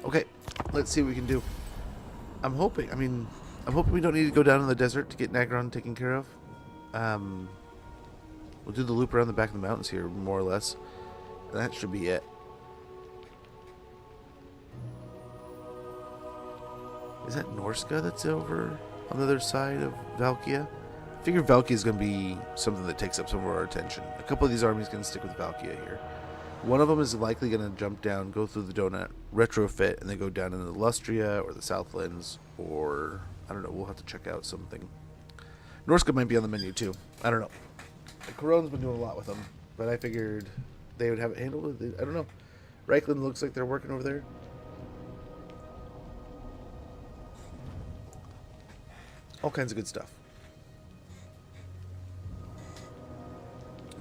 Okay, let's see what we can do. I'm hoping we don't need to go down in the desert to get Nagron taken care of. We'll do the loop around the back of the mountains here, more or less. And that should be it. Is that Norska that's over on the other side of Valkia? I figure Valkia is going to be something that takes up some of our attention. A couple of these armies can stick with Valkia here. One of them is likely going to jump down, go through the donut, retrofit, and then go down into the Lustria or the Southlands, or I don't know. We'll have to check out something. Norska might be on the menu too. I don't know. Corone's been doing a lot with them, but I figured they would have it handled. I don't know. Reichland looks like they're working over there. All kinds of good stuff.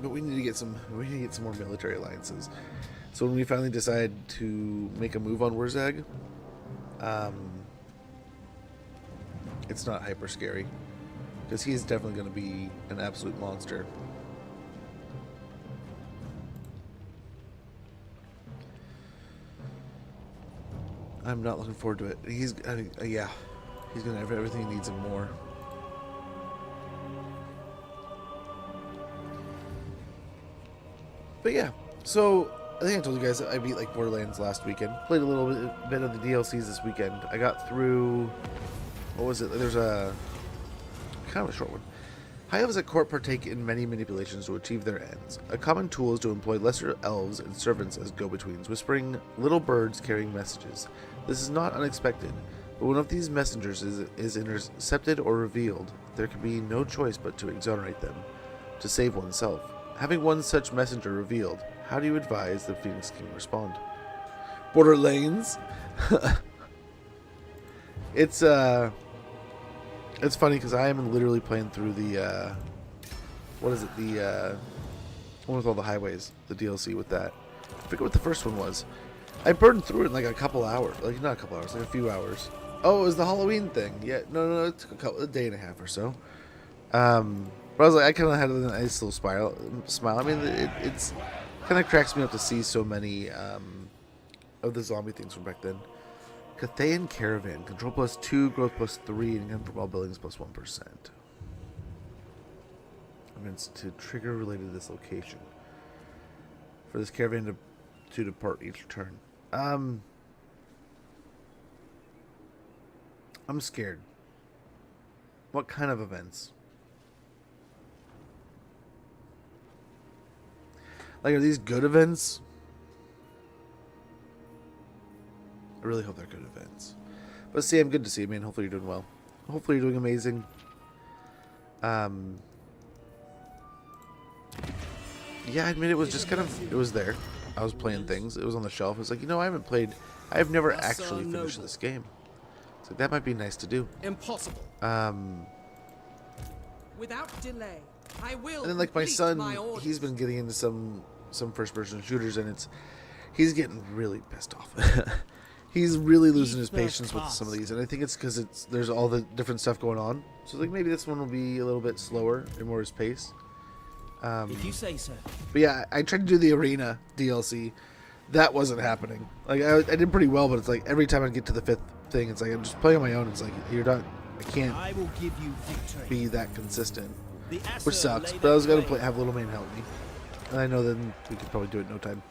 But we need to get some more military alliances. So when we finally decide to make a move on Wurzag, it's not hyper scary, because he's definitely going to be an absolute monster. I'm not looking forward to it. Yeah, he's going to have everything he needs and more. But yeah, so I think I told you guys I beat like Borderlands last weekend. Played a little bit of the DLCs this weekend. I got through, what was it? There's a kind of a short one. High elves at court partake in many manipulations to achieve their ends. A common tool is to employ lesser elves and servants as go-betweens, whispering little birds carrying messages. This is not unexpected, but when one of these messengers is intercepted or revealed, there can be no choice but to exonerate them, to save oneself. Having one such messenger revealed, how do you advise the Phoenix King respond? Borderlands. It's funny because I am literally playing through the what is it, the one with all the highways, the DLC with that. I forget what the first one was. I burned through it in like a couple hours, like not a couple hours, like a few hours. Oh, it was the Halloween thing. Yeah, no, it took a day and a half or so. But I was like, I kind of had a nice little smile. I mean, it's kind of cracks me up to see so many of the zombie things from back then. Cathayan Caravan, control +2, growth +3, and income from all buildings +1%. Events to trigger related to this location. For this caravan to depart each turn. I'm scared. What kind of events? Like, are these good events? I really hope they're good events. But Sam, good to see you, man. Hopefully you're doing well. Hopefully you're doing amazing. Yeah, I admit it was just kind of, it was there. I was playing things. It was on the shelf. It was like, you know, I've never actually finished this game. So that might be nice to do. Impossible. Without delay, I will. And then, like, my son, he's been getting into some first-person shooters, and he's getting really pissed off. He's really losing his patience with some of these, and I think it's because there's all the different stuff going on. So, like, maybe this one will be a little bit slower and more his pace. If you say so. But yeah, I tried to do the arena DLC. That wasn't happening. Like, I did pretty well, but it's like every time I get to the 5th thing, it's like I'm just playing on my own. It's like, you're not. I can't be that consistent, which sucks. But I was gonna have Little Man help me, and I know then we could probably do it in no time.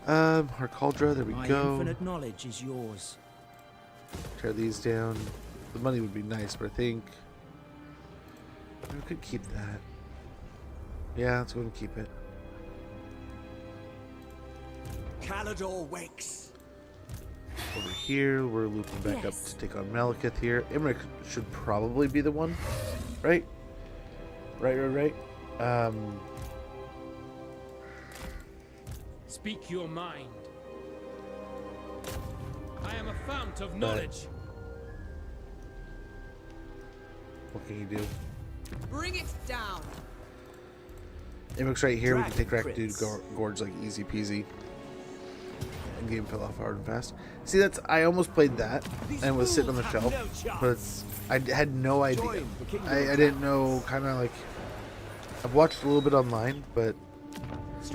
Harkaldra, there we go. Infinite knowledge is yours. Tear these down. The money would be nice, but I think we could keep that. Yeah, let's go and keep it. Calador wakes. Over here, we're looping back up to take on Malekith here. Imric should probably be the one, right? Right. Speak your mind. I am a fount of knowledge. What can you do? Bring it down. Imric's right here. We can take Rakdude Gorge like easy peasy. And game fell off hard and fast. See, I almost played that and was sitting on the shelf, but I had no idea. I didn't know, kind of like, I've watched a little bit online, but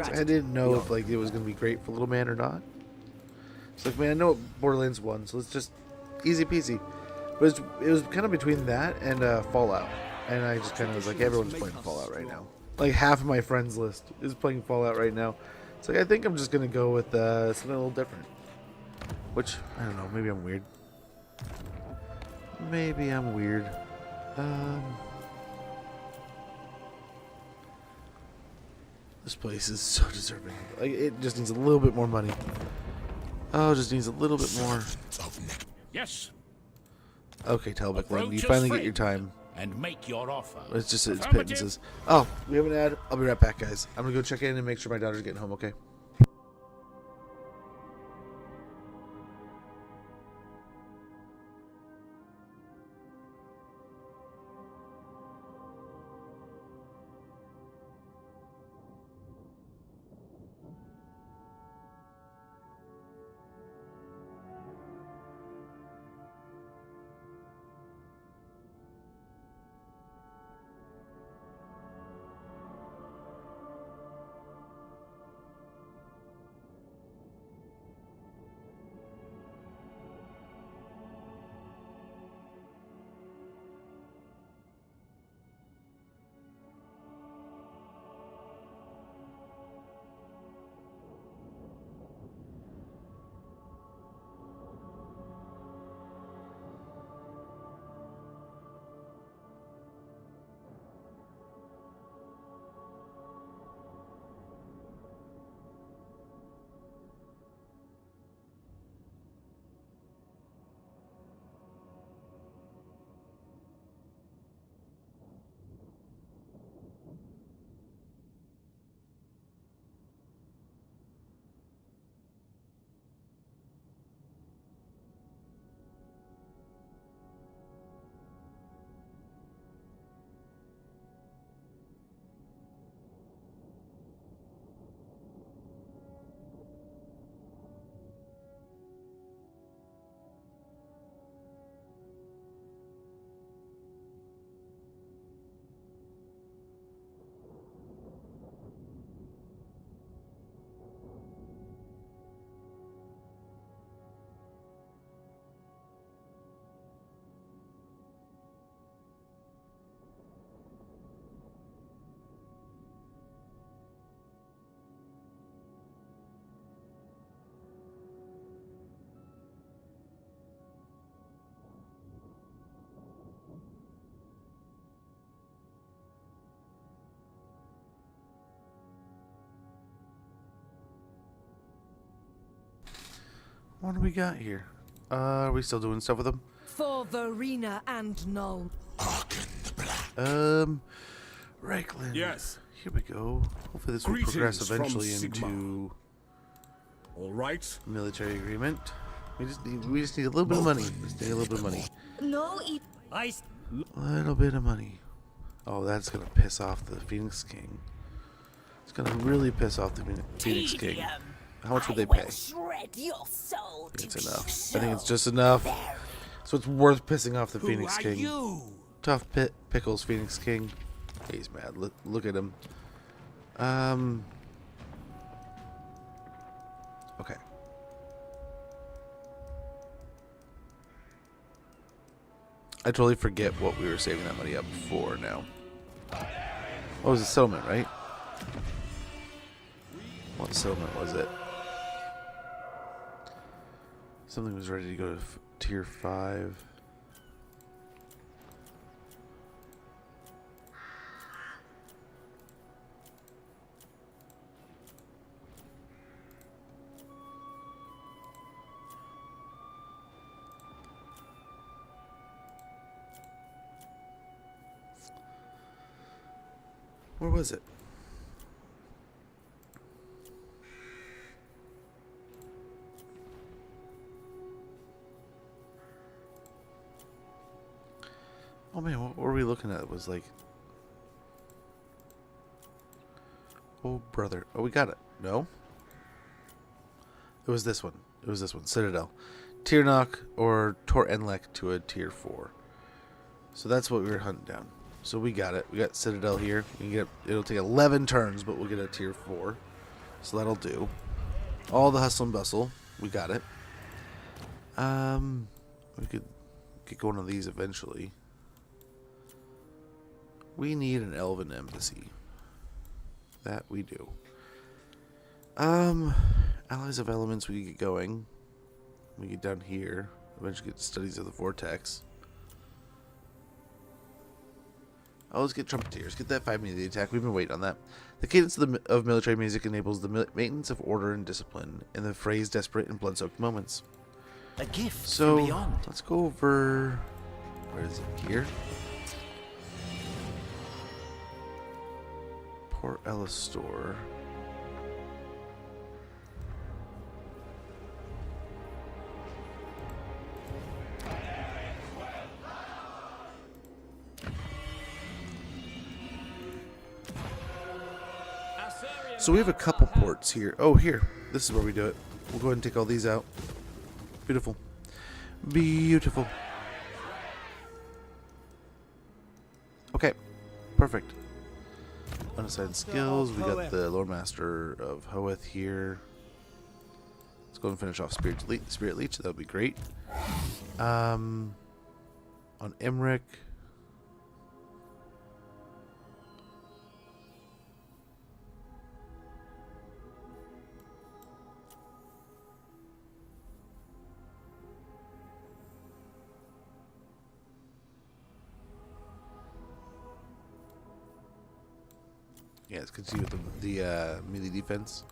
I didn't know if like it was going to be great for Little Man or not. It's like, man, I know Borderlands 1, so it's just easy peasy. But it was kind of between that and Fallout, and I just kind of was like, everyone's playing Fallout right now. Like half of my friends list is playing Fallout right now. So I think I'm just gonna go with something a little different. Which, I don't know, maybe I'm weird. Maybe I'm weird. This place is so deserving. Like, it just needs a little bit more money. Oh, it just needs a little bit more. Yes. Okay, Talbot, you finally get your time. and make your offer. It's just it's pittances. Oh, we have an ad. I'll be right back, guys. I'm gonna go check in and make sure my daughter's getting home. Okay. What do we got here? Are we still doing stuff with them? For Verena and Null. Reichland. Yes. Here we go. Hopefully this will progress eventually into all right. Military agreement. We just need a little bit of money. We just need a little bit of money. No, A little bit of money. Oh, that's gonna piss off the Phoenix King. It's gonna really piss off the Phoenix King. How much would they pay? It's enough. I think it's just enough. So it's worth pissing off the Phoenix King. Tough pickles, Phoenix King. He's mad. Look at him. Okay. I totally forget what we were saving that money up for now. What was the settlement, right? What settlement was it? Something was ready to go to tier 5. Where was it? Oh man, what were we looking at? It was like, oh brother, oh we got it. No, it was this one. It was this one. Citadel, tier knock or Tor Enlek to a tier 4. So that's what we were hunting down. So we got it. We got Citadel here. We can get. It'll take 11 turns, but we'll get a tier 4. So that'll do. All the hustle and bustle. We got it. We could get going on these eventually. We need an elven embassy. That we do. Allies of elements, we get going. We get down here. Eventually get studies of the vortex. Oh, let's get trumpeteers. Get that 5 immediate attack. We've been waiting on that. The cadence of military music enables the maintenance of order and discipline in the phrase desperate and blood-soaked moments. A gift so, from beyond. let's go over... Where is it? Here? or Elistor. So we have a couple ports here. Oh, here. This is where we do it. We'll go ahead and take all these out. Beautiful. Beautiful. Okay. Perfect. Unassigned skills. We got the Loremaster of Hoeth here. Let's go and finish off Spirit Leech. That would be great. On Emmerich. Yeah, let's continue with the melee defense.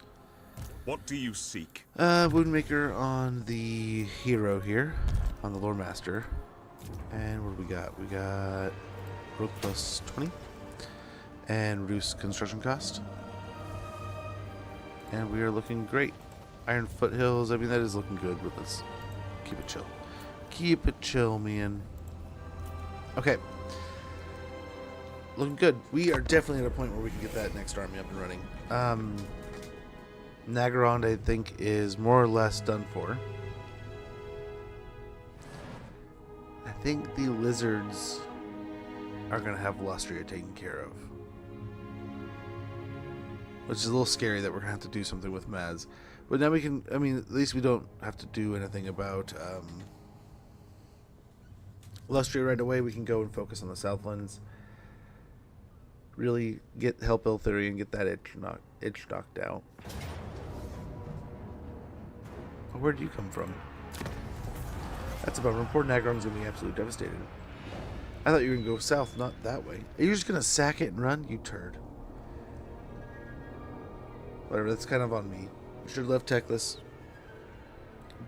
What do you seek? Woundmaker on the hero here, on the Loremaster. And what do we got? We got growth plus 20 and reduced construction cost. And we are looking great. Iron Foothills, I mean, that is looking good, but let's keep it chill. Keep it chill, man. Okay. Looking good. We are definitely at a point where we can get that next army up and running. Nagarond, I think, is more or less done for. I think the lizards are going to have Lustria taken care of. Which is a little scary that we're going to have to do something with Maz. But now we can, I mean, at least we don't have to do anything about Lustria right away. We can go and focus on the Southlands. Really help Ilthuri and get that itch knocked out. Where'd you come from? That's about it. Poor Nagarond's gonna be absolutely devastated. I thought you were gonna go south, not that way. Are you just gonna sack it and run? You turd. Whatever, that's kind of on me. I should have left Teclis.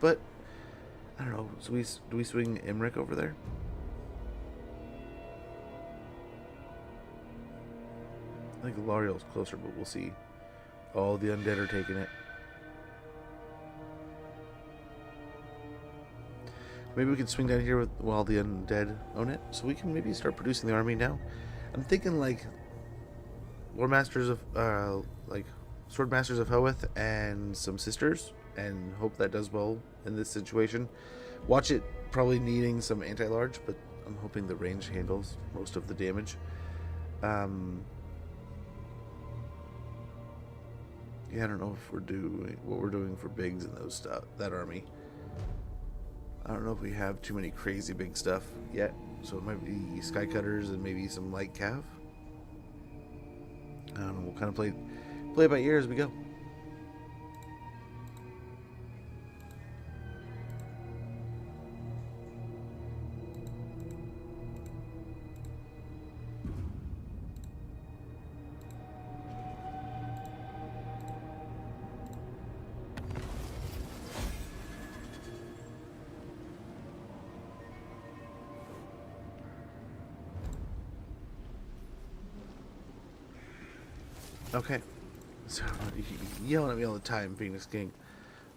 But, I don't know. So do we swing Emmerich over there? I think Lariel's closer, but we'll see. Oh, the undead are taking it. Maybe we can swing down here while the undead own it, so we can maybe start producing the army now. I'm thinking like Loremasters of like Swordmasters of Hoeth and some sisters, and hope that does well in this situation. Watch it probably needing some anti-large, but I'm hoping the range handles most of the damage. Yeah, I don't know if we're doing what we're doing for bigs and those stuff. That army. I don't know if we have too many crazy big stuff yet, so it might be Sky Cutters and maybe some light cav. I don't know. We'll kind of play it by ear as we go. Okay. So, yelling at me all the time, Phoenix King.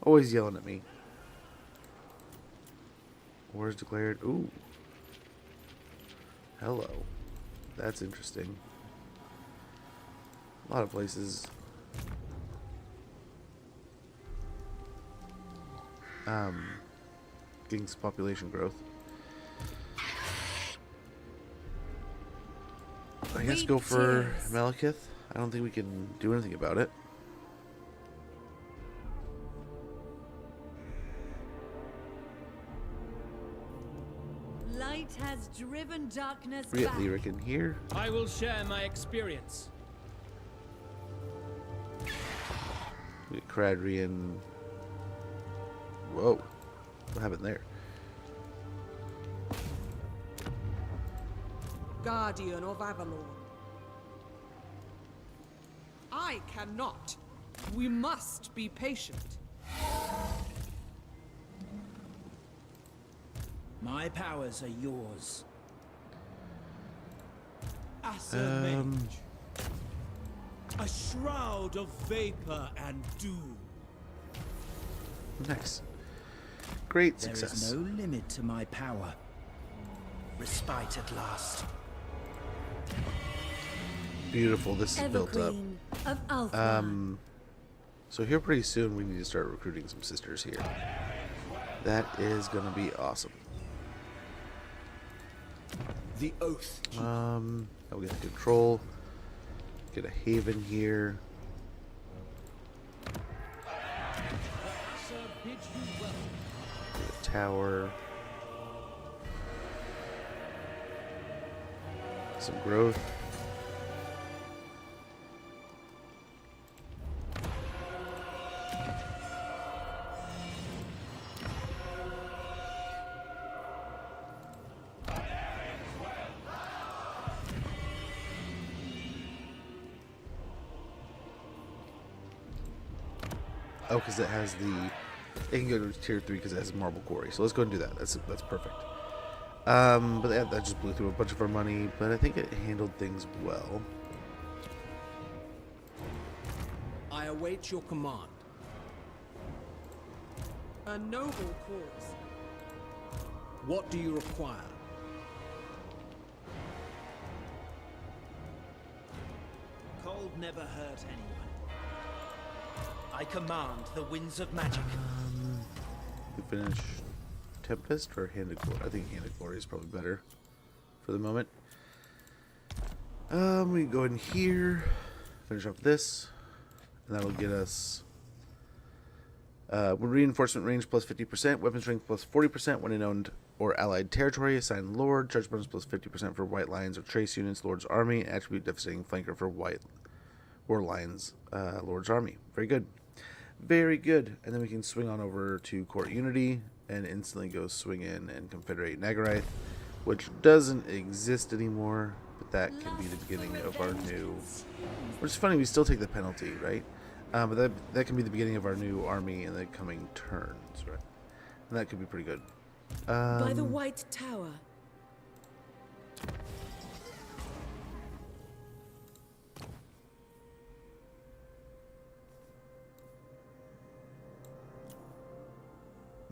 Always yelling at me. Wars declared. Ooh. Hello. That's interesting. A lot of places. Getting some population growth. I guess go for Malekith. I don't think we can do anything about it. Light has driven darkness We get back. Lyric in here. I will share my experience. We get Cradrian. Whoa. What happened there? Guardian of Avalon. I cannot. We must be patient. My powers are yours. A shroud of vapor and doom. Nice. Great There success. is no limit to my power. Respite at last. Beautiful. This is built up. Everqueen of Alpha. So here pretty soon we need to start recruiting some sisters here. That is gonna be awesome. The oath. Now we get the control. Get a haven here. Sir bids you well. Get a tower. Some growth. Oh, because it has the... It can go to tier 3 because it has marble quarry. So let's go and do that. That's perfect. But yeah, that just blew through a bunch of our money. But I think it handled things well. I await your command. A noble cause. What do you require? Cold never hurt anyone. I command the winds of magic. We finish Tempest or Handed Glory? I think Handed Glory is probably better for the moment. We can go in here, finish up this, and that'll get us reinforcement range plus 50%, weapon strength plus 40% when in owned or allied territory, assigned Lord, charge bonus plus 50% for White Lions or Trace units, Lord's Army, attribute devastating flanker for White War Lions, Lord's Army. Very good. Very good. And then we can swing on over to Court Unity and instantly go swing in and Confederate Nagarath, which doesn't exist anymore, but that can be the beginning of our new... Which is funny, we still take the penalty, right? But that can be the beginning of our new army in the coming turns, right? And that could be pretty good. By the White Tower.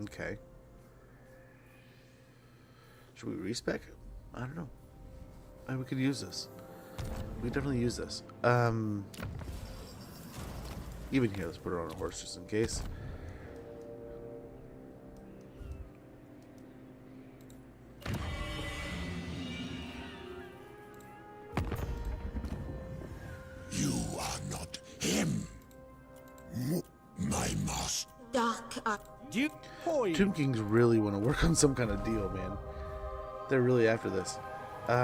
Okay. Should we respec? I don't know. We could use this. We definitely use this. Even here, let's put her on a horse just in case. You are not him. My master. Tomb Kings really want to work on some kind of deal, man. They're really after this. Get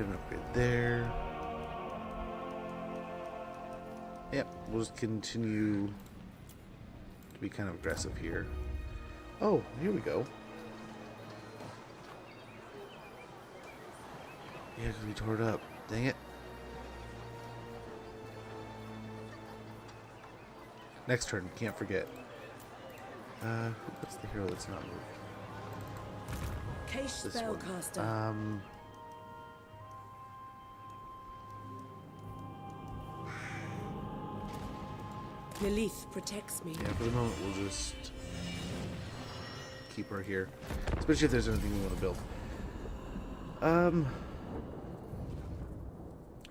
an upgrade there. Yep, we'll just continue to be kind of aggressive here. Oh, here we go. Yeah, because we tore it up. Dang it. Next turn, can't forget. What's the hero that's not moved? Cache This one. Spellcaster. Lilith protects me. Yeah, for the moment, we'll just keep her here. Especially if there's anything we want to build.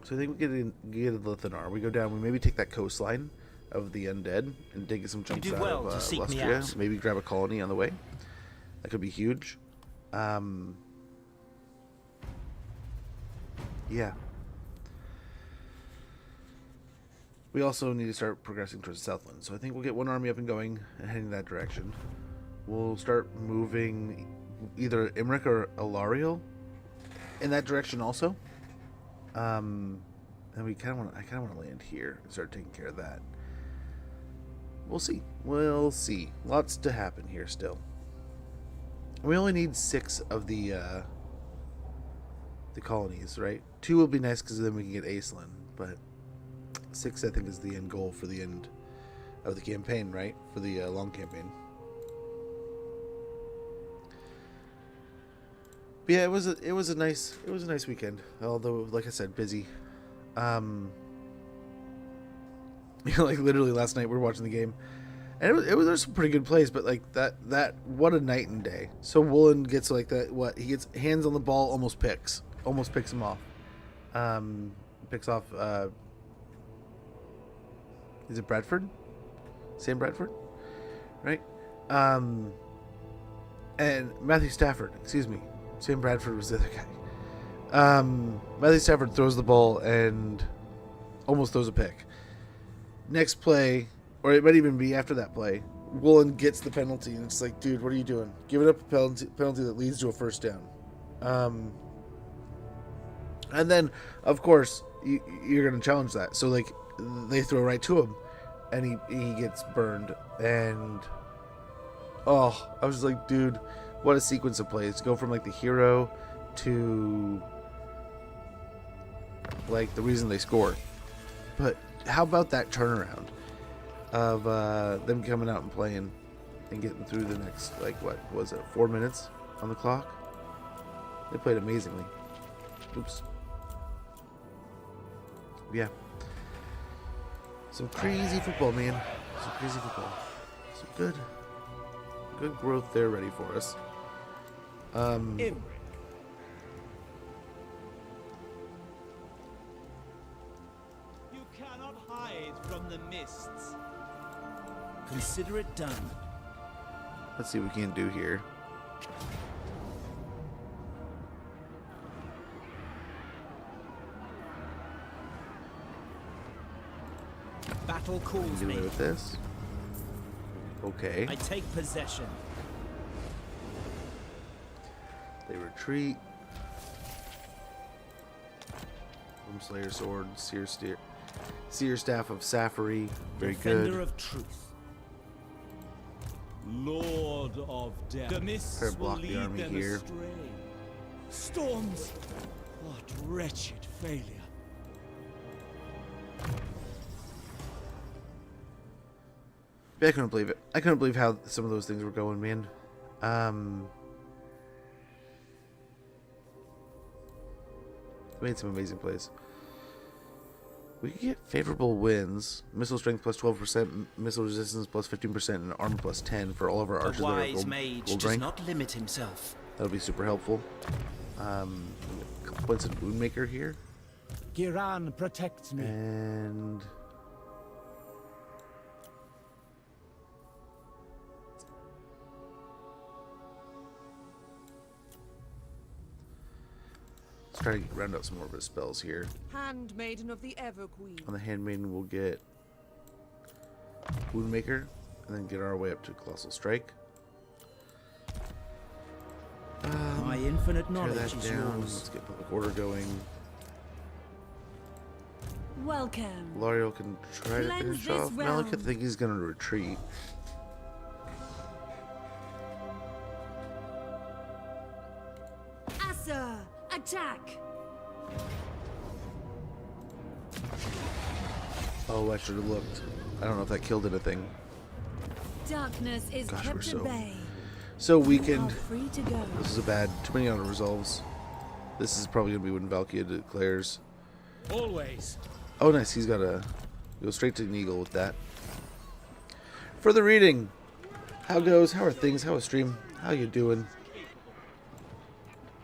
So I think we get a Lithanar. We go down, we maybe take that coastline of the undead and dig some chunks out of Lustria. Maybe grab a colony on the way. That could be huge. Yeah. We also need to start progressing towards the Southland. So I think we'll get one army up and going and heading that direction. We'll start moving either Imric or Alariel in that direction also. And I kind of want to land here and start taking care of that. We'll see. We'll see. Lots to happen here still. We only need 6 of the the colonies, right? 2 will be nice because then we can get Aislinn, but 6 I think is the end goal for the end of the campaign, right? For the long campaign. But yeah, it was a nice weekend. Although, like I said, busy. Like literally last night we were watching the game, and there's some pretty good plays, but like that what a night and day. So Woolen gets like that. What, he gets hands on the ball, almost picks him off. Picks off. Is it Bradford? Sam Bradford, right? And Matthew Stafford. Excuse me. Sam Bradford was the other guy. Matthew Stafford throws the ball and almost throws a pick. Next play, or it might even be after that play, Woolen gets the penalty, and it's like, dude, what are you doing? Giving up a penalty that leads to a first down. And then, of course, you're going to challenge that. So, like, they throw right to him, and he gets burned. And, oh, I was just like, dude, what a sequence of plays. Go from, like, the hero to, like, the reason they scored. But how about that turnaround of them coming out and playing and getting through the next, like, what was it, 4 minutes on the clock? They played amazingly. Oops. Yeah. Some crazy football, man. Some crazy football. Some good growth there ready for us. Imric. You cannot hide from the mists. Consider it done. Let's see what we can do here. Battle calls Do me. away with this. Okay. I take possession. They retreat. Slayer sword, Seer staff of Safari, very Defender good. of truth. Lord of death. The mists Fair will block the lead army them here. astray. Storms. What wretched failure. I couldn't believe it. I couldn't believe how some of those things were going, man. Made some amazing plays. We could get favorable wins. Missile strength plus 12%, missile resistance plus 15%, and armor plus 10 for all of our archers The that are wise mage gold does rank. not limit himself. That'll be super helpful. A couple points of Woundmaker here. Giran protects me. And let's try to round out some more of his spells here. Handmaiden of the Everqueen. On the Handmaiden, we'll get Woundmaker, and then get our way up to Colossal Strike. My infinite Tear knowledge that is down. yours. Let's get Public Order going. Welcome. L'Oreal can try to Cleanse finish this off Malekith. realm. I think he's going to retreat. Asa, attack. Oh, I should have looked. I don't know if that killed anything. Darkness is Gosh, we're kept so- at bay. So You are weakened. free to go. This is a bad. Too many auto resolves. This is probably going to be when Valkia declares. Always. Oh, nice. He's got a go straight to an eagle with that. Further reading. How goes? How are things? How is stream? How you doing?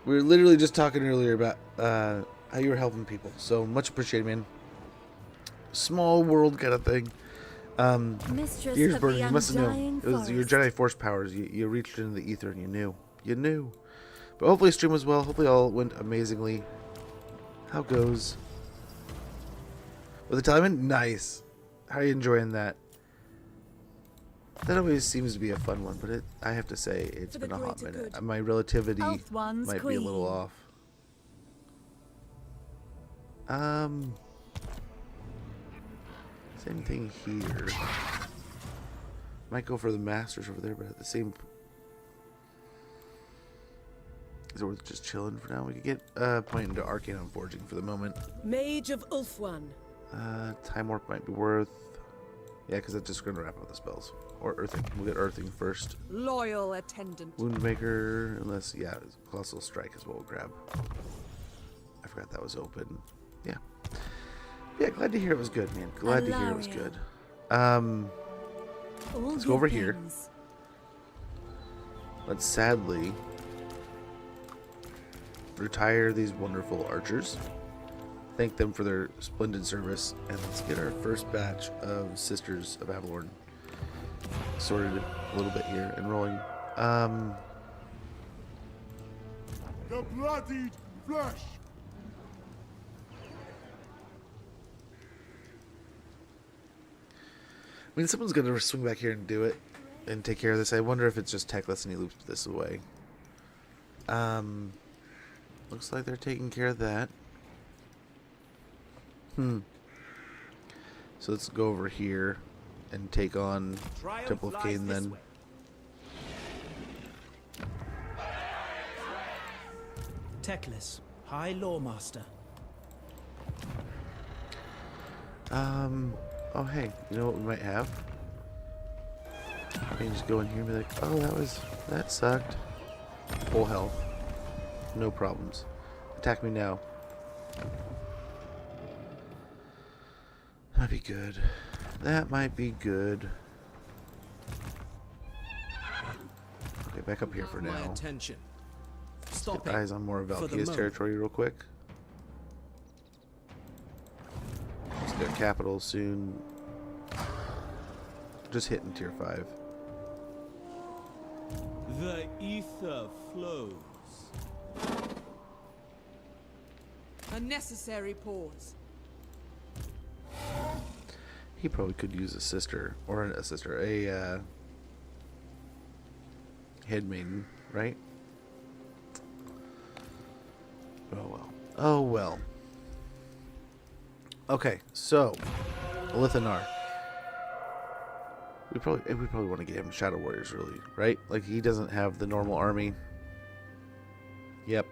We were literally just talking earlier about how you were helping people. So much appreciated, man. Small world kind of thing. Mistress Ears of burning. the You must have undying known. It was your forest. Jedi Force powers. You reached into the ether and you knew. You knew. But hopefully stream was well. Hopefully all went amazingly. How goes? With the timing? Nice. How are you enjoying that? That always seems to be a fun one, but I have to say it's For the been a hot greater minute. good. My relativity Elf one's might be a little queen. off. Same thing here. Might go for the Masters over there, but at the same... Is it worth just chilling for now? We could get point into Arcanum Forging for the moment. Mage of Ulthuan. Time Warp might be worth. Yeah, because that's just going to wrap up the spells. Or Earthing. We'll get Earthing first. Loyal attendant. Woundmaker, unless, yeah, Colossal Strike is what we'll grab. I forgot that was open. Yeah. Yeah, glad to hear it was good, man. Glad to hear it was good. Let's go over here. Let's sadly retire these wonderful archers. Thank them for their splendid service, and let's get our first batch of Sisters of Avalorn sorted a little bit here and rolling. The bloodied flesh. I mean, someone's going to swing back here and do it and take care of this. I wonder if it's just Teclis and he loops this away. Looks like they're taking care of that. So let's go over here and take on Temple of Cain then. Teclis, High Loremaster. Oh hey, you know what we might have? I can just go in here and be like, oh, that sucked. Full health. No problems. Attack me now. That'd be good. That might be good. Okay, back up here for My now. attention. Stop. Get eyes on more of Valkyria's territory real quick. Let's get capital soon. Just hitting tier 5. The ether flows. A necessary pause. He probably could use a sister, or a headmaiden, right? Oh well. Oh well. Okay, so Lithanar. We probably want to get him Shadow Warriors, really, right? Like, he doesn't have the normal army. Yep.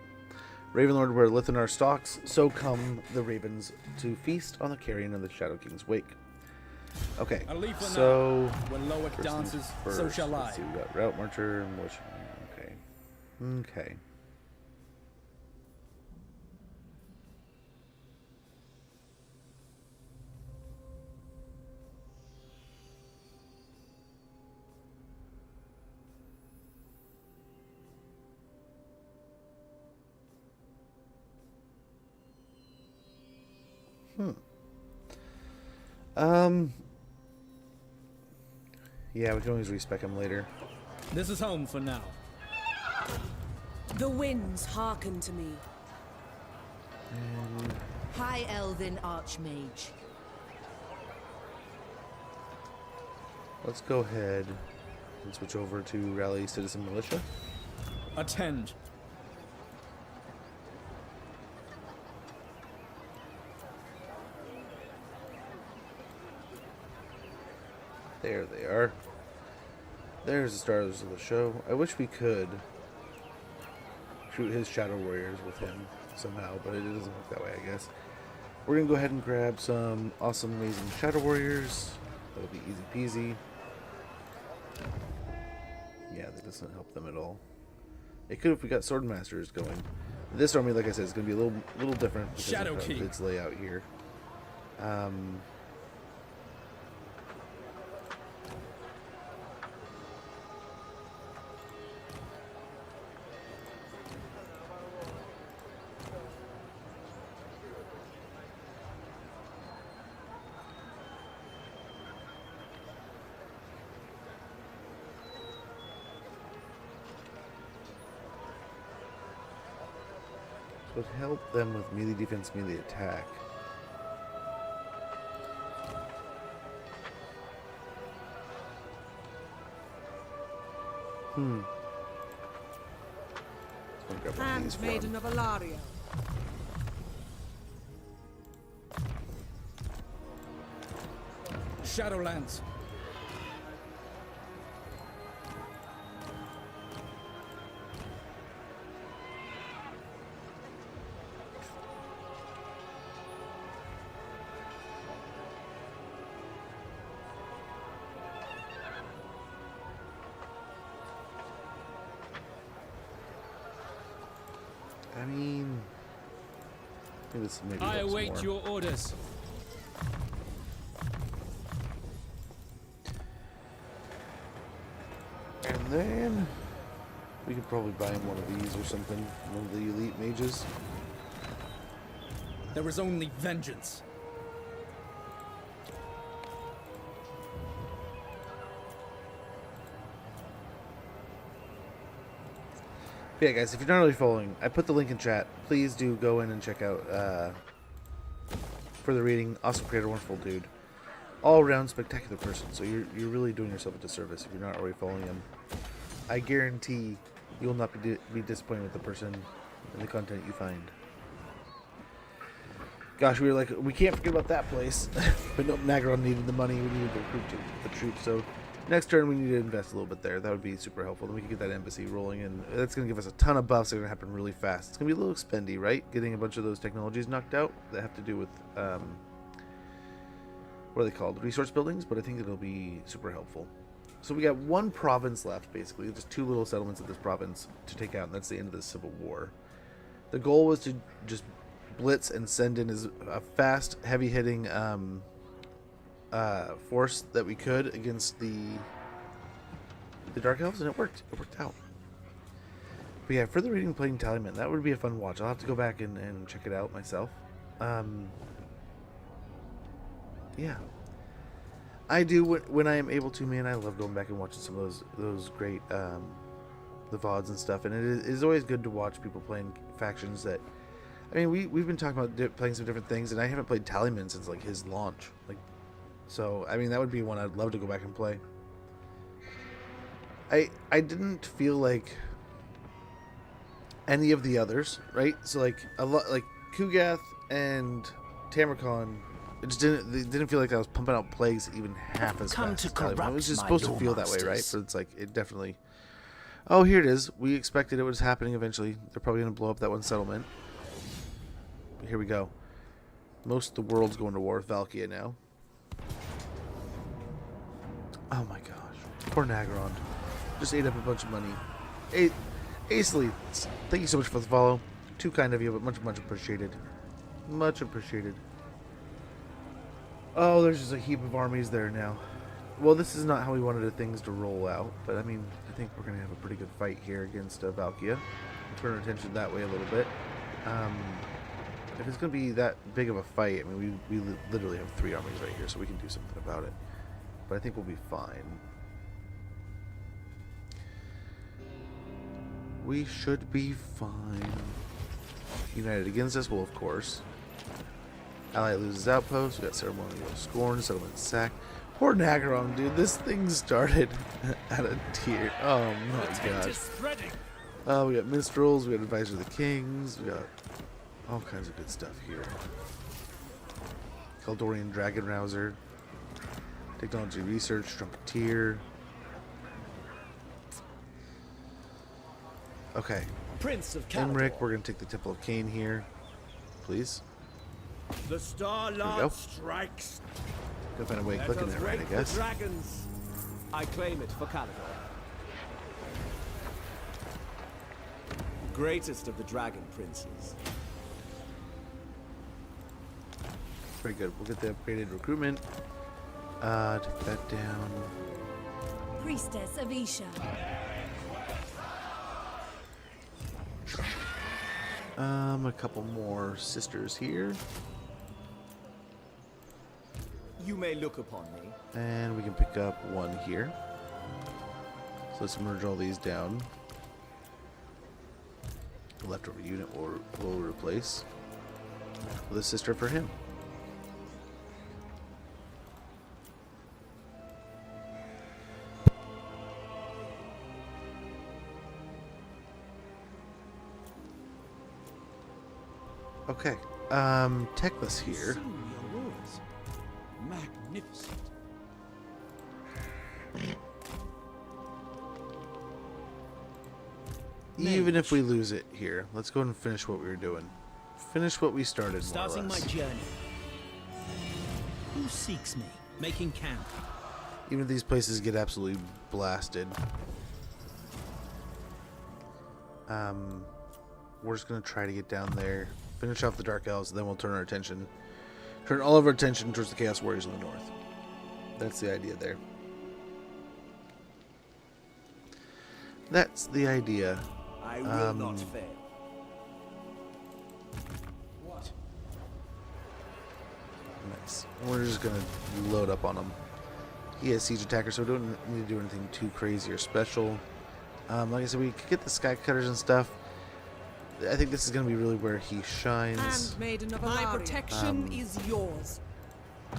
Ravenlord, where Lithanar stalks, so come the ravens to feast on the carrion of the Shadow King's wake. Okay, so when Loic dances, so shall I. Let's see, we got Route Marcher and Motion. Okay. Okay. Yeah, we can always respec him later. This is home for now. The winds hearken to me. And High Elven Archmage. let's go ahead and switch over to Rally Citizen Militia. Attend. There they are. There's the stars of the show. I wish we could shoot his Shadow Warriors with him somehow, but it doesn't work that way, I guess. We're going to go ahead and grab some awesome, amazing Shadow Warriors. That'll be easy peasy. Yeah, that doesn't help them at all. It could if we got Sword Masters going. This army, like I said, is going to be a little different because Shadow of King. its layout here. Would help them with melee defense, melee attack. Handmaiden of Alaria. Shadowlands. think this maybe I helps await more. your orders. And then we could probably buy him one of these or something. One of the elite mages. There is only vengeance. But yeah, guys, if you're not already following, I put the link in chat. Please do go in and check out further reading. Awesome creator, wonderful dude. All around spectacular person. So you're really doing yourself a disservice if you're not already following him. I guarantee you will not be disappointed with the person and the content you find. Gosh, we were like, we can't forget about that place. But no, Nagron needed the money. We needed to recruit the troops. So next turn, we need to invest a little bit there. That would be super helpful. Then we can get that embassy rolling, and that's going to give us a ton of buffs that are going to happen really fast. It's going to be a little expendy, right? Getting a bunch of those technologies knocked out that have to do with, what are they called? Resource buildings, but I think it'll be super helpful. So we got one province left, basically. Just two little settlements of this province to take out, and that's the end of the Civil War. The goal was to just blitz and send in as a fast, heavy-hitting force that we could against the Dark Elves, and it worked. It worked out. But yeah, further reading Playing Tallyman, that would be a fun watch. I'll have to go back and check it out myself. Yeah. I do when I am able to, man. I love going back and watching some of those great the VODs and stuff, and it is always good to watch people playing factions that, I mean, we've been talking about playing some different things, and I haven't played Tallyman since like his launch. Like, so I mean, that would be one I'd love to go back and play. I didn't feel like any of the others, right? So like a lot like Kugath and Tamarkon, it just didn't feel like I was pumping out plagues even half as fast. It was just supposed to feel that way, right? But it's like it definitely. Oh, here it is. We expected it was happening eventually. They're probably gonna blow up that one settlement. Here we go. Most of the world's going to war with Valkia now. Oh my gosh. Poor Nagron. Just ate up a bunch of money. Aceley, thank you so much for the follow. Too kind of you, but much appreciated. Much appreciated. Oh, there's just a heap of armies there now. Well, this is not how we wanted things to roll out, but I mean, I think we're going to have a pretty good fight here against Valkia. Turn our attention that way a little bit. If it's going to be that big of a fight, I mean, we literally have 3 armies right here, so we can do something about it. But I think we'll be fine. We should be fine. United against us, well, of course. Ally loses outpost. We got ceremonial scorn, settlement sack. Poor Nagaron, dude. This thing started at a tier. Oh my gosh. Oh, we got minstrels. We got advisor of the kings. We got all kinds of good stuff here. Kaldorian dragon rouser. Technology research. Trumpeteer. Okay. Prince of Emmerich, we're gonna take the Temple of Cain here, please. The Star Lord strikes. Gotta find a way of clicking that right, I guess. Dragons. I claim it for Calador. Greatest of the dragon princes. Very good. We'll get the upgraded recruitment. Take that down. Priestess of Isha. A couple more sisters here. You may look upon me. And we can pick up one here. So let's merge all these down. The leftover unit will replace with a sister for him. Okay, Teclis here. Magnificent. Even if we lose it here, let's go and finish what we were doing. Finish what we started, Starting more or my less. journey. Who seeks me? Making camp. Even if these places get absolutely blasted. We're just gonna try to get down there Finish off the Dark Elves, and then we'll turn all of our attention towards the Chaos Warriors in the north. That's the idea there. That's the idea. I will not fail. Nice. We're just gonna load up on him. He has siege attacker, so we don't need to do anything too crazy or special. Like I said, we could get the sky cutters and stuff. I think this is gonna be really where he shines. Handmaiden of my protection is yours.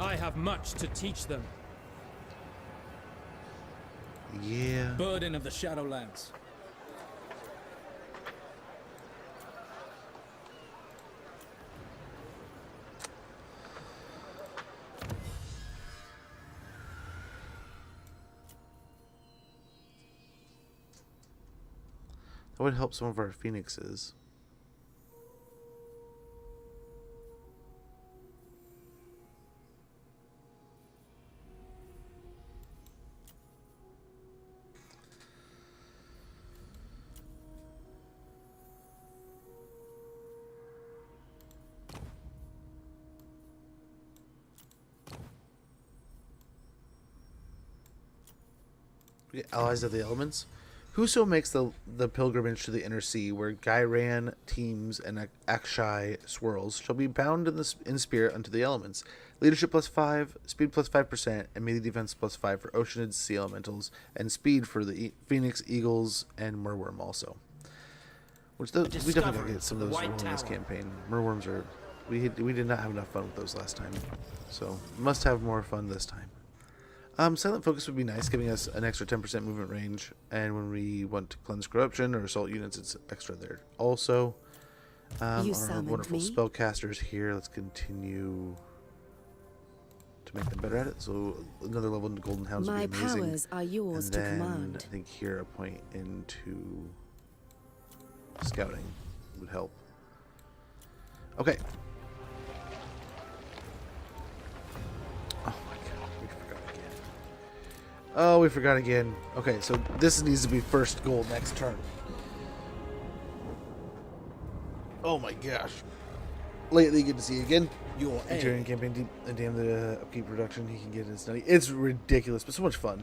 I have much to teach them. Yeah. Burden of the Shadowlands. That would help some of our phoenixes. We get allies of the elements. Whoso makes the pilgrimage to the inner sea, where Gairan teams and Akshai swirls, shall be bound in spirit unto the elements. Leadership +5, speed +5%, and melee defense +5 for Oceanids, sea elementals, and speed for the Phoenix, Eagles, and Merworm also. Which we definitely gotta get some of those in this campaign. Merworms are we did not have enough fun with those last time, so must have more fun this time. Silent Focus would be nice, giving us an extra 10% movement range, and when we want to cleanse corruption or assault units, it's extra there. Also, our wonderful spellcasters here, let's continue to make them better at it. So another level into Golden Hounds would be amazing. My powers are yours and to then, command. I think here a point into scouting would help. Okay. Oh, we forgot again. Okay, so this needs to be first goal next turn. Oh my gosh. Lately, good to see you again. Your Interior campaign deep and damn the upkeep production he can get in study. It's ridiculous, but so much fun.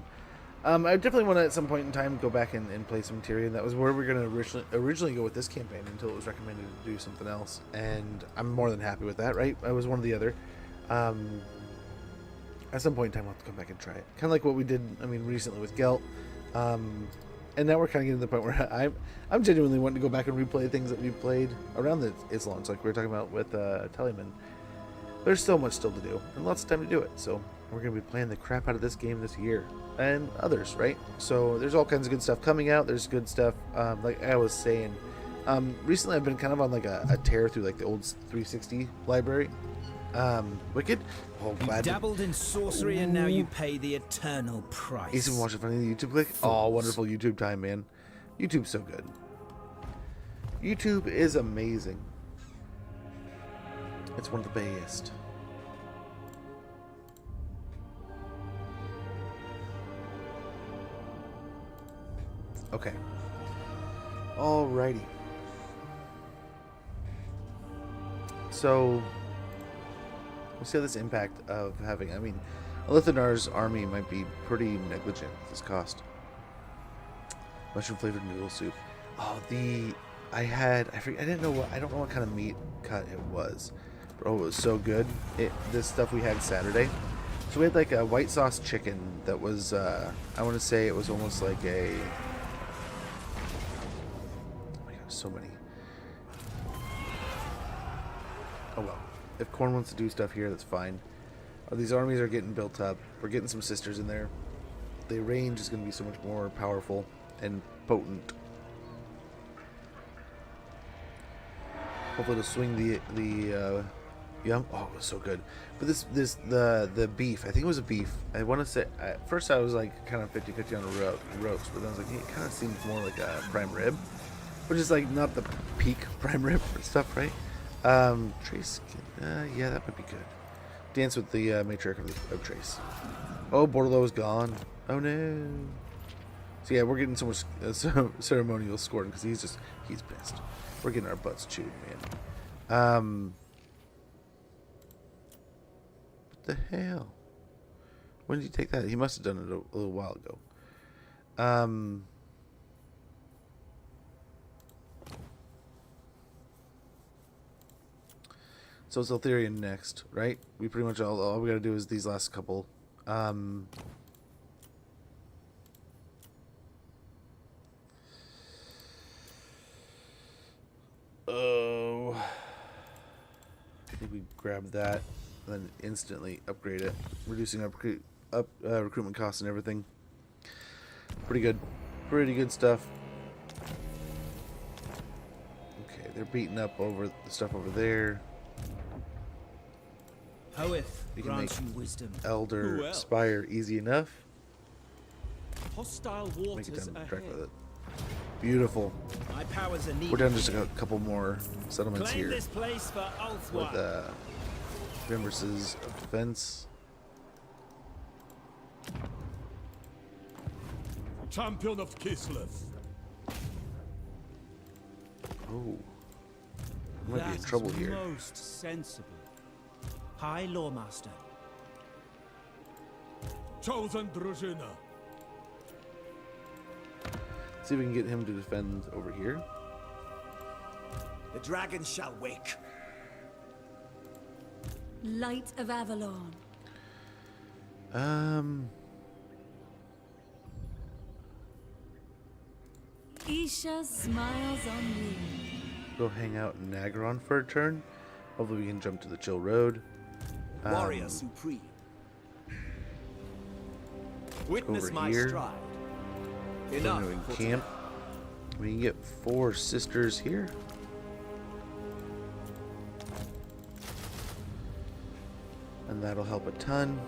I definitely want to at some point in time go back and play some Tyrion. That was where we were going to originally go with this campaign until it was recommended to do something else, and I'm more than happy with that. Right? I was one or the other. At some point in time, we'll have to come back and try it. Kind of like what we did, recently with Gelt. And now we're kind of getting to the point where I'm genuinely wanting to go back and replay things that we played around its launch, like we were talking about with Telemann. There's so much still to do, and lots of time to do it. So we're going to be playing the crap out of this game this year, and others, right? So there's all kinds of good stuff coming out. There's good stuff, like I was saying. Recently, I've been kind of on like a tear through like the old 360 library. Wicked. Oh, you dabbled in sorcery and now you pay the eternal price. He's been watching funny YouTube click. Oh, wonderful YouTube time, man. YouTube's so good. YouTube is amazing. It's one of the best. Okay. Alrighty. So we'll see how this impact of having, Alithanar's army might be pretty negligent with this cost. Mushroom flavored noodle soup. Oh, I don't know what kind of meat cut it was. Bro, it was so good. This stuff we had Saturday. So we had like a white sauce chicken that was, I want to say it was almost like a, oh my gosh, so many. Oh well. If Korn wants to do stuff here, that's fine. These armies are getting built up. We're getting some sisters in there. The range is going to be so much more powerful and potent. Hopefully it'll swing the young. Oh, it was so good. But the beef. I think it was a beef. I want to say at first I was like kind of 50-50 on a roast, but then I was like, it kind of seems more like a prime rib, which is like not the peak prime rib stuff, right? Trace. Yeah, that might be good. Dance with the matriarch of Trace. Oh, Bordello is gone. Oh no. So yeah, we're getting so much ceremonial scoring because he's pissed. We're getting our butts chewed, man. What the hell? When did he take that? He must have done it a little while ago. So it's Eltharion next, right? We pretty much all we gotta do is these last couple. Oh, I think we grab that, and then instantly upgrade it, reducing our recruitment costs and everything. Pretty good stuff. Okay, they're beating up over the stuff over there. Hoeth We can make grants you wisdom. Elder Spire easy enough. Hostile Make it waters down ahead. direct with it. Beautiful. My powers are needed. We're down just a couple more settlements Claim here this place for with Ulthwa. Remembrances of Defense. Champion of Kislev. Oh, we might be in That trouble is here. most sensible. High Loremaster. Chosen Drużyna. See if we can get him to defend over here. The dragon shall wake. Light of Avalon. Isha smiles on you. Go hang out in Nagaron for a turn. Hopefully we can jump to the Chill Road. Warrior supreme. Witness over my here. stride. Enough. Continuing for camp. We can get 4 sisters here. And that'll help a ton.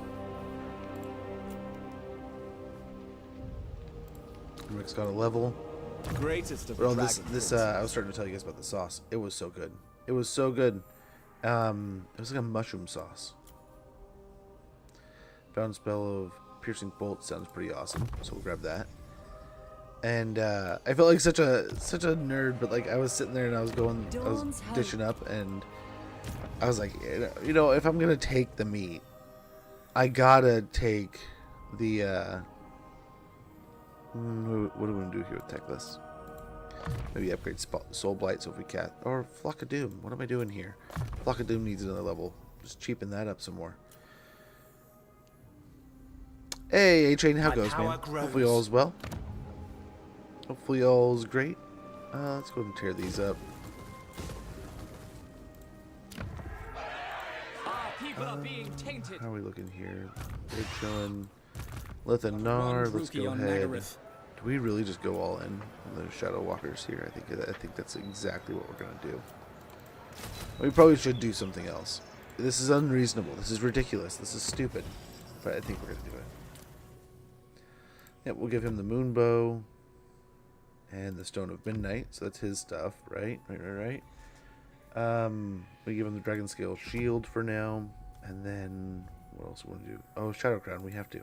Rick's got a level. tonight. Greatest of Bro, the this dragons. I was starting to tell you guys about the sauce. It was so good. It was so good. It was like a mushroom sauce. Found spell of piercing bolt sounds pretty awesome, so we'll grab that. And I felt like such a nerd, but like I was sitting there and I was dishing up, and I was like, you know, if I'm gonna take the meat, I gotta take the what are we gonna do here with Teclis? Maybe upgrade Soul Blight so if we can't, or Flock of Doom. What am I doing here? Flock of Doom needs another level. Just cheapen that up some more. Hey, A-Train, how goes, man? Hopefully all's well. Hopefully all's great. Let's go and tear these up. Our people are being tainted. How are we looking here? They're chilling. Lethanar, let's go ahead. Do we really just go all in on the Shadow Walkers here? I think that's exactly what we're gonna do. We probably should do something else. This is unreasonable. This is ridiculous. This is stupid. But I think we're gonna do it. Yep, we'll give him the moon bow and the Stone of Midnight. So that's his stuff, right? Right. We give him the Dragon Scale Shield for now, and then what else we want to do? Oh, Shadow Crown. We have to.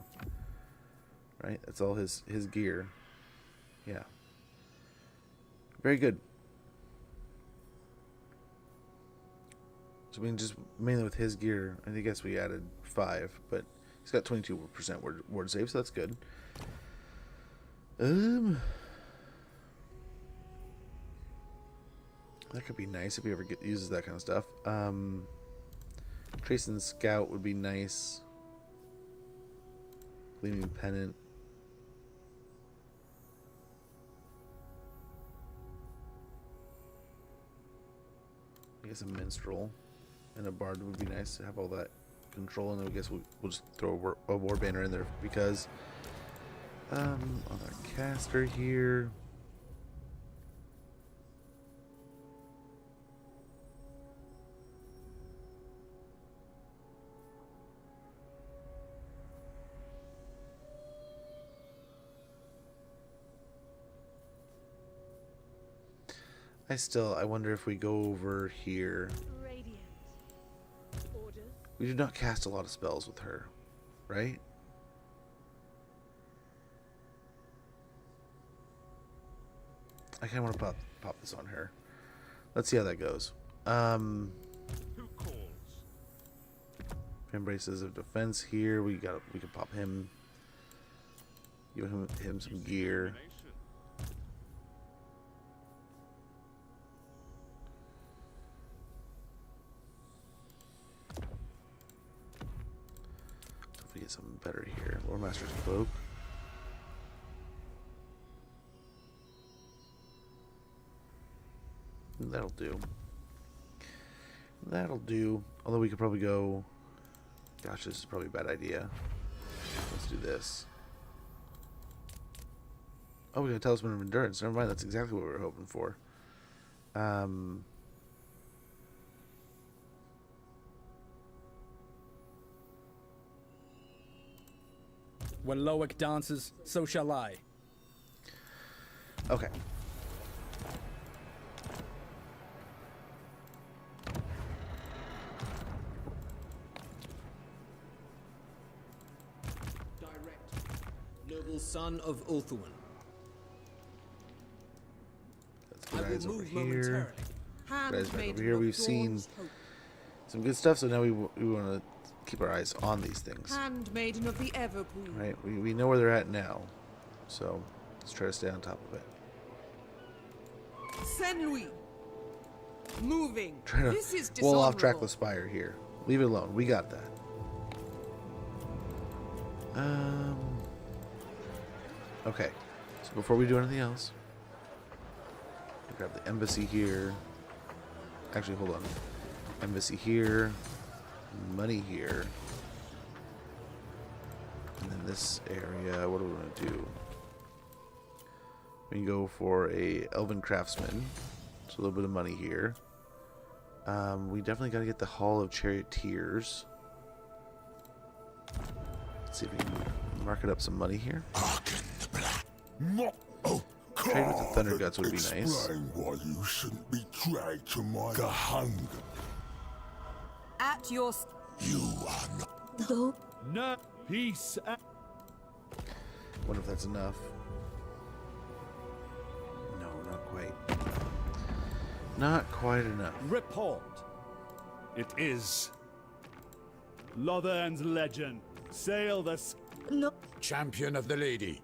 Right, that's all his gear. Yeah. Very good. So I mean, just mainly with his gear, I guess we added 5, but he's got 22% ward save, so that's good. That could be nice if he ever uses that kind of stuff. Trace and Scout would be nice. Gleaming Pennant. I guess a Minstrel and a Bard would be nice to have all that control, and I guess we'll just throw a War Banner in there because on our caster here. I wonder if we go over here. Radiant. Orders. We do not cast a lot of spells with her, right? I kind of want to pop this on her. Let's see how that goes. Who calls? Embraces of defense here. We can pop him. Give him some gear. If we get something better here. Loremasters cloak. That'll do. That'll do. Although we could probably go... Gosh, this is probably a bad idea. Let's do this. Oh, we got a Talisman of Endurance. Never mind, that's exactly what we were hoping for. When Loic dances, so shall I. Okay. Noble son of Ulthuan. Let's get eyes over here. Guys, back Handmaiden over here. of We've seen Dawn's hope. some good stuff, so now we want to keep our eyes on these things. Handmaiden of the Evergreen. Right? We know where they're at now, so let's try to stay on top of it. Saint Louis. Moving. Trying This is to wall off dishonorable. Trackless Spire here. Leave it alone. We got that. Okay. So before we do anything else, grab the embassy here. Actually, hold on. Embassy here. Money here. And then this area, what are we going to do? We can go for a Elven Craftsman. So a little bit of money here. We definitely got to get the Hall of Charioteers. Let's see if we can market up some money here. Trade with the Thunder Guts would be nice. Explain why you shouldn't be dragged to my Gahanga. At your... You are not. No peace. Wonder if that's enough. No, not quite. Not quite enough. Report. It is. Lothan's legend. Sail the... No. Champion of the lady.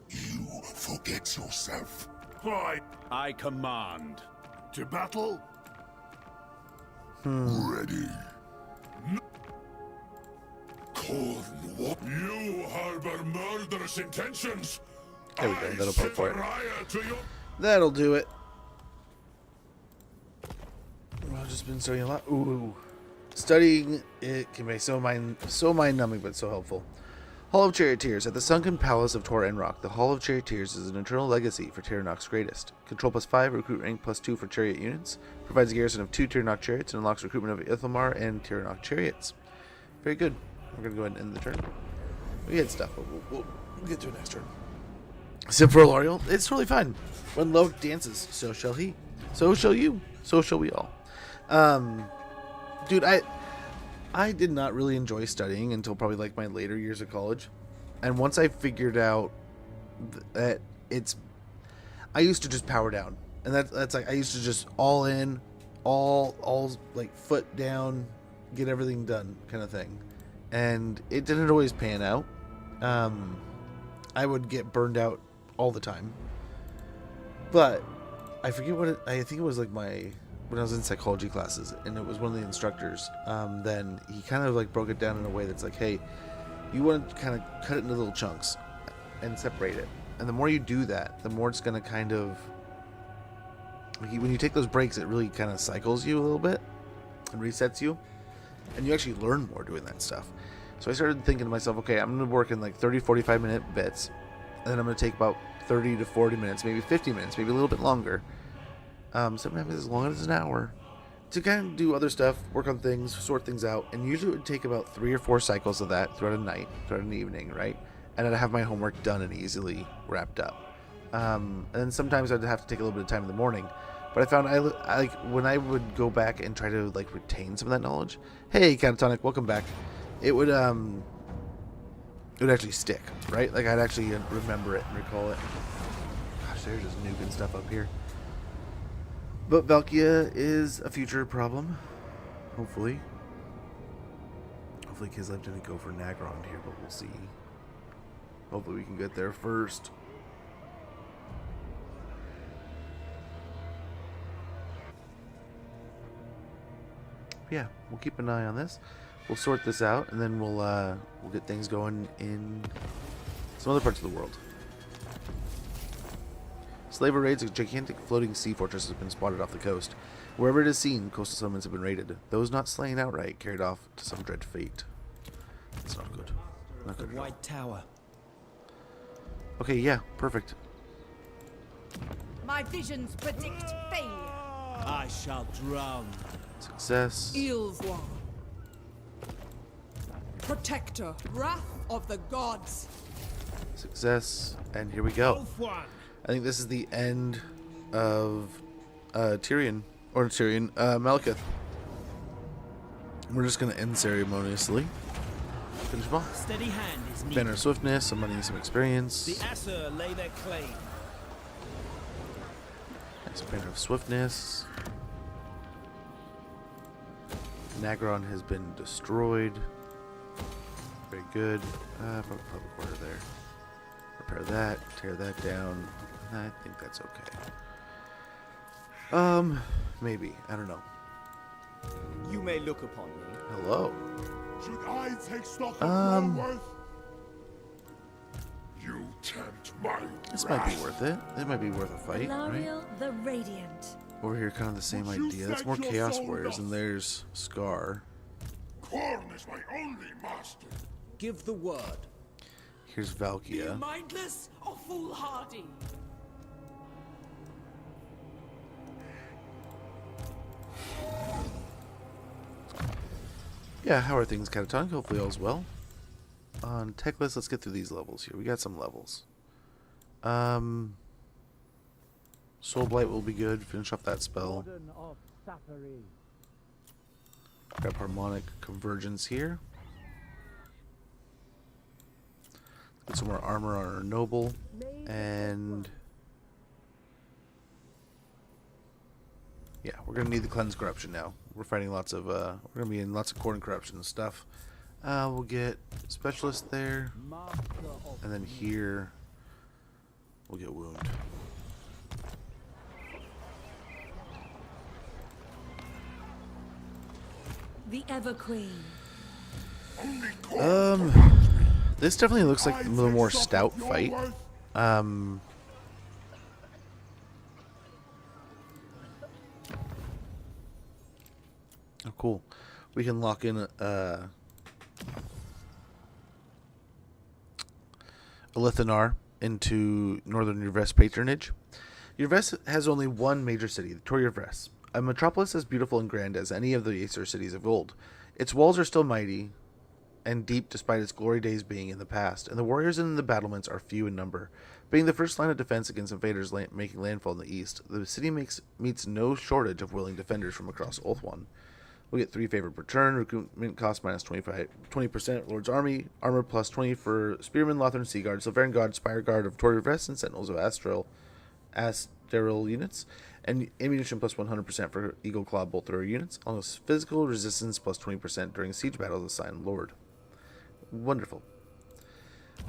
You forget yourself. Why? I command. To battle? Ready. Corn, what? You harbor murderous intentions. There we go. That'll pop for it. Fire to your... That'll do it. Well, I've just been studying a lot. Ooh. Studying it can be so mind-numbing, but so helpful. Hall of Charioteers. At the sunken palace of Tor Enrock, the Hall of Charioteers is an eternal legacy for Tyrannok's greatest. Control +5, recruit rank +2 for chariot units. Provides a garrison of 2 Tyrannok chariots and unlocks recruitment of Ithamar and Tyrannok chariots. Very good. We're going to go ahead and end the turn. We had stuff, but we'll get to it next turn. Sim for L'Oreal, it's totally fine. When Loic dances, so shall he. So shall you. So shall we all. Dude, I did not really enjoy studying until probably like my later years of college. And once I figured out that I used to just power down. And that's like, I used to just all in, all like foot down, get everything done kind of thing. And it didn't always pan out. I would get burned out all the time. But I forget what I think it was like when I was in psychology classes, and it was one of the instructors, then he kind of like broke it down in a way that's like, hey, you want to kind of cut it into little chunks and separate it. And the more you do that, the more it's going to kind of, when you take those breaks, it really kind of cycles you a little bit and resets you. And you actually learn more doing that stuff. So I started thinking to myself, okay, I'm going to work in like 30, 45-minute bits. And then I'm going to take about 30 to 40 minutes, maybe 50 minutes, maybe a little bit longer. Sometimes as long as an hour, to kind of do other stuff, work on things, sort things out, and usually it would take about 3 or 4 cycles of that throughout a night, throughout an evening, right? And I'd have my homework done and easily wrapped up. And then sometimes I'd have to take a little bit of time in the morning, but I found I like when I would go back and try to like retain some of that knowledge. Hey, Catatonic, welcome back. It would actually stick, right? Like I'd actually remember it and recall it. Gosh, they're just nuking stuff up here. But Valkia is a future problem. Hopefully. Hopefully Kislev didn't go for Nagron here, but we'll see. Hopefully we can get there first. Yeah, we'll keep an eye on this. We'll sort this out, and then we'll get things going in some other parts of the world. Slaver raids, a gigantic floating sea fortress has been spotted off the coast. Wherever it is seen, coastal settlements have been raided. Those not slain outright carried off to some dread fate. That's not good. Not good. The White Tower. Okay, yeah, perfect. My visions predict failure. I shall drown. Success. Ilvoir. Protector. Wrath of the gods. Success. And here we go. I think this is the end of Malekith. We're just going to end ceremoniously. Finish them off. Steady hand is needed. Banner of Swiftness, some money, some experience. The Aesir lay their claim. That's Banner of Swiftness. Nagron has been destroyed. Very good. Public order there. Repair that. Tear that down. I think that's okay. Maybe. I don't know. You may look upon me. Hello. Should I take stock of your worth? You tempt my This might be worth it. It might be worth a fight, right? Lariel the Radiant. Over here, kind of the same idea. That's more Chaos Warriors, and there's Scar. Korn is my only master. Give the word. Here's Valkia. Mindless or foolhardy? Yeah, how are things, Catatonic? Hopefully all's well. On Teclis, let's get through these levels here. We got some levels. Soul Blight will be good. Finish off that spell. Grab Harmonic Convergence here. Get some more armor on our Noble. And yeah, we're going to need the Cleanse Corruption now. We're fighting lots of, we're going to be in lots of Core and Corruption and stuff. We'll get Specialist there. And then here, we'll get Wound. The Ever Queen. This definitely looks like a little more stout fight. Oh, cool. We can lock in a Lithanar into Northern Yvresse patronage. Yvresse has only one major city, the Tor Yvresse, a metropolis as beautiful and grand as any of the Aesir cities of old. Its walls are still mighty and deep despite its glory days being in the past, and the warriors in the battlements are few in number. Being the first line of defense against invaders making landfall in the east, the city meets no shortage of willing defenders from across Ulthuan. We'll get 3 favor per turn, recruitment cost minus 20%, Lord's Army, armor plus 20 for Spearman, Lothern, Sea Guard, Sylvain Guard, Spire Guard of Tor Yvresse, and Sentinels of Astral units, and ammunition plus 100% for Eagle Claw Bolt Thrower units, almost physical resistance plus 20% during siege battles assigned Lord. Wonderful.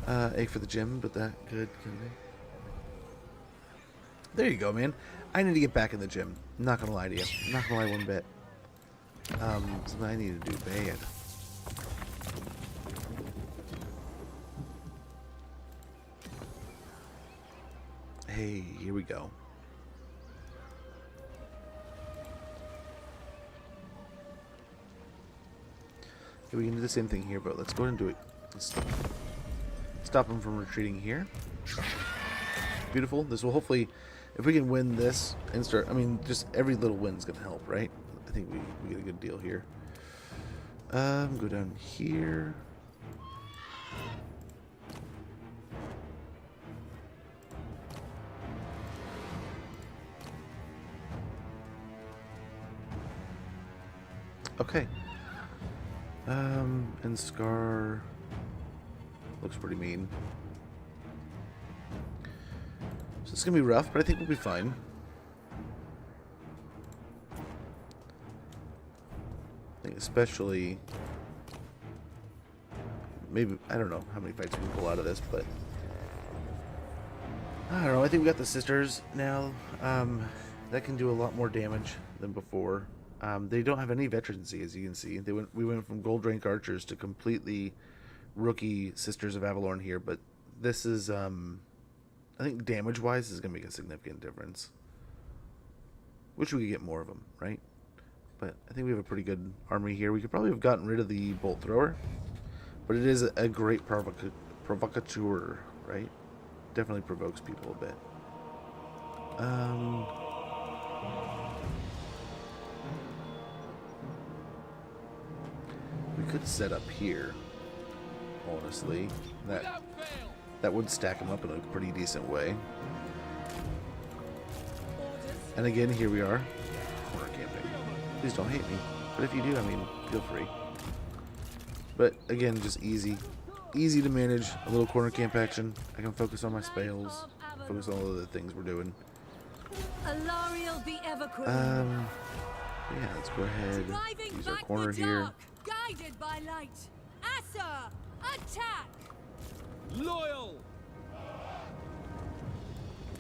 Egg for the gym, but that good, can they? There you go, man. I need to get back in the gym. I'm not gonna lie to you. I'm not gonna lie one bit. Something I need to do bad. Hey, here we go. Okay, we can do the same thing here, but let's go ahead and do it. Let's stop them from retreating here. Beautiful. This will hopefully, if we can win this and start, I mean, just every little win's gonna help, right? I think we get a good deal here. Go down here. Okay. And Scar looks pretty mean. So it's gonna be rough, but I think we'll be fine. especially. Maybe, I don't know how many fights we can pull out of this, but I don't know. I think we got the sisters now. That can do a lot more damage than before. They don't have any veterancy, as you can see. We went from gold rank archers to completely rookie Sisters of Avalorn here, but this is, I think damage-wise, this is going to make a significant difference. Wish we could get more of them, right? But I think we have a pretty good army here. We could probably have gotten rid of the bolt thrower, but it is a great provocateur, right? Definitely provokes people a bit. We could set up here, honestly. That would stack them up in a pretty decent way. And again, here we are, corner camping. Please don't hate me, but if you do, I mean, feel free. But again, just easy to manage. A little corner camp action. I can focus on my spells, focus on all the things we're doing. Yeah, let's go ahead. Use our corner here. Guided by light. Asa, attack! Loyal!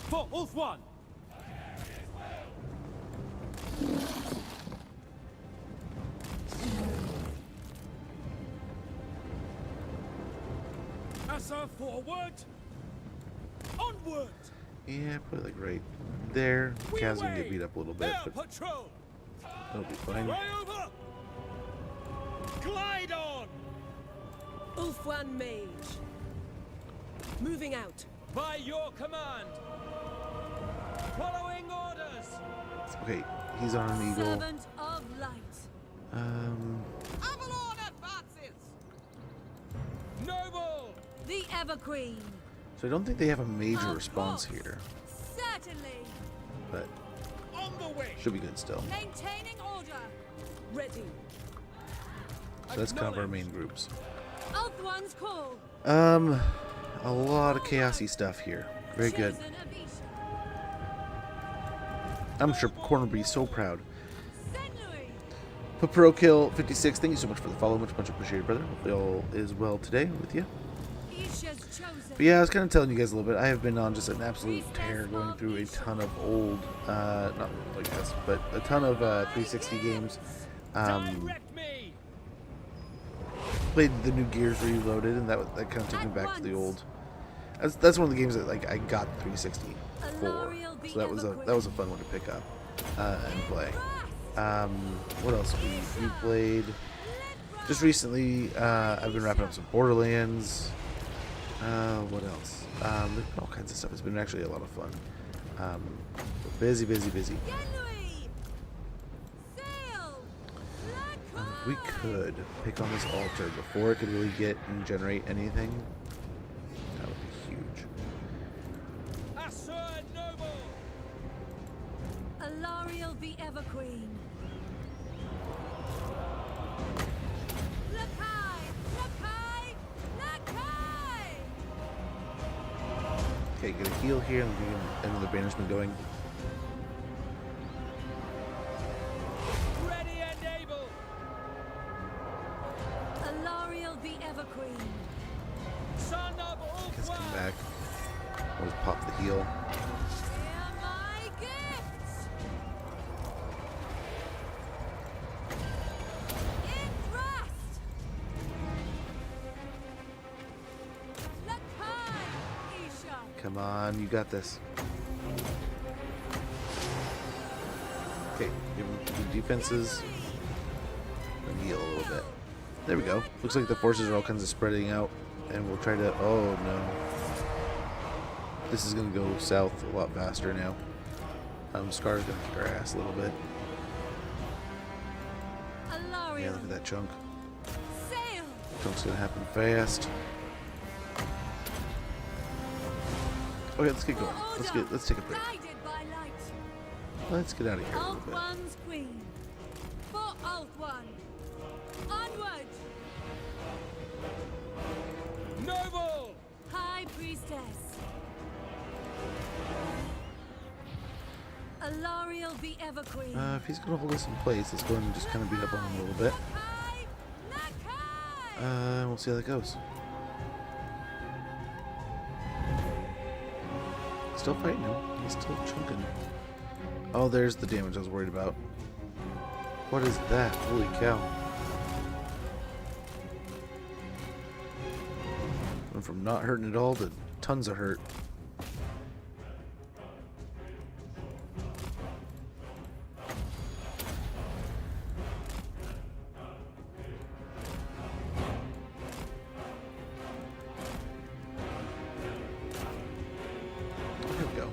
For Ulf One! Asa, forward! Onward! Yeah, put it like right there. Cal's gonna get beat up a little bit, but patrol! that'll be fine. Way over! Glide on! Ulfwan Mage. Moving out. By your command! Following orders! Okay, he's on an eagle. Servant of light. Avalon advances! Noble! The Everqueen. So I don't think they have a major response here, Certainly. but On the way! should be good still. Maintaining order. Ready. So that's kind of our main groups. Ulthuan's call. A lot of chaosy stuff here. Very good. Chosen of Isha. I'm sure Corner will be so proud. Saint Louis. Pro Kill 56, thank you so much for the follow. Much appreciated, brother. Hopefully all is well today with you. Isha's chosen. But yeah, I was kind of telling you guys a little bit. I have been on just an absolute tear, going through a ton of old, not like this, but a ton of 360 games. Direct me! Played the new Gears Reloaded, and that kind of took me back to the old. That's one of the games that like I got 360 for, so that was a fun one to pick up and play. What else we played? Just recently, I've been wrapping up some Borderlands. What else? All kinds of stuff. It's been actually a lot of fun. Busy. We could pick on this altar before it could really get and generate anything. That would be huge. Asa Noble! Alariel the Everqueen. Lakai! Okay, get a heal here and get another banishment going. Ready and able! Alariel the Everqueen. Son of Let's come Ulfwan! back. Always pop the heal. Hear my gifts. In rest. Lakai, Isha. Come on, you got this. Okay, give him the defenses. And heal a little bit. There we go. Looks like the forces are all kinds of spreading out. And we'll try to... Oh, no. This is going to go south a lot faster now. Scar's going to kick our ass a little bit. Alariel. Yeah, look at that chunk. Sail. Chunk's going to happen fast. Okay, let's get going. Let's take a break. Guided by light. Let's get out of here a little bit. Ulthuan's queen. For Ulthuan. Onward. Noble! High priestess. Alariel the Everqueen. If he's going to hold us in place, let's go ahead and just kind of beat up on him a little bit. Lakai, We'll see how that goes. Still fighting him. He's still chunking. Oh, there's the damage I was worried about. What is that? Holy cow. Went from not hurting at all to tons of hurt. Here we go.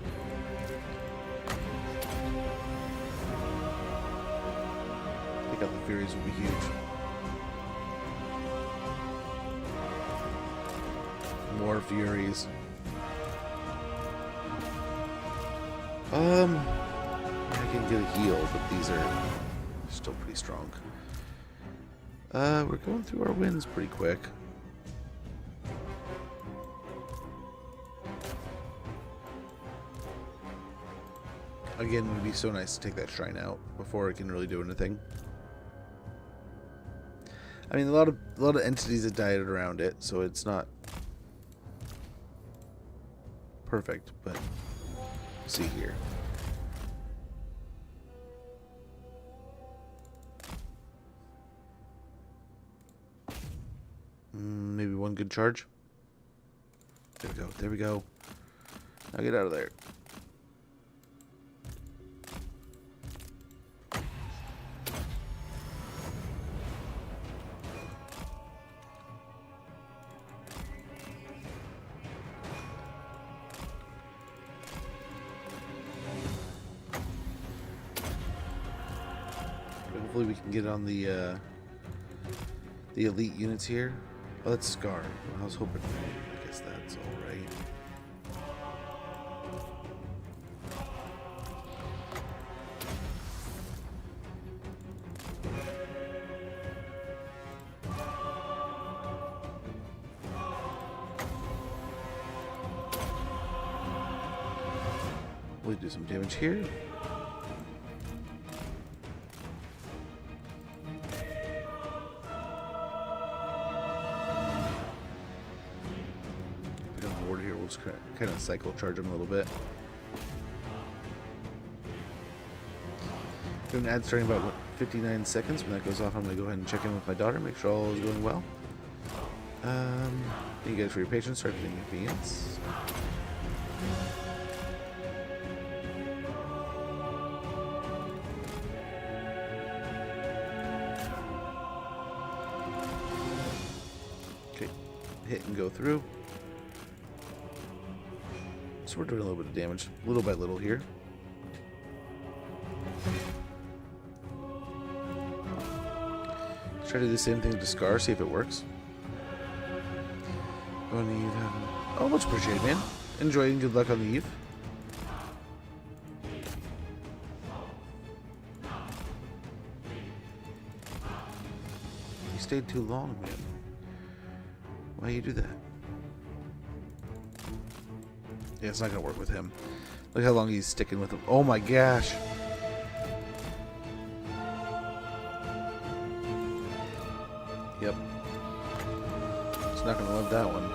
Take out the Furies will be huge. More Furies. I can get a heal, but these are still pretty strong. We're going through our wins pretty quick. Again, it would be so nice to take that shrine out before it can really do anything. I mean, a lot of entities have died around it, so it's not perfect, but we'll see here. Maybe one good charge. There we go. There we go. Now get out of there. Hopefully we can get on the elite units here. Oh, that's Scar. I was hoping. I guess that's all right. We'll do some damage here. Kind of cycle charge him a little bit. Doing an ad starting about 59 seconds. When that goes off, I'm going to go ahead and check in with my daughter, make sure all is going well. Thank you guys for your patience. Start getting convenience. Okay, hit and go through. So we're doing a little bit of damage, little by little here. Let's try to do the same thing to Scar, see if it works. On Eve, oh, much appreciated, man. Enjoy and good luck on the Eve. You stayed too long, man. Why you do that? Yeah, it's not gonna work with him. Look how long he's sticking with him. Oh my gosh. Yep. It's not gonna love that one.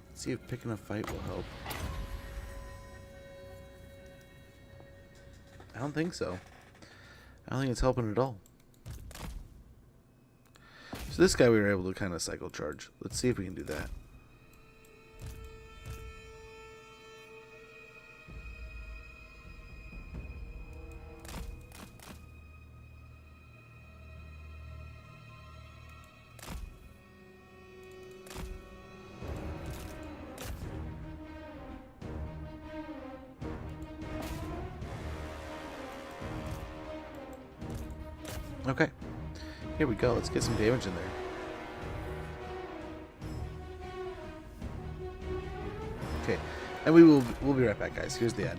Let's see if picking a fight will help. I don't think so. I don't think it's helping at all. So this guy we were able to kind of cycle charge. Let's see if we can do that. Okay, here we go. Let's get some damage in there. Okay, and we'll be right back, guys. Here's the ad.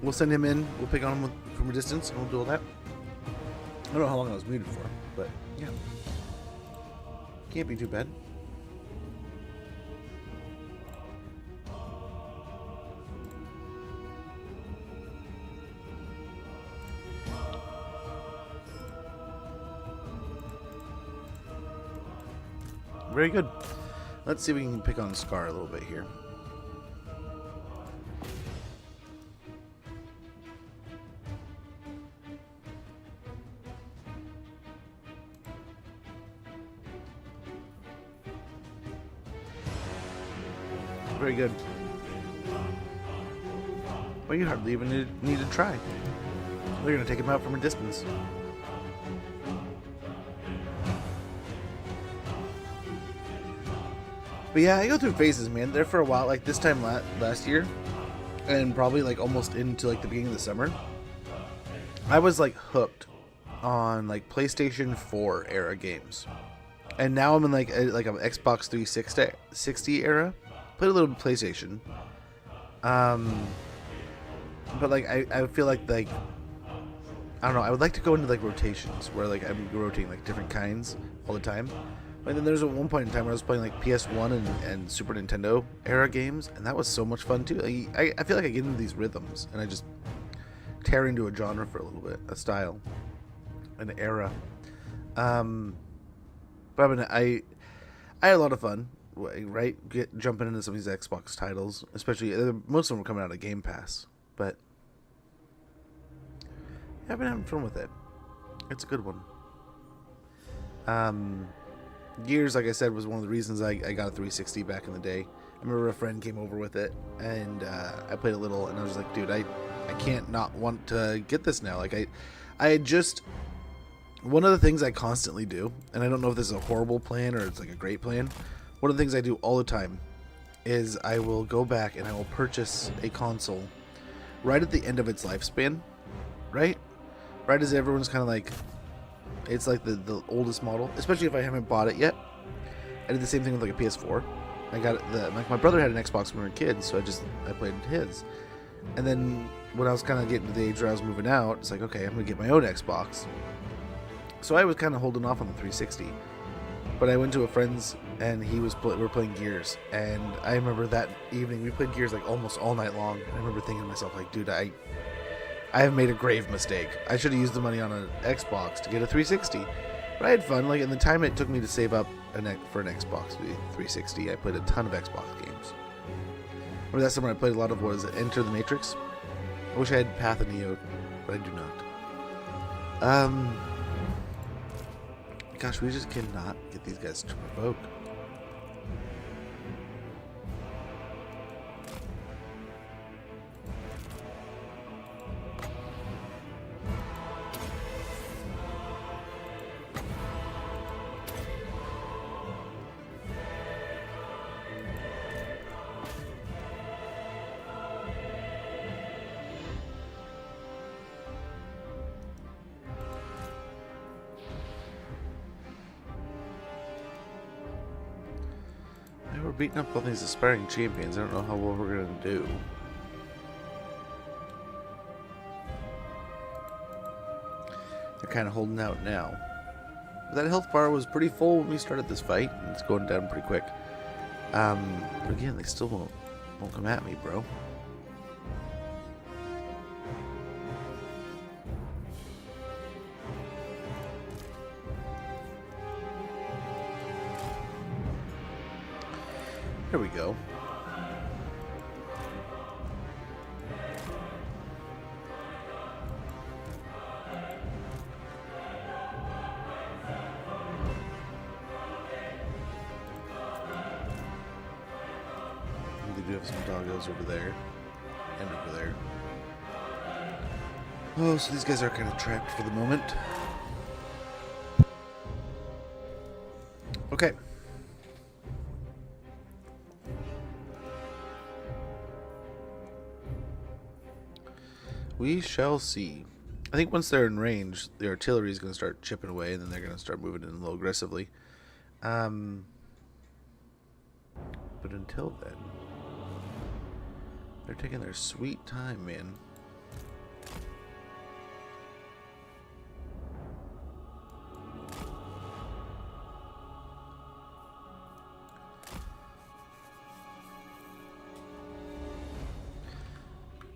we'll send him in. We'll pick on him from a distance, and we'll do all that. I don't know how long I was muted for, but yeah. Can't be too bad. Very good. Let's see if we can pick on Scar a little bit here. Very good. Well, you hardly even need to try. They're going to take him out from a distance. But yeah, I go through phases, man. There for a while, like this time last year, and probably like almost into like the beginning of the summer, I was like hooked on like PlayStation 4 era games, and now I'm in like an Xbox 360 era. Played a little PlayStation, but like I feel like I don't know. I would like to go into like rotations where like I'm rotating like different kinds all the time. And then there's one point in time where I was playing like PS1 and Super Nintendo era games, and that was so much fun too. Like, I feel like I get into these rhythms, and I just tear into a genre for a little bit, a style, an era. But I mean, I had a lot of fun, right? Jumping into some of these Xbox titles, especially most of them were coming out of Game Pass. But yeah, I've been having fun with it. It's a good one. Gears, like I said, was one of the reasons I got a 360 back in the day. I remember a friend came over with it, and I played a little, and I was like, dude, I can't not want to get this now. Like, I had just... One of the things I constantly do, and I don't know if this is a horrible plan or it's like a great plan, one of the things I do all the time is I will go back and I will purchase a console right at the end of its lifespan, right? Right as everyone's kind of like... It's like the oldest model, especially if I haven't bought it yet. I did the same thing with like a PS4. I got it, like my brother had an Xbox when we were kids, so I played his. And then when I was kind of getting to the age where I was moving out, it's like, okay, I'm gonna get my own Xbox. So I was kind of holding off on the 360. But I went to a friend's and we were playing Gears, and I remember that evening we played Gears like almost all night long. I remember thinking to myself, like, dude, I have made a grave mistake. I should have used the money on an Xbox to get a 360. But I had fun. Like, in the time it took me to save up for an Xbox 360, I played a ton of Xbox games. Remember that summer I played a lot of, what is it, Enter the Matrix? I wish I had Path of Neo, but I do not. Gosh, we just cannot get these guys to provoke. We're beating up all these aspiring champions. I don't know how well we're going to do. They're kind of holding out now. That health bar was pretty full when we started this fight, and it's going down pretty quick. But again, they still won't come at me, bro. Here we go. They do have some doggos over there and over there. Oh, so these guys are kind of trapped for the moment. Okay. We shall see. I think once they're in range, the artillery is going to start chipping away, and then they're going to start moving in a little aggressively. But until then, they're taking their sweet time, man.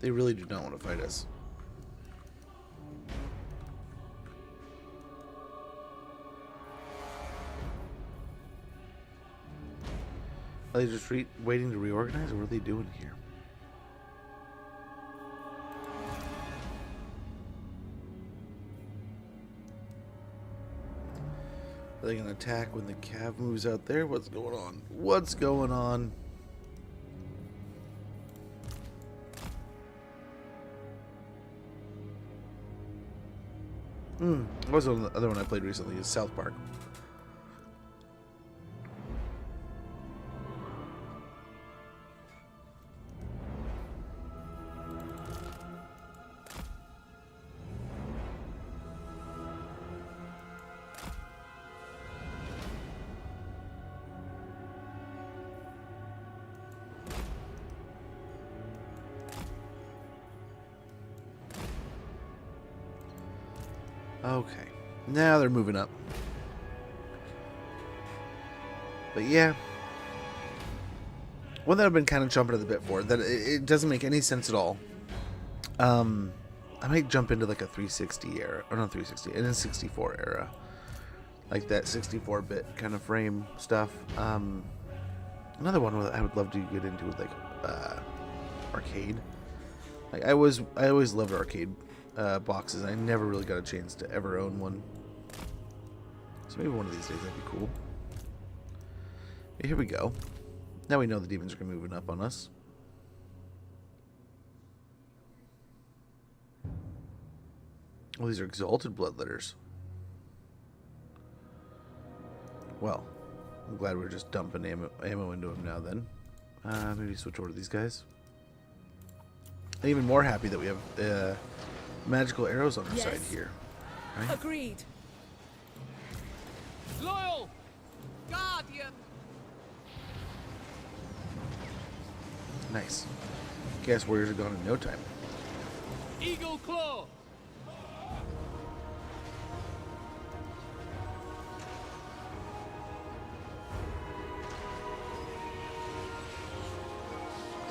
They really do not want to fight us. Are they just waiting to reorganize, or what are they doing here? Are they going to attack when the cav moves out there? What's going on? What's going on? What was the other one I played recently? Is South Park. Okay, now they're moving up. But yeah, one that I've been kind of jumping at the bit for, that it doesn't make any sense at all. I might jump into like a 360 era, or not 360, in a 64 era, like that 64-bit kind of frame stuff. Another one that I would love to get into is like arcade. Like I always loved arcade boxes. I never really got a chance to ever own one. So maybe one of these days that'd be cool. Okay, here we go. Now we know the demons are moving up on us. Oh, these are exalted bloodletters. Well, I'm glad we're just dumping ammo into them now then. Maybe switch over to these guys. I'm even more happy that we have magical arrows on our side here. Right? Agreed. Loyal! Guardian! Nice. Chaos warriors are gone in no time. Eagle Claw!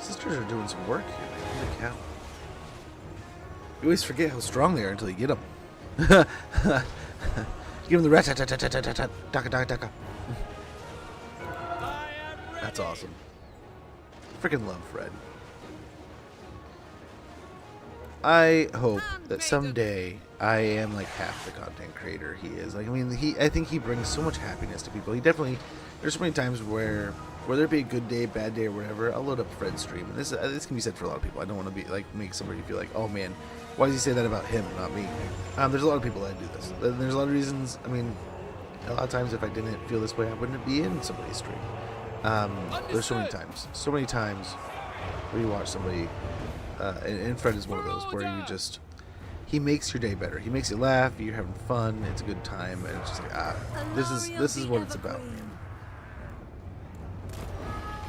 Sisters are doing some work here. Holy cow. You always forget how strong they are until you get them. Give them the rat-tat-tat-tat-tat-tat-tat-tat-tat-tat. That's awesome. Freaking love Fred. I hope that someday I am like half the content creator he is. Like, I mean, I think he brings so much happiness to people. He definitely, there's so many times where whether it be a good day, bad day, or whatever, I'll load up Fred's stream, and this can be said for a lot of people. I don't want to be like make somebody feel like, oh man, why does he say that about him, not me? There's a lot of people that do this. There's a lot of reasons. I mean, a lot of times if I didn't feel this way, I wouldn't be in somebody's stream. There's so many times where you watch somebody, and Fred is one of those where you just, he makes your day better. He makes you laugh. You're having fun. It's a good time, and it's just like, this is what it's about.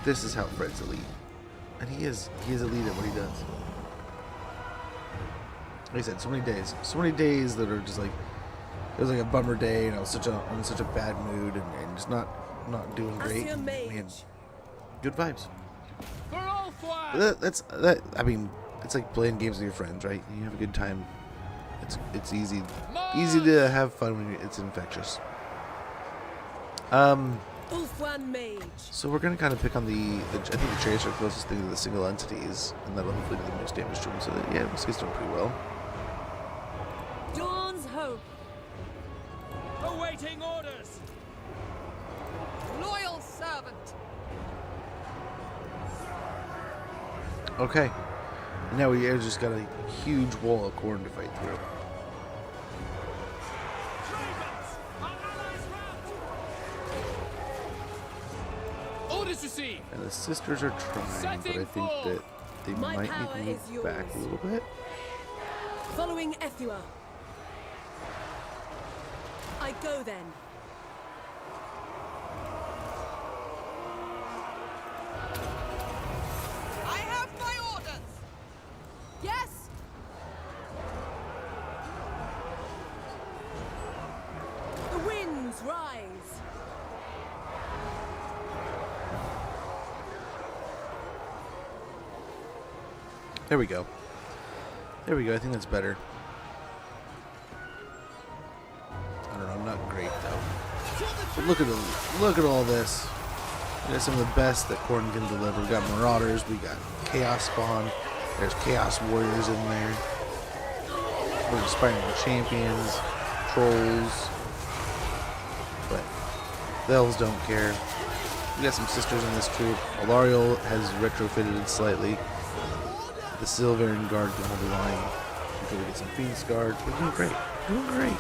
This is how Fred's elite, and he is elite at what he does. Like I said, so many days that are just like, it was like a bummer day, and I was in such a bad mood, and just not doing great. Man, good vibes. That. I mean, it's like playing games with your friends, right? You have a good time. It's easy to have fun when it's infectious. So we're gonna kind of pick on I think the chariots are the closest thing to the single entities, and that'll hopefully do the most damage to them. So that, yeah, he's doing pretty well. Dawn's hope. Awaiting orders. Loyal servant! Okay, and now we just got a huge wall of corn to fight through. Orders received. And the sisters are trying, but I think that they might need to move back a little bit. Following Ethua. I go then. I have my orders! Yes! The winds rise. There we go. There we go. I think that's better. I don't know. I'm not great though. But look at all this. We got some of the best that Khorne can deliver. We got Marauders. We got Chaos Spawn. There's Chaos Warriors in there. We're inspiring champions, trolls, but the elves don't care. We got some sisters in this troop. Alariel has retrofitted slightly. The Silverian Guard can hold the line until we get some Phoenix Guard. We're doing great. Doing great.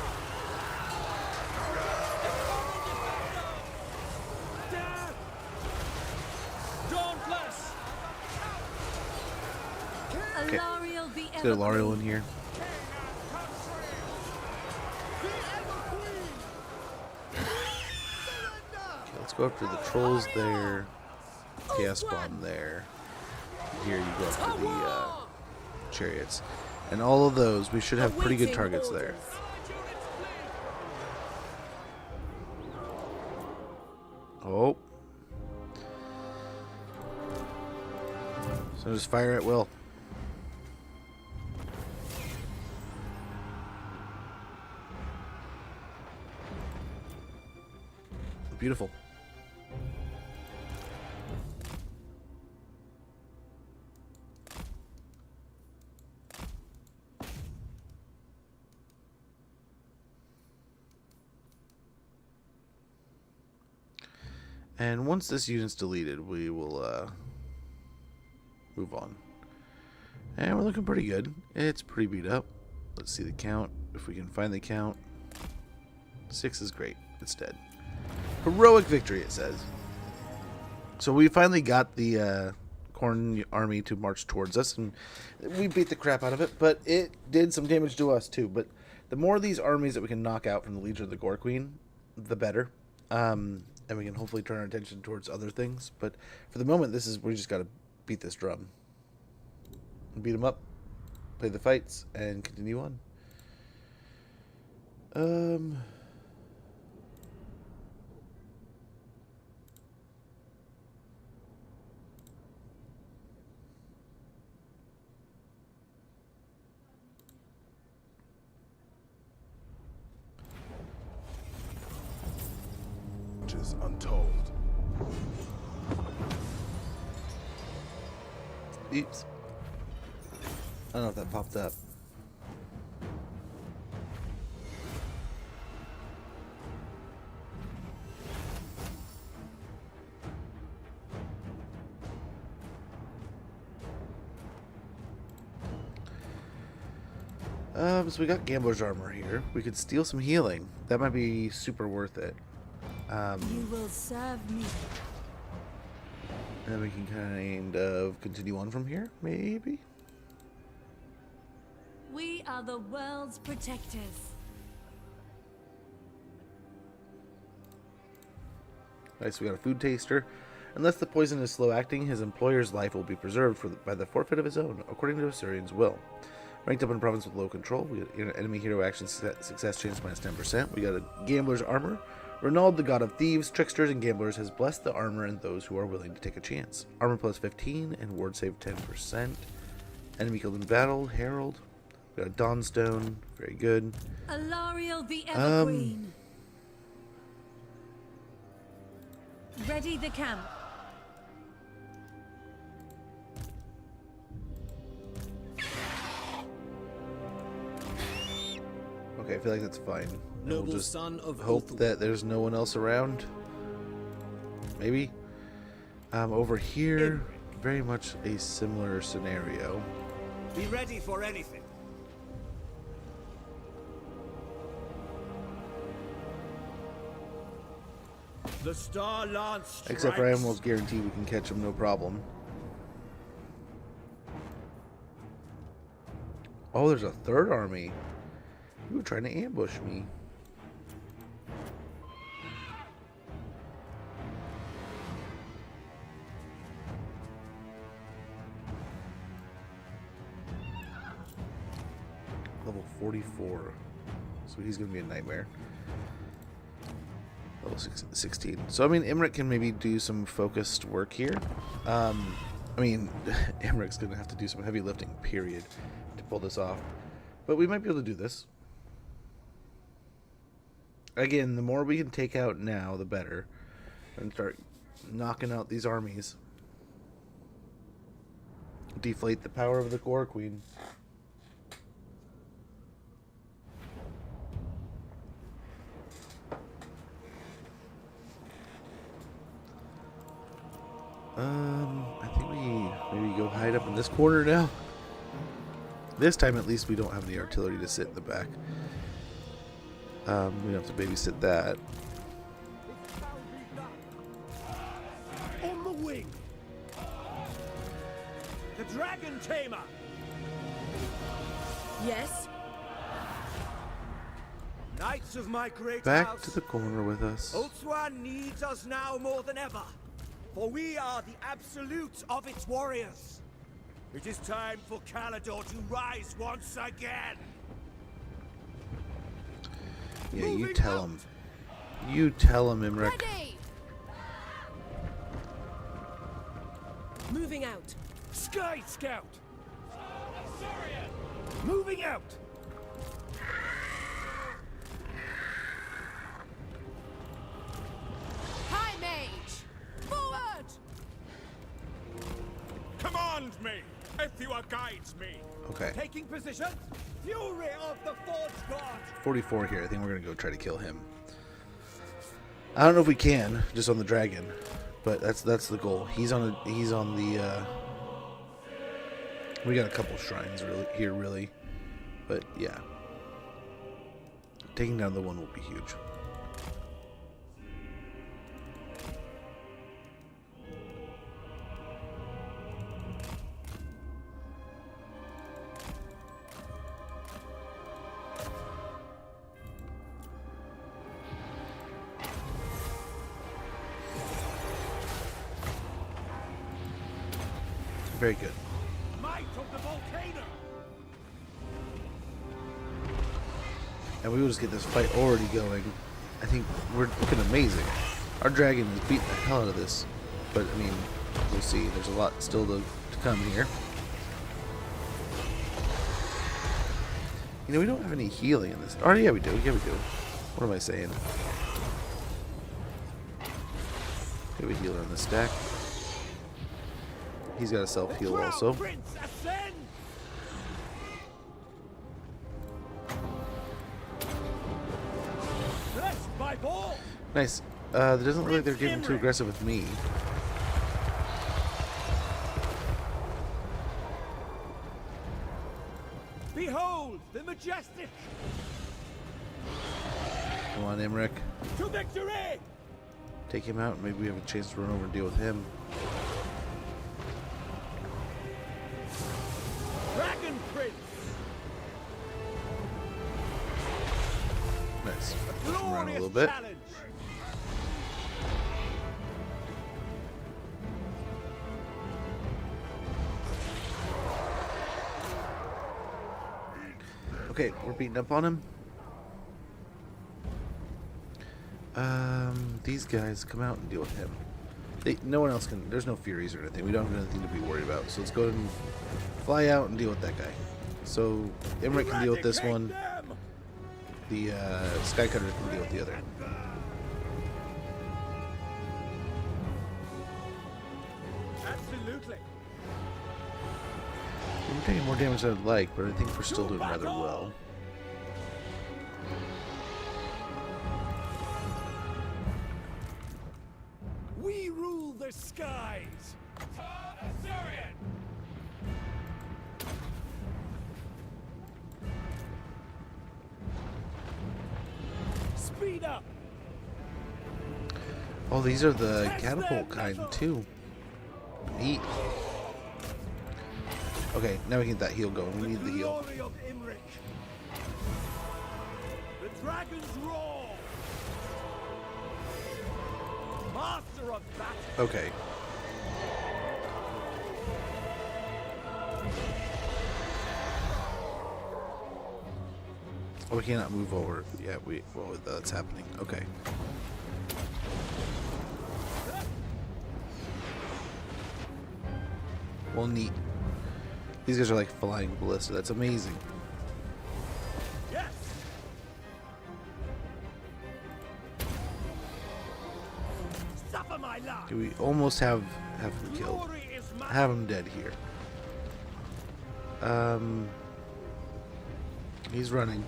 Okay. Let's get Alariel in here. Okay, let's go after the trolls there. Chaos Spawn there. Here you go after the chariots. And all of those, we should have pretty good targets there. Oh. So just fire at will. Beautiful. And once this unit's deleted, we will move on. And we're looking pretty good. It's pretty beat up. Let's see the count. If we can find the count. 6 is great. It's dead. Heroic victory, it says. So we finally got the Khorne army to march towards us, and we beat the crap out of it, but it did some damage to us too. But the more of these armies that we can knock out from the Legion of the Gore Queen, the better. And we can hopefully turn our attention towards other things. But for the moment, we just got to beat this drum. Beat them up, play the fights, and continue on. Untold. Oops. I don't know if that popped up. So we got Gambler's Armor here. We could steal some healing. That might be super worth it. You will serve me. And then we can kind of continue on from here, maybe? We are the world's protectors. Nice, we got a food taster. Unless the poison is slow acting, his employer's life will be preserved by the forfeit of his own, according to Assyrian's will. Ranked up in a province with low control, we got an enemy hero action success chance minus 10%. We got a Gambler's Armor. Renald, the god of thieves, tricksters, and gamblers, has blessed the armor and those who are willing to take a chance. Armor plus 15 and ward save 10%. Enemy killed in battle, Herald. We got a Dawnstone, very good. Alariel the Evergreen. Ready the camp. Okay, I feel like that's fine. Noble we'll just son of hope Ulthuan. that there's no one else around. Maybe. Over here, very much a similar scenario. Be ready for anything. The Star Lance strikes. Except for I almost guarantee we can catch him, no problem. Oh, there's a third army. You were trying to ambush me. Level 44. So he's going to be a nightmare. Level 16. So, I mean, Imrit can maybe do some focused work here. I mean, Emmerich going to have to do some heavy lifting, period, to pull this off. But we might be able to do this. Again, the more we can take out now, the better. And start knocking out these armies. Deflate the power of the Gore Queen. I think we maybe go hide up in this corner now. This time, at least, we don't have the artillery to sit in the back. We don't have to babysit that. On the wing. The Dragon Tamer. Yes. Knights of my great Back house. to the corner with us. Oatswan needs us now more than ever, for we are the absolute of its warriors. It is time for Calador to rise once again. Yeah, you tell him. You tell him, Imric. Ready! Moving out. Sky Scout! Moving out! High Mage! Forward! Command me! Ethua guides me! Okay. Taking position! Fury of the Forge God! 44 here. I think we're going to go try to kill him. I don't know if we can, just on the dragon. But that's the goal. He's on the we got a couple shrines really. But yeah. Taking down the one will be huge. Very good. Might of the volcano! And we will just get this fight already going. I think we're looking amazing. Our dragon is beating the hell out of this. But, I mean, we'll see. There's a lot still to come here. You know, we don't have any healing in this. Oh, yeah, we do. Yeah, we do. What am I saying? We have a healer on the stack. He's got a self-heal also. Prince, ascend! Blessed by ball! Nice. It doesn't look like they're getting too aggressive with me. Behold the majestic! Come on, Emmerich. To victory! Take him out. Maybe we have a chance to run over and deal with him. Dragon Prince! Nice. A Push him around a little glorious bit. challenge! Okay, we're beating up on him. These guys come out and deal with him. No one else can. There's no Furies or anything. We don't have anything to be worried about. So let's go ahead and fly out and deal with that guy. So Emmerich can deal with this one. The Skycutter can deal with the other. Absolutely. We're taking more damage than I'd like, but I think we're still doing rather well. We rule the skies! Speed up! Oh, these are the catapult kind too. Neat. Okay, now we can get that heal going. We need the heal. Glory of Imric. The dragon's roar! Master of battle! Okay. Oh, we cannot move over. Yeah, well, that's happening. Okay. Well, neat. These guys are like flying ballista. That's amazing. Yes. Suffer my love. Okay, we almost have him killed. Glory is mine. Have him dead here. He's running.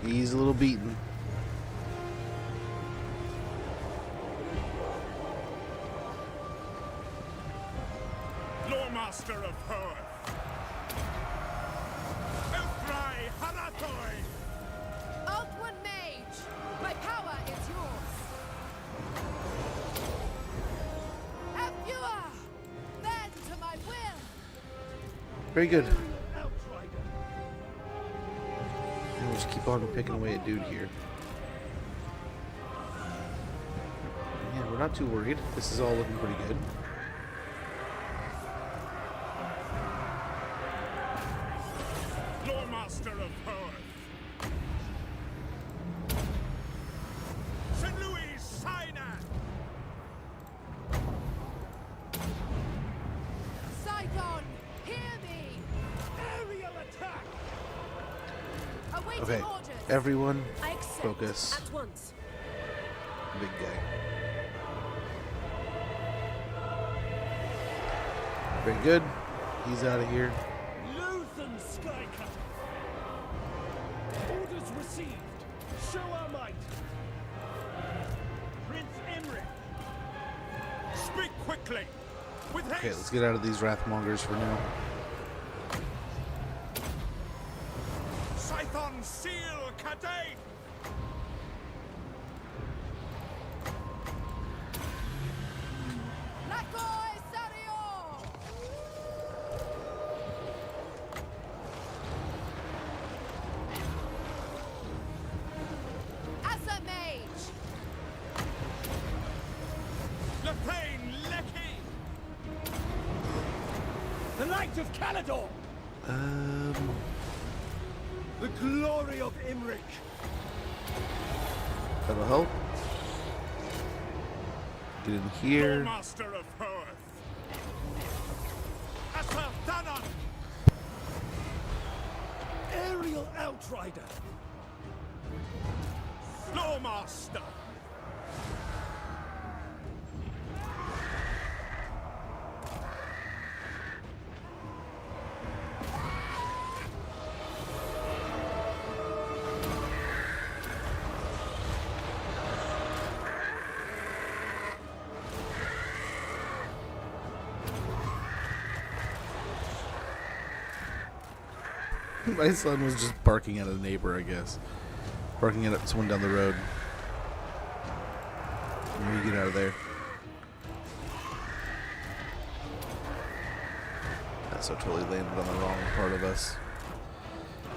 He's a little beaten. Loremaster of Earth. Elthrai Harathoi. Outward Mage, my power is yours. Efua, bend to my will. Very good. And we'll just keep on picking away at dude here. Yeah, we're not too worried. This is all looking pretty good. Loremaster of Earth. St. Louis Sinai. Saigon, hear me. Aerial attack. Awaiting Okay, orders. everyone, I accept focus. at once. Big guy. Very good. He's out of here. Luthen Skycutter. Orders received. Show our might. Prince Emmerich. Speak quickly. With haste. Okay, let's get out of these Wrathmongers for now. Scython Seal Cadane. Lakoi Sario. As a mage. Lefane Lecky. The Knight of Calador. Um, The glory of Imric. that'll help. Get in here. Loremaster of Earth. Asar Danan. Aerial Outrider. Loremaster. My son was just barking at a neighbor, I guess. Barking at someone down the road. Let me get out of there. That so totally landed on the wrong part of us.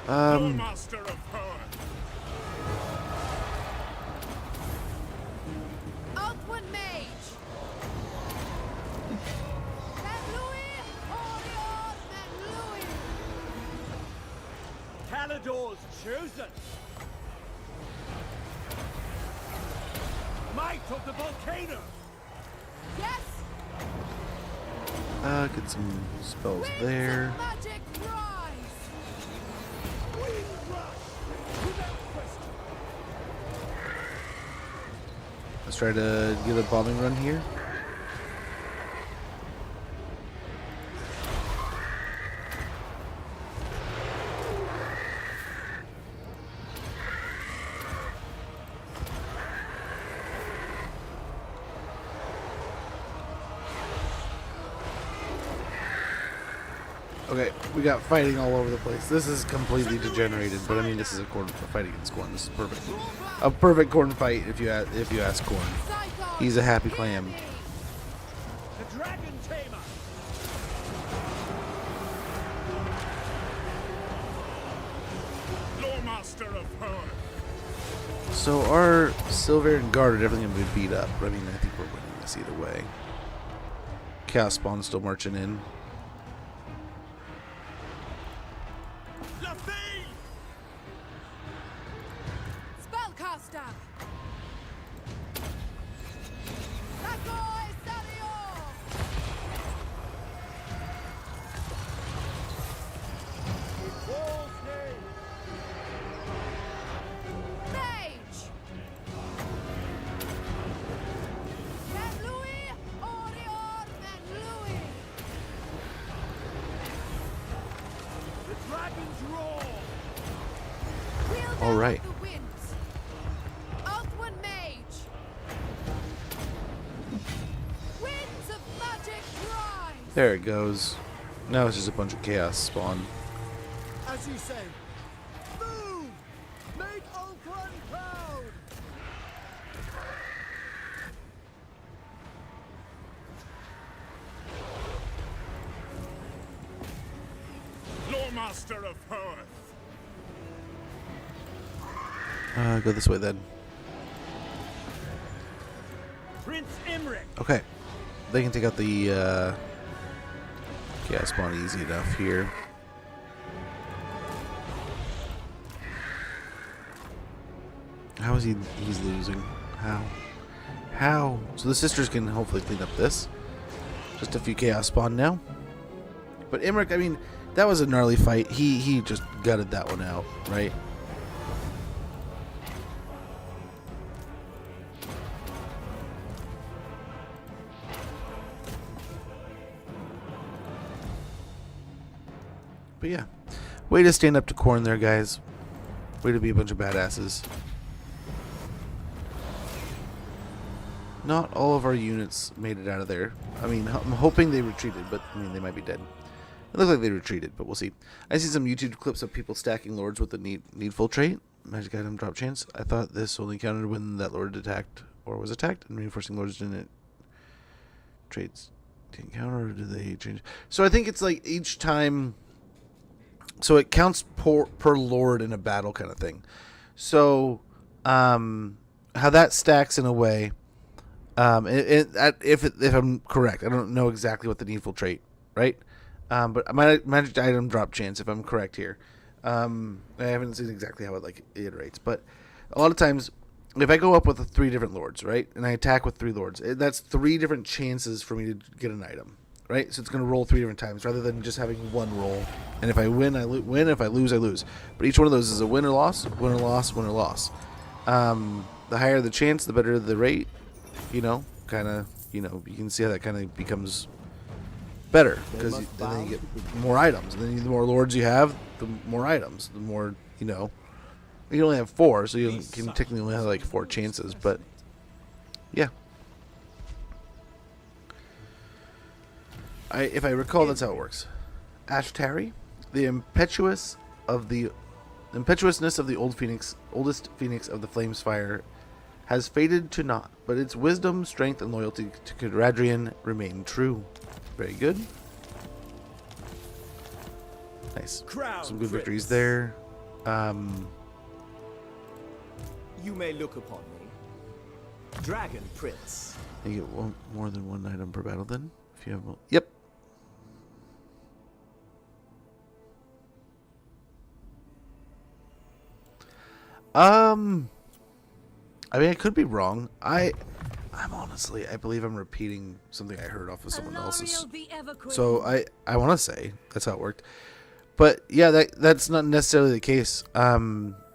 Loremaster of Earth. Outward Mage. St. Louis, Orion, St. Louis. Calador's chosen. Might of the volcano. Yes. Get some spells Winds there. of magic rise. Wind rush. Without question. Let's try to get a bombing run here. Okay, we got fighting all over the place. This is completely degenerated, but I mean, this is a fight against Corn. This is perfect. A perfect Corn fight, if you ask Corn. Saigon, He's a happy hear clam. me. The Dragon Tamer. Loremaster of Earth. So our Silverian Guard are definitely going to be beat up, but I mean, I think we're winning this either way. Chaos Spawn's still marching in. Lefane. Spellcaster. Lakoi Sario. Mother All right. of the winds. Earthwind Mage. Winds of magic rise. There it goes. Now it's just a bunch of chaos spawn. As you say. Move! Make Ultron proud! Loremaster of Earth. Go this way then. Prince Imric! Okay. They can take out the chaos spawn easy enough here. How is he's losing? How? So the sisters can hopefully clean up this. Just a few chaos spawn now. But Imric, I mean, that was a gnarly fight. He just gutted that one out, right? But yeah, way to stand up to Khorne there, guys. Way to be a bunch of badasses. Not all of our units made it out of there. I mean, I'm hoping they retreated, but I mean, they might be dead. It looks like they retreated, but we'll see. I see some YouTube clips of people stacking lords with the needful trait, magic item drop chance. I thought this only counted when that lord attacked or was attacked, and reinforcing lords didn't traits didn't count, or do they change? So I think it's like each time. So it counts per lord in a battle kind of thing. So how that stacks in a way. If I'm correct, I don't know exactly what the needful trait, right? But my magic item drop chance, if I'm correct here, I haven't seen exactly how it like iterates, but a lot of times, if I go up with 3 different lords, right, and I attack with 3 lords, that's 3 different chances for me to get an item, right? So it's going to roll 3 different times rather than just having one roll. And if I win, I win. If I lose, I lose. But each one of those is a win or loss, win or loss, win or loss. The higher the chance, the better the rate. You know, kind of, you can see how that kind of becomes better because then you get more items, and then the more lords you have, the more items. The more, you only have 4, so you can technically only have like 4 chances, but yeah. If I recall, that's how it works. Ashtari, the impetuousness of the oldest phoenix of the flames fire, has faded to naught, but its wisdom, strength, and loyalty to Cadradrian remain true. Very good. Nice. Some good victories there. You may look upon me. Dragon Prince. You get more than 1 item per battle then? If you have yep. I mean, I could be wrong. I'm honestly, I believe I'm repeating something I heard off of someone else's. So I want to say that's how it worked. But yeah, that's not necessarily the case.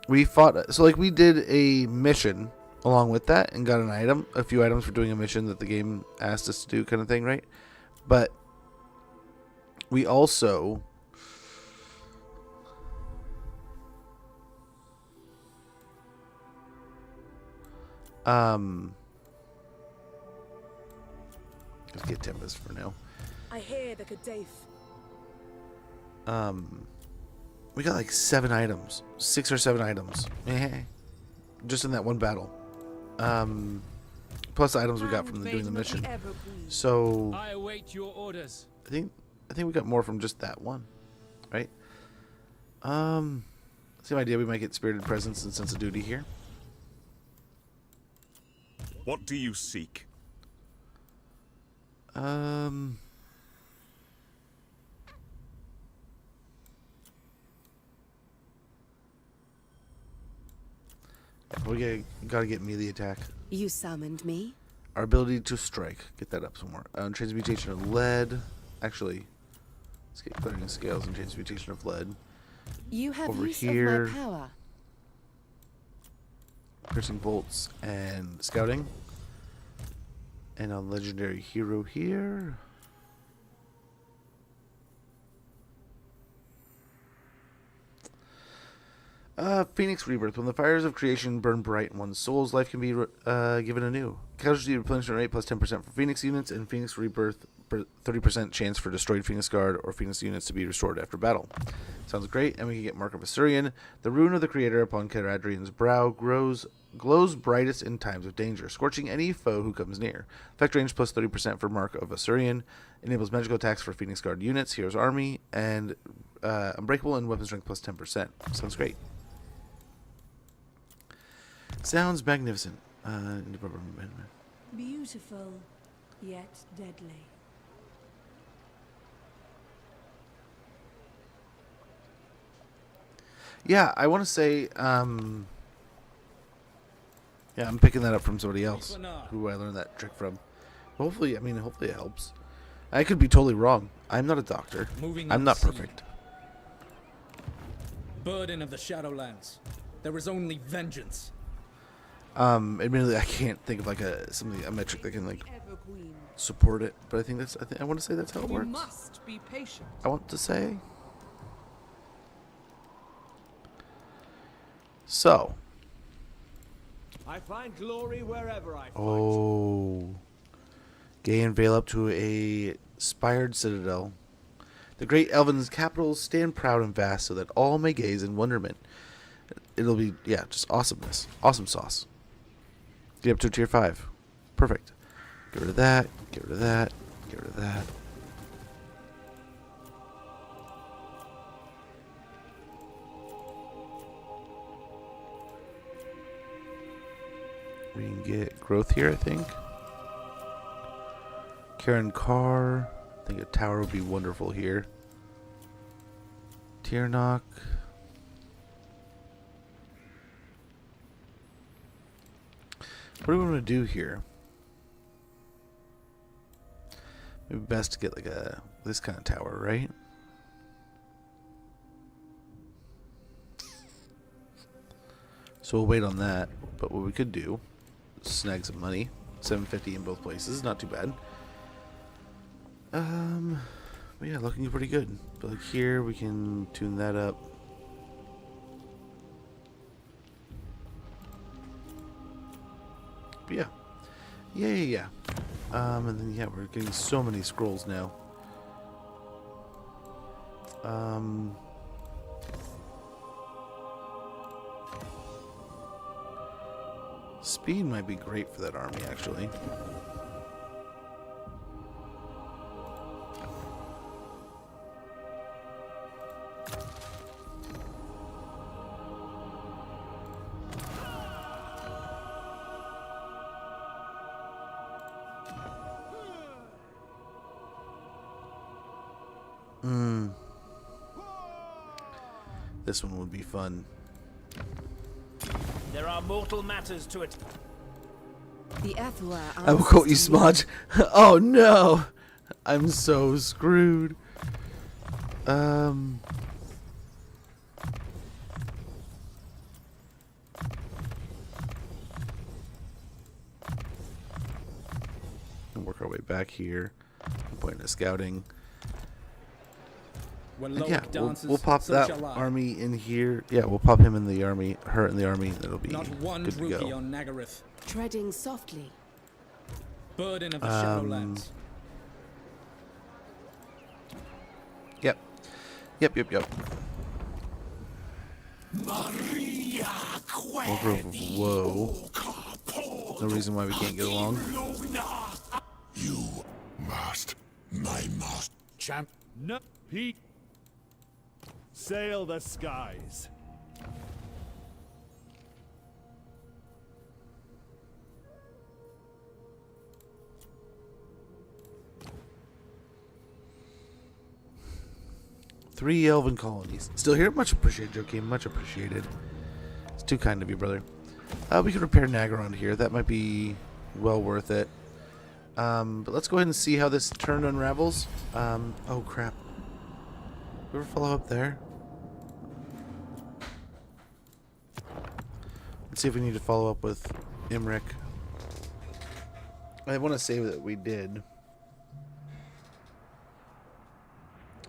We fought, so like we did a mission along with that and got an item, a few items for doing a mission that the game asked us to do, kind of thing, right? But we also let's get Tempest for now. I hear the Kadaif. We got like 7 items, 6 or 7 items, just in that one battle. Plus the items we got from doing the mission. So I await your orders. I think we got more from just that one, right? Same idea. We might get Spirited Presence and Sense of Duty here. What do you seek? We gotta get melee attack. You summoned me? Our ability to strike. Get that up some more. Transmutation of lead. Actually, let's get clearing of scales and transmutation of lead. You have Over use here. of my power. Piercing bolts and scouting. And a legendary hero here. Phoenix Rebirth. When the fires of creation burn bright in one's soul's life can be given anew. Casualty replenishment rate plus 10% for Phoenix units, and Phoenix Rebirth 30% chance for destroyed Phoenix Guard or Phoenix units to be restored after battle. Sounds great, and we can get Mark of Assyrian. The rune of the Creator upon Caradrian's brow glows brightest in times of danger, scorching any foe who comes near. Effect range plus 30% for Mark of Assyrian. Enables magical attacks for Phoenix Guard units, Hero's Army, and Unbreakable and Weapon Strength plus 10%. Sounds great. Sounds magnificent. Beautiful, yet deadly. Yeah, I want to say, yeah, I'm picking that up from somebody else who I learned that trick from. Hopefully, hopefully it helps. I could be totally wrong. I'm not a doctor. I'm not perfect. Burden of the Shadowlands. There is only vengeance. Admittedly, I can't think of like a metric that can like support it, but I want to say that's how it works. Must be patient. I want to say. So. I find glory wherever I find. Oh. Gay and veil up to a spired citadel. The great Elven's capitals stand proud and vast so that all may gaze in wonderment. It'll be, yeah, just awesomeness. Awesome sauce. Get up to tier 5. Perfect. Get rid of that. Get rid of that. Get rid of that. We can get growth here, I think. Karen Carr. I think a tower would be wonderful here. Tier knock. What do we want to do here? Maybe best to get like this kind of tower, right? So we'll wait on that. But what we could do is snag some money. 750 in both places, not too bad. But yeah, looking pretty good. But like here, we can tune that up. But yeah. And then yeah, we're getting so many scrolls now. Speed might be great for that army, actually. This one would be fun. There are mortal matters to it. The Ethwa I will quote you, Smudge. Oh no! I'm so screwed. Work our way back here. Point of scouting. And yeah, we'll pop that army in here. Yeah, we'll pop him in the army, her in the army. That'll be Not one good to rookie go. on Nagaryth. treading softly. Burden of the Shadowlands. Yep. Whoa. No reason why we can't get along. You must, my master. Champ. No, Pete. Sail the skies. Three elven colonies. Still here? Much appreciated, Joakim. Much appreciated. It's too kind of you, brother. We could repair Nagaron here. That might be well worth it. But let's go ahead and see how this turn unravels. Oh, crap. We ever follow up there? Let's see if we need to follow up with Imric. I want to say that we did.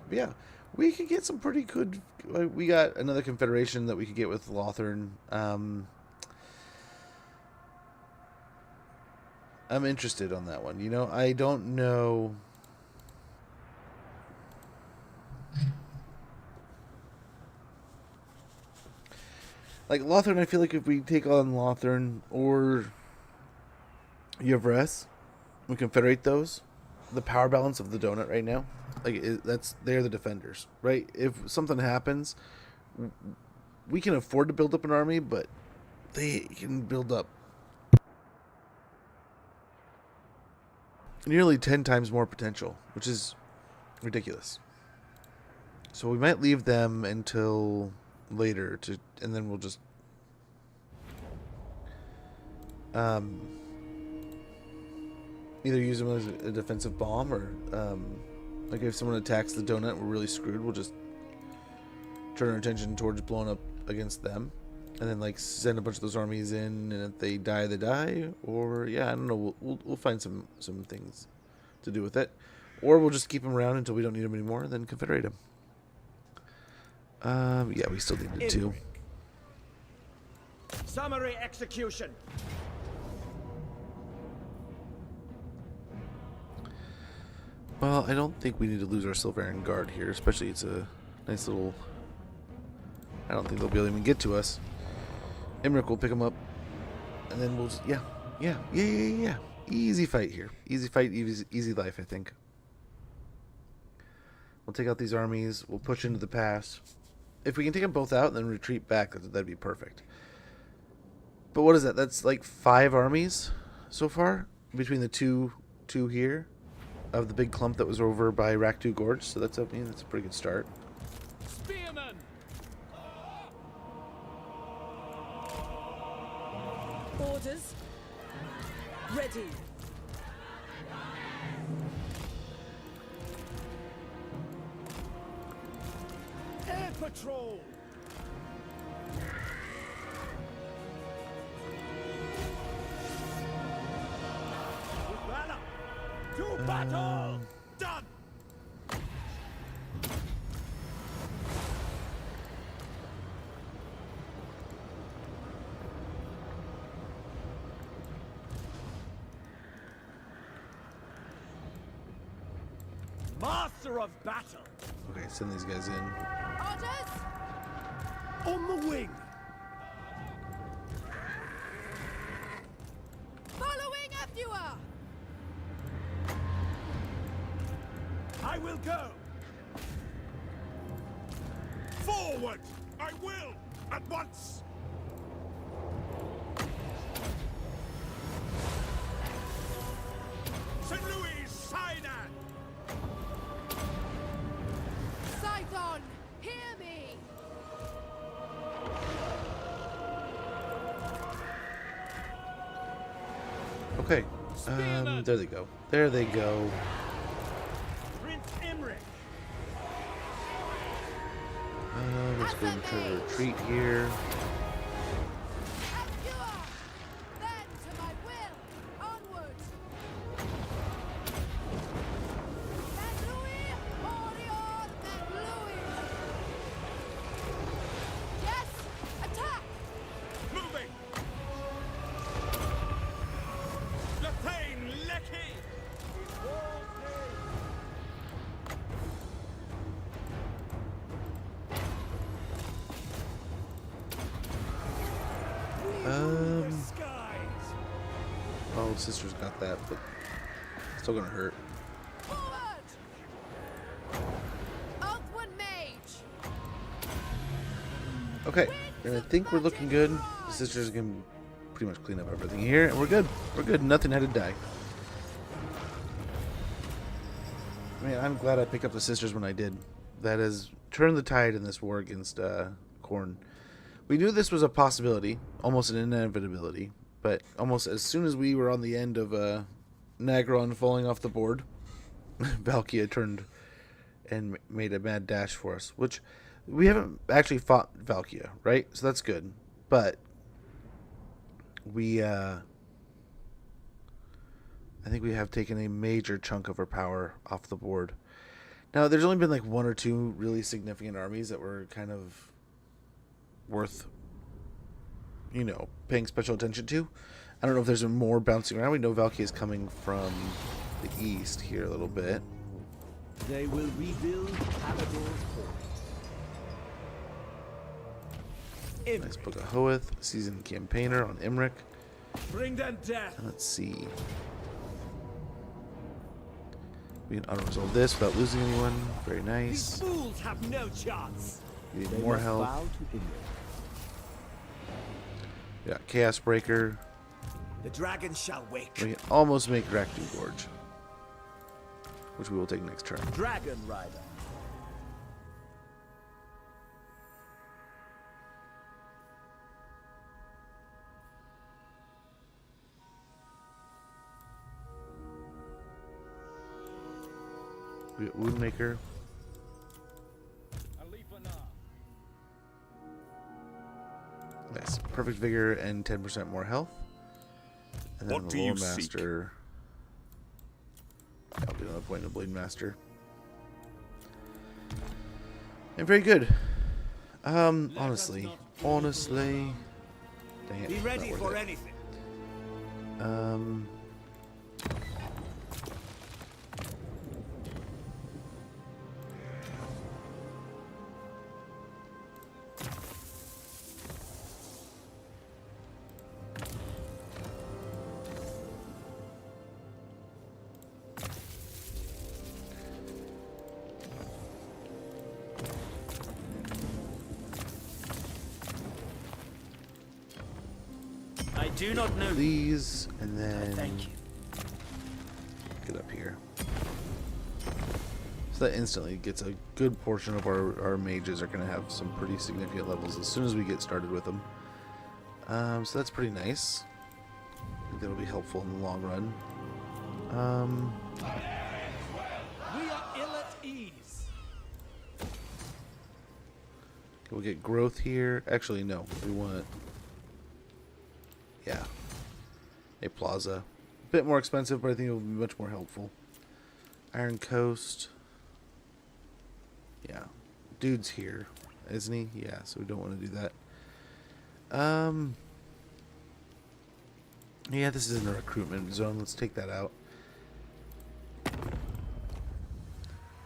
But yeah, We could get some pretty good... We got another confederation that we could get with Lothern. I'm interested on that one. You know, I don't know... Like, Lothern, I feel like if we take on Lothern or Yvres, we confederate those. The power balance of the donut right now, like, they're the defenders, right? If something happens, we can afford to build up an army, but they can build up nearly 10 times more potential, which is ridiculous. So we might leave them until later and then we'll just either use them as a defensive bomb or like if someone attacks the donut, we're really screwed. We'll just turn our attention towards blowing up against them, and then like send a bunch of those armies in, and if they die, they die. Or yeah, I don't know. We'll find some things to do with it, or we'll just keep them around until we don't need them anymore, and then confederate them. Yeah, we still need two. Summary execution. Well, I don't think we need to lose our Silverian Guard here, especially it's a nice little... I don't think they'll be able to even get to us. Emmerich will pick them up, and then we'll just... Yeah. Easy fight here. Easy fight, easy life, I think. We'll take out these armies, we'll push into the pass. If we can take them both out and then retreat back, that'd be perfect. But what is that? That's like 5 armies so far between the two here of the big clump that was over by Raktu Gorge. So that's a pretty good start. Spearman! Orders. Ready. Air Patrol! With valor! To battle! Done! Master of battle! Okay, send these guys in. Orders! On the wing! Following after you are! I will go! Forward! I will! At once! St. Louis, Sinai! Scython, hear me! Okay. There they go. There they go. Prince Emmerich! Let's go into retreat here. After you are! Then to my will! Onward! St. Louis! Orion! St. Louis! Yes! Attack! Moving! Lethane Lecky! Skies! Oh, Sisters got that, but still gonna hurt. Forward! Earthwind Mage! Okay, and I think we're looking good. The Sisters can pretty much clean up everything here, and we're good. We're good. Nothing had to die. Man, I'm glad I picked up the Sisters when I did. That has turned the tide in this war against Khorne. We knew this was a possibility, almost an inevitability, but almost as soon as we were on the end of Nagron falling off the board, Valkia turned and made a mad dash for us, which we haven't actually fought Valkia, right? So that's good. But we, I think we have taken a major chunk of our power off the board. Now, there's only been like one or two really significant armies that were kind of worth, you know, paying special attention to. I don't know if there's more bouncing around. We know Valky is coming from the east here a little bit. They will rebuild Palador's port. Nice Book of Hoeth, seasoned campaigner on Imric. Bring them death. And let's see. We can auto-resolve this without losing anyone. Very nice. These fools have no chance. We need more health. We got Chaos Breaker. The dragon shall wake. We can almost make Rakdu Gorge, which we will take next turn. Dragon Rider. We got Woundmaker. Nice. Perfect Vigor and 10% more health. And then What the do you Loremaster. I'll be another point in the Blade Master. And very good. Honestly. Dang it, Be ready not for worth it. anything. I do not know. These, and then Thank you. get up here. So that instantly gets a good portion of our mages are going to have some pretty significant levels as soon as we get started with them. So that's pretty nice. I think that'll be helpful in the long run. We are ill at ease. We'll get growth here. Actually, no. We want... Yeah. A plaza. A bit more expensive, but I think it will be much more helpful. Iron Coast. Yeah. Dude's here, isn't he? Yeah, so we don't want to do that. Yeah, this isn't a recruitment zone. Let's take that out.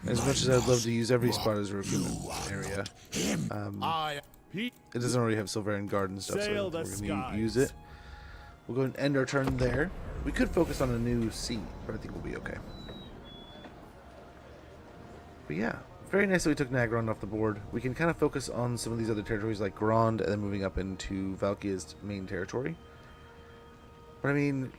As much as I'd love to use every spot as a recruitment area, it doesn't already have Silverian Guard and stuff, so we're going to use it. We'll go ahead and end our turn there. We could focus on a new seat, but I think we'll be okay. But yeah, very nice that we took Nagron off the board. We can kind of focus on some of these other territories like Grand and then moving up into Valkyria's main territory. But I mean,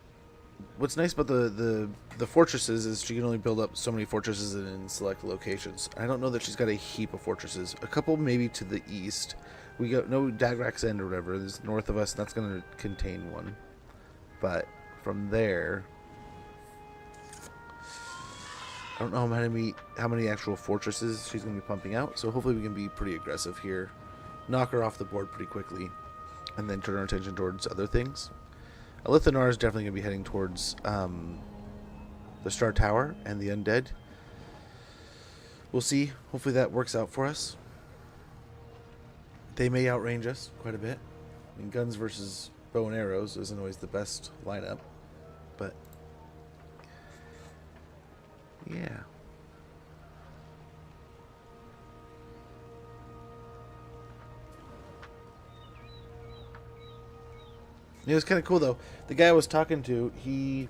what's nice about the fortresses is she can only build up so many fortresses in select locations. I don't know that she's got a heap of fortresses. A couple maybe to the east. We got no Dagrak's End or whatever. There's north of us, and that's going to contain one. But from there, I don't know how many actual fortresses she's going to be pumping out. So hopefully we can be pretty aggressive here, knock her off the board pretty quickly, and then turn our attention towards other things. Alithanar is definitely going to be heading towards the Star Tower and the Undead. We'll see. Hopefully that works out for us. They may outrange us quite a bit. I mean, guns versus bow and arrows isn't always the best lineup, but yeah. It was kind of cool though. The guy I was talking to, he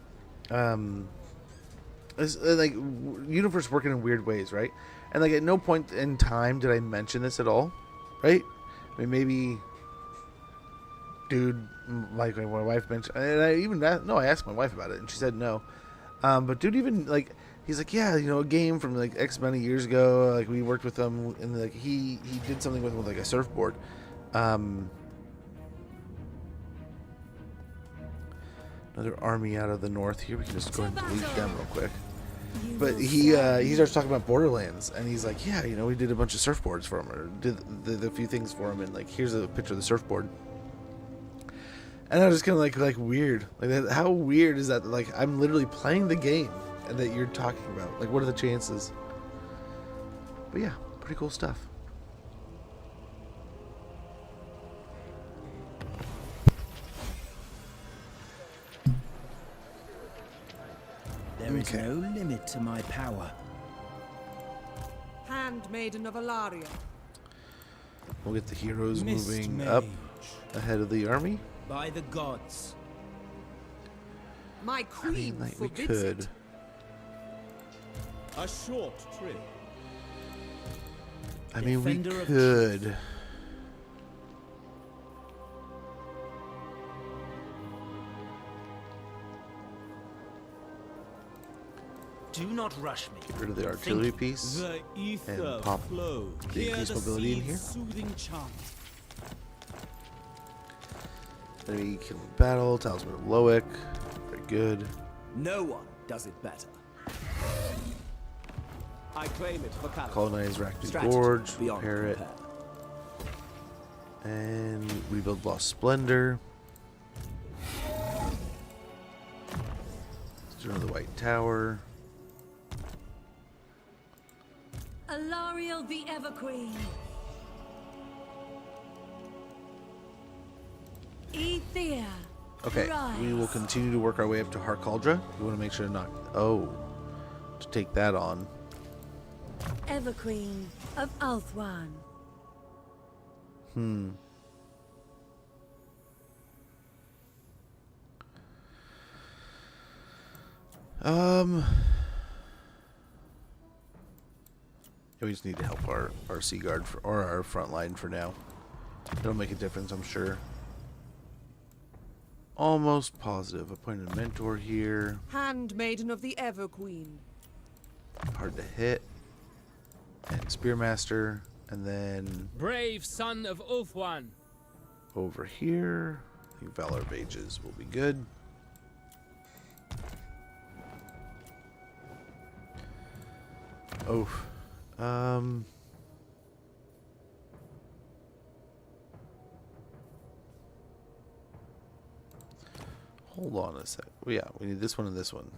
is like universe working in weird ways, right? And like at no point in time did I mention this at all, right? I mean, maybe, dude, like my wife mentioned, and I asked my wife about it, and she said no. But dude, even like, he's like, yeah, you know, a game from like X many years ago, like we worked with him, and like he did something with like a surfboard. Another army out of the north here. We can just go ahead and delete them real quick. But he starts talking about Borderlands, and he's like, yeah, you know, we did a bunch of surfboards for him, or did a few things for him, and like, here's a picture of the surfboard. And I was just kind of like weird, like that, how weird is that? Like I'm literally playing the game, and that you're talking about, like, what are the chances? But yeah, pretty cool stuff. There is no limit to my power. Handmaiden of Alaria. We'll get the heroes Mist moving Mage. up ahead of the army. By the gods. My I queen mean, like, we forbids could. it. A short trip. I mean, we Defender of could. Do not rush me. Get rid of the artillery piece. The ether And pop flows. the Hear increased the mobility in sea's here. Soothing chant. Enemy killing battle. Talisman of Loic. Very good. No one does it better. I claim it for Calais. Colonize Rackney Strategy Gorge. beyond Repair it. compare. And rebuild Lost Splendor. Let's do another White Tower. Alariel the Everqueen. Ethia. Okay, we will Rise. continue to work our way up to Harkaldra. We want to make sure to not... Oh, to take that on. Everqueen of Althwan. Yeah, we just need to help our Sea Guard or our front line for now. It'll make a difference, I'm sure. Almost positive. Appointed mentor here. Handmaiden of the Everqueen. Hard to hit. And Spearmaster. And then Brave son of Ulthuan. over here, I think Valor Mages will be good. Oh. Hold on a sec. Well, yeah, we need this one and this one.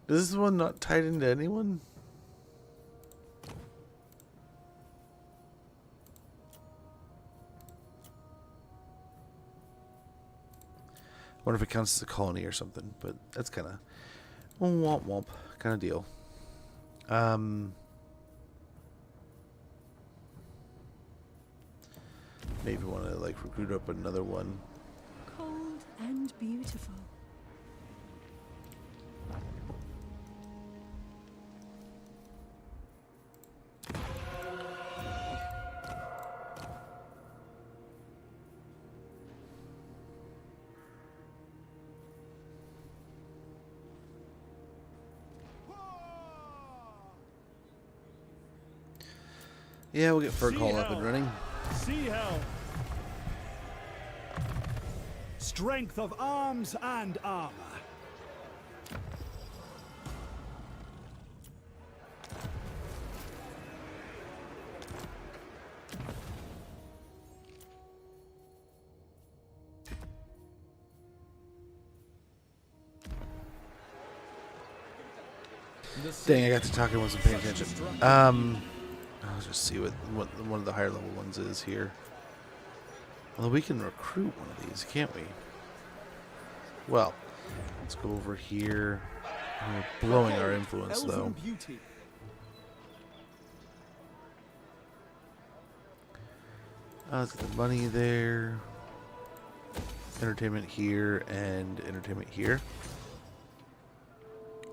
Is this one not tied into anyone? I wonder if it counts as a colony or something, but that's kind of womp womp kind of deal. Maybe want to like recruit up another one. Cold and beautiful. Yeah, we'll get Fur Call up and running. See how. Strength of arms and armor. Dang, I got to talking, wasn't paying attention. I'll just see what one of the higher level ones is here. Although we can recruit one of these, can't we? Well, let's go over here. We're blowing our influence though. Elven beauty. Let's get the money there. Entertainment here and entertainment here.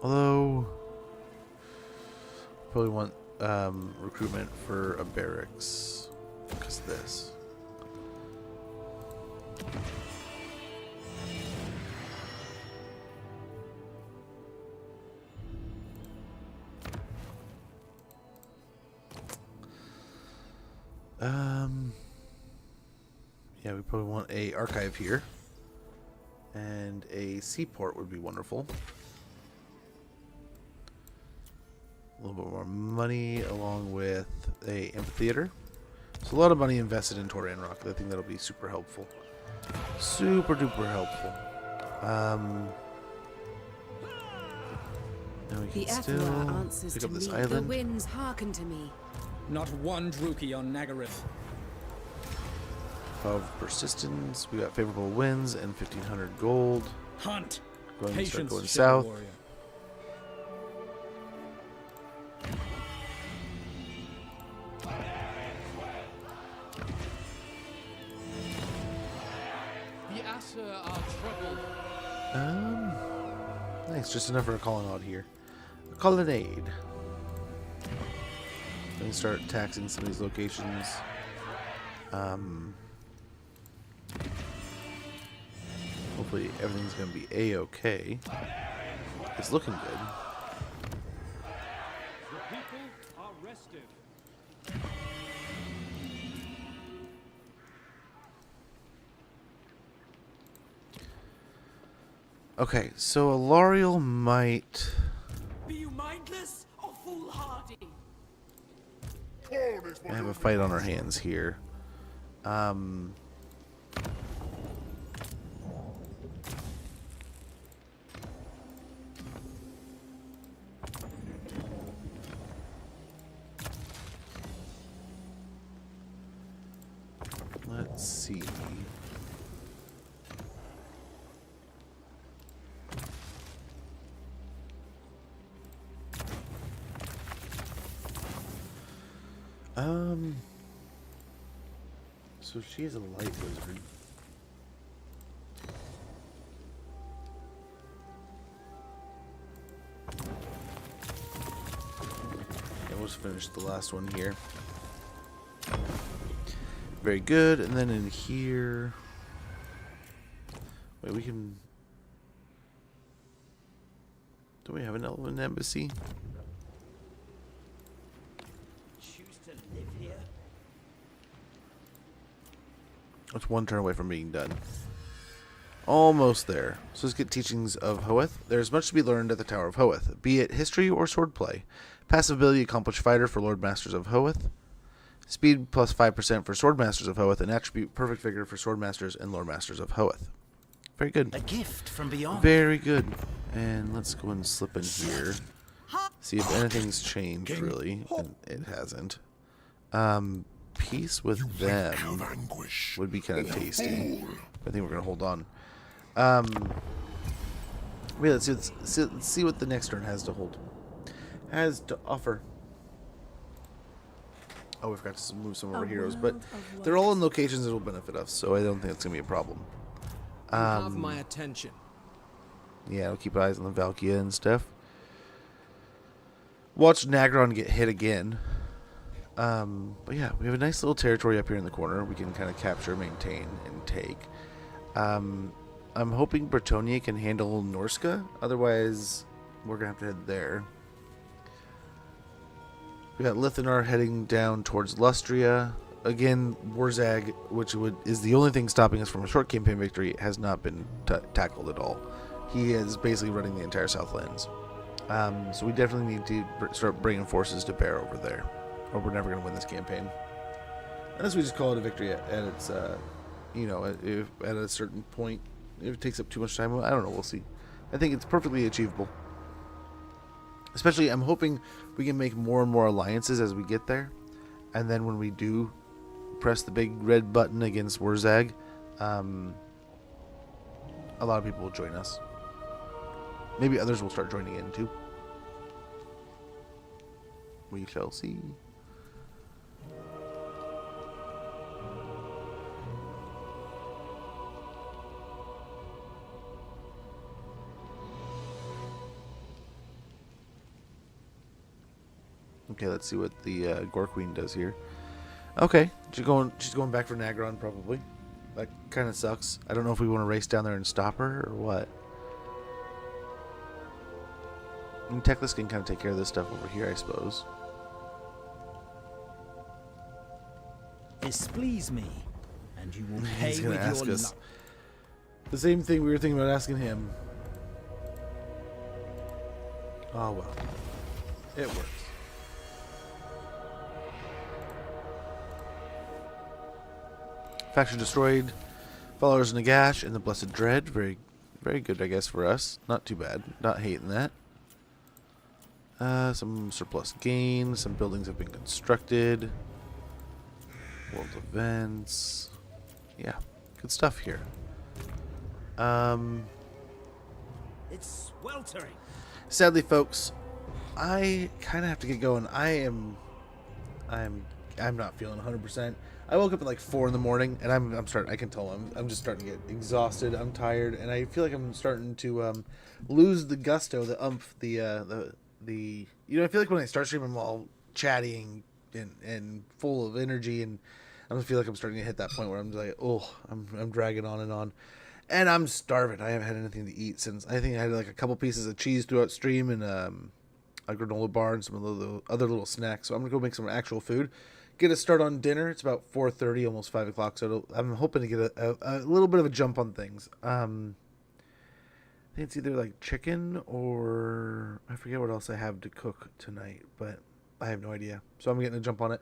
Although, probably want recruitment for a barracks because of this. Yeah, we probably want a archive here, and a seaport would be wonderful. A little bit more money along with a amphitheater. So a lot of money invested in Toran Rock. I think that'll be super helpful. Super duper helpful. Now we The can Ethereal still answers pick to up me. this The island. winds hearken to me. Not one Druki on Nagareth. 12 persistence. We got favorable winds and 1,500 gold. Hunt. Going to start Patience, going ship south. warrior. The Asa are troubled. Nice, just enough for a calling out here. A colonnade. Then start taxing some of these locations. Hopefully everything's gonna be a-okay. It's looking good. The people are restive. Okay, so Alariel might. Be you mindless or foolhardy? I have a fight on our hands here. Let's see. So she is a light wizard. And we'll just finish the last one here. Very good. And then in here. Wait, we can. Do we have an elven embassy? Choose to live here? It's one turn away from being done. Almost there. So let's get teachings of Hoeth. There's much to be learned at the Tower of Hoeth, be it history or swordplay. Passive ability, accomplished fighter for Lord Masters of Hoeth. Speed plus 5% for Sword Masters of Hoeth, and attribute perfect vigor for Sword Masters and Lord Masters of Hoeth. Very good. A gift from beyond. Very good. And let's go and slip in here. See if anything's changed, really. And it hasn't. Peace with them would be kind of tasty. I think we're going to hold on. Wait, let's see what the next turn has to offer. Oh, we forgot to move some of our heroes, but they're all in locations that will benefit us, so I don't think it's going to be a problem. You have my attention. Yeah, I'll keep eyes on the Valkia and stuff. Watch Nagron get hit again. But yeah, we have a nice little territory up here in the corner we can kind of capture, maintain, and take. I'm hoping Bretonia can handle Norska, otherwise we're going to have to head there. We got Lithanar heading down towards Lustria. Again, Warzag, which is the only thing stopping us from a short campaign victory, has not been tackled at all. He is basically running the entire Southlands. So we definitely need to start bringing forces to bear over there, or we're never going to win this campaign. Unless we just call it a victory at its, at a certain point. If it takes up too much time, I don't know. We'll see. I think it's perfectly achievable. Especially, I'm hoping we can make more and more alliances as we get there. And then when we do press the big red button against Warzag, a lot of people will join us. Maybe others will start joining in too. We shall see. Okay, let's see what the Gore Queen does here. Okay, she's going back for Nagron probably. That kind of sucks. I don't know if we want to race down there and stop her or what. I mean, Teclis can kind of take care of this stuff over here, I suppose. Displease me, and you will pay He's gonna with ask your us life. the same thing we were thinking about asking him. Oh well, it works. Faction destroyed. Followers Nagash and the Blessed Dread. Very, very good, I guess, for us. Not too bad. Not hating that. Some surplus gain. Some buildings have been constructed. World events. Yeah, good stuff here. It's sweltering. Sadly, folks, I kind of have to get going. I'm not feeling 100%. I woke up at like 4 in the morning, and I'm starting. I can tell I'm just starting to get exhausted. I'm tired, and I feel like I'm starting to lose the gusto, the umph, the. You know, I feel like when I start streaming, I'm all chatty and full of energy, and I feel like I'm starting to hit that point where I'm like, oh, I'm dragging on and on. And I'm starving. I haven't had anything to eat since. I think I had like a couple pieces of cheese throughout stream and a granola bar and some of the other little snacks. So I'm going to go make some actual food. Get a start on dinner. It's about 4:30, almost 5 o'clock. So I'm hoping to get a little bit of a jump on things. I think it's either like chicken or I forget what else I have to cook tonight. But I have no idea. So I'm getting a jump on it.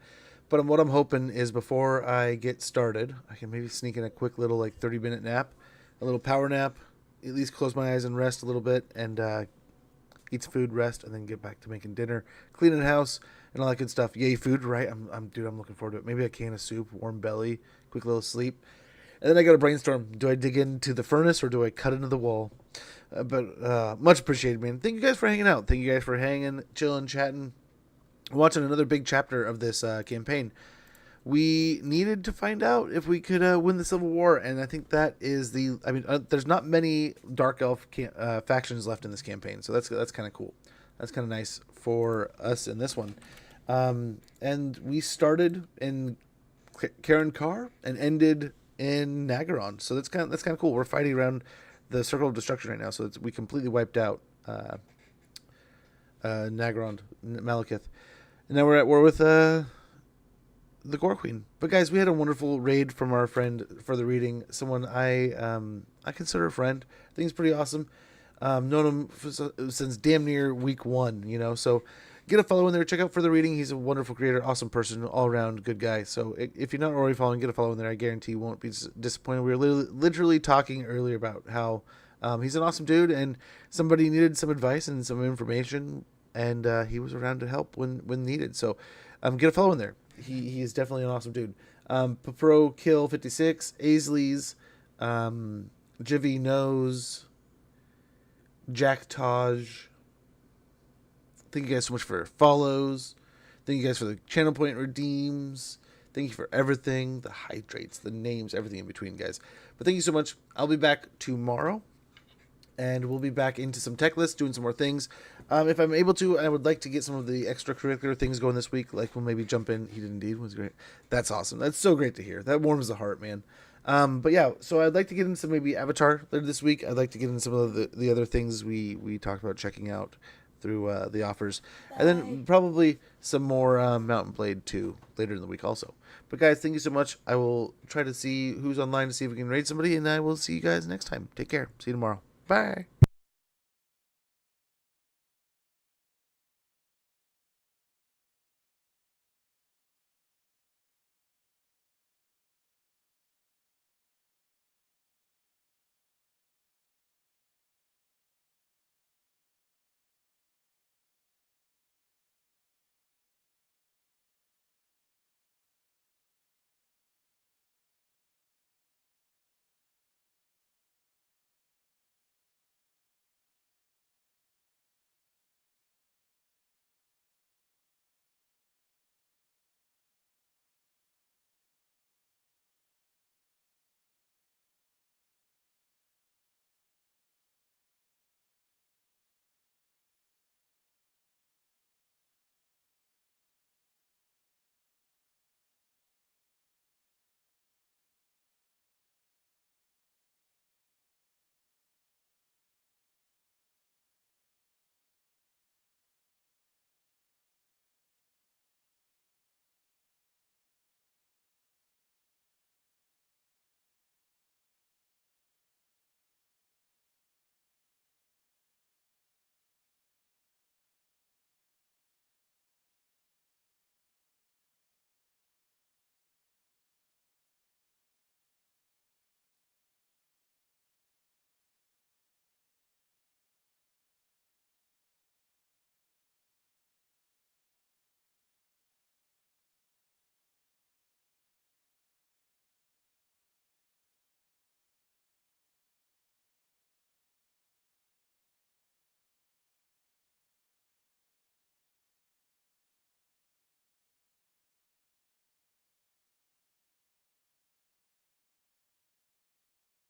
But what I'm hoping is before I get started, I can maybe sneak in a quick little like 30-minute nap. A little power nap, at least close my eyes and rest a little bit, and eat some food, rest, and then get back to making dinner, cleaning the house, and all that good stuff. Yay, food, right? I'm looking forward to it. Maybe a can of soup, warm belly, quick little sleep, and then I got to brainstorm. Do I dig into the furnace or do I cut into the wall? But much appreciated, man. Thank you guys for hanging out. Thank you guys for hanging, chilling, chatting, watching another big chapter of this campaign. We needed to find out if we could win the Civil War, and I think that is the. I mean, there's not many Dark Elf factions left in this campaign, so that's kind of cool. That's kind of nice for us in this one. And we started in Karen Carr and ended in Nagaron, so that's kind of cool. We're fighting around the Circle of Destruction right now, so we completely wiped out Nagaron, Malekith, and now we're at war with the Gore Queen. But guys, we had a wonderful raid from our friend for the reading. Someone I consider a friend. I think he's pretty awesome. Known him since damn near week 1, you know. So get a follow in there. Check out for the reading. He's a wonderful creator, awesome person, all around good guy. So if you're not already following, get a follow in there. I guarantee you won't be disappointed. We were literally talking earlier about how he's an awesome dude and somebody needed some advice and some information, and he was around to help when needed. So get a follow in there. He is definitely an awesome dude. Pro Kill 56, Aisleys, Jivy Knows, Jack Taj. Thank you guys so much for follows. Thank you guys for the channel point redeems. Thank you for everything, the hydrates, the names, everything in between, guys. But thank you so much. I'll be back tomorrow, and we'll be back into some Teclis, doing some more things. If I'm able to, I would like to get some of the extracurricular things going this week. Like we'll maybe jump in. He did indeed. Was great. That's awesome. That's so great to hear. That warms the heart, man. But yeah, so I'd like to get into some maybe Avatar later this week. I'd like to get into some of the other things we talked about checking out through the offers. And then probably some more Mountain Blade 2 later in the week also. But guys, thank you so much. I will try to see who's online to see if we can raid somebody, and I will see you guys next time. Take care. See you tomorrow. Bye.